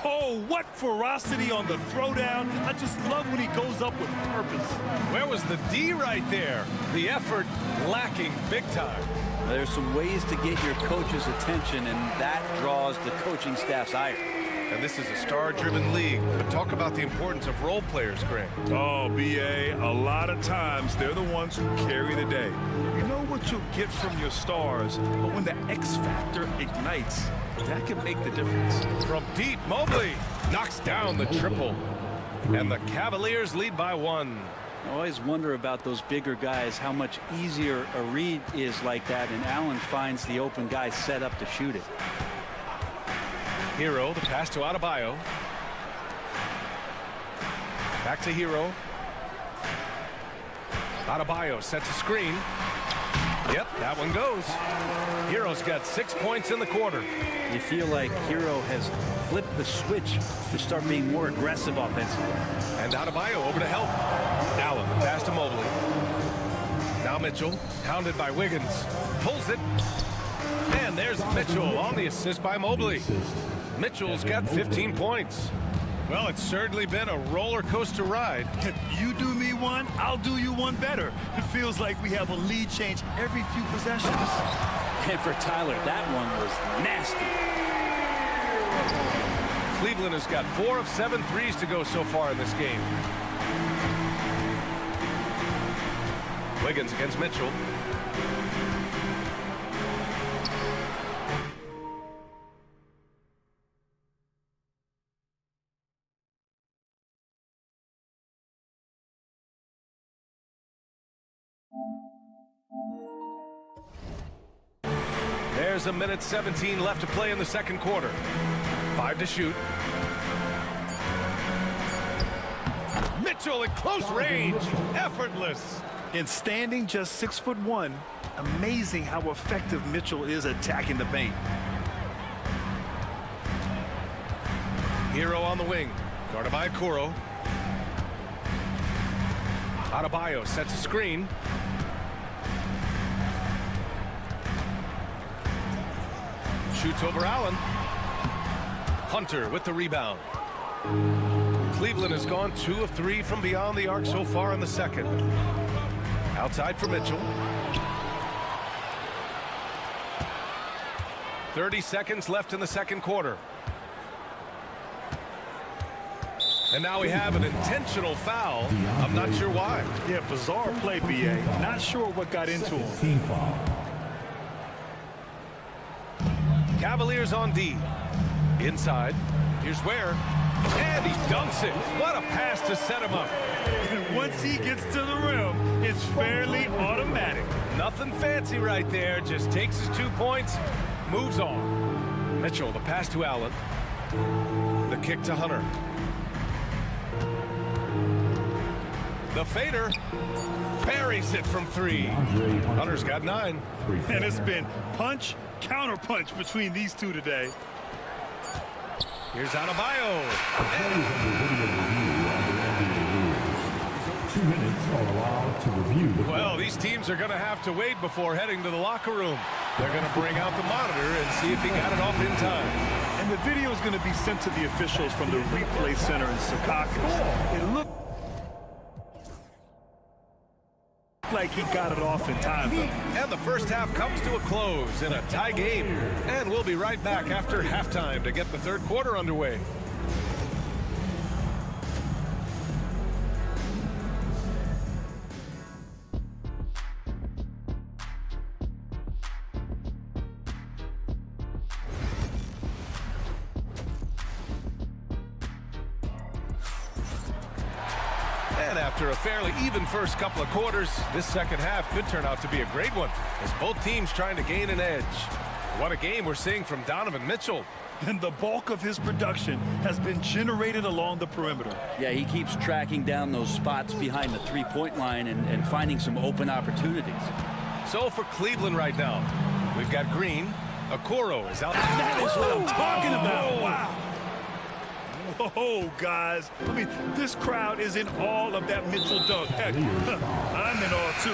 Oh, what ferocity on the throwdown. I just love when he goes up with purpose. Where was the D right there? The effort lacking big time. There's some ways to get your coach's attention, and that draws the coaching staff's ire. And this is a star-driven league. But talk about the importance of role players, Greg. Oh, B.A., a lot of times they're the ones who carry the day. You know what you'll get from your stars, but when the X factor ignites, that can make the difference. From deep, Mobley knocks down the triple. And the Cavaliers lead by 1. I always wonder about those bigger guys, how much easier a read is like that, and Allen finds the open guy set up to shoot it. Hero, the pass to Adebayo. Back to Hero. Adebayo sets a screen. Yep, that one goes. Hero's got 6 points in the quarter. You feel like Hero has flipped the switch to start being more aggressive offensively. And Adebayo over to help. Allen, the pass to Mobley. Now Mitchell, hounded by Wiggins. Pulls it. And there's Mitchell on the assist by Mobley. Mitchell's got 15 points. Well, it's certainly been a roller coaster ride. If you do me one, I'll do you one better. It feels like we have a lead change every few possessions. And for Tyler, that one was nasty. Cleveland has got 4 of 7 threes to go so far in this game. Wiggins against Mitchell. There's a minute 17 left to play in the second quarter. 5 to shoot. Mitchell at close range. Effortless. And standing just 6'1", amazing how effective Mitchell is attacking the paint. Hero on the wing, guarded by Okoro. Adebayo sets a screen. Shoots over Allen. Hunter with the rebound. Cleveland has gone 2 of 3 from beyond the arc so far in the second. Outside for Mitchell. 30 seconds left in the second quarter. And now we have an intentional foul. I'm not sure why. Yeah, bizarre play, BA. Not sure what got into him. Team foul. Cavaliers on D. Inside. Here's Ware. And he dunks it. What a pass to set him up. And once he gets to the rim, it's fairly automatic. Nothing fancy right there. Just takes his 2 points, moves on. Mitchell, the pass to Allen. The kick to Hunter. The fader buries it from 3. Hunter's got 9. And it's been punch, counter punch between these two today. Here's Adebayo. 2 minutes are allowed to review the play. Well, these teams are going to have to wait before heading to the locker room. They're going to bring out the monitor and see if he got it off in time. And the video is going to be sent to the officials from the replay center in Secaucus. It looked like he got it off in time. And the first half comes to a close in a tie game. And we'll be right back after halftime to get the third quarter underway. And after a fairly even first couple of quarters, this second half could turn out to be a great one as both teams trying to gain an edge. What a game we're seeing from Donovan Mitchell. And the bulk of his production has been generated along the perimeter. Yeah, he keeps tracking down those spots behind the three-point line and finding some open opportunities. So for Cleveland right now, we've got Green. Okoro is out. That is what I'm talking about. Wow. Whoa, guys. I mean, this crowd is in awe of that Mitchell dunk. Heck, I'm in awe, too.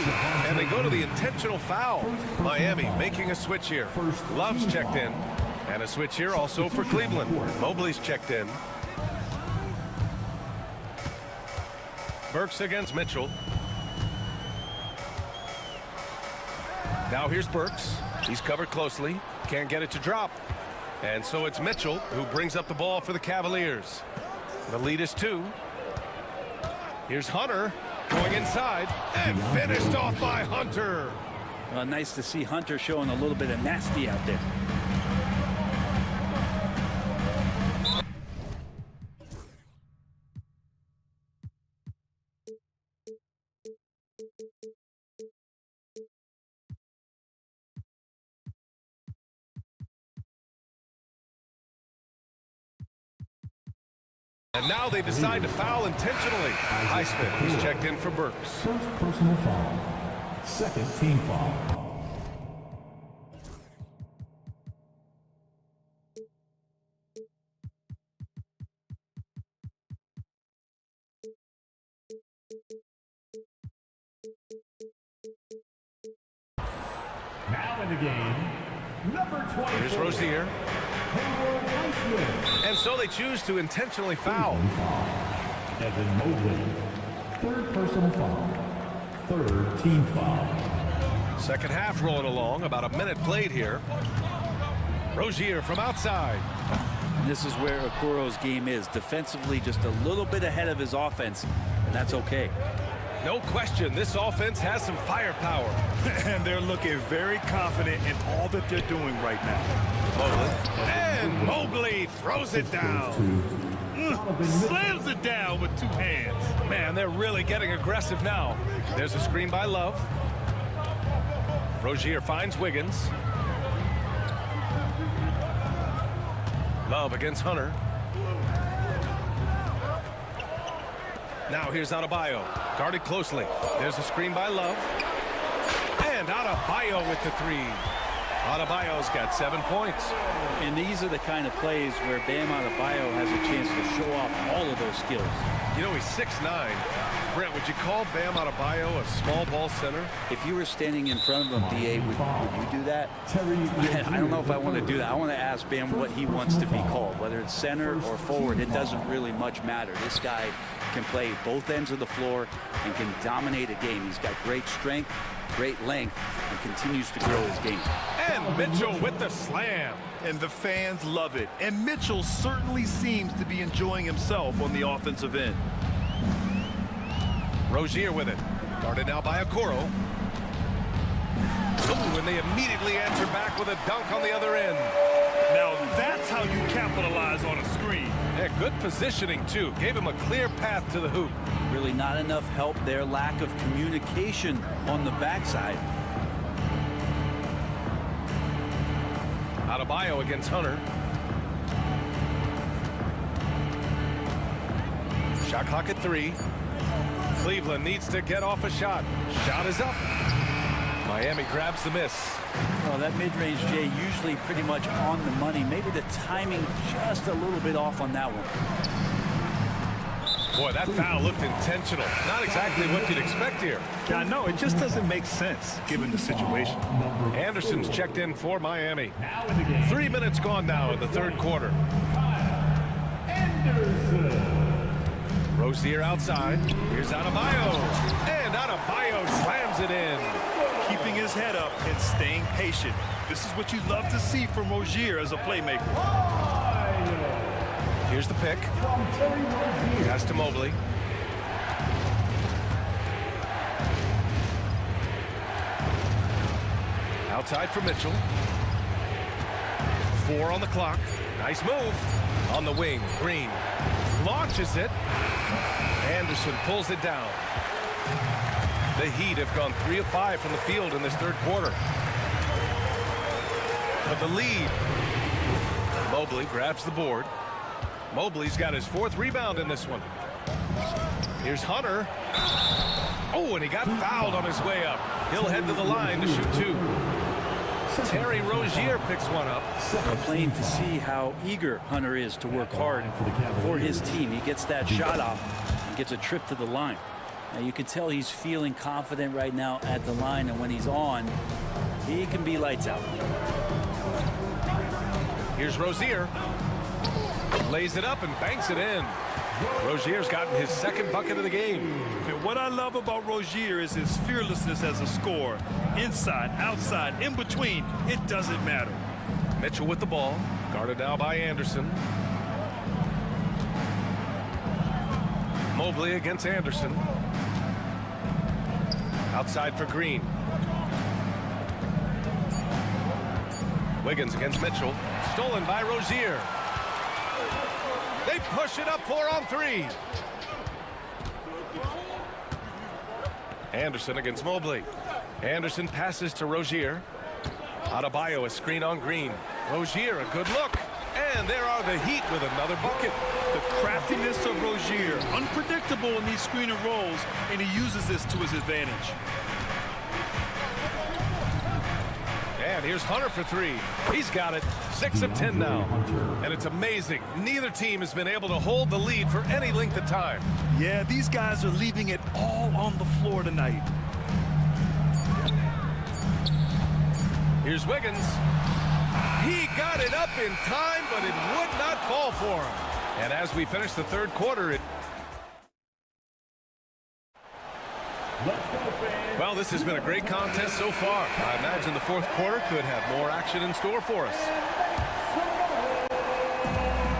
And they go to the intentional foul. Miami making a switch here. Love's checked in. And a switch here also for Cleveland. Mobley's checked in. Burks against Mitchell. Now here's Burks. He's covered closely. Can't get it to drop. And so it's Mitchell who brings up the ball for the Cavaliers. The lead is 2. Here's Hunter going inside and finished off by Hunter. Nice to see Hunter showing a little bit of nasty out there. And now they decide to foul intentionally. Highsmith is checked in for Burks. First personal foul. Second team foul. Now in the game, number 20. Here's Rozier. And so they choose to intentionally foul. Evan Mobley, third personal foul, third team foul. Second half rolling along, about a minute played here. Rozier from outside. This is where Okoro's game is. Defensively, just a little bit ahead of his offense, and that's okay. No question, this offense has some firepower. And they're looking very confident in all that they're doing right now. Mobley. And Mobley throws it down. Slams it down with 2 hands. Man, they're really getting aggressive now. There's a screen by Love. Rozier finds Wiggins. Love against Hunter. Now here's Adebayo, guarded closely. There's a screen by Love. And Adebayo with the three. Adebayo's got 7 points. And these are the kind of plays where Bam Adebayo has a chance to show off all of those skills. You know, he's 6'9". Brent, would you call Bam Adebayo a small ball center? If you were standing in front of him, B.A., would you do that? I don't know if I want to do that. I want to ask Bam what he wants to be called, whether it's center or forward. It doesn't really much matter. This guy can play both ends of the floor and can dominate a game. He's got great strength, great length, and continues to grow his game. And Mitchell with the slam. And the fans love it. And Mitchell certainly seems to be enjoying himself on the offensive end. Rozier with it. Guarded now by Okoro. Ooh, and they immediately answer back with a dunk on the other end. Now that's how you capitalize on a screen. Yeah, good positioning, too. Gave him a clear path to the hoop. Really not enough help there. Lack of communication on the backside. Adebayo against Hunter. Shot clock at 3. Cleveland needs to get off a shot. Shot is up. Miami grabs the miss. Well, that mid-range, Jay, usually pretty much on the money. Maybe the timing just a little bit off on that one. Boy, that foul looked intentional. Not exactly what you'd expect here. Yeah, I know. It just doesn't make sense given the situation. Anderson's checked in for Miami. 3 minutes gone now in the third quarter. Rozier outside. Here's Adebayo. And Adebayo slams it in. Keeping his head up and staying patient. This is what you love to see from Rozier as a playmaker. Here's the pick. Pass to Mobley. Outside for Mitchell. 4 on the clock. Nice move. On the wing, Green launches it. Anderson pulls it down. The Heat have gone 3 of 5 from the field in this third quarter. But the lead. Mobley grabs the board. Mobley's got his 4th rebound in this one. Here's Hunter. Oh, and he got fouled on his way up. He'll head to the line to shoot 2. Terry Rozier picks one up. Plain to see how eager Hunter is to work hard for his team. He gets that shot off and gets a trip to the line. Now you can tell he's feeling confident right now at the line, and when he's on, he can be lights out. Here's Rozier. Lays it up and banks it in. Rozier's gotten his 2nd bucket of the game. And what I love about Rozier is his fearlessness as a scorer. Inside, outside, in between, it doesn't matter. Mitchell with the ball. Guarded now by Anderson. Mobley against Anderson. Outside for Green. Wiggins against Mitchell. Stolen by Rozier. They push it up 4 on 3. Anderson against Mobley. Anderson passes to Rozier. Adebayo a screen on Green. Rozier a good look. And there are the Heat with another bucket. The craftiness of Rozier, unpredictable in these screen and rolls, and he uses this to his advantage. And here's Hunter for 3. He's got it. 6 of 10 now. And it's amazing. Neither team has been able to hold the lead for any length of time. Yeah, these guys are leaving it all on the floor tonight. Here's Wiggins. He got it up in time, but it would not fall for him. And as we finish the third quarter, well, this has been a great contest so far. I imagine the fourth quarter could have more action in store for us.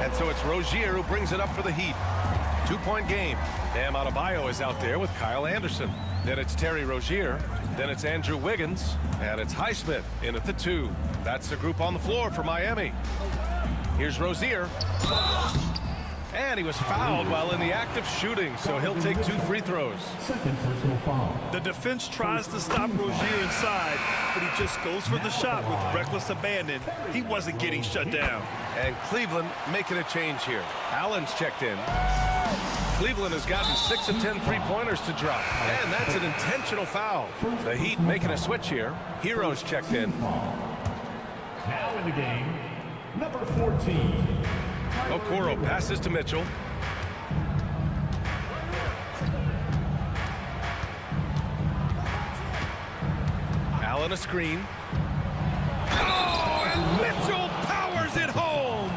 And so it's Rozier who brings it up for the Heat. 2-point game. Bam Adebayo is out there with Kyle Anderson. Then it's Terry Rozier. Then it's Andrew Wiggins. And it's Highsmith in at the 2. That's the group on the floor for Miami. Here's Rozier. And he was fouled while in the act of shooting, so he'll take 2 free throws. Second personal foul. The defense tries to stop Rozier inside, but he just goes for the shot with reckless abandon. He wasn't getting shut down. And Cleveland making a change here. Allen's checked in. Cleveland has gotten 6 of 10 three-pointers to drop. And that's an intentional foul. The Heat making a switch here. Hero's checked in. Now in the game, number 14. Okoro passes to Mitchell. Allen a screen. Oh, and Mitchell powers it home.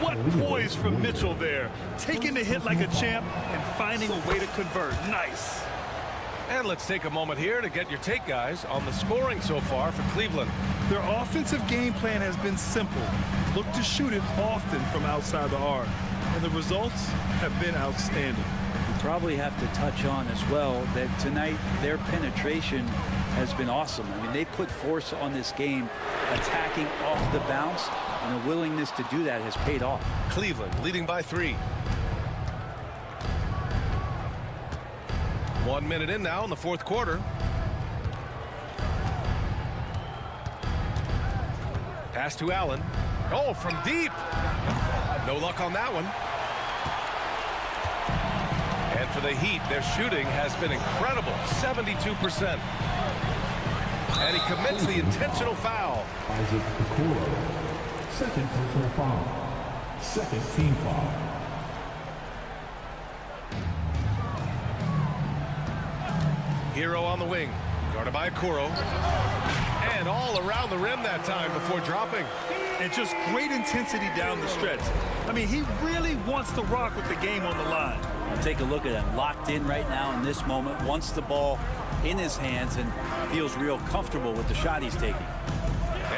What poise from Mitchell there. Taking the hit like a champ and finding a way to convert. Nice. And let's take a moment here to get your take, guys, on the scoring so far for Cleveland. Their offensive game plan has been simple. Look to shoot it often from outside the arc. And the results have been outstanding. You probably have to touch on as well that tonight their penetration has been awesome. I mean, they put force on this game, attacking off the bounce, and a willingness to do that has paid off. Cleveland leading by 3. 1 minute in now in the fourth quarter. Pass to Allen. Oh, from deep. No luck on that one. And for the Heat, their shooting has been incredible, 72%. And he commits the intentional foul. Isaac Okoro. Second personal foul. Second team foul. Hero on the wing, guarded by Okoro. And all around the rim that time before dropping. And just great intensity down the stretch. I mean, he really wants to rock with the game on the line. Now take a look at him, locked in right now in this moment, wants the ball in his hands and feels real comfortable with the shot he's taking.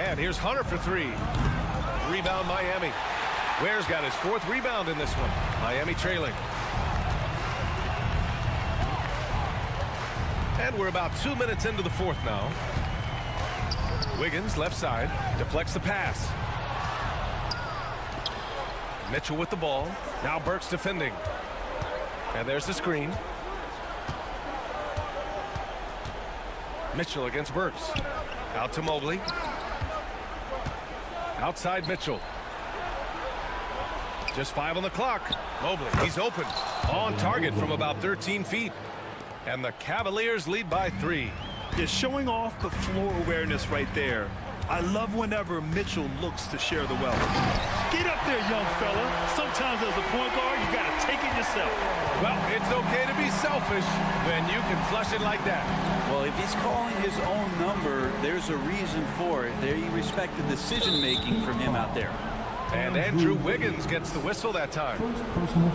And here's Hunter for 3. Rebound Miami. Ware's got his 4th rebound in this one. Miami trailing. And we're about 2 minutes into the fourth now. Wiggins left side deflects the pass. Mitchell with the ball. Now Burks defending. And there's the screen. Mitchell against Burks. Out to Mobley. Outside Mitchell. Just 5 on the clock. Mobley, he's open. On target from about 13 feet. And the Cavaliers lead by 3. Just showing off the floor awareness right there. I love whenever Mitchell looks to share the wealth. Get up there, young fella. Sometimes as a point guard, you got to take it yourself. Well, it's okay to be selfish when you can flush it like that. Well, if he's calling his own number, there's a reason for it. They respect the decision-making from him out there. And Andrew Wiggins gets the whistle that time.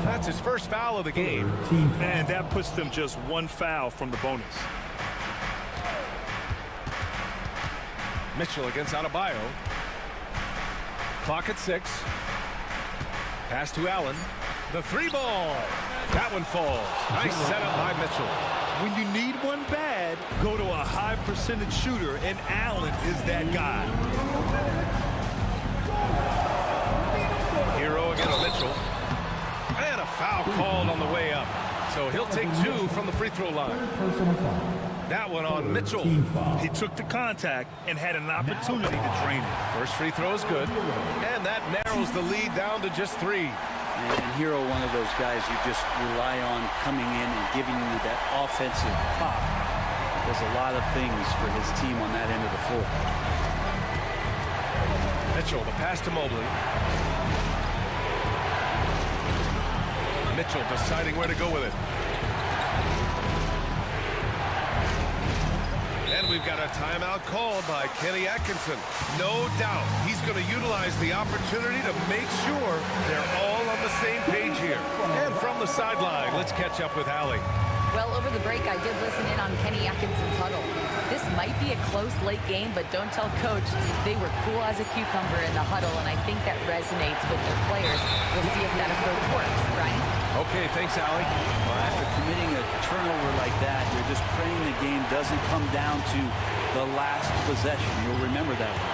That's his first foul of the game. And that puts them just 1 foul from the bonus. Mitchell against Adebayo. Clock at 6. Pass to Allen. The 3 ball. That one falls. Nice setup by Mitchell. When you need one bad, go to a high percentage shooter, and Allen is that guy. Hero against Mitchell. And a foul called on the way up. So he'll take 2 from the free throw line. That one on Mitchell. He took the contact and had an opportunity to drain it. First free throw is good. And that narrows the lead down to just 3. And Hero, one of those guys you just rely on coming in and giving you that offensive pop. Does a lot of things for his team on that end of the floor. Mitchell, the pass to Mobley. Mitchell deciding where to go with it. And we've got a timeout called by Kenny Atkinson. No doubt he's going to utilize the opportunity to make sure they're all on the same page here. And from the sideline, let's catch up with Allie. Well, over the break, I did listen in on Kenny Atkinson's huddle. This might be a close late game, but don't tell Coach. They were cool as a cucumber in the huddle, and I think that resonates with their players. We'll see if that approach works, Brian. Okay, thanks, Allie. Well, after committing a turnover like that, you're just praying the game doesn't come down to the last possession. You'll remember that one.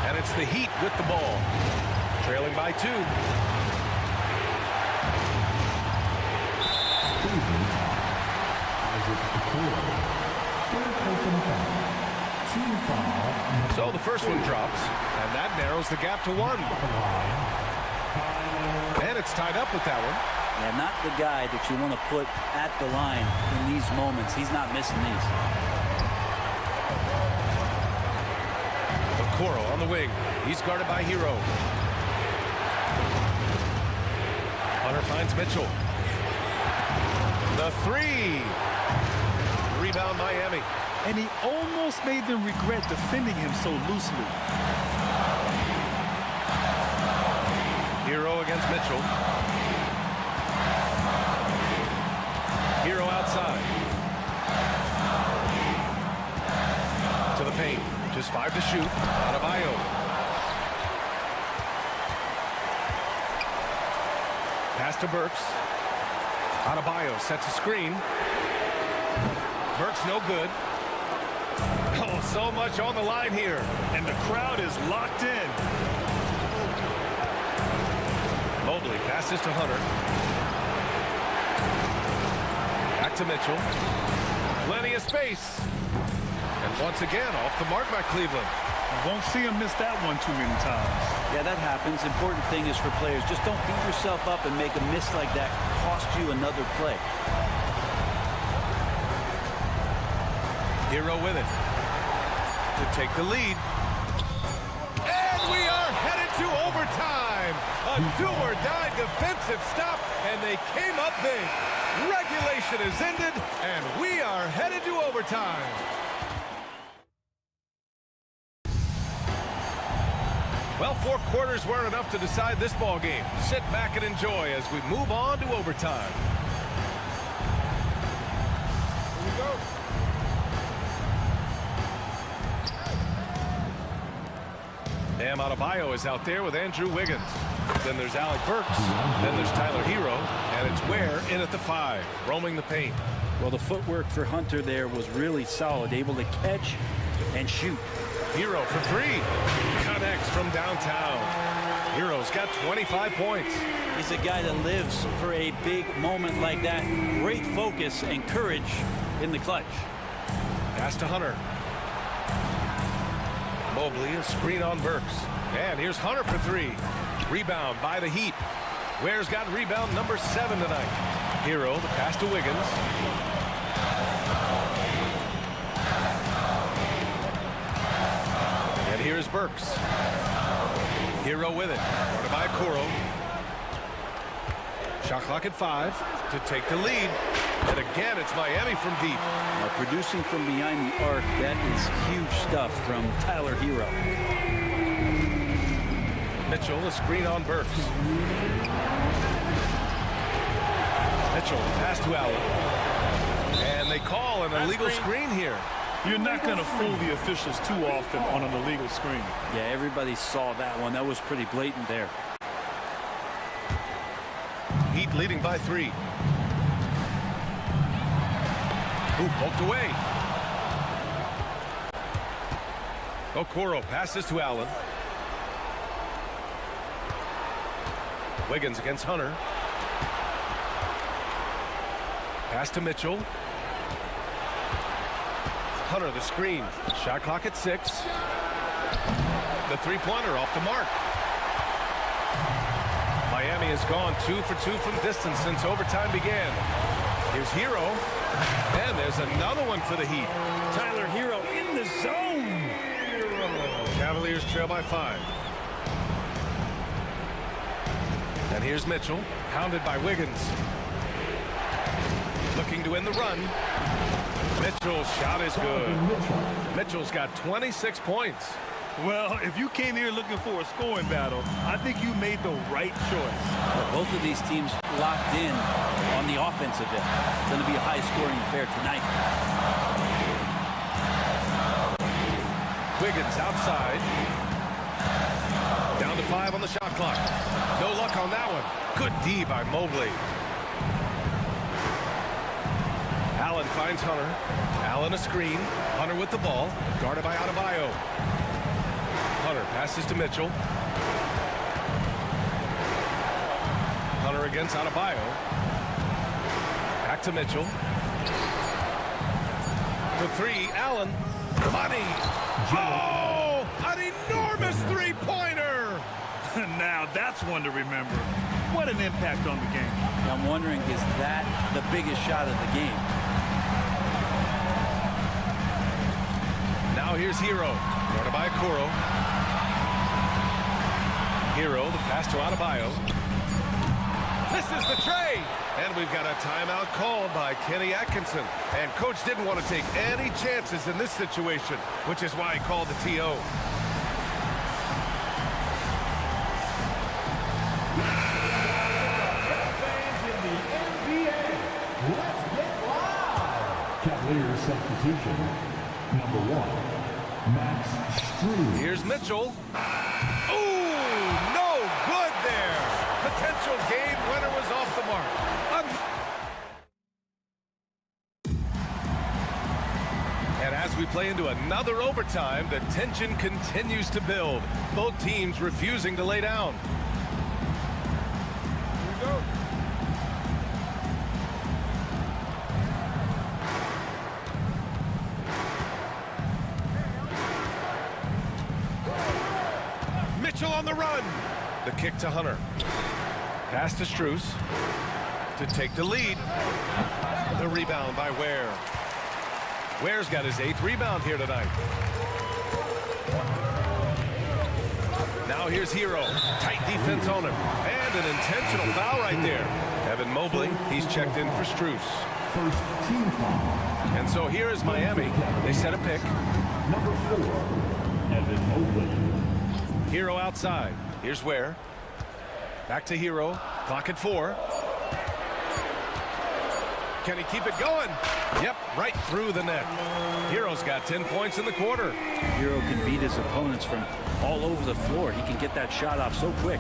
And it's the Heat with the ball. Trailing by 2. So the first one drops, and that narrows the gap to 1. And it's tied up with that one. Yeah, not the guy that you want to put at the line in these moments. He's not missing these. Okoro on the wing. He's guarded by Hero. Hunter finds Mitchell. The 3. Rebound Miami. And he almost made them regret defending him so loosely. Hero against Mitchell. Hero outside. To the paint. Just 5 to shoot. Adebayo. Pass to Burks. Adebayo sets a screen. Burks no good. Oh, so much on the line here. And the crowd is locked in. Mobley passes to Hunter. Back to Mitchell. Plenty of space. And once again, off the mark by Cleveland. You won't see him miss that one too many times. Yeah, that happens. Important thing is for players, just don't beat yourself up and make a miss like that cost you another play. Hero with it to take the lead. And we are headed to overtime. A do-or-die defensive stop, and they came up big. Regulation is ended, and we are headed to overtime. Well, 4 quarters weren't enough to decide this ball game. Sit back and enjoy as we move on to overtime. Here we go. Bam Adebayo is out there with Andrew Wiggins. Then there's Alec Burks. Then there's Tyler Hero. And it's Ware in at the 5, roaming the paint. Well, the footwork for Hunter there was really solid, able to catch and shoot. Hero for 3. Connects from downtown. Hero's got 25 points. He's a guy that lives for a big moment like that. Great focus and courage in the clutch. Pass to Hunter. Mobley, a screen on Burks. And here's Hunter for 3. Rebound by the Heat. Ware's got rebound number 7 tonight. Hero, the pass to Wiggins. And here's Burks. Hero with it. Guarded by Okoro. Shot clock at 5 to take the lead. And again, it's Miami from deep. Now, producing from behind the arc, that is huge stuff from Tyler Hero. Mitchell, a screen on Burks. Mitchell, pass to Allen. And they call an illegal screen here. You're not going to fool the officials too often on an illegal screen. Yeah, everybody saw that one. That was pretty blatant there. Heat leading by 3. Ooh, poked away. Okoro passes to Allen. Wiggins against Hunter. Pass to Mitchell. Hunter the screen. Shot clock at 6. The 3-pointer off the mark. Miami has gone 2 for 2 from distance since overtime began. Here's Hero. And there's another one for the Heat. Tyler Hero in the zone. Cavaliers trail by 5. And here's Mitchell, hounded by Wiggins. Looking to end the run. Mitchell's shot is good. Mitchell's got 26 points. Well, if you came here looking for a scoring battle, I think you made the right choice. Both of these teams locked in on the offensive end. It's going to be a high-scoring affair tonight. Wiggins outside. Down to 5 on the shot clock. No luck on that one. Good D by Mobley. Allen finds Hunter. Allen a screen. Hunter with the ball. Guarded by Adebayo. Hunter passes to Mitchell. Hunter against Adebayo. Back to Mitchell. For 3, Allen. Money. Oh, an enormous three-pointer. Now that's one to remember. What an impact on the game. I'm wondering, is that the biggest shot of the game? Now here's Hero. Guarded by Kuro. Hero, the pass to Adebayo. This is the tray. And we've got a timeout called by Kenny Atkinson. And coach didn't want to take any chances in this situation, which is why he called the TO. Fans in the NBA, let's get loud. Cavaliers substitution. Number 1, Max Strus. Here's Mitchell. Ooh, no good there. Potential game winner was off the mark. And as we play into another overtime, the tension continues to build. Both teams refusing to lay down. Here we go. Mitchell on the run. The kick to Hunter. Pass to Strus to take the lead. The rebound by Ware. Ware's got his 8th rebound here tonight. Now here's Hero. Tight defense on him. And an intentional foul right there. Evan Mobley, he's checked in for Strus. First team foul. And so here is Miami. They set a pick. Number 4, Evan Mobley. Hero outside. Here's Ware. Back to Hero. Clock at 4. Can he keep it going? Yep, right through the net. Hero's got 10 points in the quarter. Hero can beat his opponents from all over the floor. He can get that shot off so quick.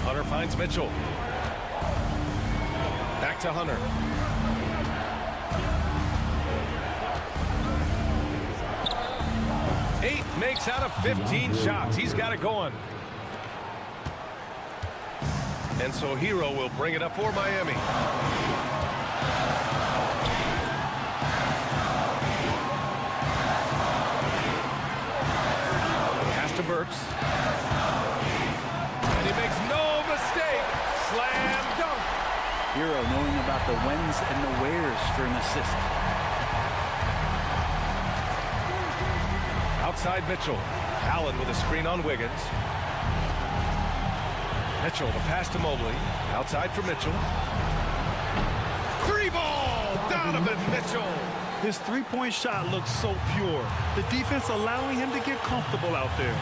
Hunter finds Mitchell. Back to Hunter. Eight makes out of 15 shots. He's got it going. And so Hero will bring it up for Miami. Pass to Burks. And he makes no mistake. Slam dunk. Hero knowing about the whens and the wheres for an assist. Outside Mitchell. Allen with a screen on Wiggins. Mitchell, the pass to Mobley. Outside for Mitchell. 3-ball! Donovan Mitchell! His three-point shot looks so pure. The defense allowing him to get comfortable out there.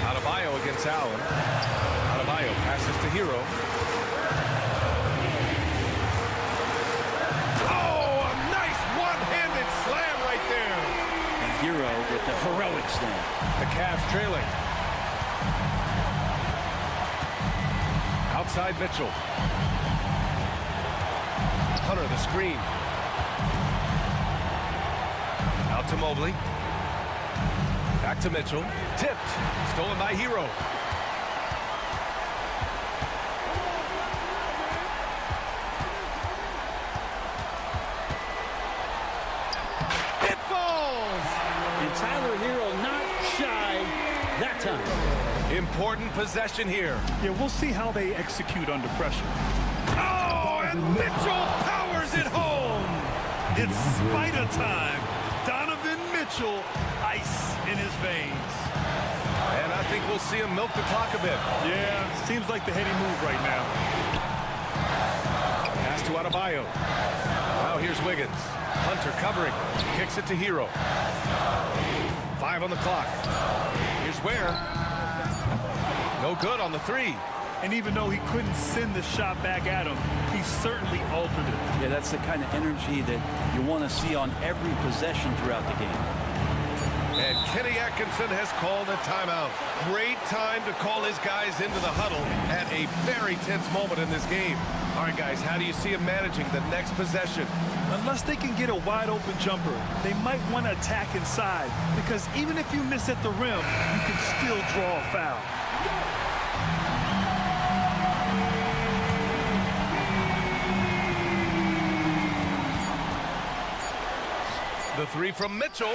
Adebayo against Allen. Adebayo passes to Hero. Oh, a nice one-handed slam right there. And Hero with the heroic slam. The Cavs trailing. Outside Mitchell. Hunter the screen. Out to Mobley. Back to Mitchell. Tipped. Stolen by Hero. It falls! And Tyler Hero not shy that time. Important possession here. Yeah, we'll see how they execute under pressure. Oh, and Mitchell powers it home! It's spider time. Donovan Mitchell, ice in his veins. And I think we'll see him milk the clock a bit. Yeah, seems like the heady move right now. Pass to Adebayo. Now here's Wiggins. Hunter covering. Kicks it to Hero. 5 on the clock. Here's Ware. No good on the 3. And even though he couldn't send the shot back at him, he certainly altered it. Yeah, that's the kind of energy that you want to see on every possession throughout the game. And Kenny Atkinson has called a timeout. Great time to call his guys into the huddle at a very tense moment in this game. All right, guys, how do you see him managing the next possession? Unless they can get a wide-open jumper, they might want to attack inside, because even if you miss at the rim, you can still draw a foul. The three from Mitchell.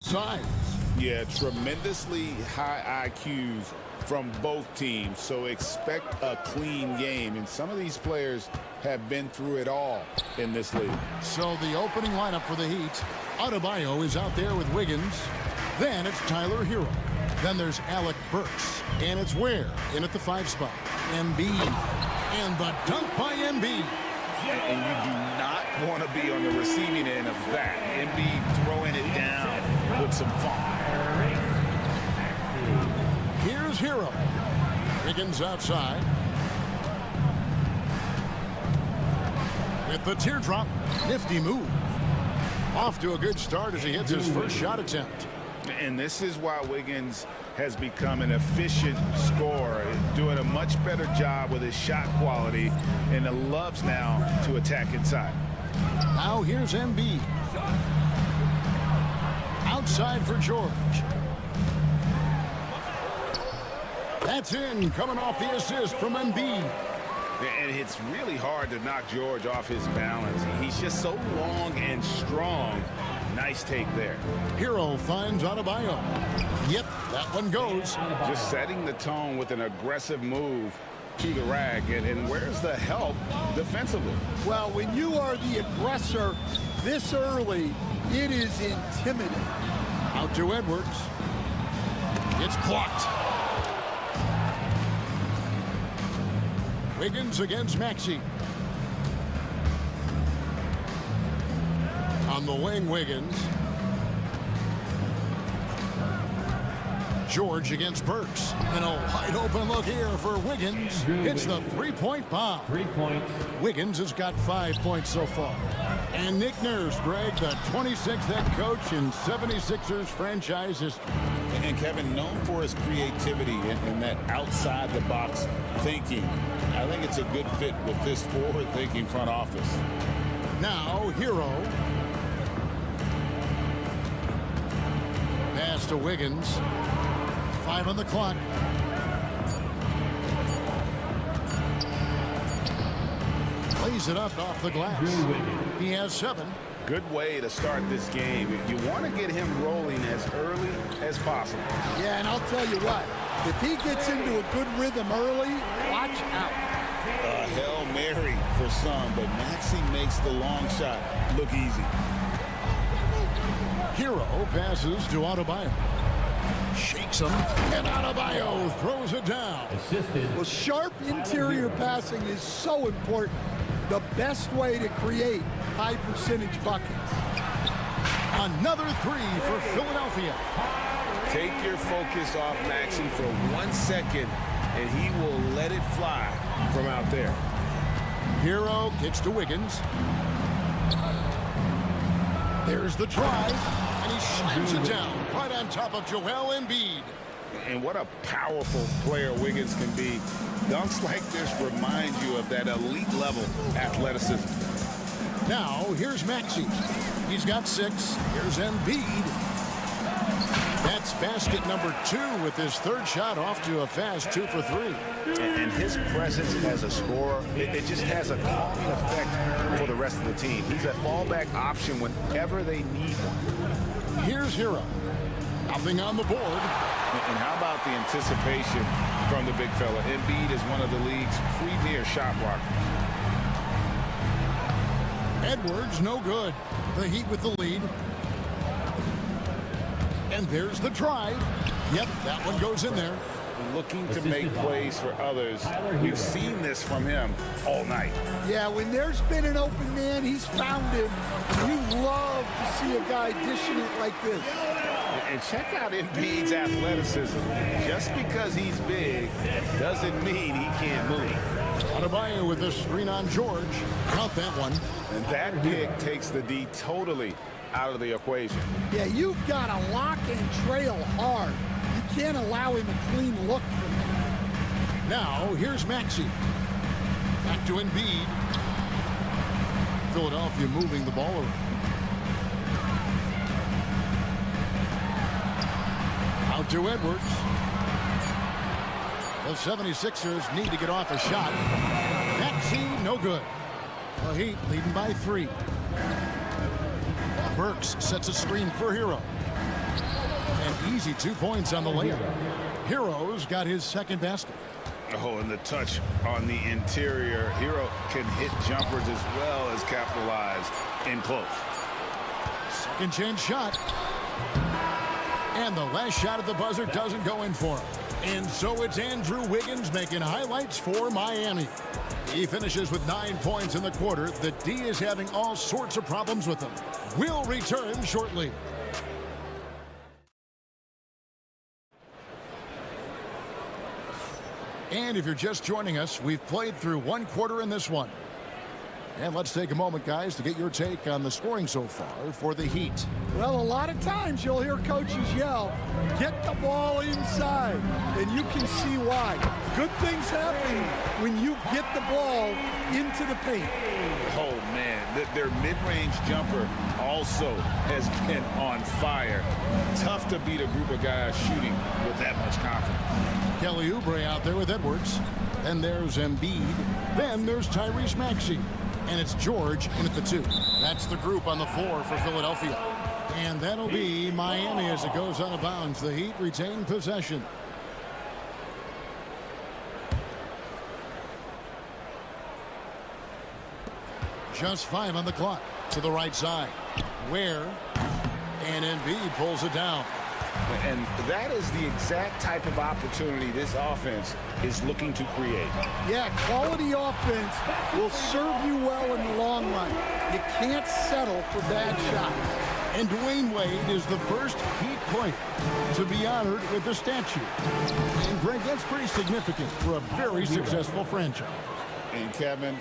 sides. Yeah, tremendously high IQs from both teams, so expect a clean game. And some of these players have been through it all in this league. So the opening lineup for the Heat, Adebayo is out there with Wiggins. Then it's Tyler Hero. Then there's Alec Burks. And it's Ware in at the 5 spot. Embiid. And the dunk by Embiid. And you do not want to be on the receiving end of that. Embiid throwing it down with some fun. Here's Hero. Wiggins outside. With the teardrop, nifty move. Off to a good start as he hits his first shot attempt. And this is why Wiggins has become an efficient scorer, doing a much better job with his shot quality, and loves now to attack inside. Now here's Embiid. Outside for George. That's in, coming off the assist from Embiid. And it's really hard to knock George off his balance. He's just so long and strong. Nice take there. Hero finds Adebayo. Yep, that one goes. Just setting the tone with an aggressive move to the rack. And where's the help defensively? Well, when you are the aggressor this early, it is intimidating. Out to Edwards. It's blocked. Wiggins against Maxey. On the wing, Wiggins. George against Burks. And a wide open look here for Wiggins. It's the three-point bomb. 3 points. Wiggins has got 5 points so far. And Nick Nurse, Greg, the 26th head coach in 76ers franchise history. And Kevin, known for his creativity and that outside-the-box thinking. I think it's a good fit with this forward-thinking front office. Now, Hero. Pass to Wiggins. 5 on the clock. Plays it up off the glass. He has 7. Good way to start this game. You want to get him rolling as early as possible. Yeah, and I'll tell you what, if he gets into a good rhythm early, watch out. A Hail Mary for some, but Maxey makes the long shot look easy. Hero passes to Adebayo. Shakes him, and Adebayo throws it down. Well, sharp interior passing is so important. The best way to create high percentage buckets. Another 3 for Philadelphia. Take your focus off Maxey for 1 second, and he will let it fly from out there. Hero kicks to Wiggins. There's the drive, and he slams it down right on top of Joel Embiid. And what a powerful player Wiggins can be. Dunks like this remind you of that elite level athleticism. Now, here's Maxey. He's got 6. Here's Embiid. That's basket number 2 with his 3rd shot off to a fast 2 for 3. And his presence as a scorer, it just has a calming effect for the rest of the team. He's a fallback option whenever they need one. Here's Hero. Nothing on the board. And how about the anticipation from the big fella? Embiid is one of the league's premier shot blockers. Edwards, no good. The Heat with the lead. And there's the drive. Yep, that one goes in there. Looking to make plays for others. We've seen this from him all night. Yeah, when there's been an open man, he's found him. You love to see a guy dishing it like this. And check out Embiid's athleticism. Just because he's big doesn't mean he can't move. Adebayo with the screen on George. Count that one. And that pick takes the D totally out of the equation. Yeah, you've got to lock and trail hard. You can't allow him a clean look from that. Now, here's Maxey. Back to Embiid. Philadelphia moving the ball around. Out to Edwards. The 76ers need to get off a shot. Maxey, no good. The Heat leading by 3. Burks sets a screen for Hero. An easy 2 points on the layup. Heroes got his second basket. Oh, and the touch on the interior. Hero can hit jumpers as well as capitalize in close. Second chance shot. And the last shot at the buzzer doesn't go in for him. And so it's Andrew Wiggins making highlights for Miami. He finishes with 9 points in the quarter. The D is having all sorts of problems with him. We'll return shortly. And if you're just joining us, we've played through one quarter in this one. And let's take a moment, guys, to get your take on the scoring so far for the Heat. Well, a lot of times you'll hear coaches yell, get the ball inside, and you can see why. Good things happen when you get the ball into the paint. Oh, man, their mid-range jumper also has been on fire. Tough to beat a group of guys shooting with that much confidence. Kelly Oubre out there with Edwards. Then there's Embiid. Then there's Tyrese Maxey. And it's George in at the 2. That's the group on the floor for Philadelphia. And that'll be Miami as it goes out of bounds. The Heat retain possession. Just 5 on the clock. To the right side. Where? And Embiid pulls it down. And that is the exact type of opportunity this offense is looking to create. Yeah, quality offense will serve you well in the long run. You can't settle for bad shots. And Dwayne Wade is the first Heat player to be honored with the statue. And Greg, that's pretty significant for a very successful franchise. And Kevin,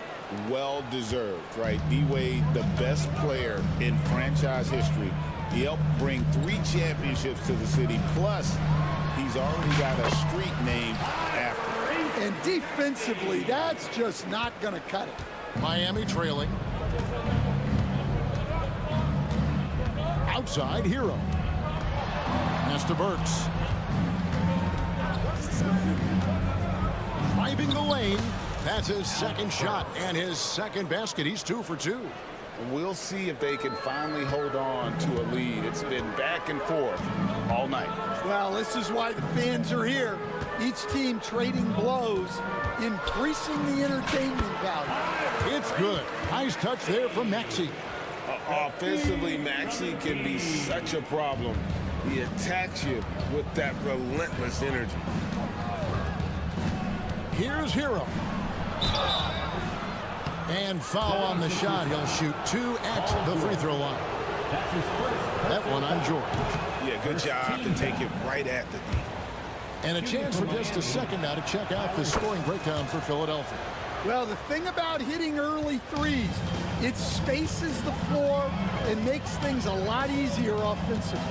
well deserved, right? D-Wade, the best player in franchise history. He helped bring 3 championships to the city. Plus, he's already got a street named after him. And defensively, that's just not going to cut it. Miami trailing. Outside, Hero. Pass to Burks. Driving the lane. That's his second shot and his second basket. He's 2 for 2. We'll see if they can finally hold on to a lead. It's been back and forth all night. Well, this is why the fans are here. Each team trading blows, increasing the entertainment value. It's good. Nice touch there from Maxey. Offensively, Maxey can be such a problem. He attacks you with that relentless energy. Here's Hero. And foul on the shot. He'll shoot 2 at the free throw line. That one on George. Yeah, good job to take it right at the D. And a chance for just a second now to check out the scoring breakdown for Philadelphia. Well, the thing about hitting early threes, it spaces the floor and makes things a lot easier offensively.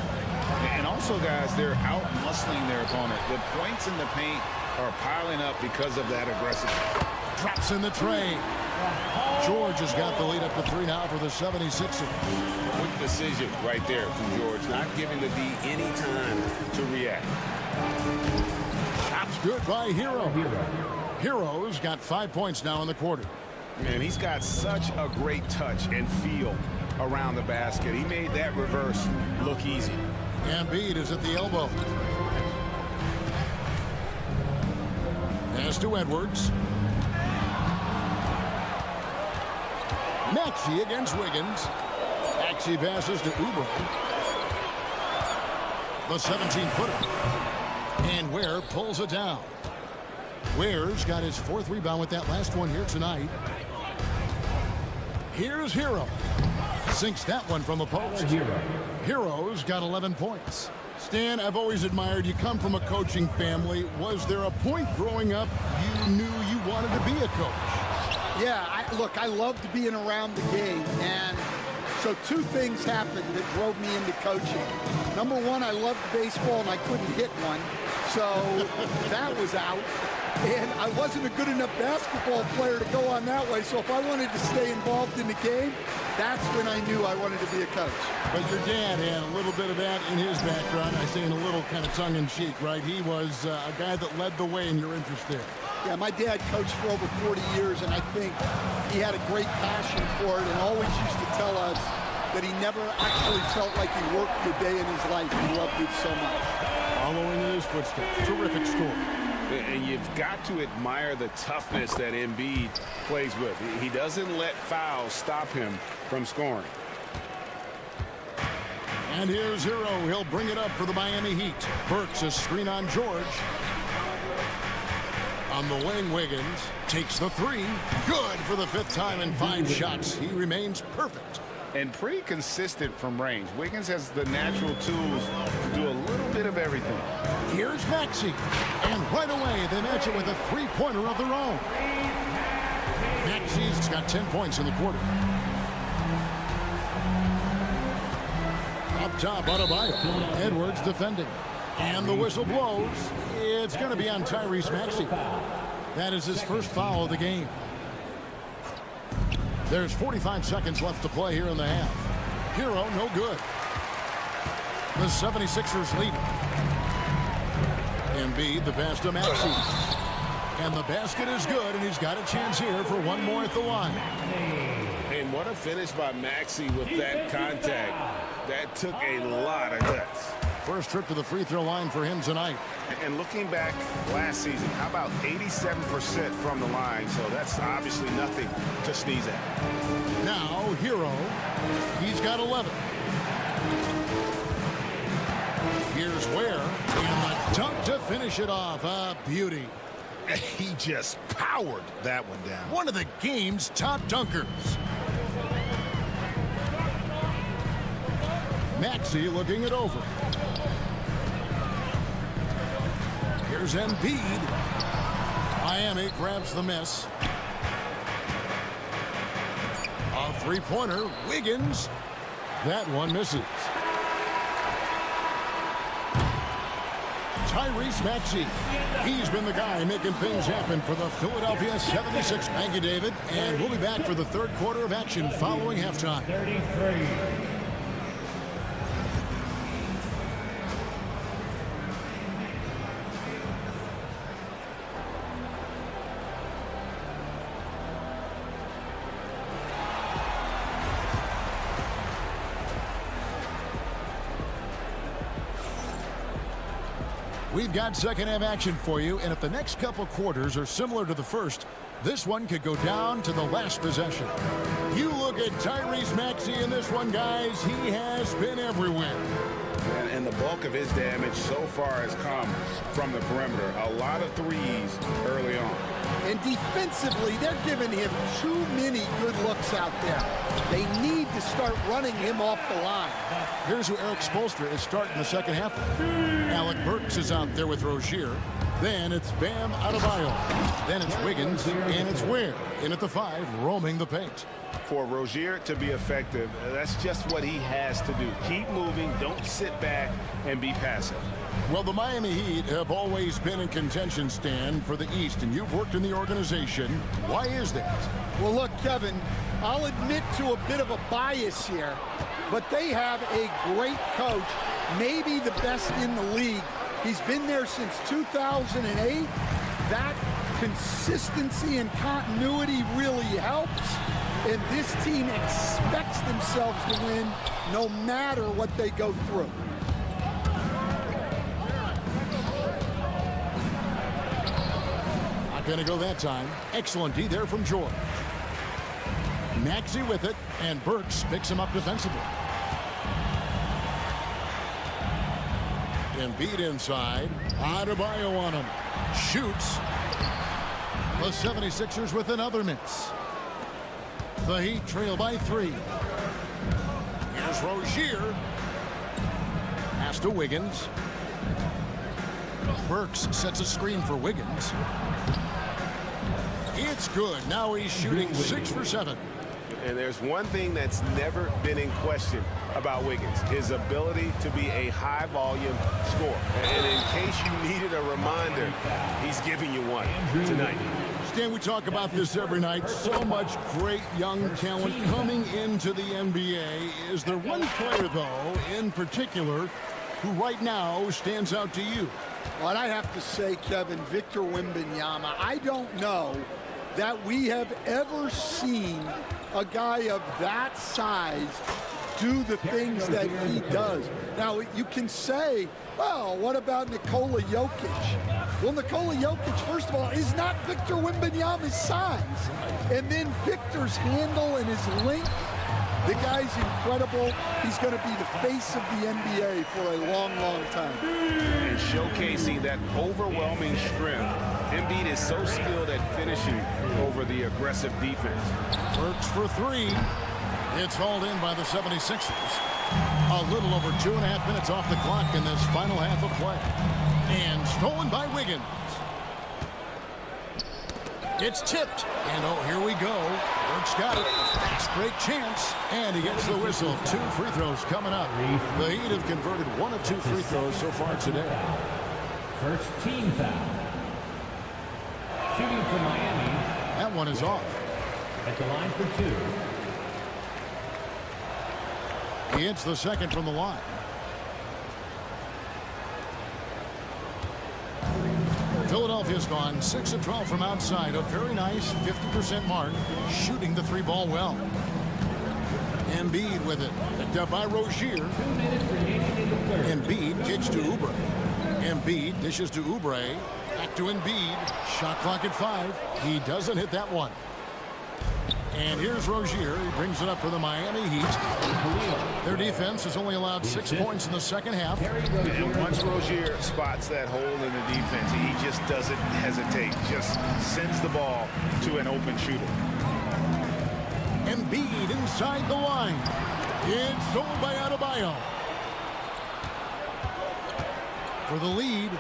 And also, guys, they're out-muscling their opponent. The points in the paint are piling up because of that aggressiveness. Drops in the tray. George has got the lead up to 3 now for the 76ers. Quick decision right there from George, not giving the D any time to react. Shots good by Hero. Hero's got 5 points now in the quarter. Man, he's got such a great touch and feel around the basket. He made that reverse look easy. Embiid is at the elbow. Pass to Edwards. Maxey against Wiggins. Maxey passes to Oubre. The 17-footer. And Ware pulls it down. Ware's got his 4th rebound with that last one here tonight. Here's Hero. Sinks that one from the post. Hero's got 11 points. Stan, I've always admired you. Come from a coaching family. Was there a point growing up you knew you wanted to be a coach? Yeah, look, I loved being around the game, and so 2 things happened that drove me into coaching. Number 1, I loved baseball, and I couldn't hit one, so that was out. And I wasn't a good enough basketball player to go on that way, so if I wanted to stay involved in the game, that's when I knew I wanted to be a coach. But your dad had a little bit of that in his background. I say in a little kind of tongue-in-cheek, right? He was a guy that led the way in your interest there. Yeah, my dad coached for over 40 years, and I think he had a great passion for it and always used to tell us, that he never actually felt like he worked the day in his life. He loved it so much. Following in his footsteps. Terrific score. And you've got to admire the toughness that Embiid plays with. He doesn't let fouls stop him from scoring. And here's Hero. He'll bring it up for the Miami Heat. Burks a screen on George. On the wing, Wiggins takes the three. Good for the 5th time in 5 shots. He remains perfect. And pretty consistent from range. Wiggins has the natural tools to do a little bit of everything. Here's Maxey. And right away, they match it with a 3-pointer of their own. Maxey's got 10 points in the quarter. Up top, Adebayo. Edwards defending. And the whistle blows. It's going to be on Tyrese Maxey. That is his first foul of the game. There's 45 seconds left to play here in the half. Hero, no good. The 76ers lead. Embiid, the pass to Maxey. And the basket is good, and he's got a chance here for one more at the line. And what a finish by Maxey with that contact. That took a lot of guts. First trip to the free throw line for him tonight. And looking back last season, how about 87% from the line? So that's obviously nothing to sneeze at. Now, Hero, he's got 11. Here's Ware, and the dunk to finish it off. A beauty. He just powered that one down. One of the game's top dunkers. Maxey looking it over. Here's Embiid. Miami grabs the miss. A 3-pointer. Wiggins. That one misses. Tyrese Maxey. He's been the guy making things happen for the Philadelphia 76ers. Thank you, David. And we'll be back for the 3rd quarter of action following halftime. 33. We've got second half action for you, and if the next couple quarters are similar to the first, this one could go down to the last possession. You look at Tyrese Maxey in this one, guys. He has been everywhere. And the bulk of his damage so far has come from the perimeter. A lot of threes early on. And defensively, they're giving him too many good looks out there. They need to start running him off the line. Here's who Eric Spoelstra is starting the second half. Alec Burks is out there with Rozier. Then it's Bam Adebayo. Then it's Wiggins, and it's Ware in at the 5, roaming the paint. For Rozier to be effective, that's just what he has to do. Keep moving, don't sit back and be passive. Well, the Miami Heat have always been in contention, Stan, for the East, and you've worked in the organization. Why is that? Well, look, Kevin, I'll admit to a bit of a bias here, but they have a great coach, maybe the best in the league. He's been there since 2008. That consistency and continuity really helps. And this team expects themselves to win no matter what they go through. Not going to go that time. Excellent D there from George. Maxey with it, and Burks picks him up defensively. Embiid inside. Adebayo on him. Shoots. The 76ers with another miss. The Heat trail by 3. Here's Rozier. Pass to Wiggins. Burks sets a screen for Wiggins. It's good. Now he's shooting 6 for 7. And there's one thing that's never been in question about Wiggins, his ability to be a high-volume scorer. And in case you needed a reminder, he's giving you one tonight. Stan, we talk about this every night. So much great young talent coming into the NBA. Is there one player, though, in particular, who right now stands out to you? Well, I have to say, Kevin, Victor Wembanyama. I don't know that we have ever seen a guy of that size do the things that he does. Now, you can say, well, what about Nikola Jokic? Well, Nikola Jokic, first of all, is not Victor Wembanyama's size. And then Victor's handle and his length, the guy's incredible. He's going to be the face of the NBA for a long, long time. And showcasing that overwhelming strength. Embiid is so skilled at finishing over the aggressive defense. Works for three. It's hauled in by the 76ers. A little over 2.5 minutes off the clock in this final half of play. And stolen by Wiggins. It's tipped. And oh, here we go. Burke's got it. Fast break chance. And he gets the whistle. 2 free throws coming up. The Heat have converted 1 of 2 free throws so far today. First team foul. Shooting for Miami. That one is off. At the line for 2. He hits the second from the line. Philadelphia's gone 6 of 12 from outside. A very nice 50% mark. Shooting the 3-ball well. Embiid with it. Picked up by Rozier. Embiid kicks to Oubre. Embiid dishes to Oubre. Back to Embiid. Shot clock at 5. He doesn't hit that one. And here's Rozier. He brings it up for the Miami Heat. Their defense has only allowed 6 points in the second half. And once Rozier spots that hole in the defense, he just doesn't hesitate. Just sends the ball to an open shooter. Embiid inside the line. It's stolen by Adebayo. For the lead.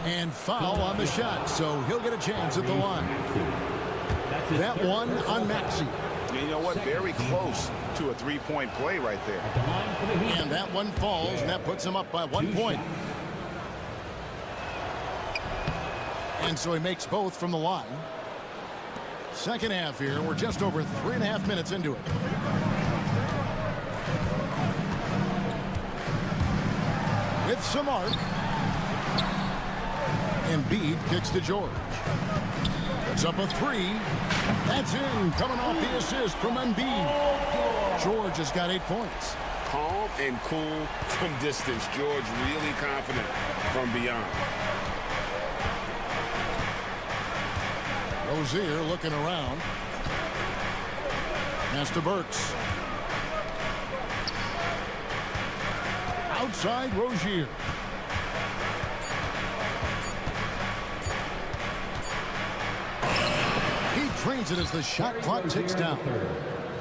And foul on the shot, so he'll get a chance at the line. That one on Maxey. You know what? Very close to a 3-point play right there. And that one falls, and that puts him up by 1 point. And so he makes both from the line. Second half here. We're just over 3.5 minutes into it. With some arc. Embiid kicks to George. It's up a 3. That's in. Coming off the assist from Embiid. George has got 8 points. Calm and cool from distance. George really confident from beyond. Rozier looking around. Pass to Burks. Outside Rozier. Trains it as the shot clock ticks down.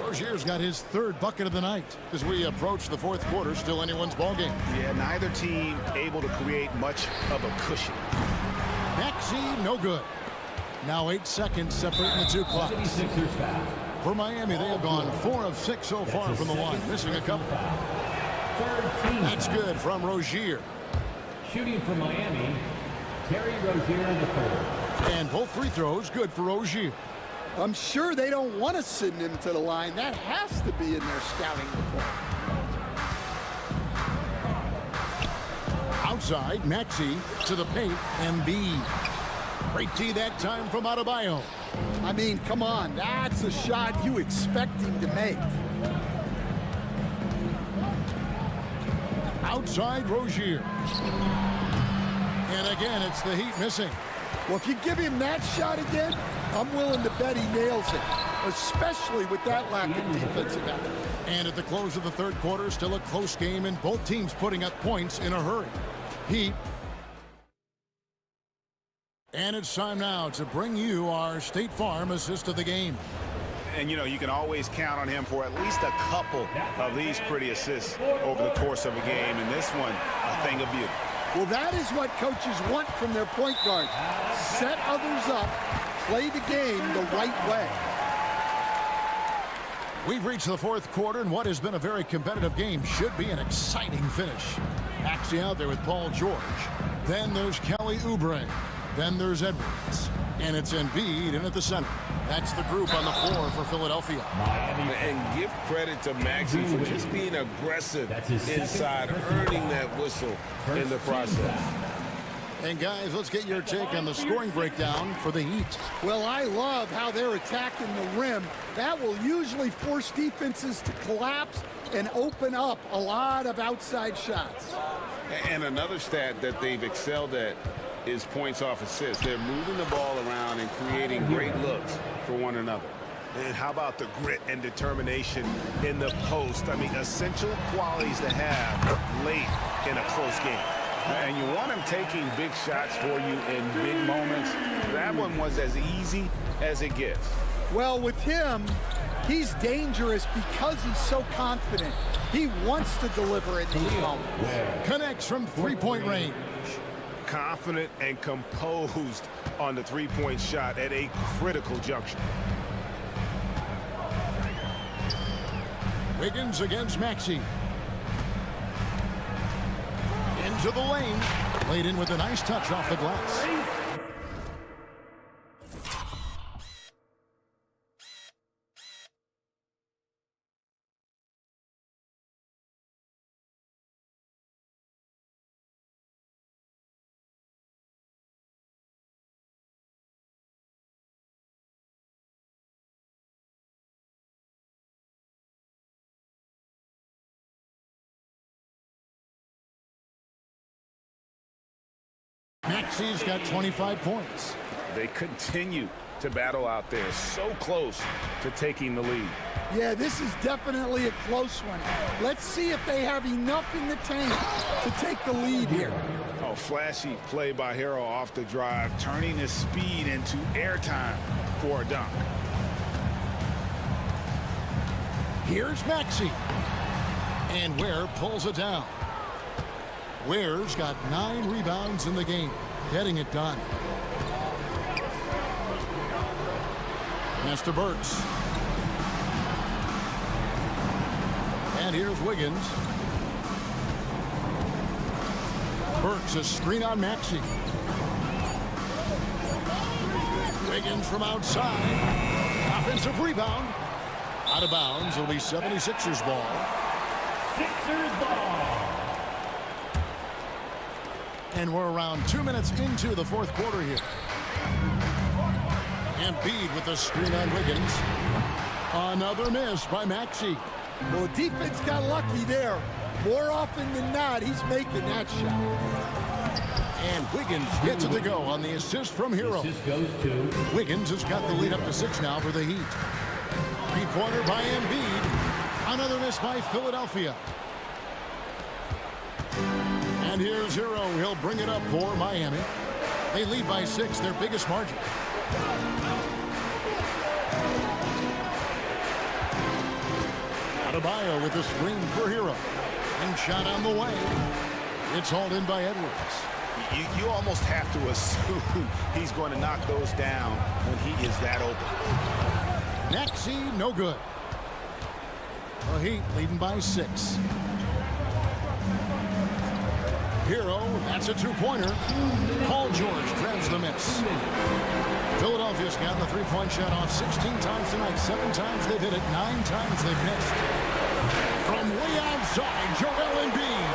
Rozier's got his 3rd bucket of the night as we approach the 4th quarter. Still anyone's ball game. Yeah, neither team able to create much of a cushion. Maxey, no good. Now 8 seconds separating the 2 clocks. For Miami, they have gone 4 of 6 so far from the line, missing a couple. That's good from Rozier. Shooting for Miami, Terry Rozier in the 3rd. And both free throws good for Rozier. I'm sure they don't want to send him to the line. That has to be in their scouting report. Outside, Maxey to the paint, Embiid. Great D that time from Adebayo. I mean, come on. That's a shot you expect him to make. Outside, Rozier. And again, it's the Heat missing. Well, if you give him that shot again, I'm willing to bet he nails it, especially with that lack of defensive effort. And at the close of the 3rd quarter, still a close game, and both teams putting up points in a hurry. Heat. And it's time now to bring you our State Farm assist of the game. And, you know, you can always count on him for at least a couple of these pretty assists over the course of a game. And this one, a thing of beauty. Well, that is what coaches want from their point guard. Set others up, play the game the right way. We've reached the 4th quarter, and what has been a very competitive game should be an exciting finish. Maxey out there with Paul George. Then there's Kelly Oubre. Then there's Edwards. And it's Embiid in at the center. That's the group on the floor for Philadelphia. And give credit to Maxey for just being aggressive inside, earning that whistle in the process. And guys, let's get your take on the scoring breakdown for the Heat. Well, I love how they're attacking the rim. That will usually force defenses to collapse and open up a lot of outside shots. And another stat that they've excelled at is points off assists. They're moving the ball around and creating great looks for one another. And how about the grit and determination in the post? I mean, essential qualities to have late in a close game. And you want him taking big shots for you in big moments. That one was as easy as it gets. Well, with him, he's dangerous because he's so confident. He wants to deliver in these moments. Connects from three-point range. Confident and composed on the three-point shot at a critical juncture. Wiggins against Maxey. Into the lane. Played in with a nice touch off the glass. Maxey's got 25 points. They continue to battle out there, so close to taking the lead. Yeah, this is definitely a close one. Let's see if they have enough in the tank to take the lead here. Oh, flashy play by Hero off the drive, turning his speed into airtime for a dunk. Here's Maxey. And Ware pulls it down. Ware's got 9 rebounds in the game, getting it done. Master Burks. And here's Wiggins. Burks a screen on Maxey. Wiggins from outside. Offensive rebound. Out of bounds. It'll be 76ers ball. Sixers ball. And we're around 2 minutes into the fourth quarter here. Embiid with the screen on Wiggins. Another miss by Maxey. Well, defense got lucky there. More often than not, he's making that shot. And Wiggins gets it to go on the assist from Hero. Wiggins has got the lead up to 6 now for the Heat. Three-pointer by Embiid. Another miss by Philadelphia. And here's Hero. He'll bring it up for Miami. They lead by 6, their biggest margin. Adebayo with the screen for Hero. And shot on the way. It's hauled in by Edwards. You almost have to assume he's going to knock those down when he is that open. Maxey, no good. The Heat leading by 6. Hero, that's a two-pointer. Paul George grabs the miss. Philadelphia's gotten the three-point shot off 16 times tonight. 7 times they've hit it, 9 times they've missed. From way outside, Joel Embiid.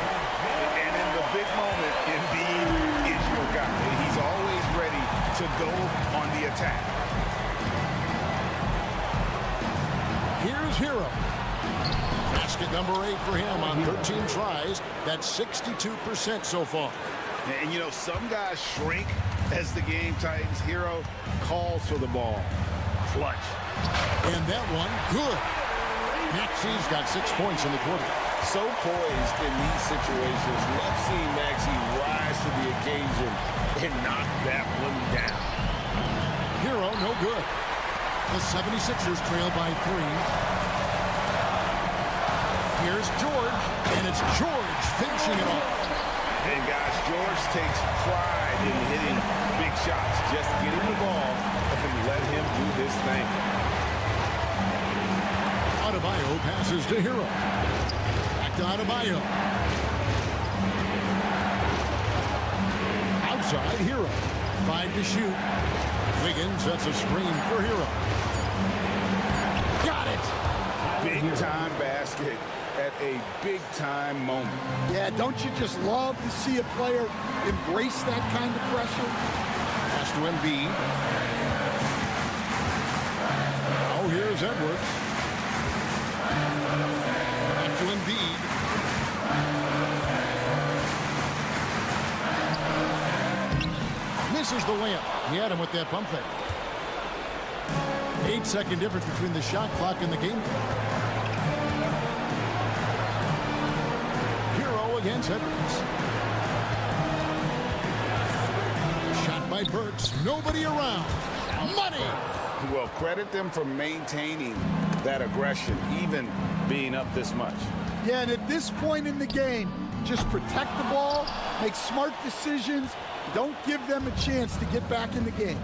And in the big moment, Embiid is your guy. He's always ready to go on the attack. Here's Hero. Basket number 8 for him on 13 tries. That's 62% so far. And you know, some guys shrink as the game tightens. Hero calls for the ball. Clutch. And that one, good. Maxey's got 6 points in the quarter. So poised in these situations. Love seeing Maxey rise to the occasion and knock that one down. Hero, no good. The 76ers trail by 3. Here's George, and it's George finishing it off. And guys, George takes pride in hitting big shots. Just get him the ball and let him do his thing. Adebayo passes to Hero. Back to Adebayo. Outside, Hero. 5 to shoot. Wiggins sets a screen for Hero. Got it. Big time basket. at a big-time moment. Yeah, don't you just love to see a player embrace that kind of pressure? Pass to Embiid. Oh, here's Edwards. Back to Embiid. Misses the layup. He had him with that pump fake. 8-second difference between the shot clock and the game clock. Hero against Edwards. Shot by Burks. Nobody around. Money! Well, credit them for maintaining that aggression, even being up this much. Yeah, and at this point in the game, just protect the ball, make smart decisions, don't give them a chance to get back in the game.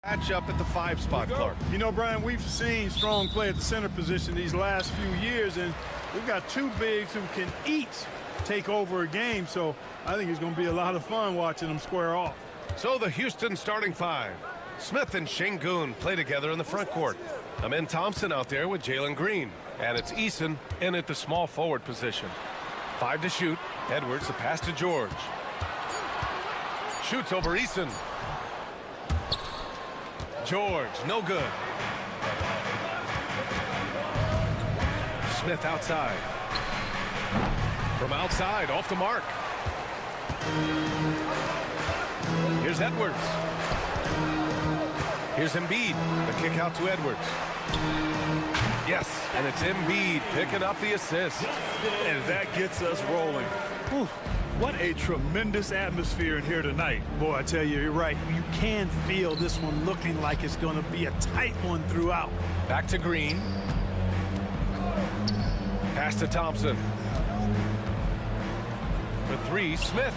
Match up at the 5 spot, Clark. You know, Brian, we've seen strong play at the center position these last few years, and we've got two bigs who can each take over a game, so I think it's going to be a lot of fun watching them square off. So the Houston starting 5. Smith and Şengün play together in the front court. Amen Thompson out there with Jalen Green. And it's Eason in at the small forward position. 5 to shoot. Edwards, the pass to George. Shoots over Eason. George, no good. Smith outside. From outside, off the mark. Here's Edwards. Here's Embiid. The kick out to Edwards. Yes, and it's Embiid picking up the assist. And that gets us rolling. Whew. What a tremendous atmosphere in here tonight. Boy, I tell you, you're right. You can feel this one looking like it's going to be a tight one throughout. Back to Green. Pass to Thompson. For 3, Smith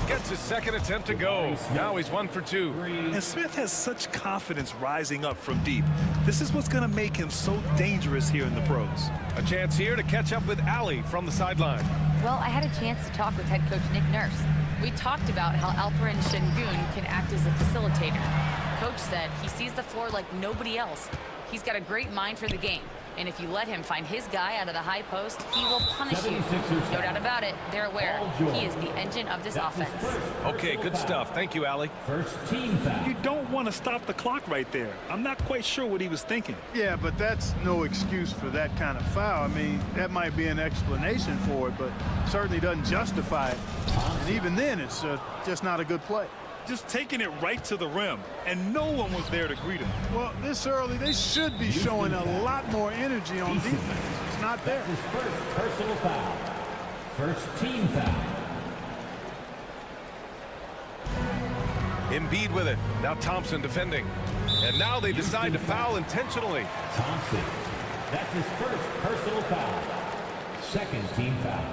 gets his second attempt to go. Now he's 1 for 2. And Smith has such confidence rising up from deep. This is what's going to make him so dangerous here in the pros. A chance here to catch up with Ali from the sideline. Well, I had a chance to talk with head coach Nick Nurse. We talked about how Alperen Şengün can act as a facilitator. Coach said he sees the floor like nobody else. He's got a great mind for the game. And if you let him find his guy out of the high post, he will punish you. No doubt about it, they're aware. He is the engine of this offense. Okay, good stuff. Thank you, Ali. First team foul. You don't want to stop the clock right there. I'm not quite sure what he was thinking. Yeah, but that's no excuse for that kind of foul. I mean, that might be an explanation for it, but certainly doesn't justify it. And even then, it's just not a good play. Just taking it right to the rim, and no one was there to greet him. Well, this early, they should be showing a lot more energy on defense. It's not there. His first personal foul. First team foul. Embiid with it. Now Thompson defending. And now they decide to foul intentionally. Thompson. That's his first personal foul. Second team foul.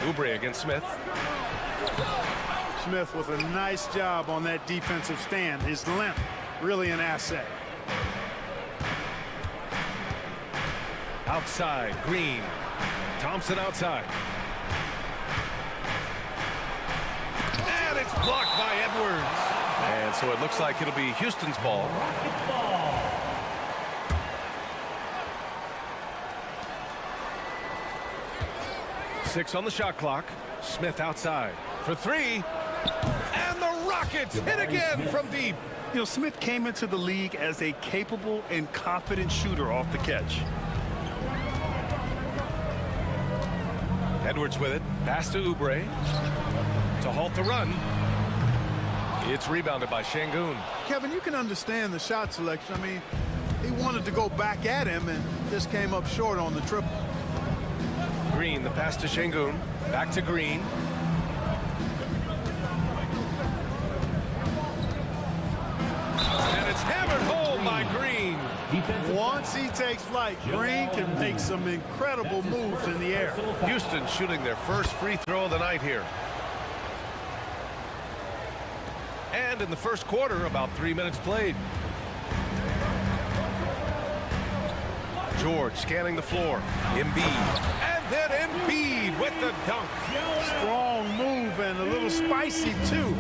Oubre against Smith. Smith with a nice job on that defensive stand. His length, really an asset. Outside, Green. Thompson outside. And it's blocked by Edwards. And so it looks like it'll be Houston's ball. 6 on the shot clock. Smith outside for 3. And the Rockets hit again from deep. You know, Smith came into the league as a capable and confident shooter off the catch. Edwards with it. Pass to Oubre. To halt the run. It's rebounded by Şengün. Kevin, you can understand the shot selection. I mean, he wanted to go back at him and just came up short on the triple. Green, the pass to Şengün. Back to Green. And it's hammered home by Green. Once he takes flight, Green can make some incredible moves in the air. Houston shooting their first free throw of the night here. And in the first quarter, about 3 minutes played. George scanning the floor. Embiid. And then Embiid with the dunk. Strong move and a little spicy, too.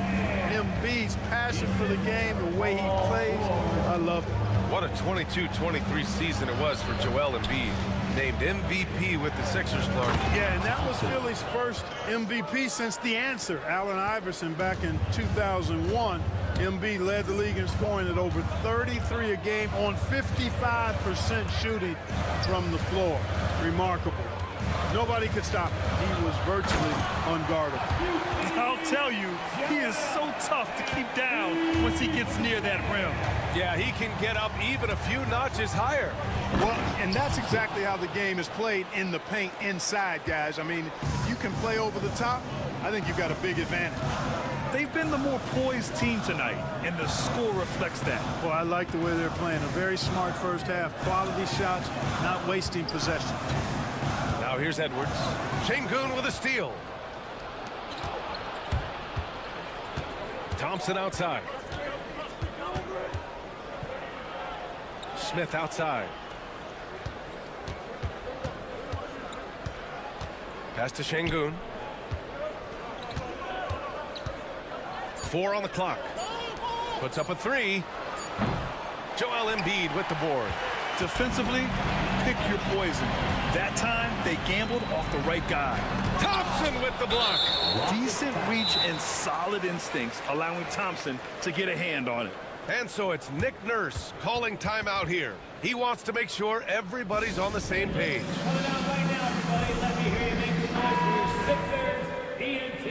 Embiid's passion for the game, the way he plays, I love it. What a 22-23 season it was for Joel Embiid. Named MVP with the Sixers, Clark. Yeah, and that was Philly's first MVP since the answer, Allen Iverson, back in 2001. Embiid led the league in scoring at over 33 a game on 55% shooting from the floor. Remarkable. Nobody could stop him. He was virtually unguardable. I'll tell you, he is so tough to keep down once he gets near that rim. Yeah, he can get up even a few notches higher. Well, and that's exactly how the game is played in the paint inside, guys. I mean, you can play over the top. I think you've got a big advantage. They've been the more poised team tonight, and the score reflects that. Well, I like the way they're playing. A very smart first half. Quality shots, not wasting possession. Now here's Edwards. Şengün with a steal. Thompson outside. Smith outside. Pass to Şengün. 4 on the clock. Puts up a 3. Joel Embiid with the board. Defensively, pick your poison. That time, they gambled off the right guy. Thompson with the block. Decent reach and solid instincts, allowing Thompson to get a hand on it. And so it's Nick Nurse calling timeout here. He wants to make sure everybody's on the same page. Coming out right now, everybody. Let me hear you make some noise for your Sixers ENT.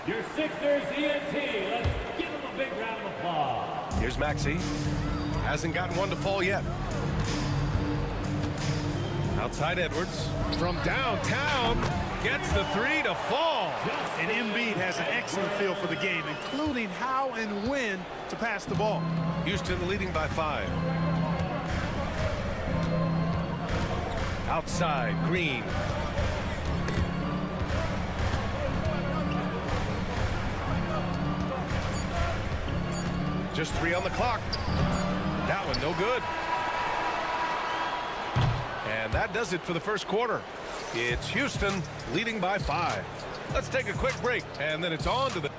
Your Sixers ENT. Let's give them a big round of applause. Here's Maxey. Hasn't gotten one to fall yet. Outside Edwards. From downtown. Gets the 3 to fall. And Embiid has an excellent feel for the game, including how and when to pass the ball. Houston leading by 5. Outside, Green. Just 3 on the clock. That one no good. And that does it for the first quarter. It's Houston leading by 5. Let's take a quick break, and then it's on to the...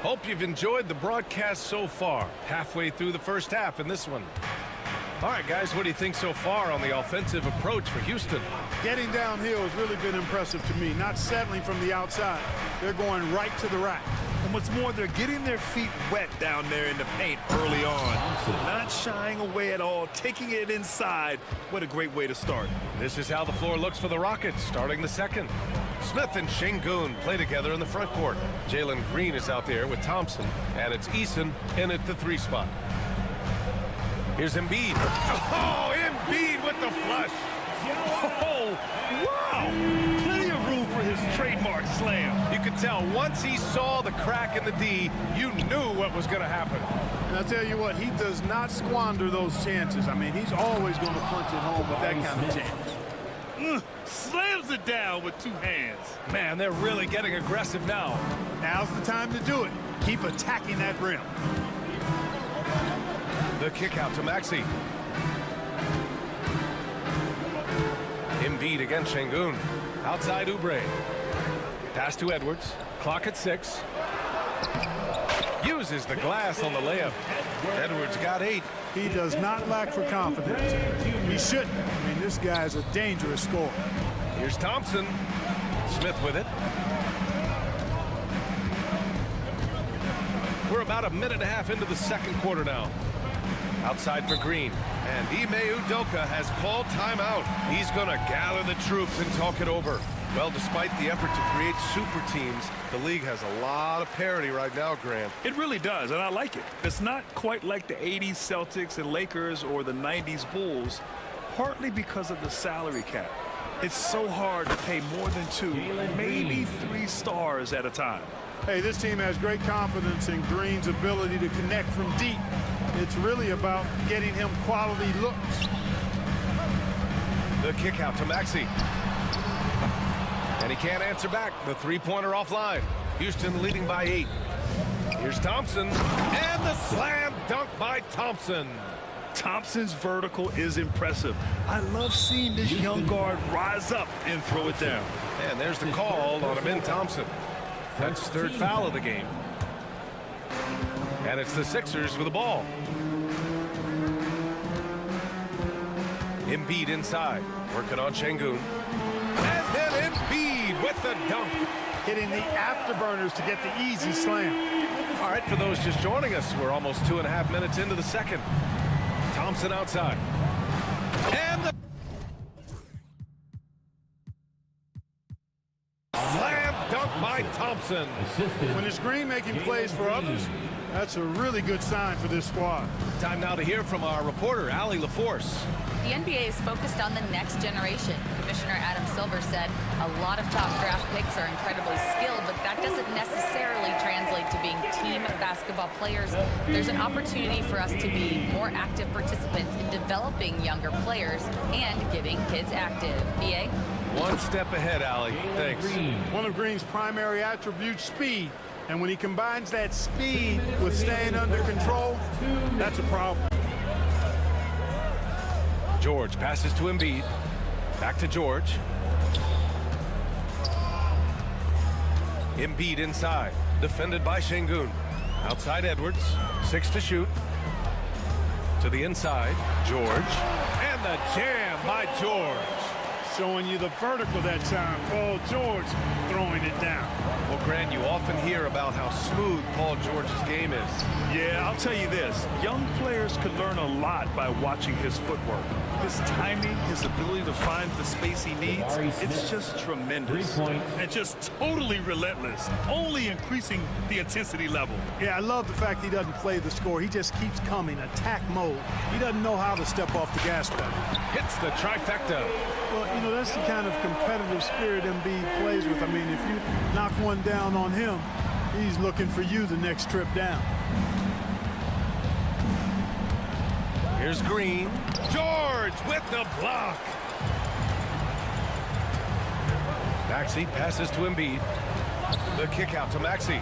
Hope you've enjoyed the broadcast so far. Halfway through the first half in this one. All right, guys, what do you think so far on the offensive approach for Houston? Getting downhill has really been impressive to me. Not settling from the outside. They're going right to the rack. And what's more, they're getting their feet wet down there in the paint early on. Not shying away at all, taking it inside. What a great way to start. This is how the floor looks for the Rockets starting the second. Smith and Şengün play together in the front court. Jalen Green is out there with Thompson, and it's Eason in at the 3 spot. Here's Embiid. Oh, Embiid with the flush. Oh, wow! Plenty of room for his trademark slam. You could tell once he saw the crack in the D, you knew what was going to happen. And I'll tell you what, he does not squander those chances. I mean, he's always going to punch it home with that kind of chance. Slams it down with 2 hands. Man, they're really getting aggressive now. Now's the time to do it. Keep attacking that rim. The kick out to Maxey. Embiid against Şengün. Outside Oubre. Pass to Edwards. Clock at 6. Uses the glass on the layup. Edwards got 8. He does not lack for confidence. He shouldn't. I mean, this guy's a dangerous scorer. Here's Thompson. Smith with it. We're about a minute and a half into the second quarter now. Outside for Green. And Ime Udoka has called timeout. He's going to gather the troops and talk it over. Well, despite the effort to create super teams, the league has a lot of parity right now, Grant. It really does, and I like it. It's not quite like the 80s Celtics and Lakers or the 90s Bulls, partly because of the salary cap. It's so hard to pay more than 2, maybe 3 stars at a time. Hey, this team has great confidence in Green's ability to connect from deep. It's really about getting him quality looks. The kick out to Maxey. And he can't answer back. The 3-pointer offline. Houston leading by 8. Here's Thompson. And the slam dunk by Thompson. Thompson's vertical is impressive. I love seeing this young guard rise up and throw it down. And there's the call on Amin Thompson. That's his 3rd foul of the game. And it's the Sixers with the ball. Embiid inside, working on Şengün. And then Embiid with the dunk. Hitting the afterburners to get the easy slam. All right, for those just joining us, we're almost 2.5 minutes into the second. Thompson outside. And the slam dunk by Thompson. When it's Green making plays for others, that's a really good sign for this squad. Time now to hear from our reporter, Allie LaForce. The NBA is focused on the next generation. Commissioner Adam Silver said a lot of top draft picks are incredibly skilled, but that doesn't necessarily translate to being team basketball players. There's an opportunity for us to be more active participants in developing younger players and getting kids active. EA? One step ahead, Allie. Thanks. One of Green's primary attributes, speed. And when he combines that speed with staying under control, that's a problem. George passes to Embiid. Back to George. Embiid inside. Defended by Şengün. Outside Edwards. 6 to shoot. To the inside. George. And the jam by George. Showing you the vertical that time. Paul George throwing it down. Well, Grant, you often hear about how smooth Paul George's game is. Yeah, I'll tell you this. Young players could learn a lot by watching his footwork. His timing, his ability to find the space he needs, it's just tremendous. And just totally relentless, only increasing the intensity level. Yeah, I love the fact he doesn't play the score. He just keeps coming, attack mode. He doesn't know how to step off the gas pedal. Hits the trifecta. Well, you know, that's the kind of competitive spirit Embiid plays with. I mean, if you knock one down on him, he's looking for you the next trip down. Here's Green. George with the block. Maxey passes to Embiid. The kick out to Maxey.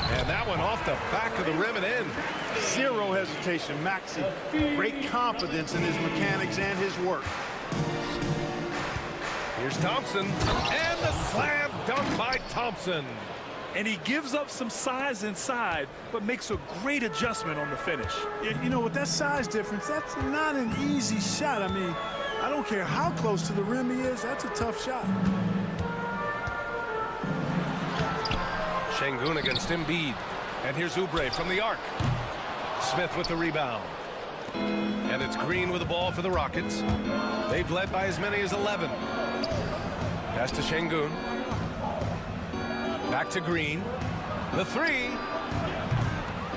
And that one off the back of the rim and in. Zero hesitation. Maxey, great confidence in his mechanics and his work. Here's Thompson. And the slam dunk by Thompson. And he gives up some size inside, but makes a great adjustment on the finish. You know, with that size difference, that's not an easy shot. I mean, I don't care how close to the rim he is, that's a tough shot. Şengün against Embiid. And here's Oubre from the arc. Smith with the rebound. And it's Green with the ball for the Rockets. They've led by as many as 11. Pass to Şengün. Back to Green. The three.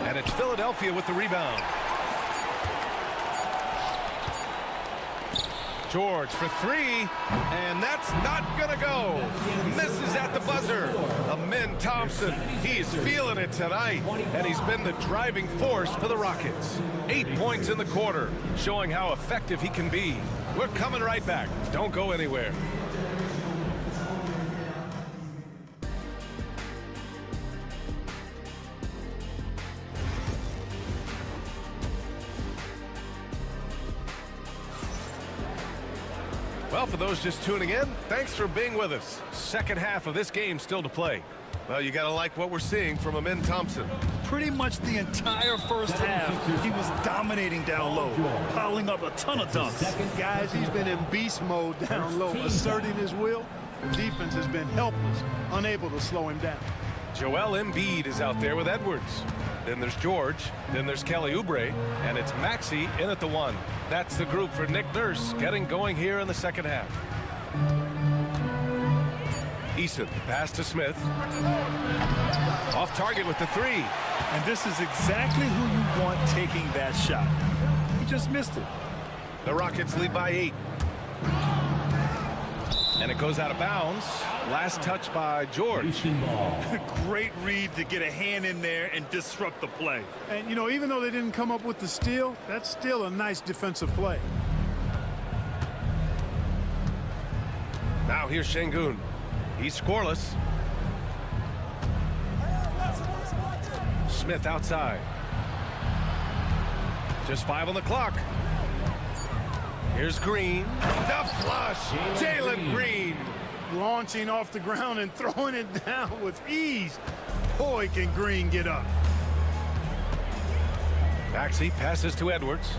And it's Philadelphia with the rebound. George for three. And that's not going to go. Misses at the buzzer. Amin Thompson. He is feeling it tonight. And he's been the driving force for the Rockets. 8 points in the quarter, showing how effective he can be. We're coming right back. Don't go anywhere. Well, for those just tuning in, thanks for being with us. Second half of this game still to play. Well, you got to like what we're seeing from Amin Thompson. Pretty much the entire first half, he was dominating down low, piling up a ton of dunks. Guys, he's been in beast mode down low, asserting his will. The defense has been helpless, unable to slow him down. Joel Embiid is out there with Edwards. Then there's George. Then there's Kelly Oubre. And it's Maxey in at the one. That's the group for Nick Nurse getting going here in the second half. Eason, pass to Smith. Off target with the three. And this is exactly who you want taking that shot. He just missed it. The Rockets lead by 8. And it goes out of bounds. Last touch by George. Great read to get a hand in there and disrupt the play. And, you know, even though they didn't come up with the steal, that's still a nice defensive play. Now here's Şengün. He's scoreless. Smith outside. Just 5 on the clock. Here's Green. The flush. Jalen Green. Launching off the ground and throwing it down with ease. Boy, can Green get up. Maxey passes to Edwards.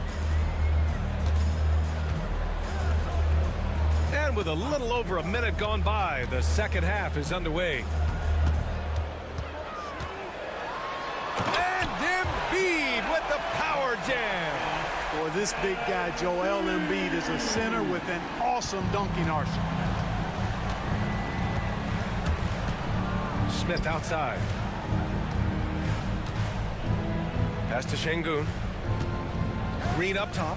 And with a little over a minute gone by, the second half is underway. And Embiid with the power jam. Boy, this big guy, Joel Embiid, is a center with an awesome dunking arsenal. Smith outside. Pass to Şengün. Green up top.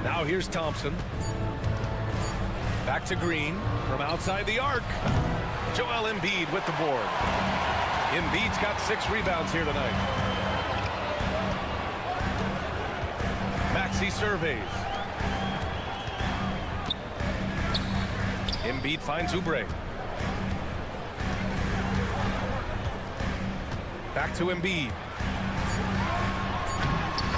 Now here's Thompson. Back to Green from outside the arc. Joel Embiid with the board. Embiid's got 6 rebounds here tonight. Maxey surveys. Embiid finds Oubre. Back to Embiid.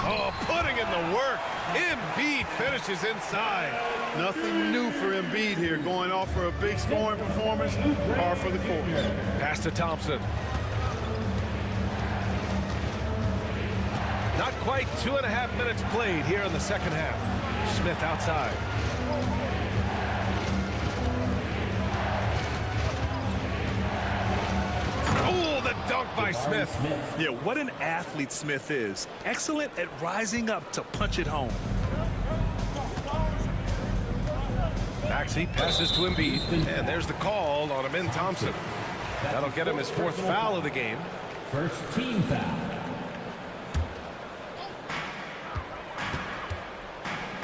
Oh, putting in the work. Embiid finishes inside. Nothing new for Embiid here, going off for a big scoring performance, par for the course. Pass to Thompson. Not quite 2.5 minutes played here in the second half. Smith outside. Oh, the dunk by Smith. Yeah, what an athlete Smith is. Excellent at rising up to punch it home. Maxey passes to Embiid, and there's the call on Amin Thompson. That'll get him his 4th foul of the game. First team foul.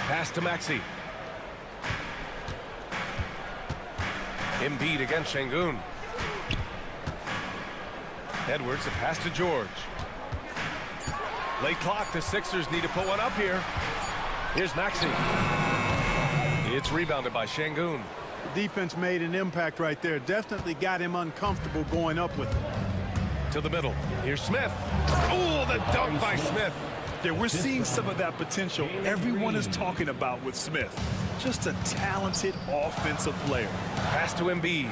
Pass to Maxey. Embiid against Şengün. Edwards, a pass to George. Late clock, the Sixers need to put one up here. Here's Maxey. It's rebounded by Şengün. The defense made an impact right there. Definitely got him uncomfortable going up with it. To the middle. Here's Smith. Oh, the dunk by Smith. Yeah, we're seeing some of that potential everyone is talking about with Smith. Just a talented offensive player. Pass to Embiid.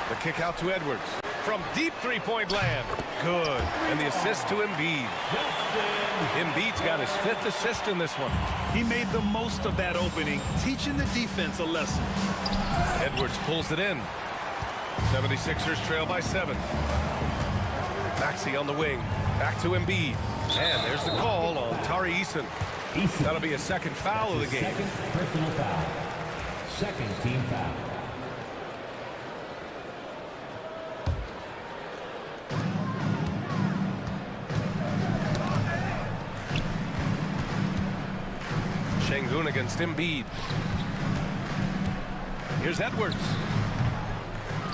The kick out to Edwards. From deep three-point land. Good. And the assist to Embiid. Embiid's got his 5th assist in this one. He made the most of that opening, teaching the defense a lesson. Edwards pulls it in. 76ers trail by 7. Maxey on the wing. Back to Embiid. And there's the call on Tari Eason. That'll be a 2nd foul of the game. Second personal foul. Second team foul. Şengün against Embiid. Here's Edwards.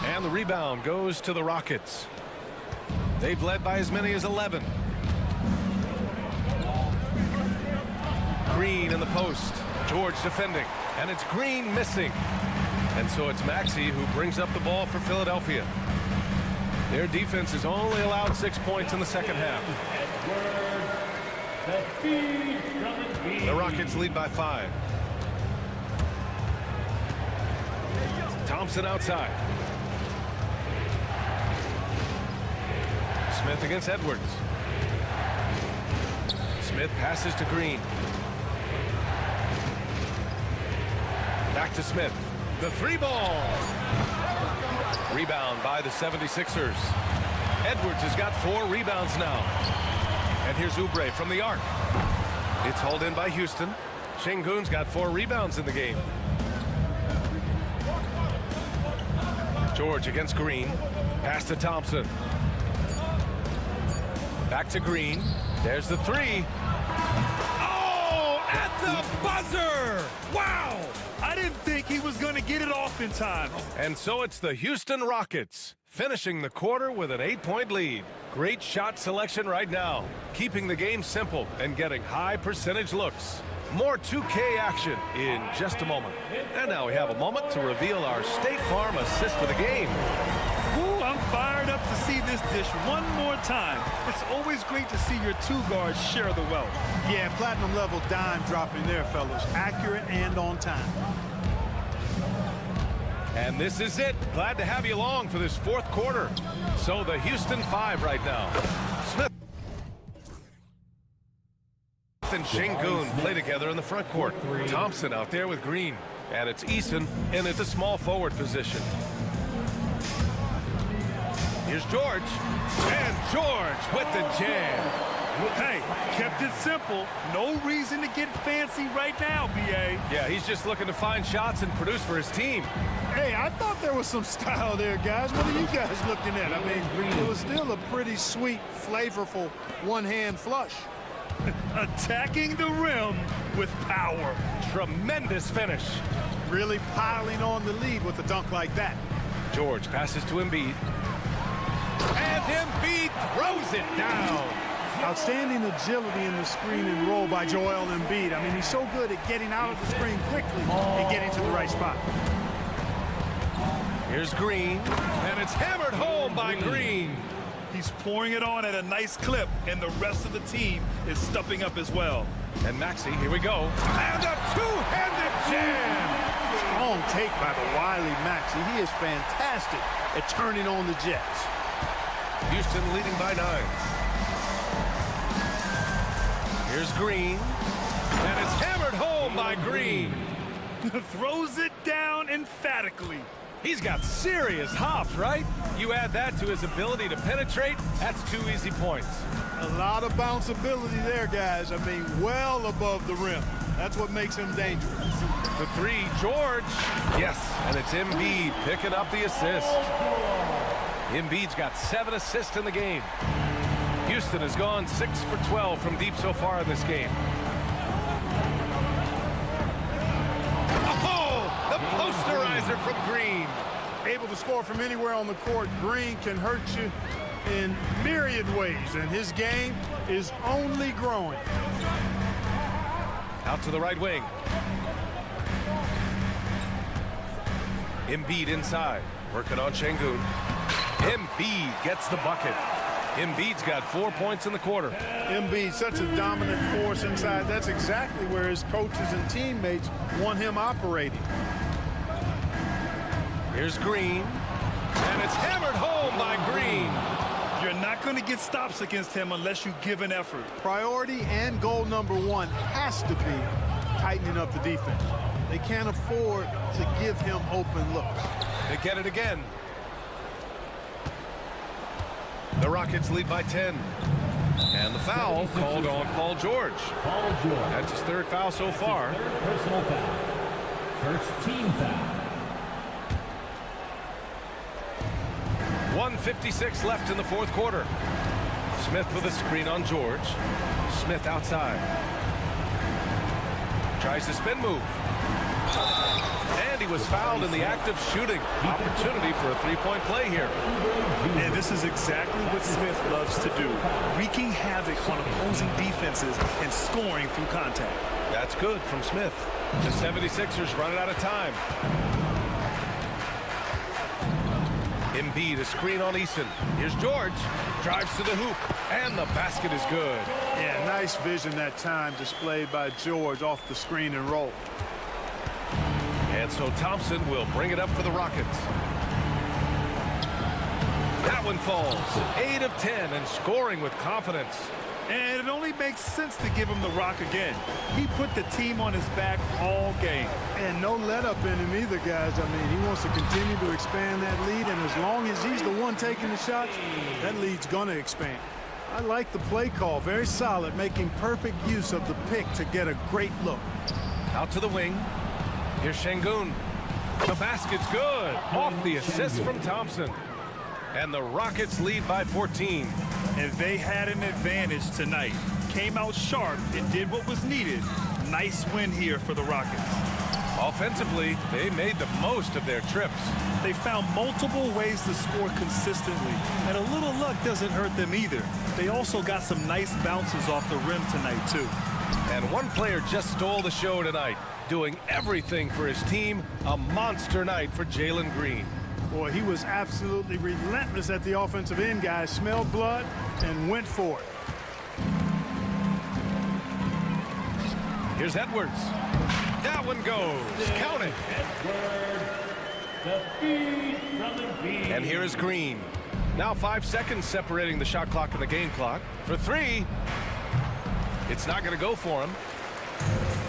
And the rebound goes to the Rockets. They've led by as many as 11. Green in the post. George defending. And it's Green missing. And so it's Maxey who brings up the ball for Philadelphia. Their defense has only allowed 6 points in the second half. The Rockets lead by 5. Thompson outside. Smith against Edwards. Smith passes to Green. Back to Smith. The 3-ball. Rebound by the 76ers. Edwards has got 4 rebounds now. And here's Oubre from the arc. It's hauled in by Houston. Şengün's got 4 rebounds in the game. George against Green. Pass to Thompson. Back to Green. There's the 3. Oh, at the buzzer! Wow! I didn't think he was going to get it off in time. And so it's the Houston Rockets finishing the quarter with an 8-point lead. Great shot selection right now, keeping the game simple and getting high percentage looks. More 2K action in just a moment. And now we have a moment to reveal our State Farm assist of the game. Ooh, I'm fired up to see this dish one more time. It's always great to see your 2 guards share the wealth. Yeah, platinum level dime dropping there, fellas. Accurate and on time. And this is it. Glad to have you along for this 4th quarter. So the Houston 5 right now. Smith and Şengün play together in the front court. Thompson out there with Green. And it's Eason in at the small forward position. Here's George. And George with the jam. Hey, kept it simple. No reason to get fancy right now, B.A. Yeah, he's just looking to find shots and produce for his team. Hey, I thought there was some style there, guys. What are you guys looking at? I mean, it was still a pretty sweet, flavorful one-hand flush. Attacking the rim with power. Tremendous finish. Really piling on the lead with a dunk like that. George passes to Embiid. And Embiid throws it down. Outstanding agility in the screen and roll by Joel Embiid. I mean, he's so good at getting out of the screen quickly and getting to the right spot. Here's Green, and it's hammered home by Green. He's pouring it on at a nice clip, and the rest of the team is stepping up as well. And Maxey, here we go. And a two-handed jam. Strong take by the wily Maxey. He is fantastic at turning on the Jets. Houston leading by 9. Here's Green, and it's hammered home by Green. Throws it down emphatically. He's got serious hops, right? You add that to his ability to penetrate, that's 2 easy points. A lot of bounceability there, guys. I mean, well above the rim. That's what makes him dangerous. The 3, George. Yes, and it's Embiid picking up the assist. Embiid's got 7 assists in the game. Houston has gone 6 for 12 from deep so far in this game. Oh, the posterizer from Green. Able to score from anywhere on the court. Green can hurt you in myriad ways, and his game is only growing. Out to the right wing. Embiid inside, working on Şengün. Embiid gets the bucket. Embiid's got 4 points in the quarter. Embiid, such a dominant force inside. That's exactly where his coaches and teammates want him operating. Here's Green, and it's hammered home by Green. You're not going to get stops against him unless you give an effort. Priority and goal number 1 has to be tightening up the defense. They can't afford to give him open looks. They get it again. The Rockets lead by 10. And the foul called on Paul George. Paul George. That's his 3rd foul so far. Third personal foul. First team foul. 1:56 left in the 4th quarter. Smith with a screen on George. Smith outside. Tries the spin move. And he was fouled in the act of shooting. Opportunity for a 3-point play here. And this is exactly what Smith loves to do. Wreaking havoc on opposing defenses and scoring through contact. That's good from Smith. The 76ers running out of time. Embiid, a screen on Easton. Here's George. Drives to the hoop. And the basket is good. Yeah, nice vision that time displayed by George off the screen and roll. And so Thompson will bring it up for the Rockets. That one falls. 8 of 10 and scoring with confidence. And it only makes sense to give him the rock again. He put the team on his back all game. And no let up in him either, guys. I mean, he wants to continue to expand that lead, and as long as he's the one taking the shots, that lead's going to expand. I like the play call. Very solid, making perfect use of the pick to get a great look. Out to the wing. Here's Şengün. The basket's good. Off the assist from Thompson. And the Rockets lead by 14. And they had an advantage tonight. Came out sharp and did what was needed. Nice win here for the Rockets. Offensively, they made the most of their trips. They found multiple ways to score consistently, and a little luck doesn't hurt them either. They also got some nice bounces off the rim tonight, too. And one player just stole the show tonight, doing everything for his team. A monster night for Jalen Green. Boy, he was absolutely relentless at the offensive end, guys. Smelled blood and went for it. Here's Edwards. That one goes. Count it. And here is Green. Now 5 seconds separating the shot clock and the game clock. For 3. It's not going to go for him.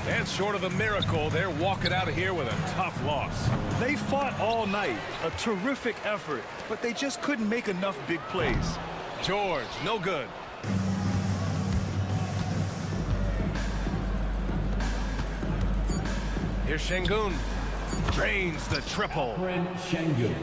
And short of a miracle, they're walking out of here with a tough loss. They fought all night. A terrific effort, but they just couldn't make enough big plays. George, no good. Here's Şengün. Drains the triple. Şengün.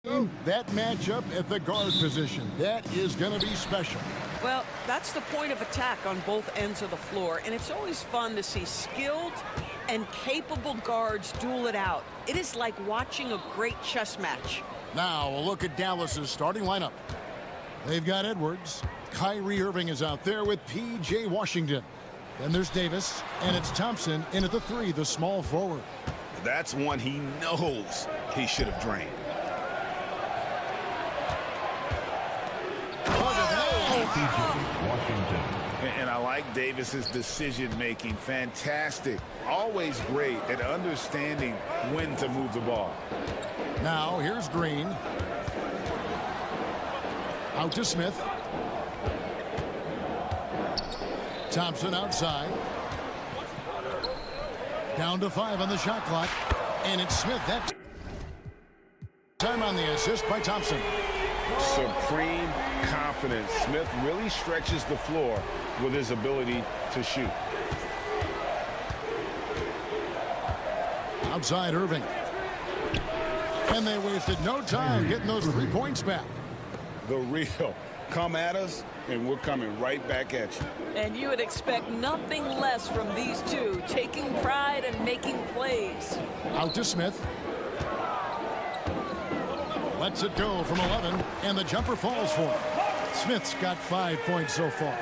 That matchup at the guard position, that is going to be special. Well, that's the point of attack on both ends of the floor, and it's always fun to see skilled and capable guards duel it out. It is like watching a great chess match. Now a look at Dallas's starting lineup. They've got Edwards. Kyrie Irving is out there with P.J. Washington. Then there's Davis, and it's Thompson in at the 3, the small forward. That's one he knows he should have drained. And I like Davis's decision-making. Fantastic. Always great at understanding when to move the ball. Now, here's Green. Out to Smith. Thompson outside. Down to 5 on the shot clock. And it's Smith. That time on the assist by Thompson. Supreme confidence. Smith really stretches the floor with his ability to shoot. Outside Irving. And they wasted no time getting those 3 points back. The real. Come at us, and we're coming right back at you. And you would expect nothing less from these two, taking pride and making plays. Out to Smith. Lets it go from 11, and the jumper falls for him. Smith's got 5 points so far.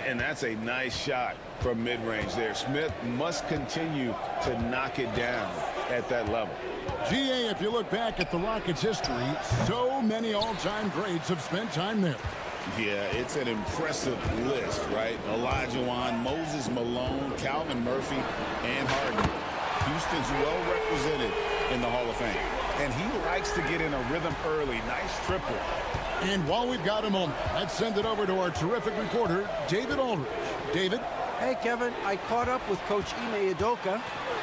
And that's a nice shot from mid-range there. Smith must continue to knock it down at that level. GA, if you look back at the Rockets' history, so many all-time greats have spent time there. Yeah, it's an impressive list, right? Olajuwon, Moses Malone, Calvin Murphy, and Harden. Houston's well represented in the Hall of Fame. And he likes to get in a rhythm early. Nice triple. And while we've got a moment, let's send it over to our terrific reporter, David Aldridge. David? Hey, Kevin, I caught up with Coach Ime Udoka.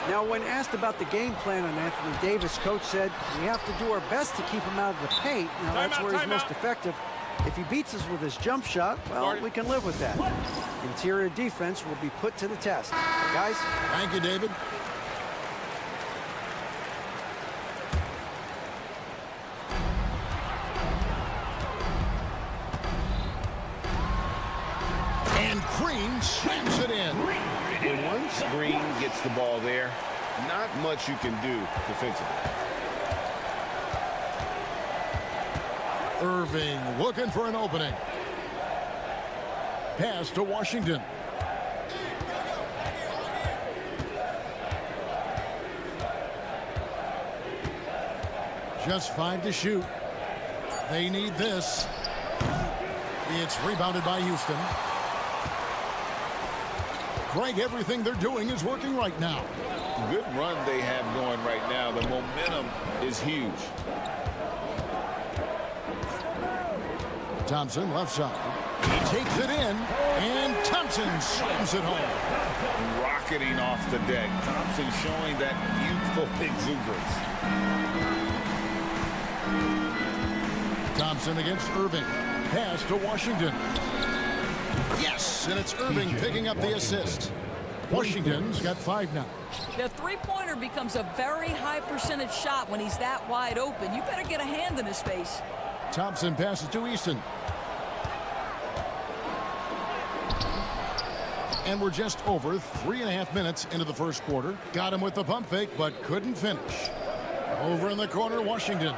Now, when asked about the game plan on Anthony Davis, Coach said, we have to do our best to keep him out of the paint. Now, that's where he's most effective. If he beats us with his jump shot, well, we can live with that. Interior defense will be put to the test. Guys? Thank you, David. And Green slams it in. And once Green gets the ball there, not much you can do defensively. Irving looking for an opening. Pass to Washington. Just 5 to shoot. They need this. It's rebounded by Houston. Greg, everything they're doing is working right now. Good run they have going right now. The momentum is huge. Thompson left side. He takes it in, and Thompson slams it home. Rocketing off the deck. Thompson showing that youthful exuberance. Thompson against Irving. Pass to Washington. Yes, and it's Irving picking up the assist. Washington's got 5 now. The three-pointer becomes a very high percentage shot when he's that wide open. You better get a hand in his face. Thompson passes to Easton. And we're just over 3.5 minutes into the first quarter. Got him with the pump fake, but couldn't finish. Over in the corner, Washington.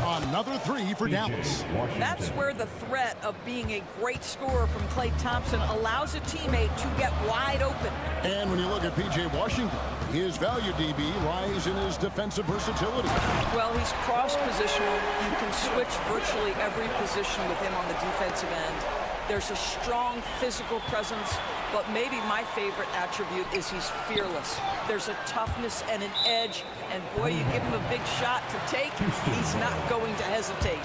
Another 3 for Dallas. That's where the threat of being a great scorer from Klay Thompson allows a teammate to get wide open. And when you look at P.J. Washington, his value, DB, lies in his defensive versatility. Well, he's cross-positional. You can switch virtually every position with him on the defensive end. There's a strong physical presence, but maybe my favorite attribute is he's fearless. There's a toughness and an edge, and boy, you give him a big shot to take, he's not going to hesitate.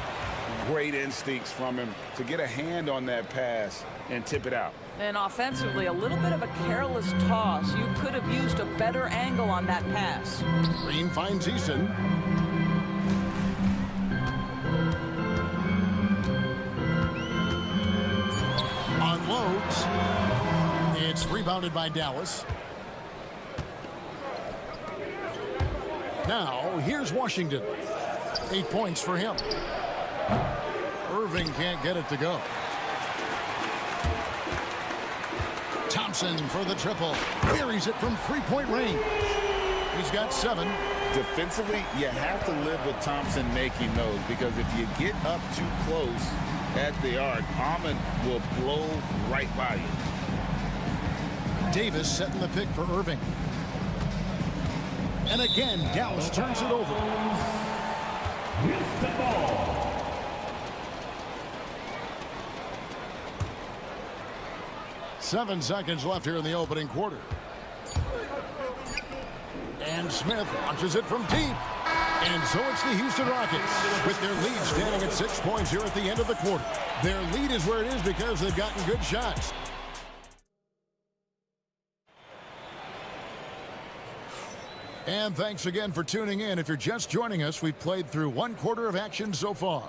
Great instincts from him to get a hand on that pass and tip it out. And offensively, a little bit of a careless toss. You could have used a better angle on that pass. Green finds Easton. Unloads. It's rebounded by Dallas. Now, here's Washington. 8 points for him. Irving can't get it to go. Thompson for the triple. Buries it from three-point range. He's got 7. Defensively, you have to live with Thompson making those, because if you get up too close at the arc, Ahmed will blow right by you. Davis setting the pick for Irving. And again, Dallas turns it over. Here's the ball. 7 seconds left here in the opening quarter. And Smith launches it from deep. And so it's the Houston Rockets with their lead standing at 6 points here at the end of the quarter. Their lead is where it is because they've gotten good shots. And thanks again for tuning in. If you're just joining us, we've played through 1 quarter of action so far.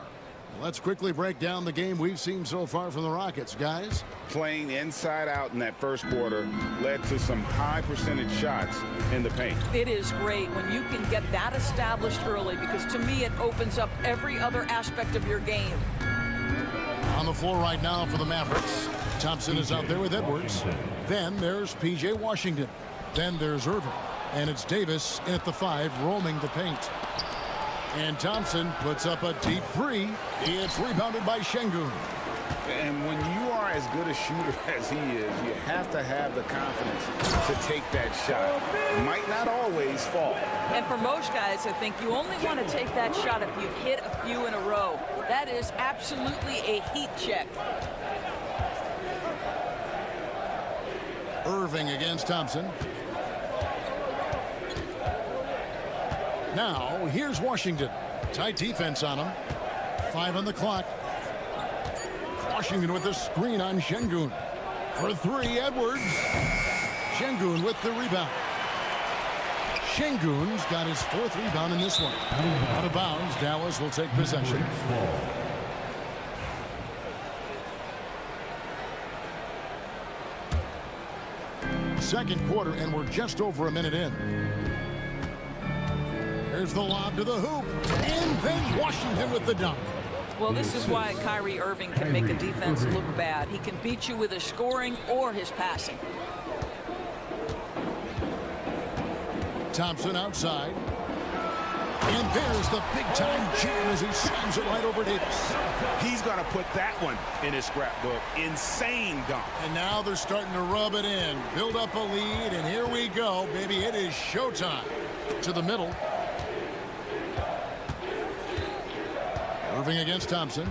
Let's quickly break down the game we've seen so far from the Rockets, guys. Playing inside out in that first quarter led to some high percentage shots in the paint. It is great when you can get that established early, because to me it opens up every other aspect of your game. On the floor right now for the Mavericks. Thompson is out there with Edwards. Then there's P.J. Washington. Then there's Irving. And it's Davis in at the 5, roaming the paint. And Thompson puts up a deep 3. It's rebounded by Şengün. And when you are as good a shooter as he is, you have to have the confidence to take that shot. It might not always fall. And for most guys, I think you only want to take that shot if you've hit a few in a row. That is absolutely a heat check. Irving against Thompson. Now, here's Washington. Tight defense on him. 5 on the clock. Washington with the screen on Şengün. For 3, Edwards. Şengün with the rebound. Şengün's got his 4th rebound in this one. Out of bounds, Dallas will take possession. Second quarter, and we're just over a minute in. There's the lob to the hoop, and then Washington with the dunk. Well, this is why Kyrie Irving can make a defense look bad. He can beat you with his scoring or his passing. Thompson outside. And there's the big-time jam as he slams it right over Davis. He's going to put that one in his scrapbook. Insane dunk. And now they're starting to rub it in, build up a lead, and here we go, baby. It is showtime. To the middle. Irving against Thompson.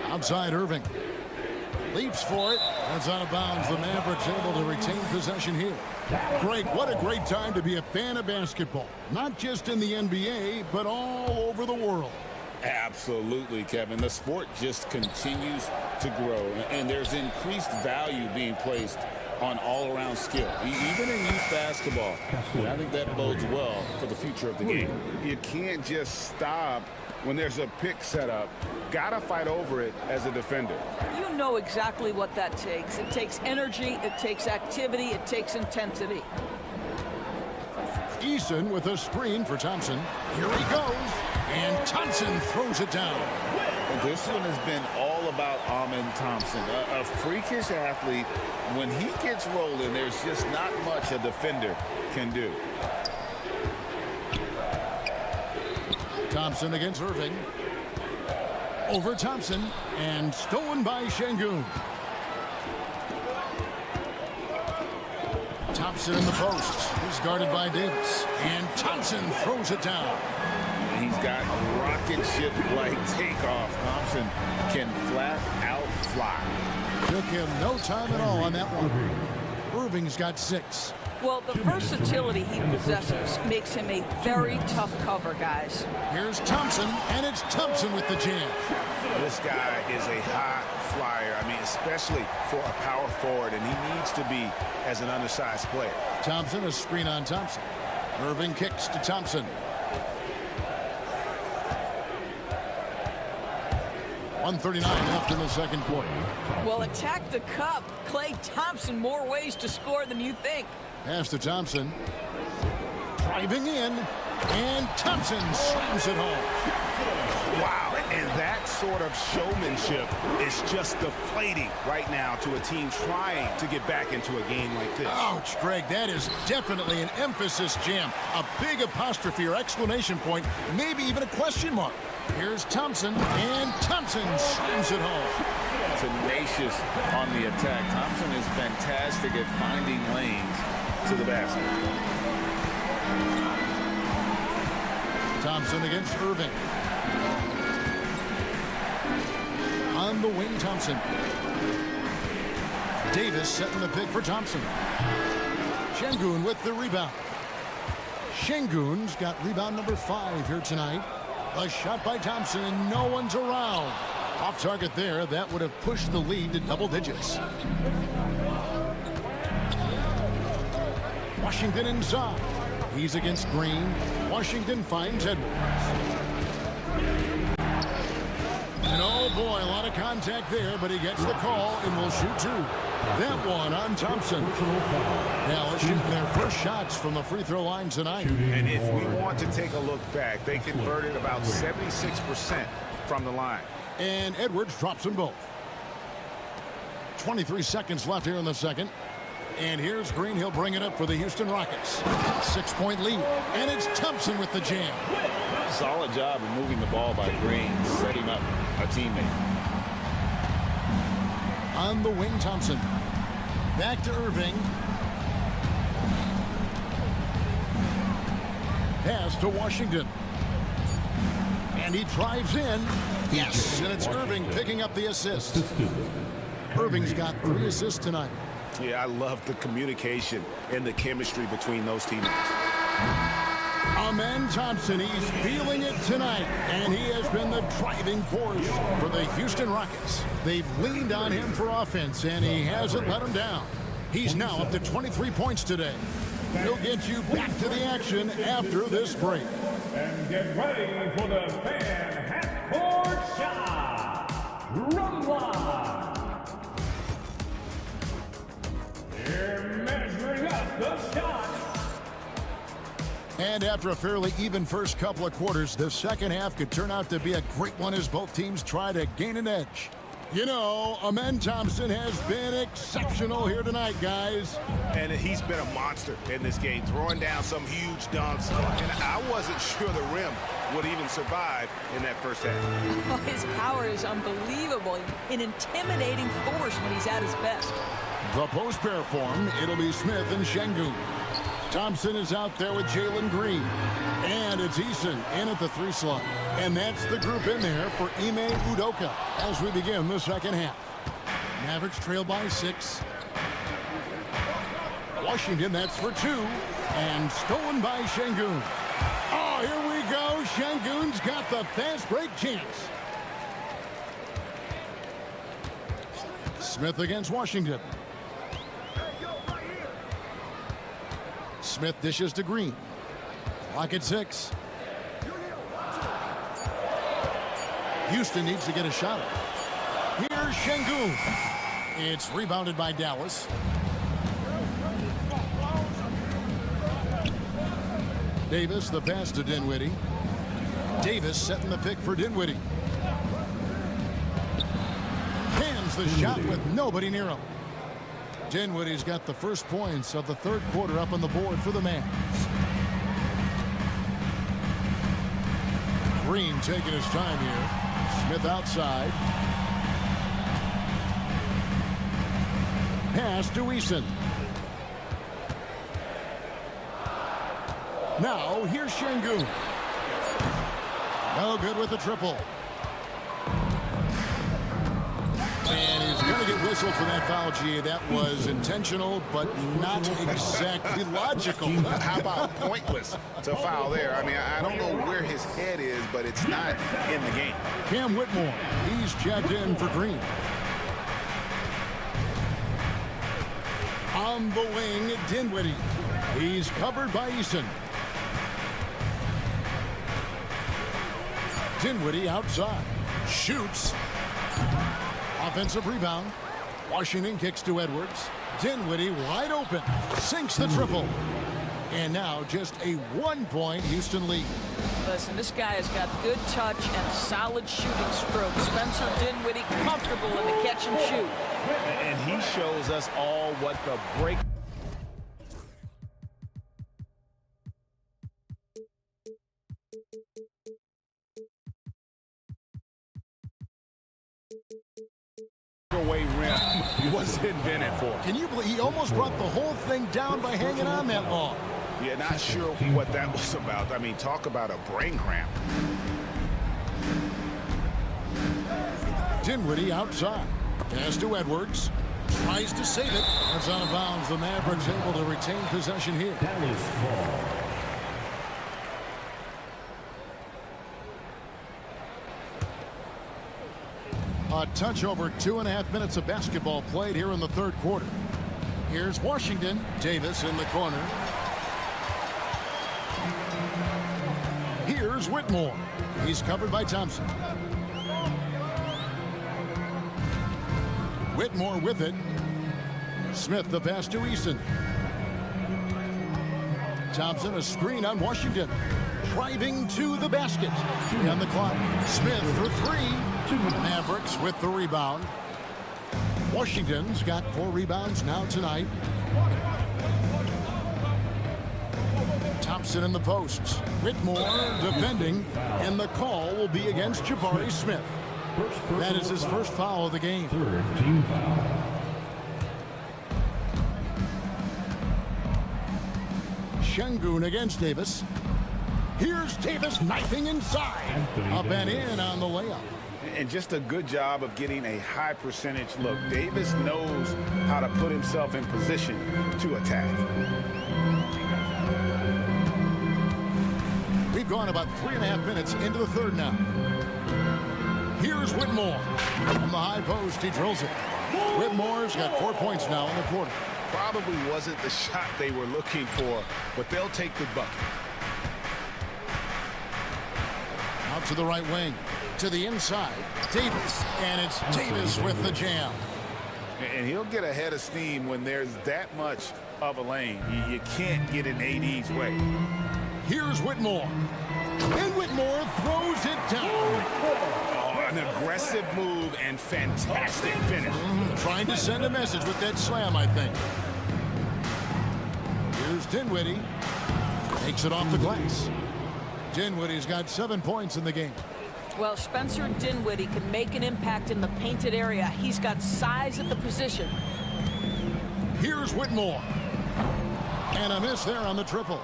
Outside Irving. Leaps for it. That's out of bounds. The Mavericks able to retain possession here. Greg, what a great time to be a fan of basketball. Not just in the NBA, but all over the world. Absolutely, Kevin. The sport just continues to grow, and there's increased value being placed on all-around skill, even in youth basketball. And I think that bodes well for the future of the game. You can't just stop when there's a pick set up. Gotta fight over it as a defender. You know exactly what that takes. It takes energy, it takes activity, it takes intensity. Eason with a screen for Thompson. Here he goes, and Thompson throws it down. And this one has been all about Ahmed Thompson, a freakish athlete. When he gets rolling, there's just not much a defender can do. Thompson against Irving. Over Thompson, and stolen by Şengün. Thompson in the post. He's guarded by Davis. And Thompson throws it down. He's got rocket ship-like takeoff. Thompson can flat out fly. Took him no time at all on that one. Irving's got 6. Well, the versatility he possesses makes him a very tough cover, guys. Here's Thompson, and it's Thompson with the jam. This guy is a high flyer. I mean, especially for a power forward, and he needs to be as an undersized player. Thompson, a screen on Thompson. Irving kicks to Thompson. 1:39 left in the second quarter. Well, attack the cup. Klay Thompson, more ways to score than you think. Pass to Thompson. driving in, and Thompson slams it home. Wow, and that sort of showmanship is just deflating right now to a team trying to get back into a game like this. Ouch, Greg, that is definitely an emphasis jam. A big apostrophe or exclamation point, maybe even a question mark. Here's Thompson, and Thompson slams it home. Tenacious on the attack. Thompson is fantastic at finding lanes to the basket. Thompson against Irving. On the wing, Thompson. Davis setting the pick for Thompson. Şengün with the rebound. Şengün's got rebound number 5 here tonight. A shot by Thompson, and no one's around. Off target there, that would have pushed the lead to double digits. Washington inside. He's against Green. Washington finds Edwards. And oh boy, a lot of contact there, but he gets the call and will shoot 2. That one on Thompson. Now shooting their first shots from the free throw line tonight. And if we want to take a look back, they converted about 76% from the line. And Edwards drops them both. 23 seconds left here in the second. And here's Green. He'll bring it up for the Houston Rockets. 6-point lead. And it's Thompson with the jam. Solid job of moving the ball by Green, setting up a teammate. On the wing, Thompson. Back to Irving. Pass to Washington. And he drives in. Yes, and it's Irving picking up the assist. Irving's got 3 assists tonight. Yeah, I love the communication and the chemistry between those teammates. Amen Thompson, he's feeling it tonight, and he has been the driving force for the Houston Rockets. They've leaned on him for offense, and he hasn't let them down. He's now up to 23 points today. He'll get you back to the action after this break. And get ready for the fan half-court shot. Run line. They're measuring up the shot. And after a fairly even first couple of quarters, the second half could turn out to be a great one as both teams try to gain an edge. You know, Amen Thompson has been exceptional here tonight, guys. And he's been a monster in this game, throwing down some huge dunks. And I wasn't sure the rim would even survive in that first half. His power is unbelievable, an intimidating force when he's at his best. The post pair form, it'll be Smith and Şengün. Thompson is out there with Jalen Green. And it's Eason in at the 3 slot. And that's the group in there for Ime Udoka as we begin the second half. Mavericks trail by 6. Washington, that's for 2. And stolen by Şengün. Oh, here we go. Şengün's got the fast break chance. Smith against Washington. Smith dishes to Green. Clock at 6. Houston needs to get a shot. Here's Şengün. It's rebounded by Dallas. Davis, the pass to Dinwiddie. Davis setting the pick for Dinwiddie. Hands the shot with nobody near him. Dinwiddie's got the first points of the third quarter up on the board for the Mavs. Green taking his time here. Smith outside. Pass to Eason. Now here's Şengün. No good with the triple. And he's going to get whistled for that foul, G. That was intentional, but not exactly logical. How about pointless to foul there? I mean, I don't know where his head is, but it's not in the game. Cam Whitmore, he's checked in for Green. On the wing, Dinwiddie. He's covered by Eason. Dinwiddie outside. Shoots. Offensive rebound. Washington kicks to Edwards. Dinwiddie wide open. Sinks the triple. And now just a 1-point Houston lead. Listen, this guy has got good touch and solid shooting stroke. Spencer Dinwiddie comfortable in the catch and shoot. And he shows us all what the break. Away rim was invented for. Can you believe he almost brought the whole thing down by hanging on that long? Yeah, not sure what that was about. I mean, talk about a brain cramp. Dinwiddie outside. Pass to Edwards. Tries to save it. That's out of bounds. The Mavericks able to retain possession here. A touch over 2.5 minutes of basketball played here in the third quarter. Here's Washington. Davis in the corner. Here's Whitmore. He's covered by Thompson. Whitmore with it. Smith the pass to Easton. Thompson a screen on Washington. Driving to the basket. 3 on the clock. Smith for 3. Mavericks with the rebound. Washington's got 4 rebounds now tonight. Thompson in the posts. Whitmore defending, and the call will be against Jabari Smith. That is his first foul of the game. Team foul. Şengün against Davis. Here's Davis knifing inside. Up and in on the layup. And just a good job of getting a high percentage look. Davis knows how to put himself in position to attack. We've gone about 3.5 minutes into the third now. Here's Whitmore. From the high post, he drills it. Whitmore's got 4 points now in the quarter. Probably wasn't the shot they were looking for, but they'll take the bucket. Out to the right wing. To the inside. Davis. And it's Davis with the jam. And he'll get a head of steam when there's that much of a lane. You can't get in AD's way. Here's Whitmore. And Whitmore throws it down. Oh, an aggressive move and fantastic finish. Trying to send a message with that slam, I think. Here's Dinwiddie. Takes it off the glass. Dinwiddie's got 7 points in the game. Well, Spencer Dinwiddie can make an impact in the painted area. He's got size at the position. Here's Whitmore. And a miss there on the triple.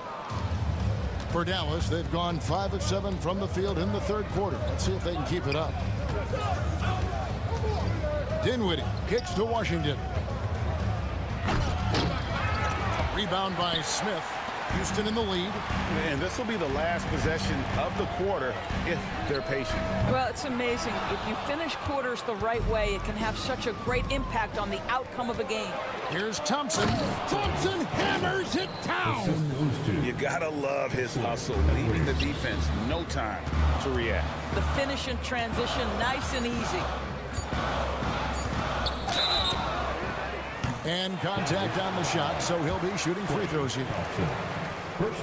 For Dallas, they've gone 5 of 7 from the field in the third quarter. Let's see if they can keep it up. Dinwiddie kicks to Washington. Rebound by Smith. Houston in the lead. And this will be the last possession of the quarter if they're patient. Well, it's amazing. If you finish quarters the right way, it can have such a great impact on the outcome of a game. Here's Thompson. Thompson hammers it down. You gotta love his hustle, leaving the defense no time to react. The finish in transition, nice and easy. And contact on the shot, so he'll be shooting free throws here.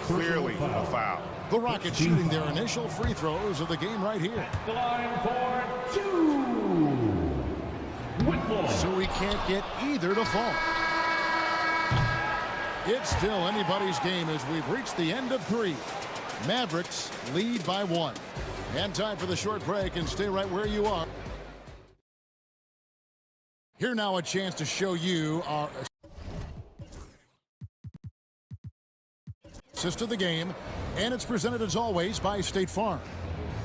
Clearly a foul. The Rockets shooting their initial free throws of the game right here. The line for 2. Whitmore. So we can't get either to fall. It's still anybody's game as we've reached the end of 3. Mavericks lead by 1. And time for the short break, and stay right where you are. Here now a chance to show you our assist of the game, and it's presented as always by State Farm.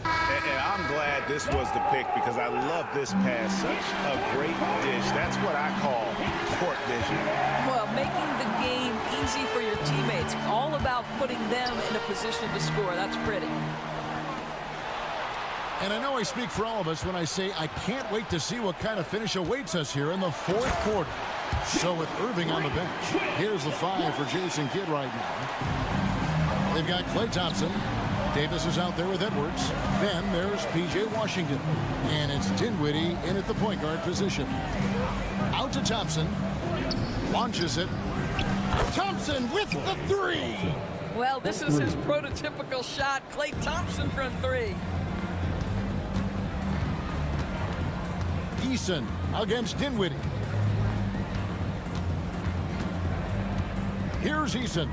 And I'm glad this was the pick because I love this pass. Such a great dish. That's what I call court vision. Well, making the game easy for your teammates. All about putting them in a position to score. That's pretty. And I know I speak for all of us when I say I can't wait to see what kind of finish awaits us here in the fourth quarter. So with Irving on the bench, here's the 5 for Jason Kidd right now. They've got Klay Thompson. Davis is out there with Edwards. Then there's P.J. Washington. And it's Dinwiddie in at the point guard position. Out to Thompson. Launches it. Thompson with the three. Well, this is his prototypical shot. Klay Thompson from three. Eason against Dinwiddie. Here's Eason.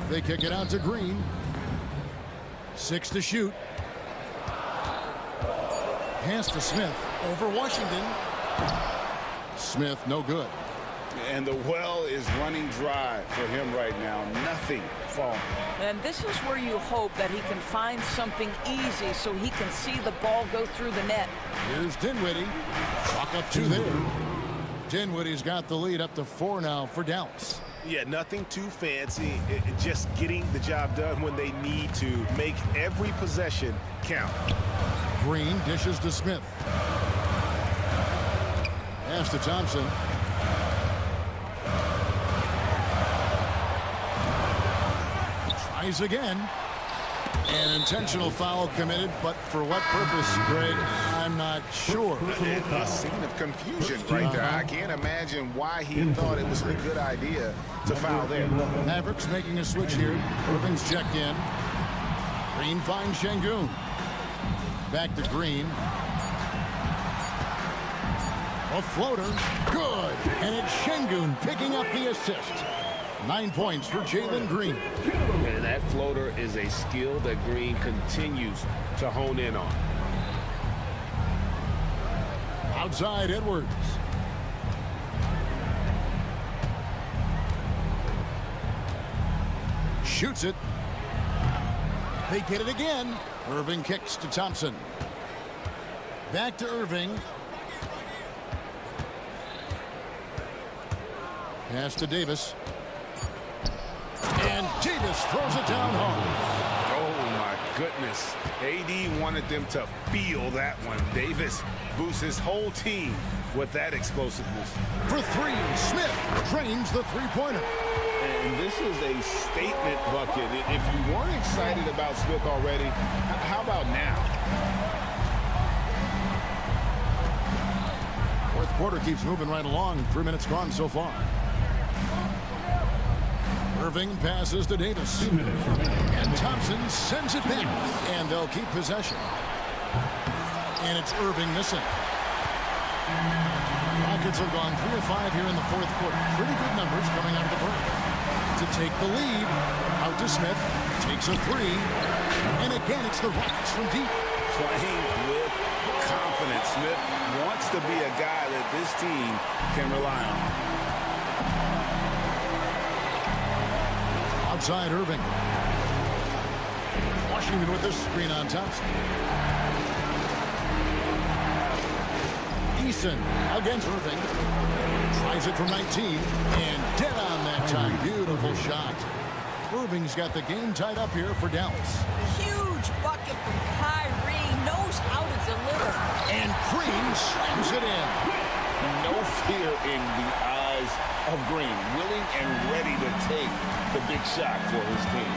They kick it out to Green. 6 to shoot. Pass to Smith over Washington. Smith, no good. And the well is running dry for him right now. Nothing falling. And this is where you hope that he can find something easy so he can see the ball go through the net. Here's Dinwiddie. Chalk up 2 there. Dinwiddie's got the lead up to 4 now for Dallas. Yeah, nothing too fancy. Just getting the job done when they need to. Make every possession count. Green dishes to Smith. Pass to Thompson. Tries again. An intentional foul committed, but for what purpose, Greg? I'm not sure. A scene of confusion right there. I can't imagine why he thought it was a good idea to foul there. Mavericks making a switch here. Irving's checked in. Green finds Şengün. Back to Green. A floater. Good. And it's Şengün picking up the assist. 9 points for Jalen Green. And that floater is a skill that Green continues to hone in on. Outside Edwards. Shoots it. They get it again. Irving kicks to Thompson. Back to Irving. Pass to Davis. And Davis throws it down home. Oh, my goodness. AD wanted them to feel that one. Davis boosts his whole team with that explosiveness. For three, Smith drains the three-pointer. And this is a statement bucket. If you weren't excited about Smith already, how about now? Fourth quarter keeps moving right along. 3 minutes gone so far. Irving passes to Davis. And Thompson sends it back. And they'll keep possession. And it's Irving missing. Rockets have gone 3 of 5 here in the fourth quarter. Pretty good numbers coming out of the break. To take the lead, out to Smith. Takes a three. And again, it's the Rockets from deep. Playing with confidence. Smith wants to be a guy that this team can rely on. Outside Irving. Washington with the screen on Thompson. Eason against Irving. Tries it from 19. And dead on that time. Beautiful shot. Irving's got the game tied up here for Dallas. Huge bucket from Kyrie. Knows how to deliver. And Green slams it in. No fear in the eyes of Green. Willing and ready to take the big shot for his team.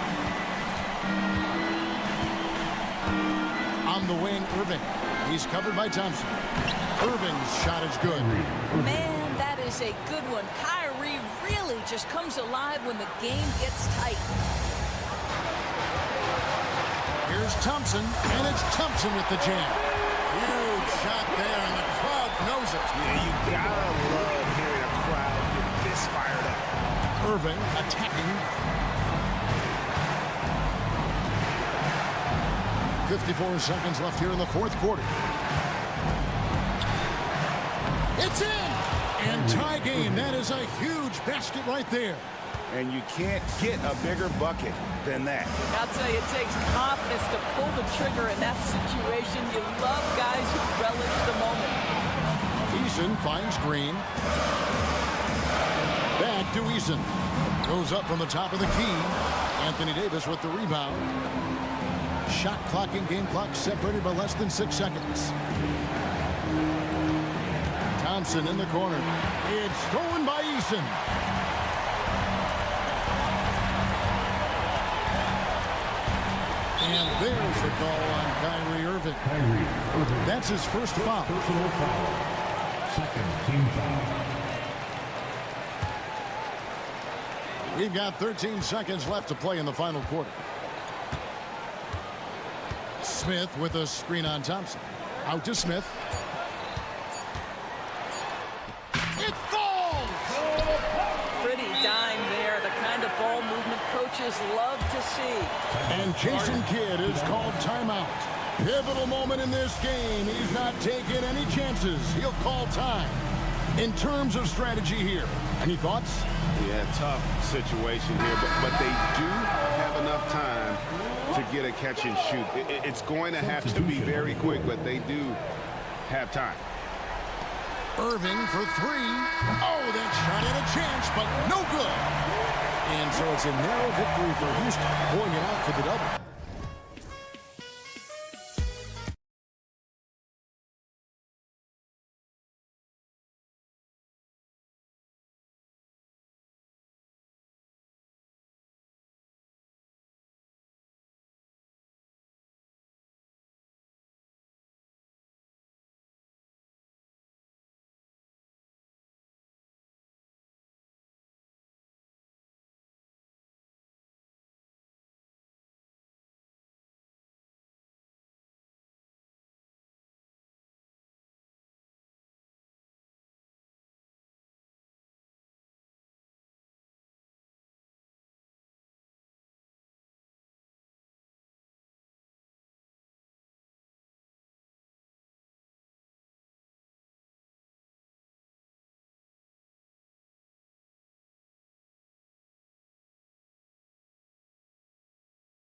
On the wing, Irving. He's covered by Thompson. Irving's shot is good. Man, that is a good one. Kyrie really just comes alive when the game gets tight. Here's Thompson, and it's Thompson with the jam. Huge shot there, and the crowd knows it. Yeah, you gotta love hearing a crowd get this fired up. Irving attacking. 54 seconds left here in the fourth quarter. It's in! And tie game. That is a huge basket right there. And you can't get a bigger bucket than that. I'll tell you, it takes confidence to pull the trigger in that situation. You love guys who relish the moment. Eason finds Green. Back to Eason. Goes up from the top of the key. Anthony Davis with the rebound. Shot clock and game clock separated by less than 6 seconds. Thompson in the corner. It's stolen by Eason. And there's the call on Kyrie Irving. That's his first foul. Personal foul. Second team foul. We've got 13 seconds left to play in the final quarter. Smith with a screen on Thompson. Out to Smith. It falls! Pretty dime there, the kind of ball movement coaches love to see. And Jason Kidd is called timeout. Pivotal moment in this game. He's not taking any chances. He'll call time. In terms of strategy here, any thoughts? Yeah, tough situation here, but they do have enough time to get a catch and shoot. It's going to have to be very quick, but they do have time. Irving for three. Oh, that shot had a chance, but no good. And so it's a narrow victory for Houston, pulling it out for the double.